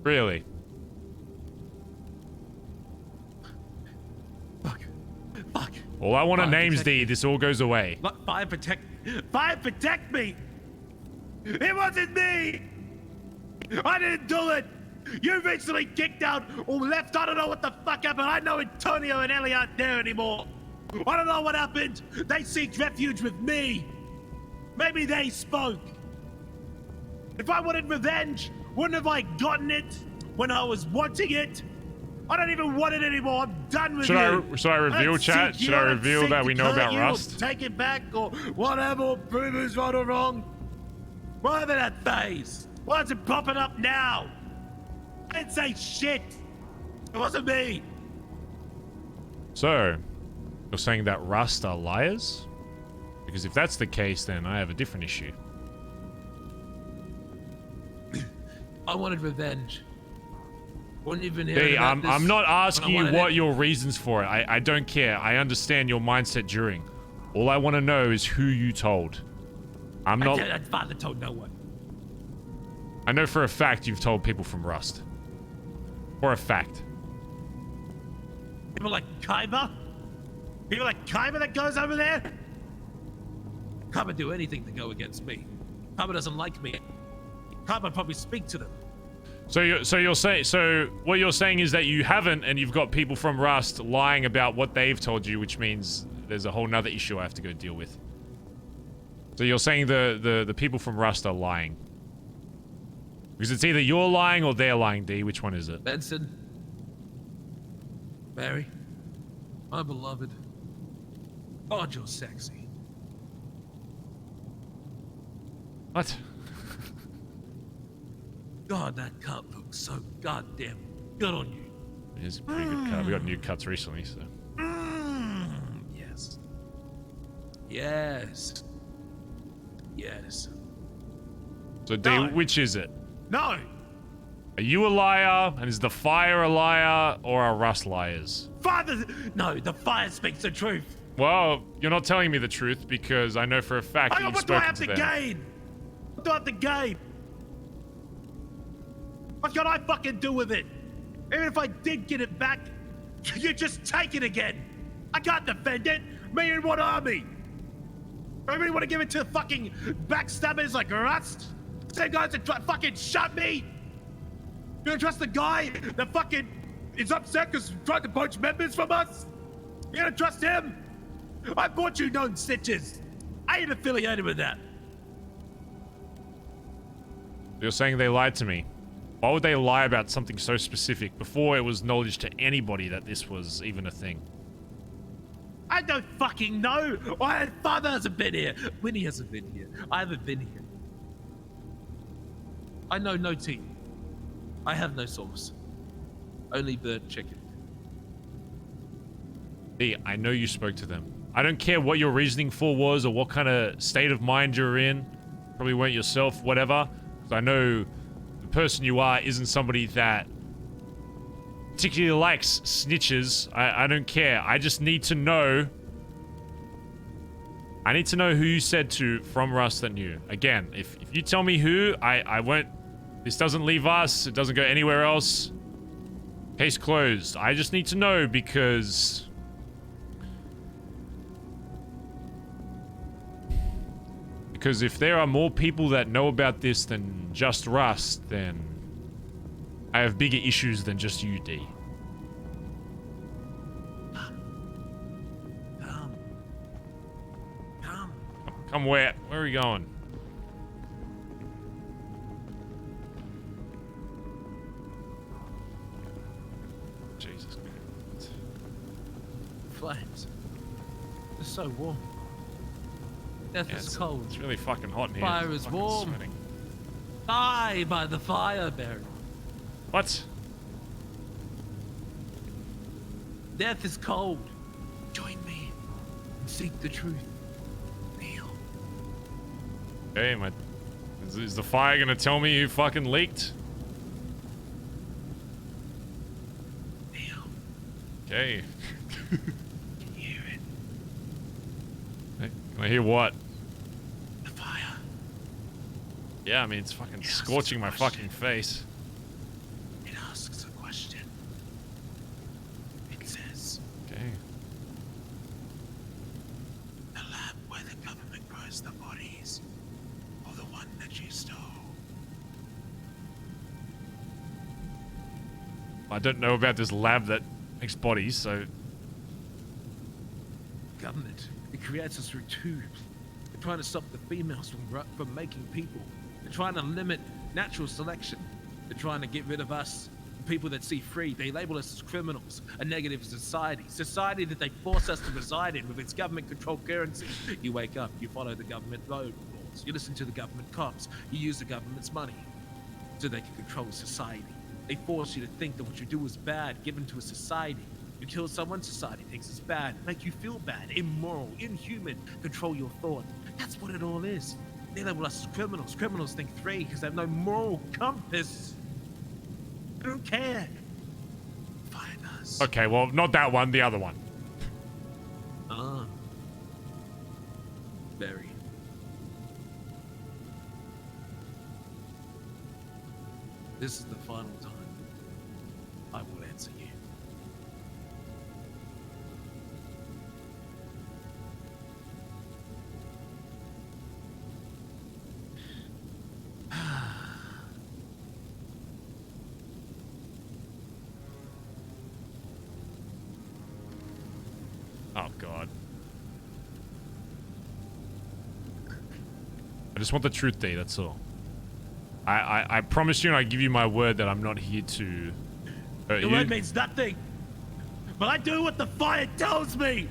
Really? Fuck. All I want are Fire names, protect D. me. This all goes away. Fire protect me! It wasn't me! I didn't do it! You recently kicked out or left. I don't know what the fuck happened. I know Antonio and Ellie aren't there anymore. I don't know what happened. They seeked refuge with me. Maybe they spoke. If I wanted revenge, wouldn't have I gotten it when I was wanting it? I don't even want it anymore. I'm done with you. Should I reveal, chat? Should I reveal that we know about Rust? Take it back or whatever, or prove who's right or wrong. Why that phase? Why is it popping up now? I didn't say shit. It wasn't me. So, you're saying that Rust are liars? Because if that's the case, then I have a different issue. I wanted revenge. Wasn't even D, hearing about I'm this not when I asking you wanted what it. your reasons for it. I don't care. I understand your mindset during. All I want to know is who you told. I'm not... Father told no one. I know for a fact you've told people from Rust. For a fact. People like Kaiba? People like Kaiba that goes over there? Kaiba do anything to go against me. Kaiba doesn't like me. Kaiba would probably speak to them. So what you're saying is that you haven't, and you've got people from Rust lying about what they've told you, which means there's a whole nother issue I have to go deal with. So you're saying the people from Rust are lying. Because it's either you're lying or they're lying, D. Which one is it? Benson. Mary. My beloved. God, you're sexy. What? God, that cut looks so goddamn good on you. It is a pretty good cut. We got new cuts recently, so... Yes. Yes. Yes. So, D, which is it? No! Are you a liar? And is the fire a liar? Or are Rust liars? Father! No, the fire speaks the truth. Well, you're not telling me the truth because I know for a fact that you've What do I spoken have to to them. gain? What do I have to gain? What can I fucking do with it? Even if I did get it back, you just take it again. I can't defend it. Me and what army? I really want to give it to fucking backstabbers like Rust? Same guys that fucking shot me? You gonna trust the guy that fucking is upset because tried to poach members from us? You gonna trust him? I bought you known stitches. I ain't affiliated with that. You're saying they lied to me. Why would they lie about something so specific before it was knowledge to anybody that this was even a thing? I don't fucking know. My father hasn't been here. Winnie hasn't been here. I haven't been here. I know no team. I have no source. Only bird chicken. D, I know you spoke to them. I don't care what your reasoning for was or what kind of state of mind you're in. Probably weren't yourself, whatever. Because I know the person you are isn't somebody that particularly likes snitches. I don't care. I just need to know. I need to know who you said to from Rust that knew. Again, if you tell me who, I won't. This doesn't leave us. It doesn't go anywhere else. Case closed. I just need to know because... Because if there are more people that know about this than just Rust, then I have bigger issues than just you, D. Come where? Where are we going? Jesus Christ. Flames. It's so warm. Death Yeah, is cold. It's really fucking hot in here. Fire I'm is fucking warm. sweating. Die by the fire, Barry. What? Death is cold. Join me and seek the truth. Kneel. Okay, is the fire gonna tell me who fucking leaked? Kneel. Okay. Can you hear it? Can I hear what? The fire. Yeah, I mean, it's fucking scorching my fucking face. It asks a question. It says, Okay. the lab where the government grows the bodies, or the one that you stole? I don't know about this lab that makes bodies, so... Government. It creates us through tubes. They're trying to stop the females from making people. They're trying to limit natural selection. They're trying to get rid of us, the people that see free. They label us as criminals, a negative society. Society that they force us to reside in with its government-controlled currency. You wake up, you follow the government road laws. You listen to the government cops. You use the government's money so they can control society. They force you to think that what you do is bad, given to a society. You kill someone, society thinks it's bad, make you feel bad, immoral, inhuman, control your thought. That's what it all is. They label us as criminals. Criminals think 3 because they have no moral compass. I don't care. Fire does. Okay, well, not that one, the other one. Ah. Very. This is the final time I will answer you. Oh, God. I just want the truth, D, that's all. I promise you and I give you my word that I'm not here to hurt The you. word means nothing. But I do what the fire tells me.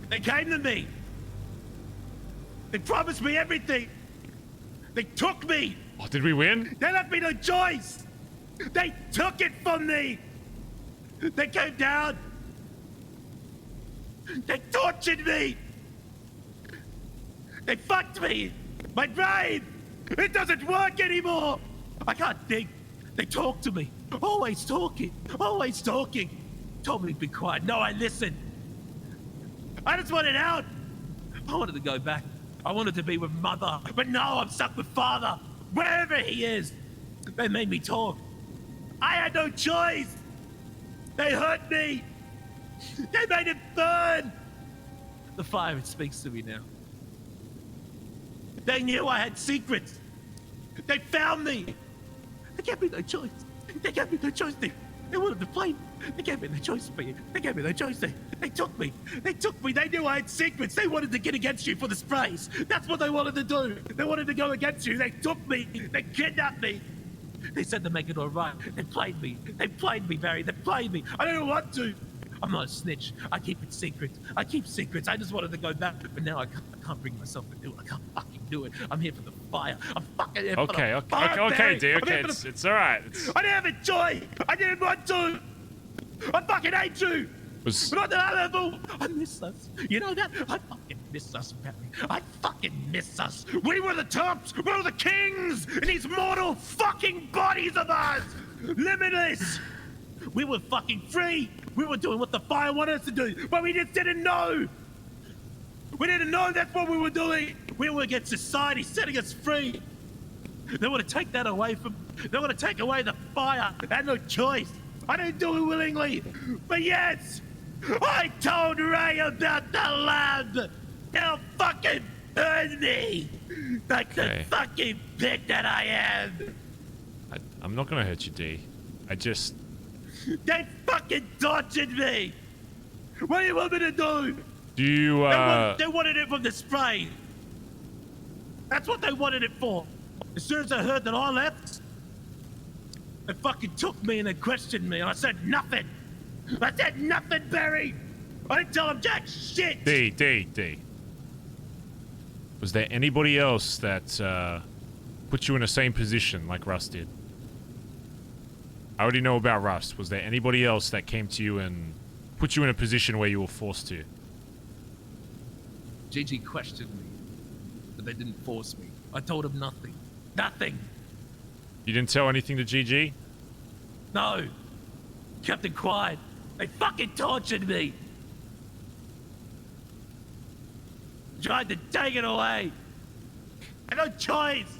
They came to me. They promised me everything. They took me. Oh, did we win? They left me no choice. They took it from me. They came down. They tortured me. They fucked me. My brain. It doesn't work anymore. I can't think. They talk to me. Always talking. Always talking. Told me to be quiet. No, I listened. I just wanted out. I wanted to go back. I wanted to be with Mother. But no, I'm stuck with Father. Wherever he is. They made me talk. I had no choice. They hurt me. They made it burn. The fire, it speaks to me now. They knew I had secrets. They found me. They gave me no choice. They gave me no choice. They wanted to play. They gave me no choice for you. They gave me no choice. They took me. They took me. They knew I had secrets. They wanted to get against you for the sprays. That's what they wanted to do. They wanted to go against you. They took me. They kidnapped me. They said to make it all right. They played me. They played me, Barry. They played me. I don't want to. I'm not a snitch. I keep it secret. I keep secrets. I just wanted to go back, but now I can't bring myself to do it. I can't fucking do it. I'm here for the fire. I'm fucking here for the fire, Okay, D, Barry. okay, it's all right. I didn't have a choice. I didn't want to. I fucking hate you. But on that level, I miss us. You know that? I fucking miss us, Barry. I fucking miss us. We were the tops. We were the kings in these mortal fucking bodies of ours. Limitless. We were fucking free. We were doing what the fire wanted us to do, but we just didn't know. We didn't know that's what we were doing. We were against society setting us free. They want to take that away from. They want to take away the fire. I had no choice. I didn't do it willingly. But yes, I told Ray about the lab. They'll fucking burn me. Like the fucking pig that I am. I'm not gonna hurt you, D. I just... They fucking tortured me. What do you want me to do? Do you, They wanted it from the spray. That's what they wanted it for. As soon as I heard that I left, they fucking took me and they questioned me, and I said nothing. I said nothing, Barry. I didn't tell them jack shit. D. Was there anybody else that put you in the same position like Russ did? I already know about Russ. Was there anybody else that came to you and put you in a position where you were forced to? Gigi questioned me, but they didn't force me. I told him nothing. Nothing. You didn't tell anything to GG? No. Kept it quiet. They fucking tortured me. Tried to take it away. I had no choice.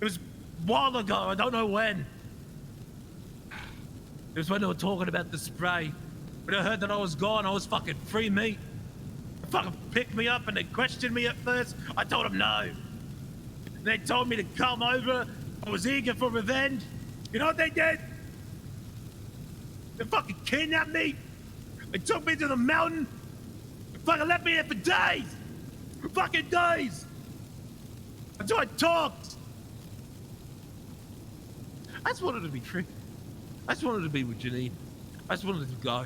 It was a while ago. I don't know when. It was when they were talking about the spray. When I heard that I was gone, I was fucking free meat. They fucking picked me up and they questioned me at first. I told them no. They told me to come over. I was eager for revenge. You know what they did? They fucking kidnapped me. They took me to the mountain. They fucking left me there for days. For fucking days. Until I talked. I just wanted to be free. I just wanted to be with Janine. I just wanted to go.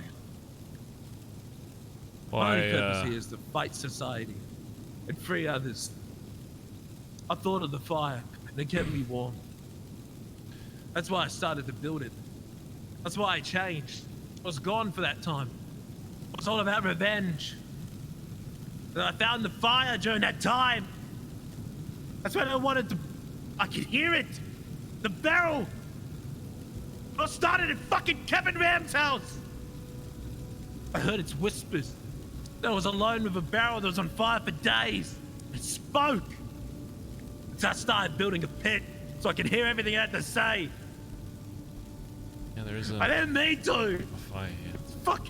My only purpose here is to fight society and free others. I thought of the fire and it kept me warm. That's why I started to build it. That's why I changed. I was gone for that time. It was all about revenge. And I found the fire during that time. That's when I wanted to... I could hear it. The barrel. I started at fucking Kevin Ram's house. I heard its whispers. I was alone with a barrel that was on fire for days. It spoke. So I started building a pit so I could hear everything it had to say. Yeah, there is a... I didn't mean to. A fire here. Fuck.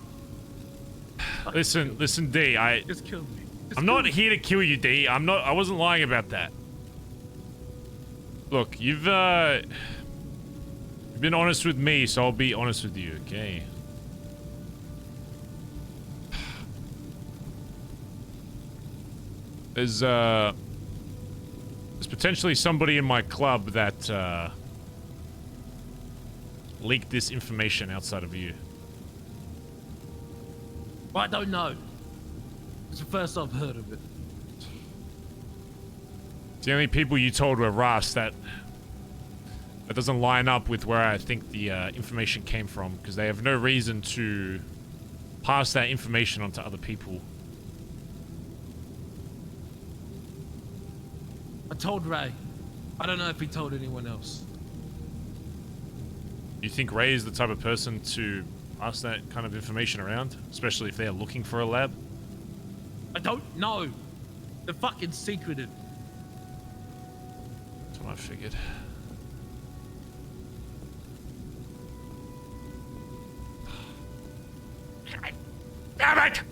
Listen, D. Just kill me. I'm not here to kill you, D. I wasn't lying about that. Look, you've been honest with me, so I'll be honest with you, okay? There's potentially somebody in my club that leaked this information outside of you. I don't know. It's the first I've heard of it. The only people you told were Ross. That doesn't line up with where I think the information came from, because they have no reason to pass that information on to other people. I told Ray. I don't know if he told anyone else. You think Ray is the type of person to pass that kind of information around, especially if they're looking for a lab? I don't know. They're fucking secretive. That's what I figured. Damn it!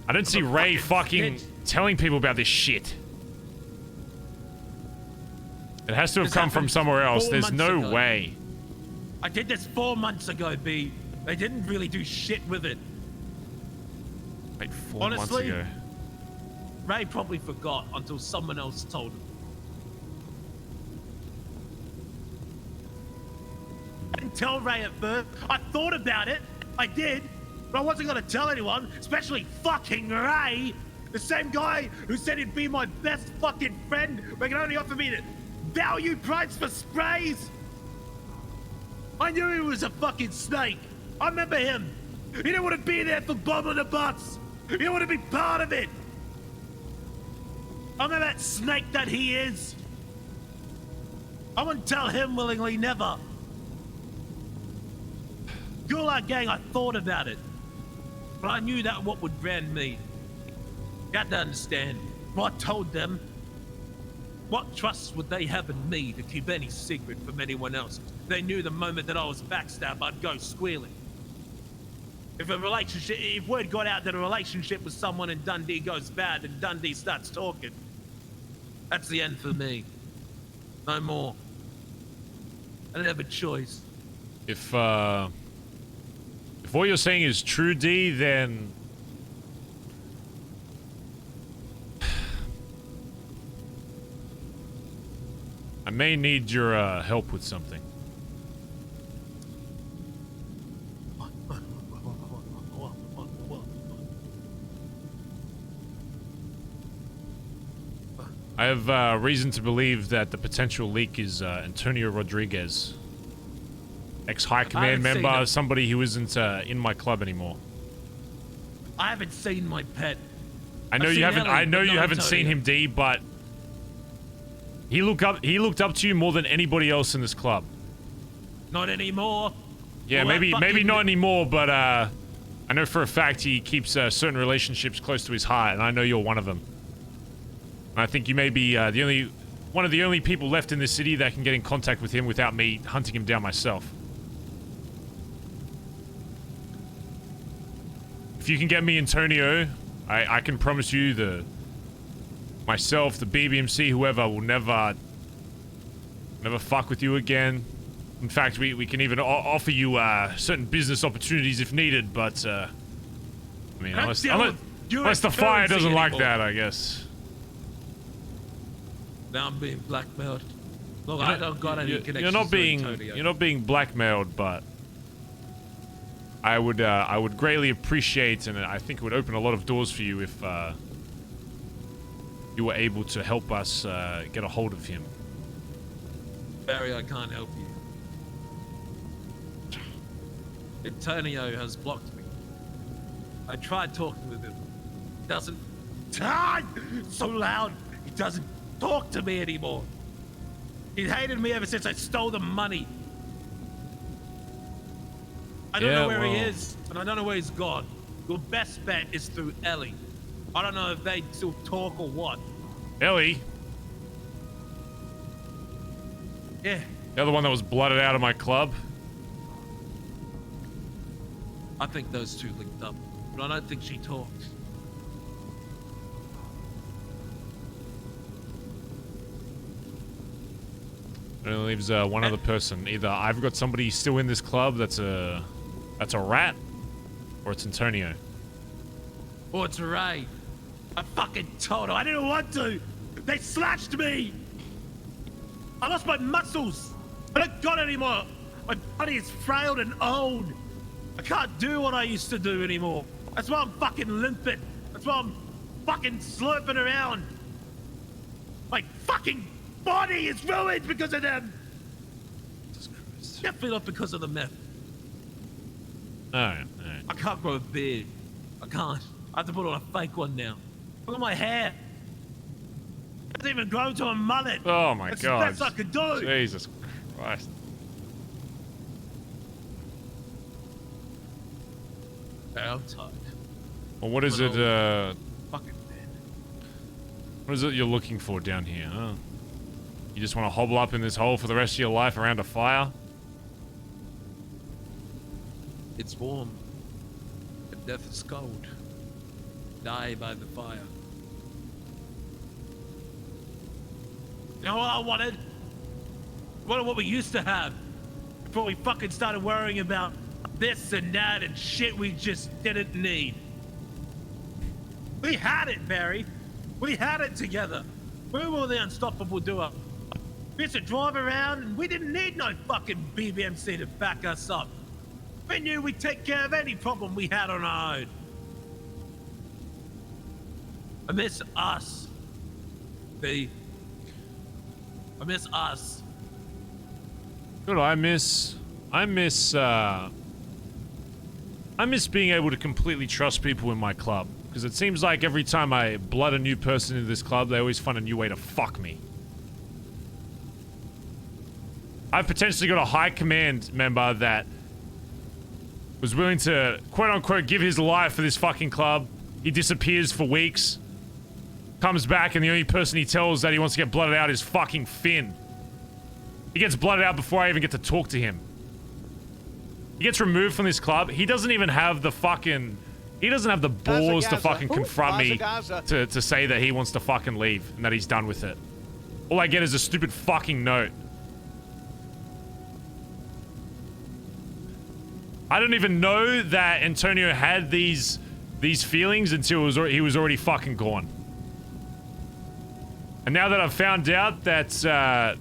I don't see Ray fucking telling people about this shit. It has to have come from somewhere else. There's no way. I did this 4 months ago, B. They didn't really do shit with it. Wait, 4 months ago. Ray probably forgot until someone else told him. I didn't tell Ray at first. I thought about it. I did. But I wasn't gonna tell anyone, especially fucking Ray. The same guy who said he'd be my best fucking friend, but can only offer me the value price for sprays. I knew he was a fucking snake. I remember him. He didn't want to be there for bombing the bus. He didn't want to be part of it. I remember that snake that he is. I wouldn't tell him willingly, never. Gulag gang, I thought about it. But I knew that what would brand me. You had to understand. If I told them, what trust would they have in me to keep any secret from anyone else? They knew the moment that I was backstabbed, I'd go squealing. If word got out that a relationship with someone in Dundee goes bad and Dundee starts talking, that's the end for me. No more. I didn't have a choice. If what you're saying is true, D, then I may need your help with something. I have reason to believe that the potential leak is Antonio Rodriguez, ex-high command member, somebody who isn't in my club anymore. I haven't seen my pet. I know you haven't. I know you haven't seen him, D, but he looked up to you more than anybody else in this club. Not anymore. Yeah, Well, maybe not anymore, but I know for a fact he keeps certain relationships close to his heart, and I know you're one of them. And I think you may be one of the only people left in this city that can get in contact with him without me hunting him down myself. If you can get me Antonio, I can promise you myself, the BBMC, whoever will never fuck with you again. In fact, we can even offer you certain business opportunities if needed, but I mean, unless the fire doesn't like that, I guess. Now I'm being blackmailed. Look, I don't got any connections. You're not being blackmailed, but I would greatly appreciate, and I think it would open a lot of doors for you if you were able to help us get a hold of him. Barry, I can't help you. Antonio has blocked me. I tried talking with him. doesn't. So loud. He doesn't talk to me anymore. He hated me ever since I stole the money. I don't know where he is, and I don't know where he's gone. Your best bet is through Ellie. I don't know if they still talk or what. Ellie? Yeah. The other one that was blooded out of my club? I think those two linked up, but I don't think she talked. It only leaves one other person. Either I've got somebody still in this club that's a rat, or it's Antonio. Or it's Ray. I fucking told her. I didn't want to. They slashed me. I lost my muscles. I don't got any more. My body is frail and old. I can't do what I used to do anymore. That's why I'm fucking limping. That's why I'm fucking slurping around. My fucking body is ruined because of them. Definitely not because of the meth. Alright. I can't grow a beard. I can't. I have to put on a fake one now. Look at my hair. It hasn't even grown to a mullet. Oh my That's god. the best I could do. Jesus Christ. I'm tired. Well, what is it, Fucking what is it you're looking for down here, huh? You just want to hobble up in this hole for the rest of your life around a fire? It's warm. And death is cold. Die by the fire. You know what I wanted? What we used to have before we fucking started worrying about this and that and shit we just didn't need. We had it, Barry. We had it together. We were the unstoppable duo. We used to drive around and we didn't need no fucking BBMC to back us up. We knew we'd take care of any problem we had on our own. I miss us. B. I miss us. Good, I miss being able to completely trust people in my club. Because it seems like every time I blood a new person into this club, they always find a new way to fuck me. I've potentially got a high command member that was willing to, quote-unquote, give his life for this fucking club. He disappears for weeks. Comes back and the only person he tells that he wants to get blooded out is fucking Finn. He gets blooded out before I even get to talk to him. He gets removed from this club. He doesn't even have the fucking... He doesn't have the balls to fucking confront me to say that he wants to fucking leave and that he's done with it. All I get is a stupid fucking note. I don't even know that Antonio had these feelings until he was already fucking gone. And now that I've found out that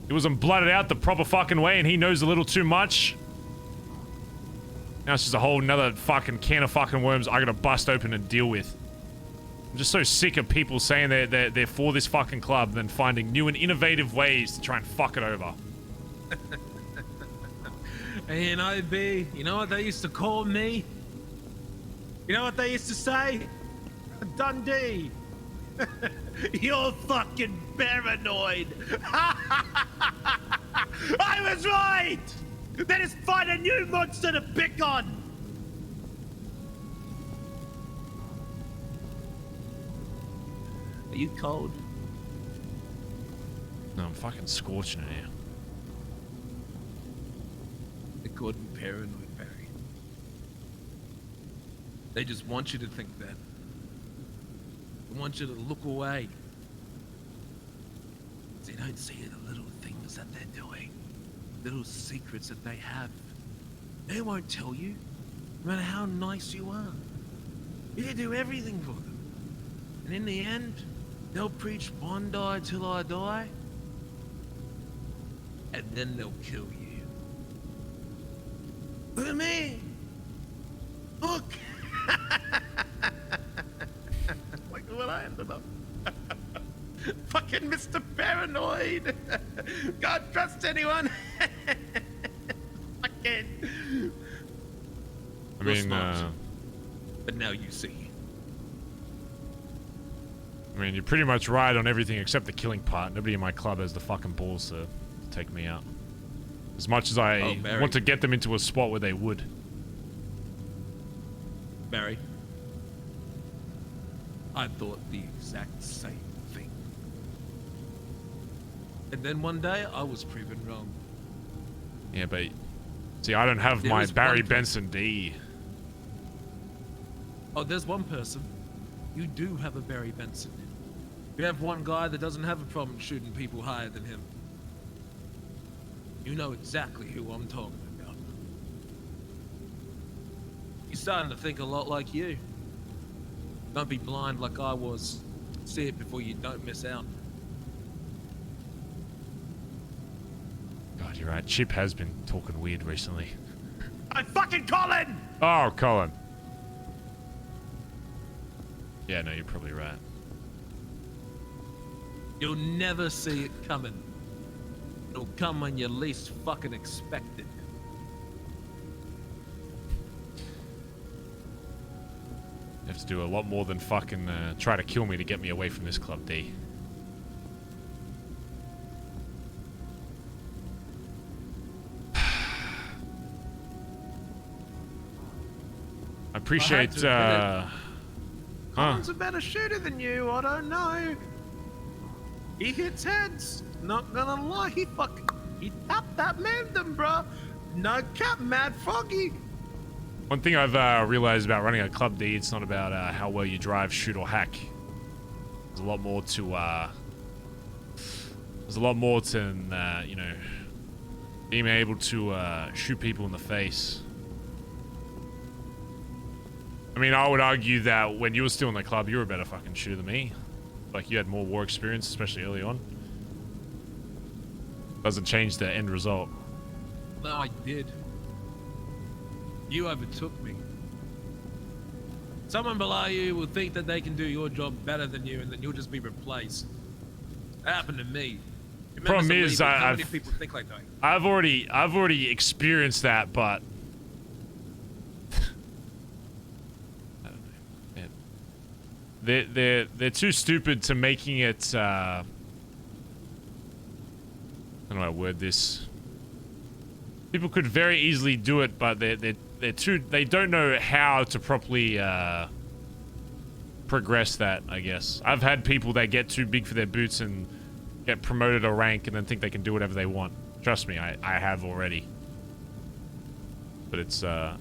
he wasn't blooded out the proper fucking way and he knows a little too much, now it's just a whole nother fucking can of fucking worms I gotta bust open and deal with. I'm just so sick of people saying they're for this fucking club and then finding new and innovative ways to try and fuck it over. Hey, and IB, you know what they used to call me? You know what they used to say? Dundee. You're fucking paranoid. I was right! They just find a new monster to pick on! Are you cold? No, I'm fucking scorching it here. They called me paranoid, Barry. They just want you to think that. They want you to look away. They don't see the little things that they're doing. Little secrets that they have. They won't tell you, no matter how nice you are. You do everything for them. And in the end, they'll preach Bondi till I die. And then they'll kill you. Look at me! Look! Look at what I ended up. Fucking Mr. Paranoid! Can't trust anyone! Fucking... I mean, But now you see. I mean, you're pretty much right on everything except the killing part. Nobody in my club has the fucking balls to take me out. As much as I want to get them into a spot where they would. Barry, I thought the exact same thing. And then one day, I was proven wrong. Yeah, but... See, I don't have my Barry Benson D. Oh, there's one person. You do have a Barry Benson. You have one guy that doesn't have a problem shooting people higher than him. You know exactly who I'm talking about. He's starting to think a lot like you. Don't be blind like I was. See it before you don't miss out. God, you're right. Chip has been talking weird recently. I'm fucking Colin! Oh, Colin. Yeah, no, you're probably right. You'll never see it coming. It'll come when you least fucking expect it. You have to do a lot more than fucking try to kill me to get me away from this club, D. I appreciate, Colin's a better shooter than you, I don't know. He hits heads. Not gonna lie, he tapped that Mandem, bruh. No cap, Mad Foggy. One thing I've realized about running a club, D, it's not about how well you drive, shoot, or hack. There's a lot more to, you know, being able to shoot people in the face. I mean, I would argue that when you were still in the club, you were a better fucking shooter than me. Like, you had more war experience, especially early on. Doesn't change the end result. No, I did. You overtook me. Someone below you will think that they can do your job better than you, and then you'll just be replaced. That happened to me. Problem is, how many people think like that? I've already experienced that, but they're too stupid to making it. How do I word this? People could very easily do it, but they don't know how to properly progress that, I guess. I've had people that get too big for their boots and get promoted a rank and then think they can do whatever they want. Trust me, I have already. But it's I'm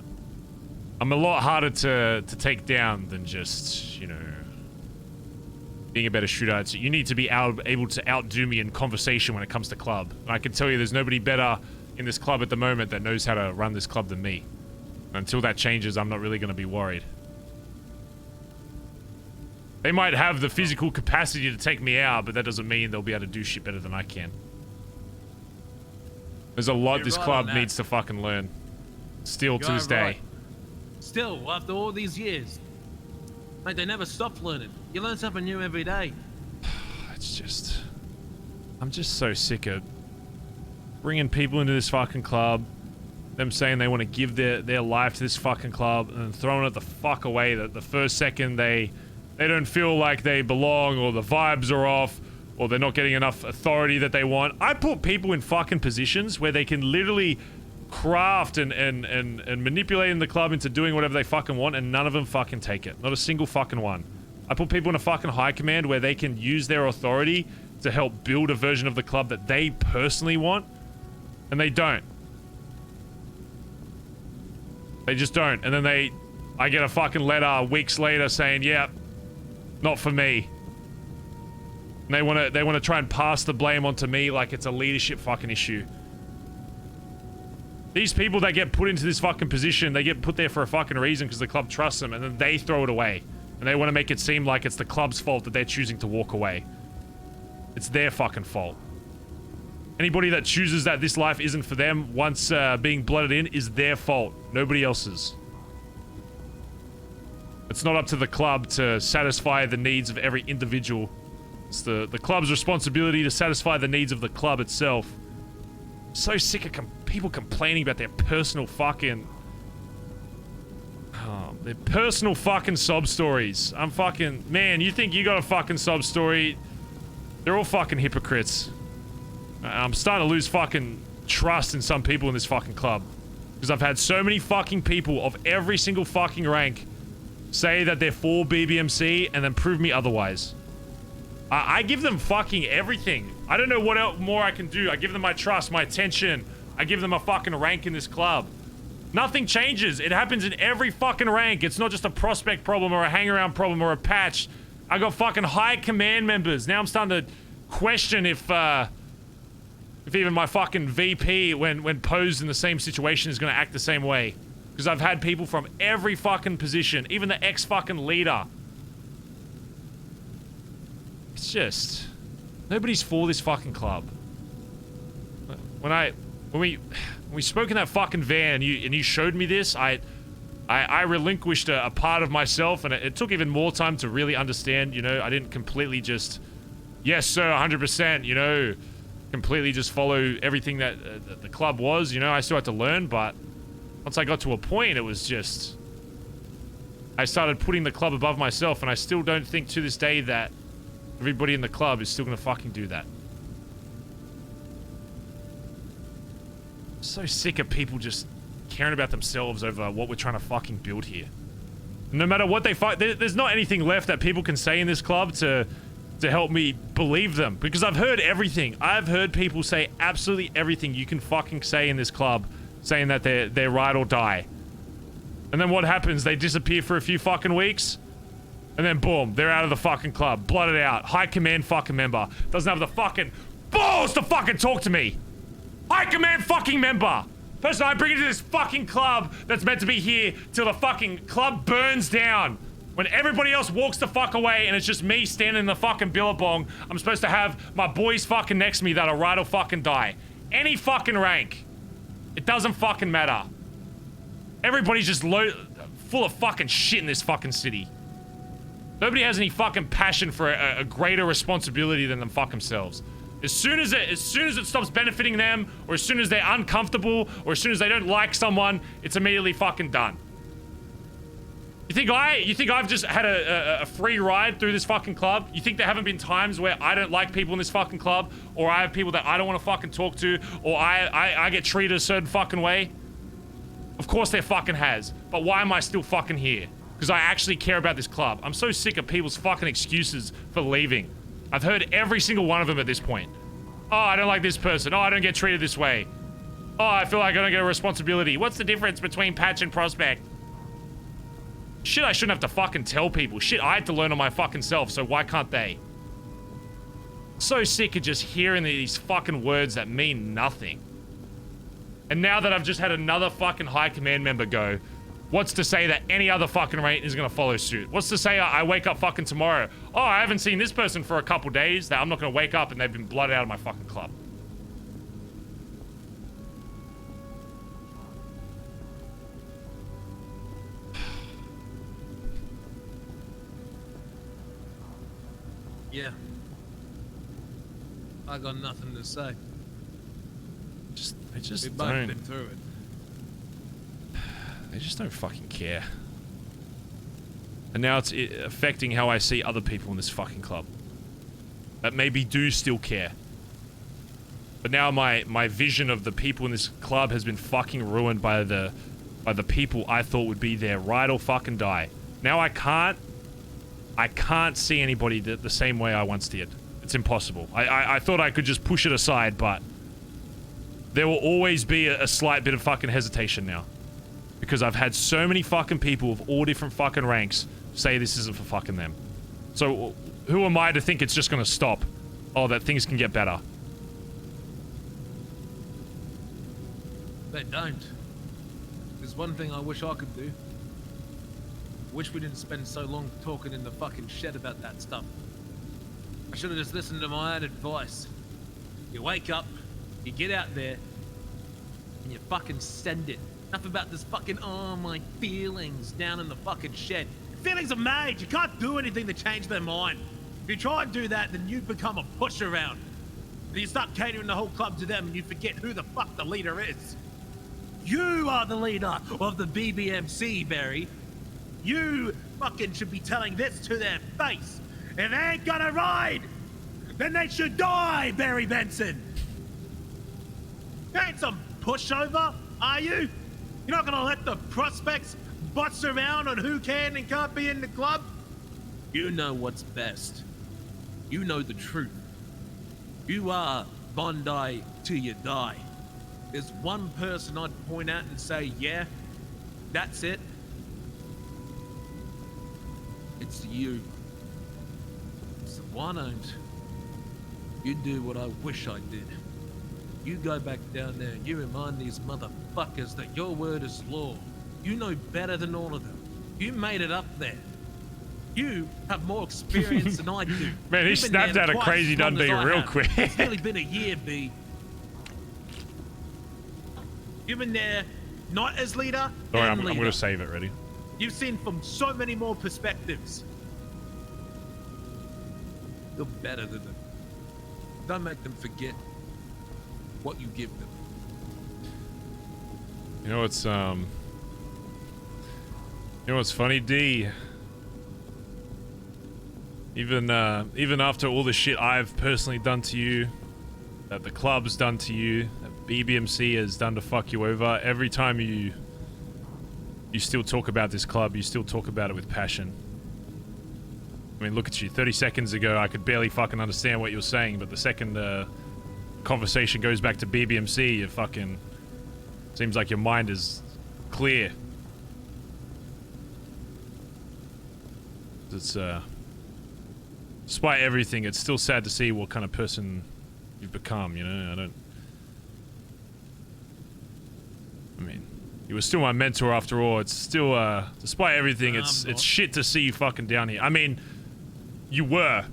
a lot harder to take down than just, you know, being a better shooter. You need to be able to outdo me in conversation when it comes to club. And I can tell you there's nobody better in this club at the moment that knows how to run this club than me. And until that changes, I'm not really going to be worried. They might have the physical capacity to take me out, but that doesn't mean they'll be able to do shit better than I can. There's a lot this club needs to fucking learn. Still to this day. Still, after all these years. Mate, they never stop learning. You learn something new every day. It's just... I'm just so sick of bringing people into this fucking club, them saying they want to give their life to this fucking club, and then throwing it the fuck away the first second they don't feel like they belong, or the vibes are off, or they're not getting enough authority that they want. I put people in fucking positions where they can literally craft and manipulate in the club into doing whatever they fucking want, and none of them fucking take it. Not a single fucking one. I put people in a fucking high command where they can use their authority to help build a version of the club that they personally want, and they don't. They just don't. And then I get a fucking letter weeks later saying, yeah, not for me. And they want to try and pass the blame onto me like it's a leadership fucking issue. These people that get put into this fucking position, they get put there for a fucking reason because the club trusts them, and then they throw it away. And they want to make it seem like it's the club's fault that they're choosing to walk away. It's their fucking fault. Anybody that chooses that this life isn't for them once being blooded in is their fault. Nobody else's. It's not up to the club to satisfy the needs of every individual. It's the club's responsibility to satisfy the needs of the club itself. I'm so sick of people complaining about their personal fucking... Oh, they're personal fucking sob stories. I'm fucking... Man, you think you got a fucking sob story? They're all fucking hypocrites. I'm starting to lose fucking trust in some people in this fucking club. Because I've had so many fucking people of every single fucking rank say that they're for BBMC and then prove me otherwise. I give them fucking everything. I don't know what else more I can do. I give them my trust, my attention. I give them a fucking rank in this club. Nothing changes. It happens in every fucking rank. It's not just a prospect problem or a hang-around problem or a patch. I got fucking high command members. Now I'm starting to question if even my fucking VP, when posed in the same situation, is going to act the same way. Because I've had people from every fucking position, even the ex-fucking leader. It's just... Nobody's for this fucking club. When we spoke in that fucking van and you showed me this, I relinquished a part of myself, and it took even more time to really understand, you know. I didn't completely just, yes sir, 100%, you know, completely just follow everything that the club was, you know. I still had to learn, but once I got to a point, it was just, I started putting the club above myself, and I still don't think to this day that everybody in the club is still gonna fucking do that. I'm so sick of people just caring about themselves over what we're trying to fucking build here. No matter what they fight, there's not anything left that people can say in this club to help me believe them. Because I've heard everything. I've heard people say absolutely everything you can fucking say in this club, saying that they're ride or die. And then what happens? They disappear for a few fucking weeks, and then boom, they're out of the fucking club, blotted out. High command fucking member doesn't have the fucking balls to fucking talk to me. High command fucking member. Person I bring into this fucking club that's meant to be here till the fucking club burns down. When everybody else walks the fuck away and it's just me standing in the fucking billabong, I'm supposed to have my boys fucking next to me that'll ride or fucking die. Any fucking rank. It doesn't fucking matter. Everybody's just full of fucking shit in this fucking city. Nobody has any fucking passion for a greater responsibility than them fuck themselves. As soon as it stops benefiting them, or as soon as they're uncomfortable, or as soon as they don't like someone, it's immediately fucking done. You think I've just had a free ride through this fucking club? You think there haven't been times where I don't like people in this fucking club, or I have people that I don't want to fucking talk to, or I get treated a certain fucking way? Of course there fucking has. But why am I still fucking here? Because I actually care about this club. I'm so sick of people's fucking excuses for leaving. I've heard every single one of them at this point. Oh, I don't like this person. Oh, I don't get treated this way. Oh, I feel like I don't get a responsibility. What's the difference between patch and prospect? Shit, I shouldn't have to fucking tell people. Shit, I had to learn on my fucking self, so why can't they? So sick of just hearing these fucking words that mean nothing. And now that I've just had another fucking high command member go, what's to say that any other fucking rate is gonna follow suit? What's to say I wake up fucking tomorrow? Oh, I haven't seen this person for a couple days, that I'm not gonna wake up and they've been blotted out of my fucking club. Yeah. I got nothing to say. I just We've both don't. been through it. They just don't fucking care. And now it's affecting how I see other people in this fucking club. That maybe do still care. But now my vision of the people in this club has been fucking ruined by the people I thought would be there, ride or fucking die. Now I can't see anybody the same way I once did. It's impossible. I thought I could just push it aside, but there will always be a slight bit of fucking hesitation now. Because I've had so many fucking people of all different fucking ranks say this isn't for fucking them. So who am I to think it's just gonna stop? Oh, that things can get better. They don't. There's one thing I wish I could do. Wish we didn't spend so long talking in the fucking shed about that stuff. I should have just listened to my own advice. You wake up, you get out there, and you fucking send it. Enough about this fucking, oh, my feelings down in the fucking shed. Feelings are made. You can't do anything to change their mind. If you try and do that, then you become a push around. And you start catering the whole club to them and you forget who the fuck the leader is. You are the leader of the BBMC, Barry. You fucking should be telling this to their face. If they ain't gonna ride, then they should die, Barry Benson. You ain't some pushover, are you? You're not gonna let the prospects butts around on who can and can't be in the club? You know what's best. You know the truth. You are Bondi till you die. There's one person I'd point out and say, yeah, that's it. It's you. So why don't you do what I wish I did? You go back down there and you remind these motherfuckers that your word is law. You know better than all of them. You made it up there. You have more experience than I do. Man, he snapped out a crazy Dundee real quick. It's nearly been a year, B. You've been there, not as leader. Sorry, I'm gonna save it. Ready? You've seen from so many more perspectives. You're better than them. Don't make them forget what you give them. You know what's funny, D? Even after all the shit I've personally done to you, that the club's done to you, that BBMC has done to fuck you over, every time you still talk about this club, you still talk about it with passion. I mean, look at you. 30 seconds ago, I could barely fucking understand what you were saying, but the second conversation goes back to BBMC, you fucking... Seems like your mind is clear. It's, despite everything, it's still sad to see what kind of person you've become, you know? I mean, you were still my mentor after all. It's still, despite everything, it's shit to see you fucking down here. I mean, you were.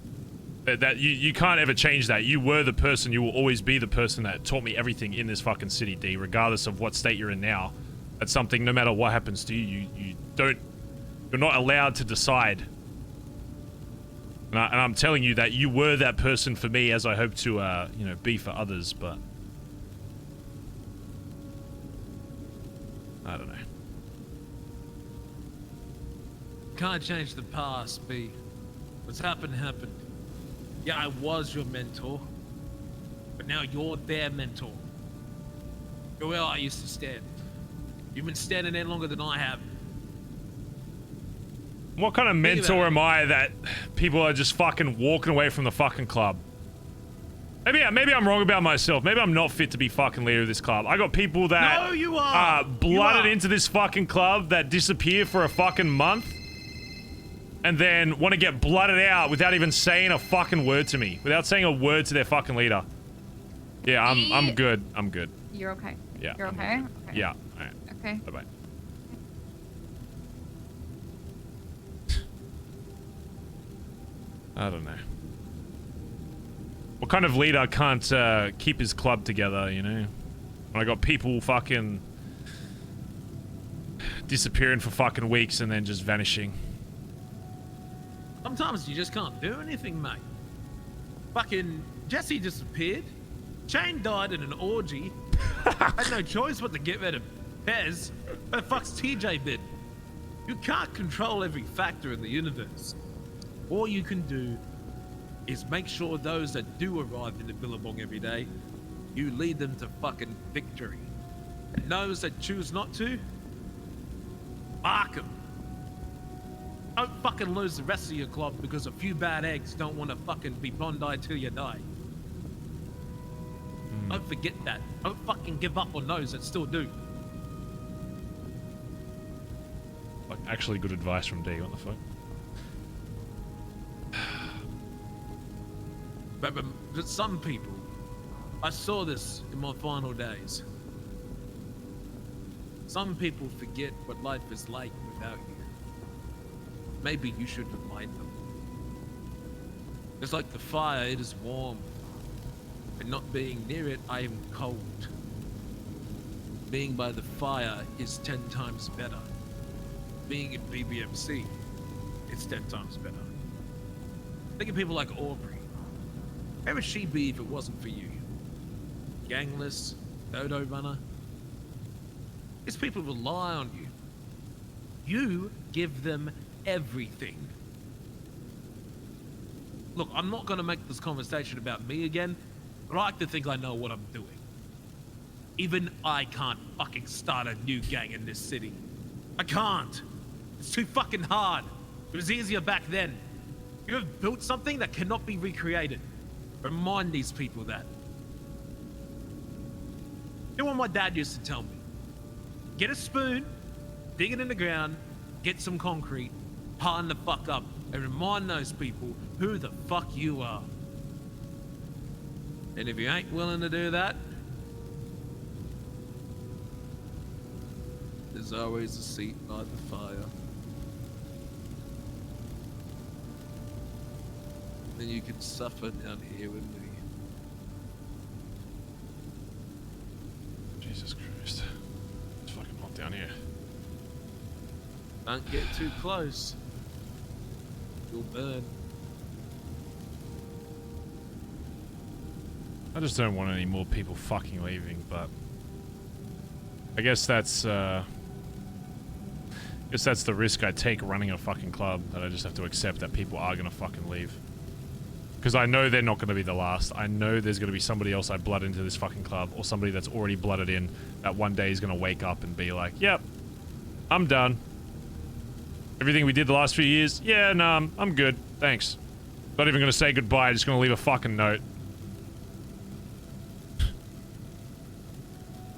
That you can't ever change that. You were the person, you will always be the person that taught me everything in this fucking city, D, regardless of what state you're in now. That's something, no matter what happens to you, you're not allowed to decide. And I'm telling you that you were that person for me, as I hope to, you know, be for others, but... I don't know. Can't change the past, B. What's happened, happened. Yeah, I was your mentor, but now you're their mentor. You're where I used to stand. You've been standing there longer than I have. What kind of mentor am I that people are just fucking walking away from the fucking club? Maybe I'm wrong about myself. Maybe I'm not fit to be fucking leader of this club. I got people that are blooded into this fucking club that disappear for a fucking month and then want to get blooded out without even saying a fucking word to me, without saying a word to their fucking leader. Yeah, I'm good. I'm good. You're okay. Yeah. You're okay? Okay. Yeah. All right. Okay. Bye-bye. I don't know. What kind of leader can't keep his club together, you know? When I got people fucking disappearing for fucking weeks and then just vanishing. Sometimes you just can't do anything, mate. Fucking Jesse disappeared. Shane died in an orgy. Had no choice but to get rid of Pez. Where the fuck's TJ been? You can't control every factor in the universe. All you can do is make sure those that do arrive in the Billabong every day, you lead them to fucking victory. And those that choose not to, mark them. Don't fucking lose the rest of your club because a few bad eggs don't want to fucking be Bondi till you die. Don't forget that. Don't fucking give up on those that still do. Like, actually good advice from D. What the fuck? But some people, I saw this in my final days. Some people forget what life is like without you. Maybe you should remind them. It's like the fire, it is warm. And not being near it, I am cold. Being by the fire is 10 times better. Being in BBMC, it's 10 times better. Think of people like Aubrey. Where would she be if it wasn't for you? Gangless, dodo runner. These people rely on you. You give them everything. Look, I'm not gonna make this conversation about me again, but I like to think I know what I'm doing. Even I can't fucking start a new gang in this city. I can't. It's too fucking hard. It was easier back then. You have built something that cannot be recreated. Remind these people that. You know what my dad used to tell me? Get a spoon, dig it in the ground, get some concrete, harden the fuck up, and remind those people who the fuck you are. And if you ain't willing to do that, there's always a seat by the fire. Then you can suffer down here with me. Jesus Christ. It's fucking hot down here. Don't get too close. You'll burn. I just don't want any more people fucking leaving, but I guess that's the risk I take running a fucking club, that I just have to accept that people are gonna fucking leave. Because I know they're not gonna be the last. I know there's gonna be somebody else I blood into this fucking club, or somebody that's already blooded in, that one day is gonna wake up and be like, yep, I'm done. Everything we did the last few years, yeah, no, I'm good, thanks. Not even gonna say goodbye, just gonna leave a fucking note.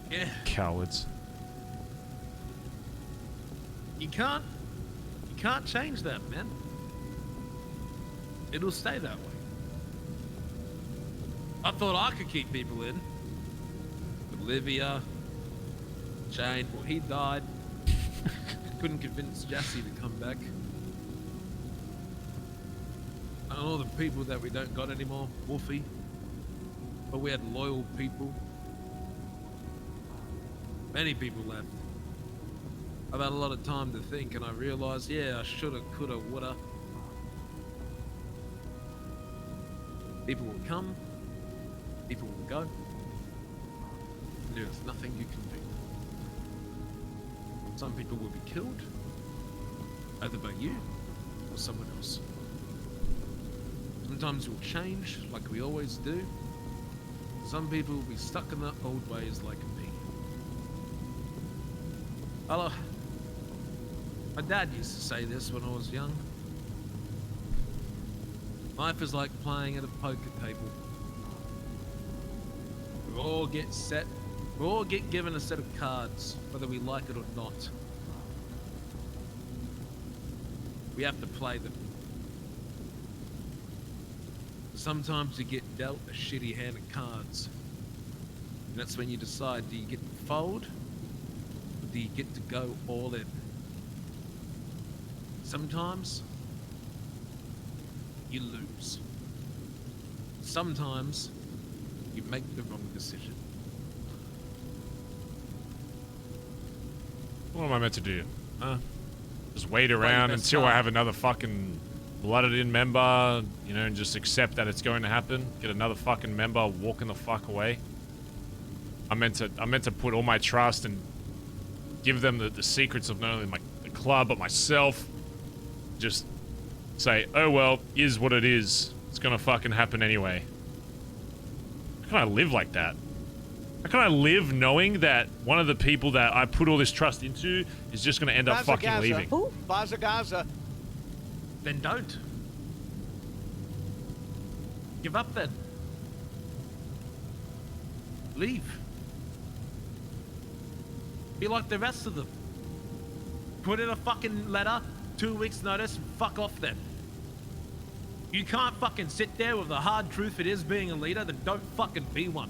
Yeah. Cowards. You can't change that, man. It'll stay that way. I thought I could keep people in. Olivia, Shane, well, he died. Couldn't convince Jesse to come back. And all the people that we don't got anymore, Wolfie. But we had loyal people. Many people left. I've had a lot of time to think, and I realized, yeah, I shoulda, coulda, woulda. People will come, people will go, and there's nothing you can do. Some people will be killed, either by you or someone else. Sometimes you'll change, like we always do. Some people will be stuck in their old ways like me. Hello. My dad used to say this when I was young. Life is like playing at a poker table. We all get set. We all get given a set of cards, whether we like it or not. We have to play them. Sometimes you get dealt a shitty hand of cards. And that's when you decide, do you get to fold? Or do you get to go all in? Sometimes you lose. Sometimes you make the wrong decision. What am I meant to do? Just wait around until I have another fucking blooded in member, you know, and just accept that it's going to happen? Get another fucking member walking the fuck away? I'm meant to put all my trust and give them the secrets of not only the club but myself. Just say, oh well, is what it is. It's gonna fucking happen anyway. How can I live like that? How can I live knowing that one of the people that I put all this trust into is just gonna end up fucking leaving? Bazza. Then don't. Give up then. Leave. Be like the rest of them. Put in a fucking letter, 2 weeks notice, and fuck off then. You can't fucking sit there with the hard truth it is being a leader, then don't fucking be one.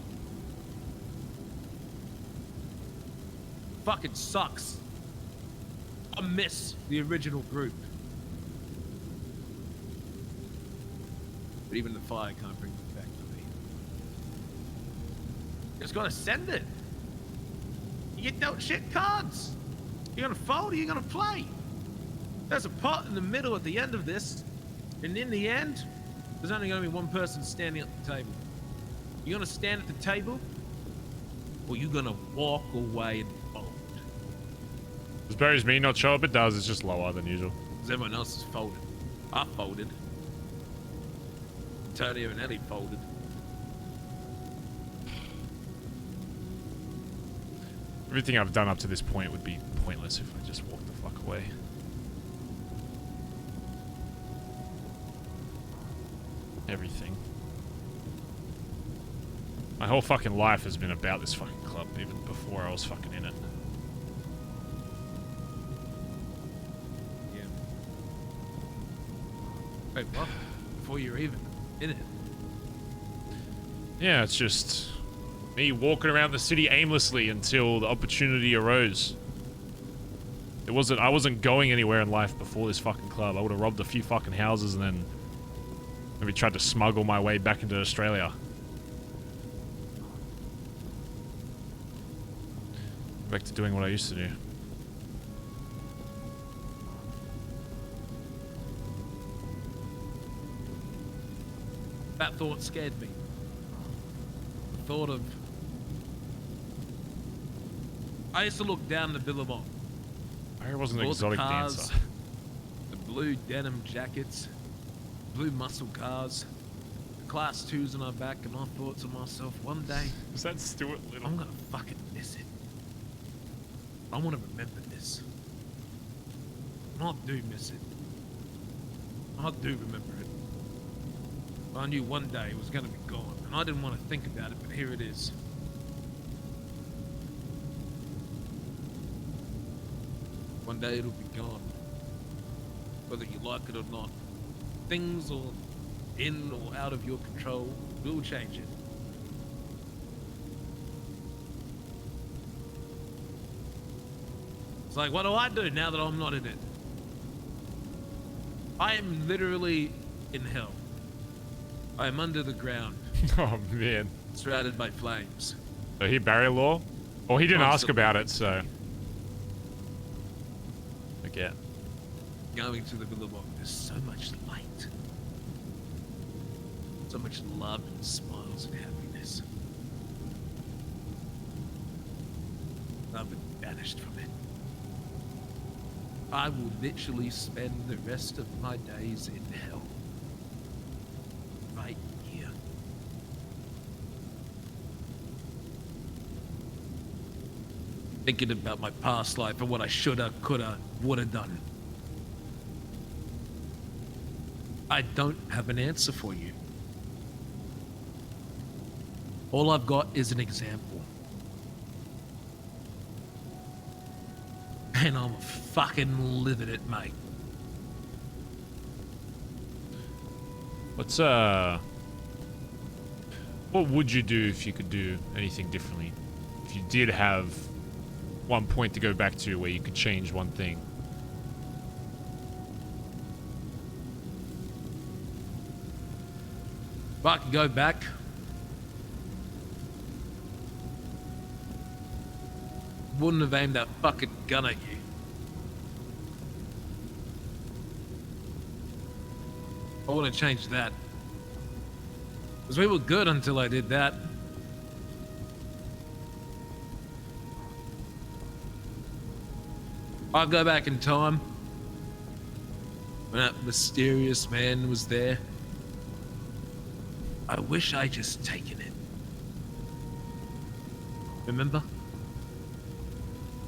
Fucking sucks. I miss the original group. But even the fire can't bring them back to me. You just gotta send it. You get dealt shit cards. You're gonna fold or you're gonna play. There's a pot in the middle at the end of this, and in the end, there's only gonna be one person standing at the table. You're gonna stand at the table, or you're gonna walk away and fold. Does Barry's me not show up? It does. It's just lower than usual. Because everyone else is folded. I folded. Antonio and Ellie folded. Everything I've done up to this point would be pointless if I just walked the fuck away. Everything. My whole fucking life has been about this fucking club, even before I was fucking in it. Yeah. Wait, what? Before you're even in it? Yeah, it's just me walking around the city aimlessly until the opportunity arose. I wasn't going anywhere in life before this fucking club. I would have robbed a few fucking houses and then maybe tried to smuggle my way back into Australia. Back to doing what I used to do. That thought scared me. The thought of... I used to look down the Billabong. I wasn't an exotic dancer. The blue denim jackets, blue muscle cars, the class 2s on our back, and I thought to myself, one day... Was that Stuart Little? I'm gonna fucking miss it. I want to remember this. And I do miss it. I do remember it. I knew one day it was going to be gone, and I didn't want to think about it, but here it is. One day it'll be gone. Whether you like it or not. Things or in or out of your control will change it. It's like, what do I do now that I'm not in it? I am literally in hell. I am under the ground. Oh, man. Surrounded by flames. So he Barry Law? Well, he didn't ask about it, so... Forget. Going to the Billabong, there's so much light. So much love and smiles and happiness. I've been banished from it. I will literally spend the rest of my days in hell. Right here. Thinking about my past life and what I shoulda, coulda, woulda done. I don't have an answer for you. All I've got is an example. And I'm fucking living it, mate. What would you do if you could do anything differently? If you did have one point to go back to where you could change one thing? If I could go back, wouldn't have aimed that fucking gun at you. I wouldn't change that. Because we were good until I did that. I'd go back in time when that mysterious man was there. I wish I just taken it. Remember?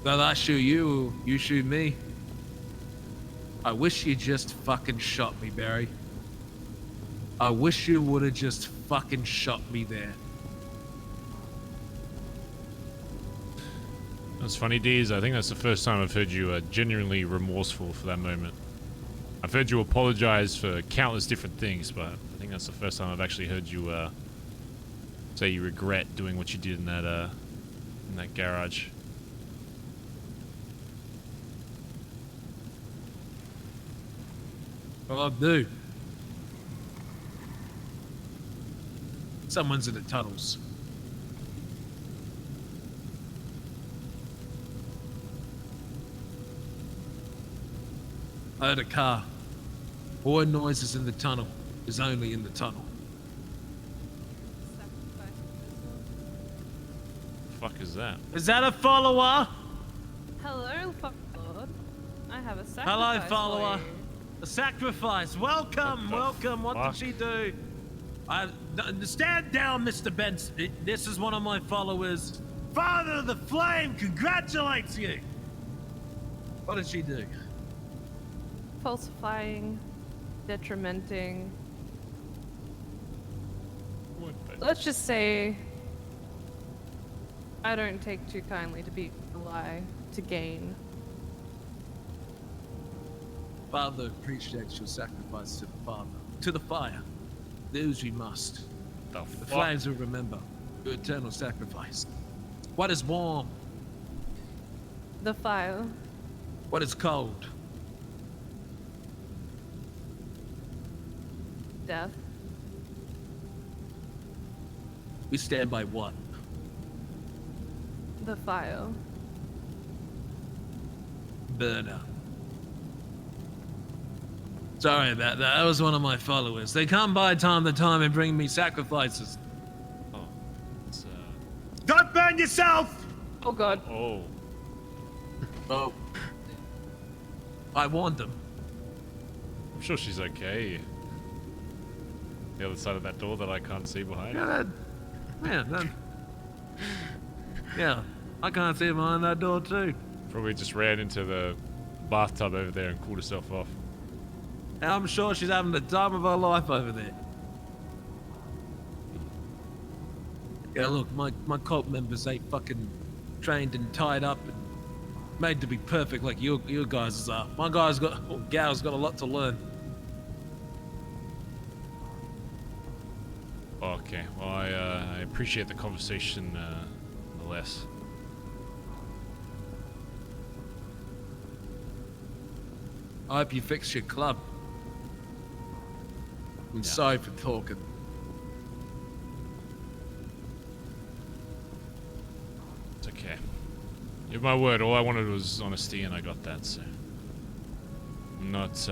Though I shoot you, you shoot me. I wish you just fucking shot me, Barry. I wish you would have just fucking shot me there. That's funny, Deez. I think that's the first time I've heard you genuinely remorseful for that moment. I've heard you apologize for countless different things, but I think that's the first time I've actually heard you say you regret doing what you did in that garage. Well, I do. Someone's in the tunnels. I heard a car. All noises in the tunnel is only in the tunnel. The fuck is that? Is that a follower? Hello, follower. have a sacrifice. Hello, for follower. you. A sacrifice. Welcome, welcome. What did she do? Stand down, Mr. Benson. This is one of my followers. Father of the Flame congratulates you. What did she do? Falsifying, detrimenting. Let's just say I don't take too kindly to be a lie to gain. Father appreciates your sacrifice to the Father. To the fire. Those we must. The flames will remember your eternal sacrifice. What is warm? The fire. What is cold? Death. We stand by what? The fire. Burner. Sorry about that. That was one of my followers. They come by time to time and bring me sacrifices. Oh. It's, Don't burn yourself! Oh god. Oh. Oh. I warned them. I'm sure she's okay. The other side of that door that I can't see behind. Yeah, I can't see behind that door too. Probably just ran into the bathtub over there and cooled herself off. And I'm sure she's having the time of her life over there. Yeah, look, my cult members ain't fucking trained and tied up and made to be perfect like you guys are. My guy's got, or gal's got a lot to learn. Okay, well I appreciate the conversation nonetheless. I hope you fix your club. I'm sorry for talking. It's okay. You have my word, all I wanted was honesty and I got that, so... I'm not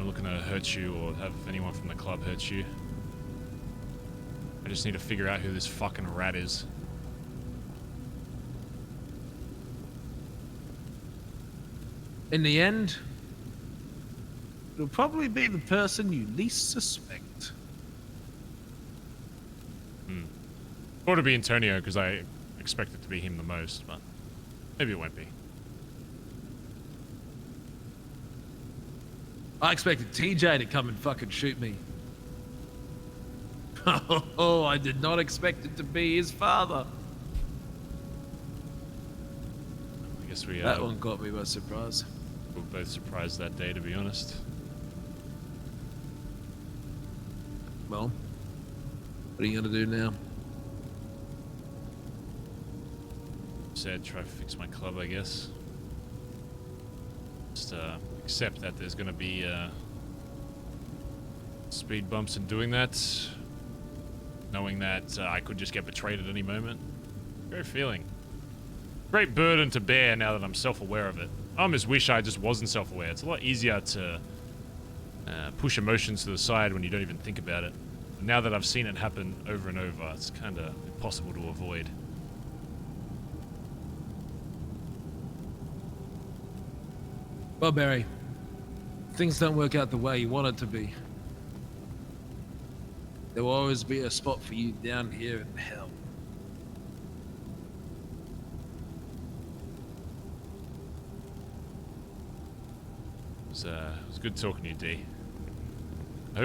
looking to hurt you or have anyone from the club hurt you. I just need to figure out who this fucking rat is. In the end, it'll probably be the person you least suspect. Ought to be Antonio, because I expect it to be him the most, but maybe it won't be. I expected TJ to come and fucking shoot me. Oh, I did not expect it to be his father. I guess we that one caught me by surprise. We were both surprised that day, to be honest. Well, what are you gonna do now? Said try to fix my club, I guess. Just accept that there's gonna be speed bumps in doing that. Knowing that I could just get betrayed at any moment. Great feeling. Great burden to bear now that I'm self-aware of it. I almost wish I just wasn't self-aware. It's a lot easier to push emotions to the side when you don't even think about it. But now that I've seen it happen over and over, it's kind of impossible to avoid. Well, Barry, things don't work out the way you want it to be. There will always be a spot for you down here in hell. It was good talking to you, D. I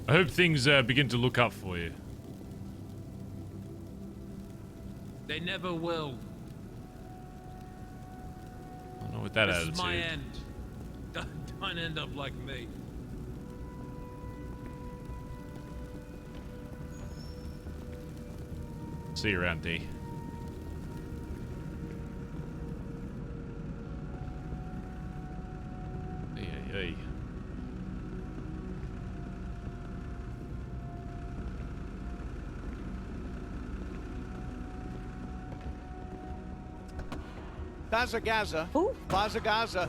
hope things begin to look up for you. They never will. Not with that this attitude. This is my end. Don't end up like me. See you around, D. Hey. Bazza. Bazza.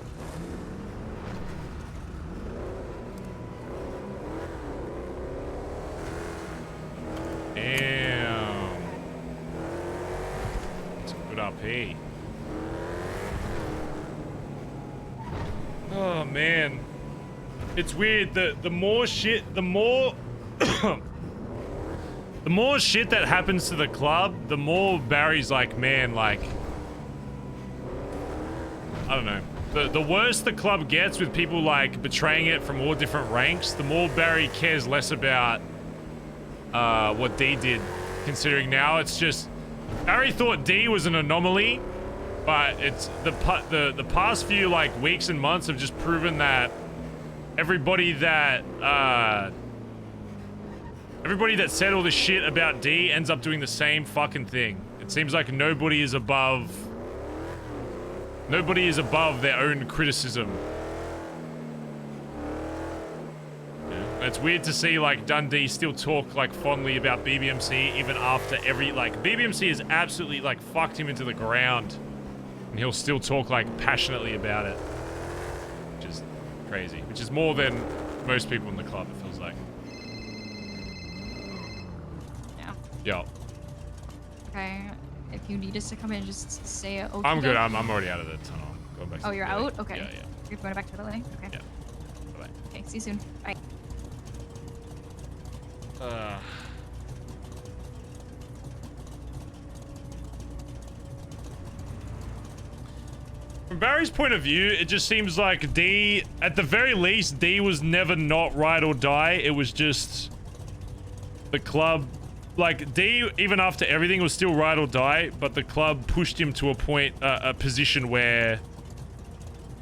Damn. Some good RP. It's weird. The more shit, the more the more shit that happens to the club, the more Barry's like, man, like, I don't know. The worse the club gets with people like betraying it from all different ranks, the more Barry cares less about what D did. Considering now it's just Barry thought D was an anomaly, but it's the past few like weeks and months have just proven that everybody that said all this shit about D ends up doing the same fucking thing. It seems like nobody is above their own criticism. Yeah. It's weird to see like Dundee still talk like fondly about BBMC even after every like BBMC has absolutely like fucked him into the ground, and he'll still talk like passionately about it, which is crazy. Which is more than most people in the club, it feels like. Yeah. Yeah. Okay. If you need us to come in, just say it. I'm good. I'm already out of the tunnel. Going back to Oh, the you're building. out? Okay. Yeah. You're going back to the building? Okay. Yeah. Bye-bye. Okay, see you soon. Bye. From Barry's point of view, it just seems like D, at the very least, D was never not ride or die. It was just the club. Like, D, even after everything, was still ride or die, but the club pushed him to a point, a position where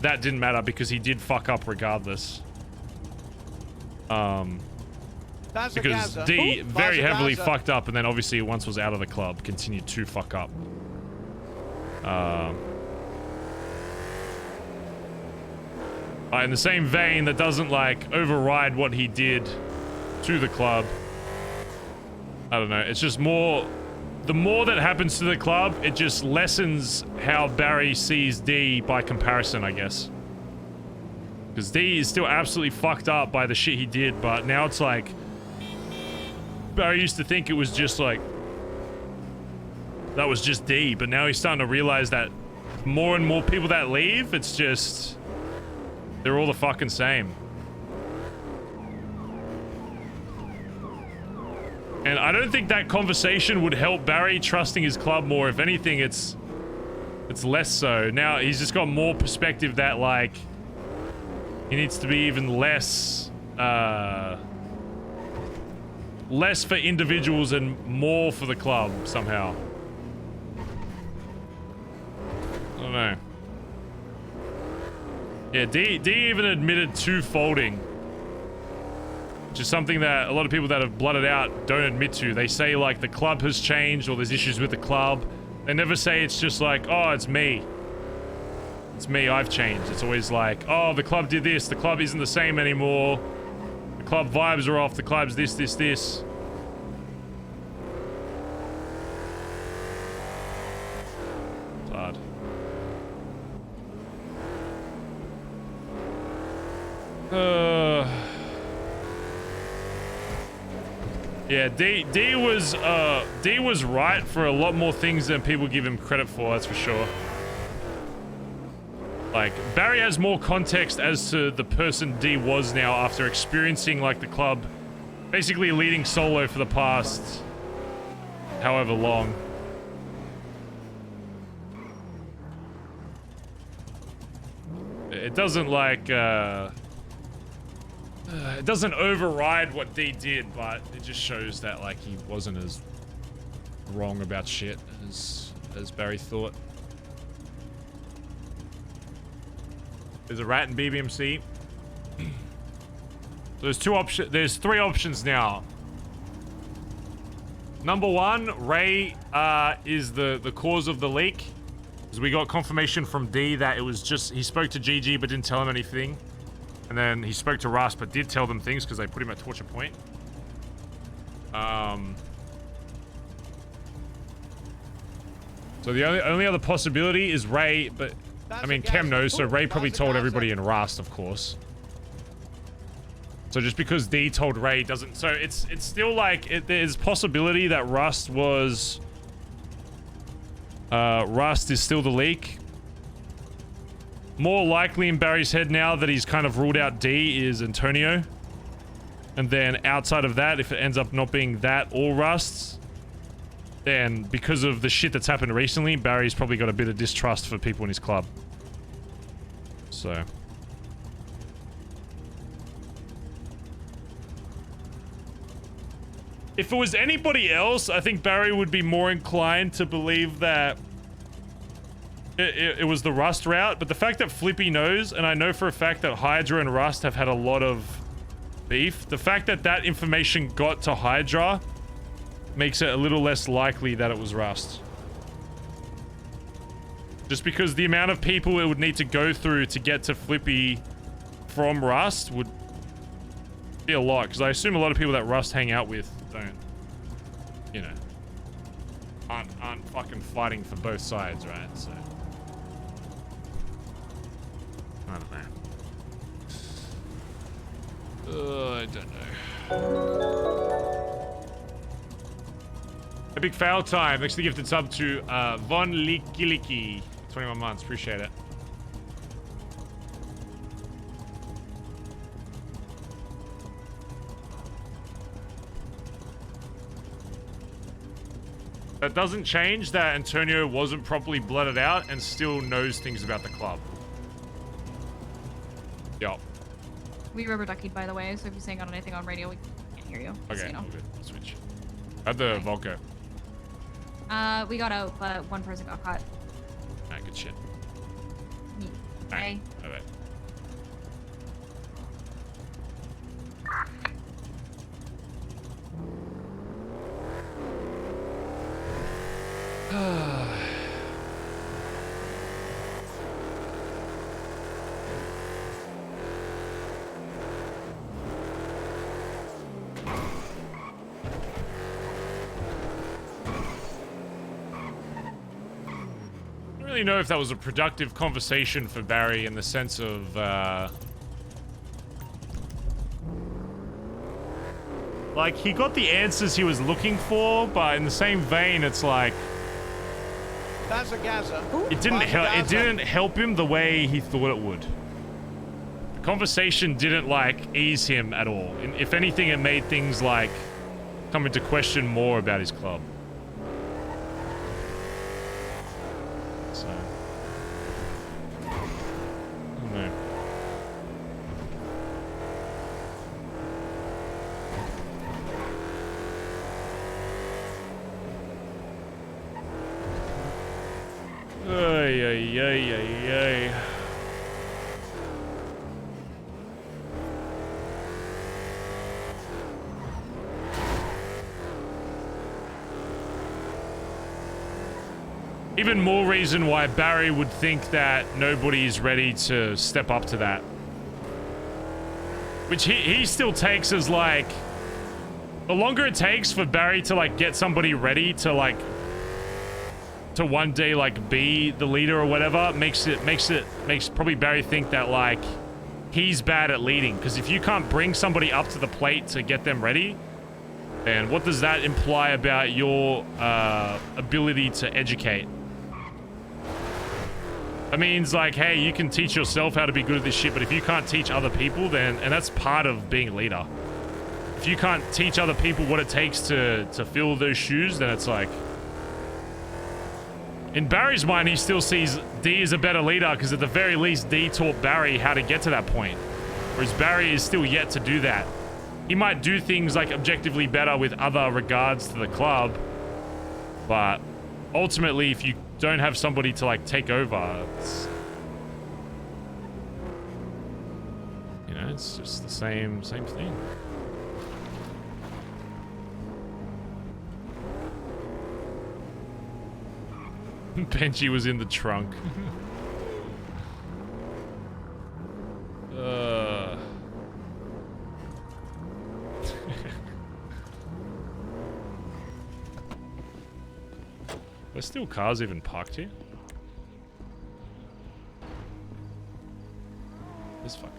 that didn't matter because he did fuck up regardless. Because D very heavily fucked up, and then obviously once was out of the club, continued to fuck up. In the same vein, that doesn't like override what he did to the club. I don't know. It's just more. The more that happens to the club, it just lessens how Barry sees D by comparison, I guess. Because D is still absolutely fucked up by the shit he did, but now it's like Barry used to think it was just like that was just D, but now he's starting to realize that more and more people that leave, it's just they're all the fucking same. And I don't think that conversation would help Barry trusting his club more. If anything, it's less so. Now he's just got more perspective that like he needs to be even less less for individuals and more for the club somehow. I don't know. Yeah, D even admitted to folding. Which is something that a lot of people that have blooded out don't admit to. They say like the club has changed or there's issues with the club. They never say it's just like, oh, it's me. It's me, I've changed. It's always like, oh, the club did this. The club isn't the same anymore. The club vibes are off. The club's this. It's hard. Yeah, D was right for a lot more things than people give him credit for, that's for sure. Like, Barry has more context as to the person D was now after experiencing, like, the club basically leading solo for the past however long. It doesn't, like, it doesn't override what D did, but it just shows that, like, he wasn't as wrong about shit as Barry thought. There's a rat in BBMC. There's there's 3 options now. Number 1, Ray is the cause of the leak. Because we got confirmation from D that it was just, he spoke to GG but didn't tell him anything. And then he spoke to Russ but did tell them things because they put him at torture point. So the only other possibility is Ray, but I mean Chem knows, so Ray probably told everybody in Rust, of course. So just because D told Ray doesn't, so it's still like there's possibility that Rust is still the leak. more likely in Barry's head now that he's kind of ruled out D is Antonio. And then outside of that, if it ends up not being that or Rust, then because of the shit that's happened recently, Barry's probably got a bit of distrust for people in his club. So... if it was anybody else, I think Barry would be more inclined to believe that it was the Rust route, but the fact that Flippy knows, and I know for a fact that Hydra and Rust have had a lot of beef, the fact that that information got to Hydra makes it a little less likely that it was Rust. Just because the amount of people it would need to go through to get to Flippy from Rust would be a lot, because I assume a lot of people that Rust hang out with don't, you know, aren't fucking fighting for both sides, right? So I don't know. I don't know. Epic fail time. Next to the gifted sub to Von Likiliki. 21 months. Appreciate it. That doesn't change that Antonio wasn't properly blooded out and still knows things about the club. Yup. We rubber duckied, by the way, so if you're saying on anything on radio, we can't hear you. Okay, so you know. okay. Switch. How'd the Volco? We got out, but one person got caught. Alright, good shit. Okay. Alright. I don't really know if that was a productive conversation for Barry in the sense of, like, he got the answers he was looking for, but in the same vein, it's like... it didn't help him the way he thought it would. The conversation didn't, like, ease him at all. If anything, it made things, like, come into question more about his club. So... I don't know. Ay, ay, ay, ay, ay. Even more reason why Barry would think that nobody's ready to step up to that. Which he still takes as, like... the longer it takes for Barry to, like, get somebody ready to, like... to one day, like, be the leader or whatever, makes probably Barry think that, like, he's bad at leading. Because if you can't bring somebody up to the plate to get them ready, then what does that imply about your ability to educate? That means, like, hey, you can teach yourself how to be good at this shit, but if you can't teach other people, then... and that's part of being a leader. If you can't teach other people what it takes to fill those shoes, then it's like... in Barry's mind, he still sees D as a better leader because at the very least, D taught Barry how to get to that point. Whereas Barry is still yet to do that. He might do things like objectively better with other regards to the club, but ultimately, if you don't have somebody to, like, take over, it's... you know, it's just the same thing. Benji was in the trunk. There's still cars even parked here? This fucking...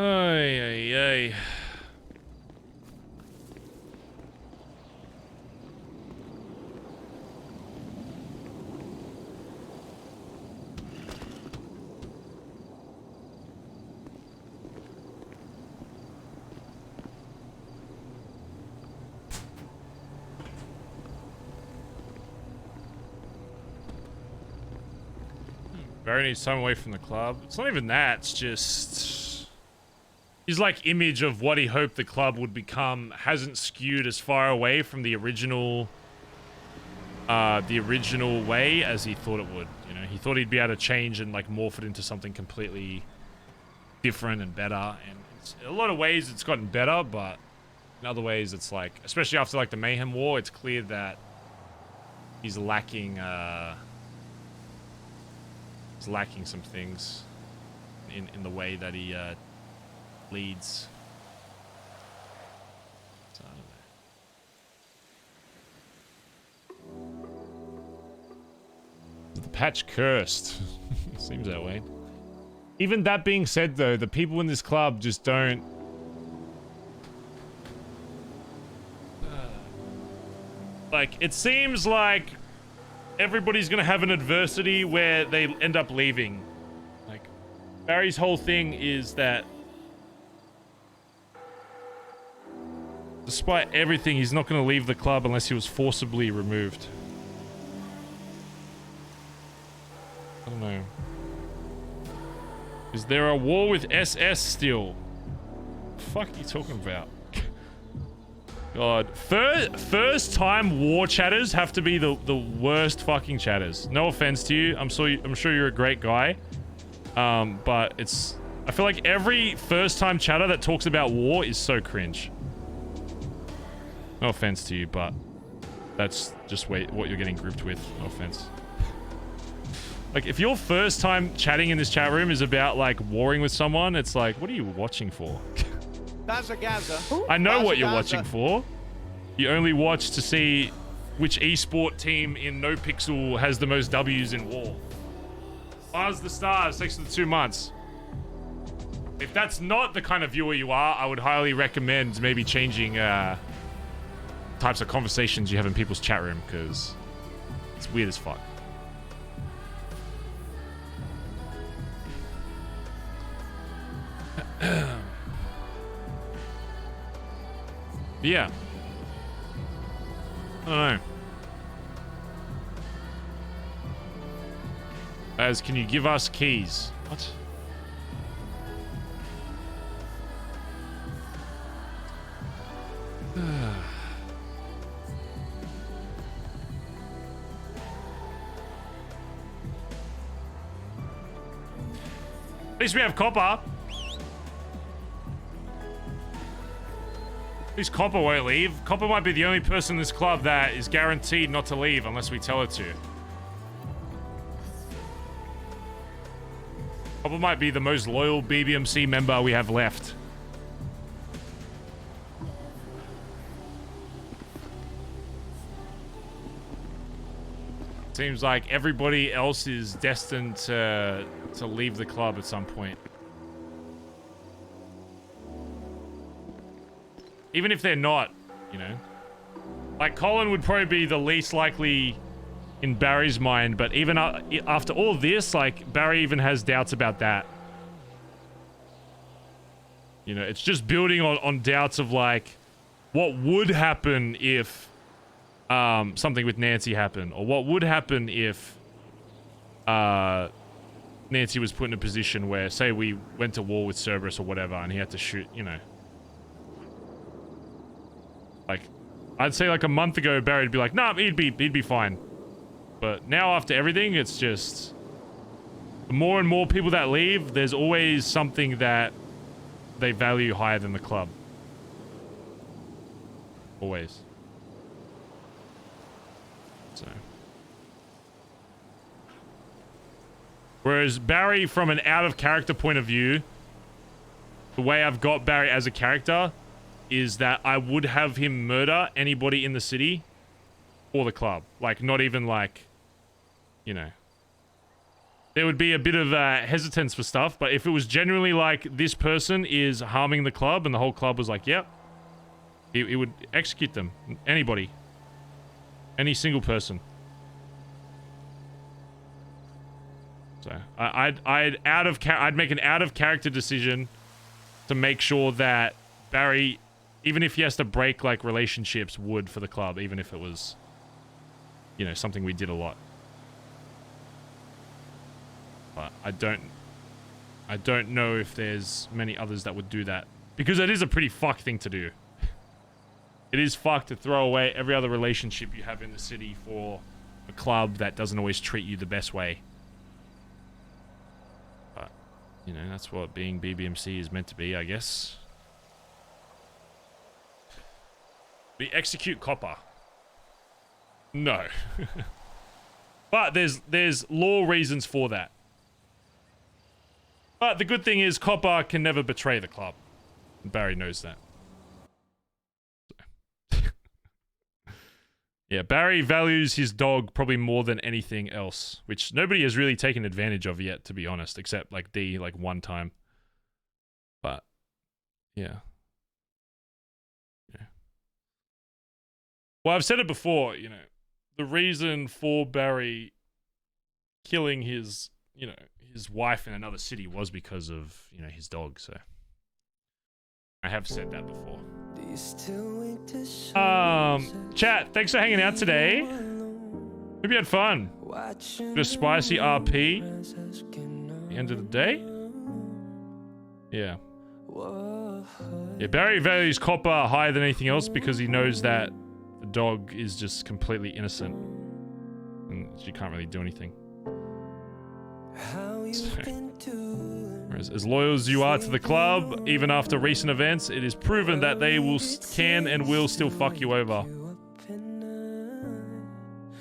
Ay, ay, ay. Barry needs time away from the club. It's not even that, it's just... his, like, image of what he hoped the club would become hasn't skewed as far away from the original way as he thought it would, you know? He thought he'd be able to change and, like, morph it into something completely different and better, and in a lot of ways it's gotten better, but in other ways it's like, especially after, like, the Mayhem War, it's clear that he's lacking, some things in the way that he leads. So, I don't know. The patch cursed. Seems that way. Even that being said, though, the people in this club just don't... like, it seems like everybody's gonna have an adversity where they end up leaving. Like, Barry's whole thing is that despite everything, he's not gonna leave the club unless he was forcibly removed. I don't know. Is there a war with SS still? What the fuck are you talking about? God. First time war chatters have to be the worst fucking chatters. No offense to you. I'm sure you're a great guy. But it's... I feel like every first time chatter that talks about war is so cringe. No offense to you, but that's just what you're getting grouped with. No offense. Like, if your first time chatting in this chat room is about, like, warring with someone, it's like, what are you watching for? Bazza. I know what you're Bazza. watching for. You only watch to see which esport team in NoPixel has the most W's in war. Bazz the Stars, thanks for the 2 months. If that's not the kind of viewer you are, I would highly recommend maybe changing types of conversations you have in people's chat room, because it's weird as fuck. Yeah. I don't know. As, can you give us keys? What? At least we have copper. At least Copper won't leave. Copper might be the only person in this club that is guaranteed not to leave unless we tell her to. Copper might be the most loyal BBMC member we have left. Seems like everybody else is destined to leave the club at some point. Even if they're not, you know. Like, Colin would probably be the least likely in Barry's mind, but even after all this, like, Barry even has doubts about that. You know, it's just building on doubts of, like, what would happen if something with Nancy happened, or what would happen if Nancy was put in a position where, say, we went to war with Cerberus or whatever, and he had to shoot, you know. Like, I'd say like a month ago, Barry'd be like, nah, he'd be fine. But now after everything, it's just... the more and more people that leave, there's always something that they value higher than the club. Always. So. Whereas Barry, from an out-of-character point of view, the way I've got Barry as a character is that I would have him murder anybody in the city for the club. Like, not even like, you know. there would be a bit of hesitance for stuff. But if it was genuinely like this person is harming the club and the whole club was like, yep, it would execute them. Anybody. Any single person. So I'd make an out of character decision to make sure that Barry, even if he has to break like relationships, would for the club, even if it was, you know, something we did a lot. But I don't know if there's many others that would do that, because it is a pretty fucked thing to do. It is fucked to throw away every other relationship you have in the city for a club that doesn't always treat you the best way. But, you know, that's what being BBMC is meant to be, I guess. We execute Copper. No. But there's law reasons for that. But the good thing is Copper can never betray the club. Barry knows that. Yeah, Barry values his dog probably more than anything else, which nobody has really taken advantage of yet, to be honest, except like D, like one time. But, yeah. Yeah. Well, I've said it before, you know, the reason for Barry killing his, you know, his wife in another city was because of, you know, his dog, so. I have said that before. Chat, thanks for hanging out today. Hope you had fun. Just spicy RP. The end of the day. Yeah. Yeah, Barry values Copper higher than anything else because he knows that the dog is just completely innocent. And she can't really do anything. As loyal as you are to the club, even after recent events, it is proven that they can and will still fuck you over.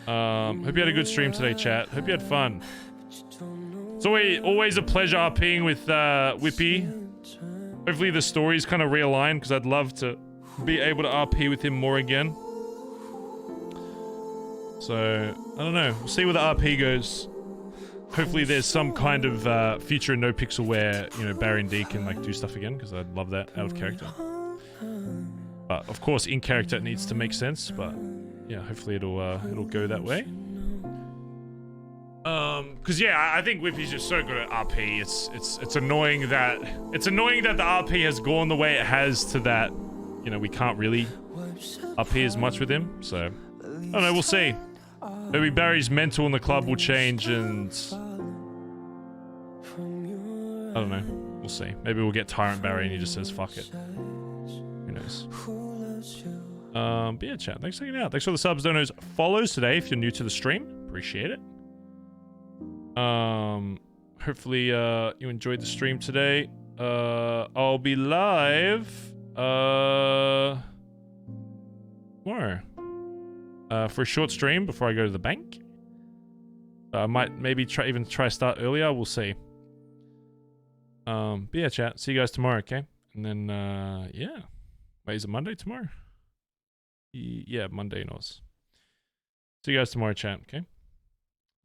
Hope you had a good stream today, chat. Hope you had fun. It's always a pleasure RPing with Whippy. Hopefully the stories kind of realign, because I'd love to be able to RP with him more again. So, I don't know. We'll see where the RP goes. Hopefully there's some kind of future in NoPixel where, you know, Barry and D can like do stuff again, because I'd love that out of character. But of course in character it needs to make sense, but yeah, hopefully it'll go that way. Because yeah, I think Whippy's just so good at RP. It's annoying that the RP has gone the way it has, to that, you know, we can't really RP as much with him. So I don't know, we'll see. Maybe Barry's mental in the club will change, and I don't know. We'll see. Maybe we'll get Tyrant Barry and he just says fuck it. Who knows? But yeah, chat. Thanks for hanging out. Thanks for the subs, donos, follows today if you're new to the stream. Appreciate it. Hopefully you enjoyed the stream today. I'll be live tomorrow. For a short stream before I go to the bank. I might maybe try start earlier. We'll see. But yeah, chat. See you guys tomorrow, okay? And then yeah. Wait, is it Monday tomorrow? Yeah, Monday in Oz. See you guys tomorrow, chat, okay?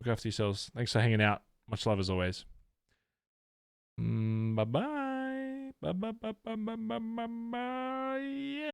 Look after yourselves. Thanks for hanging out. Much love as always. Bye-bye. Bye-bye. Yeah.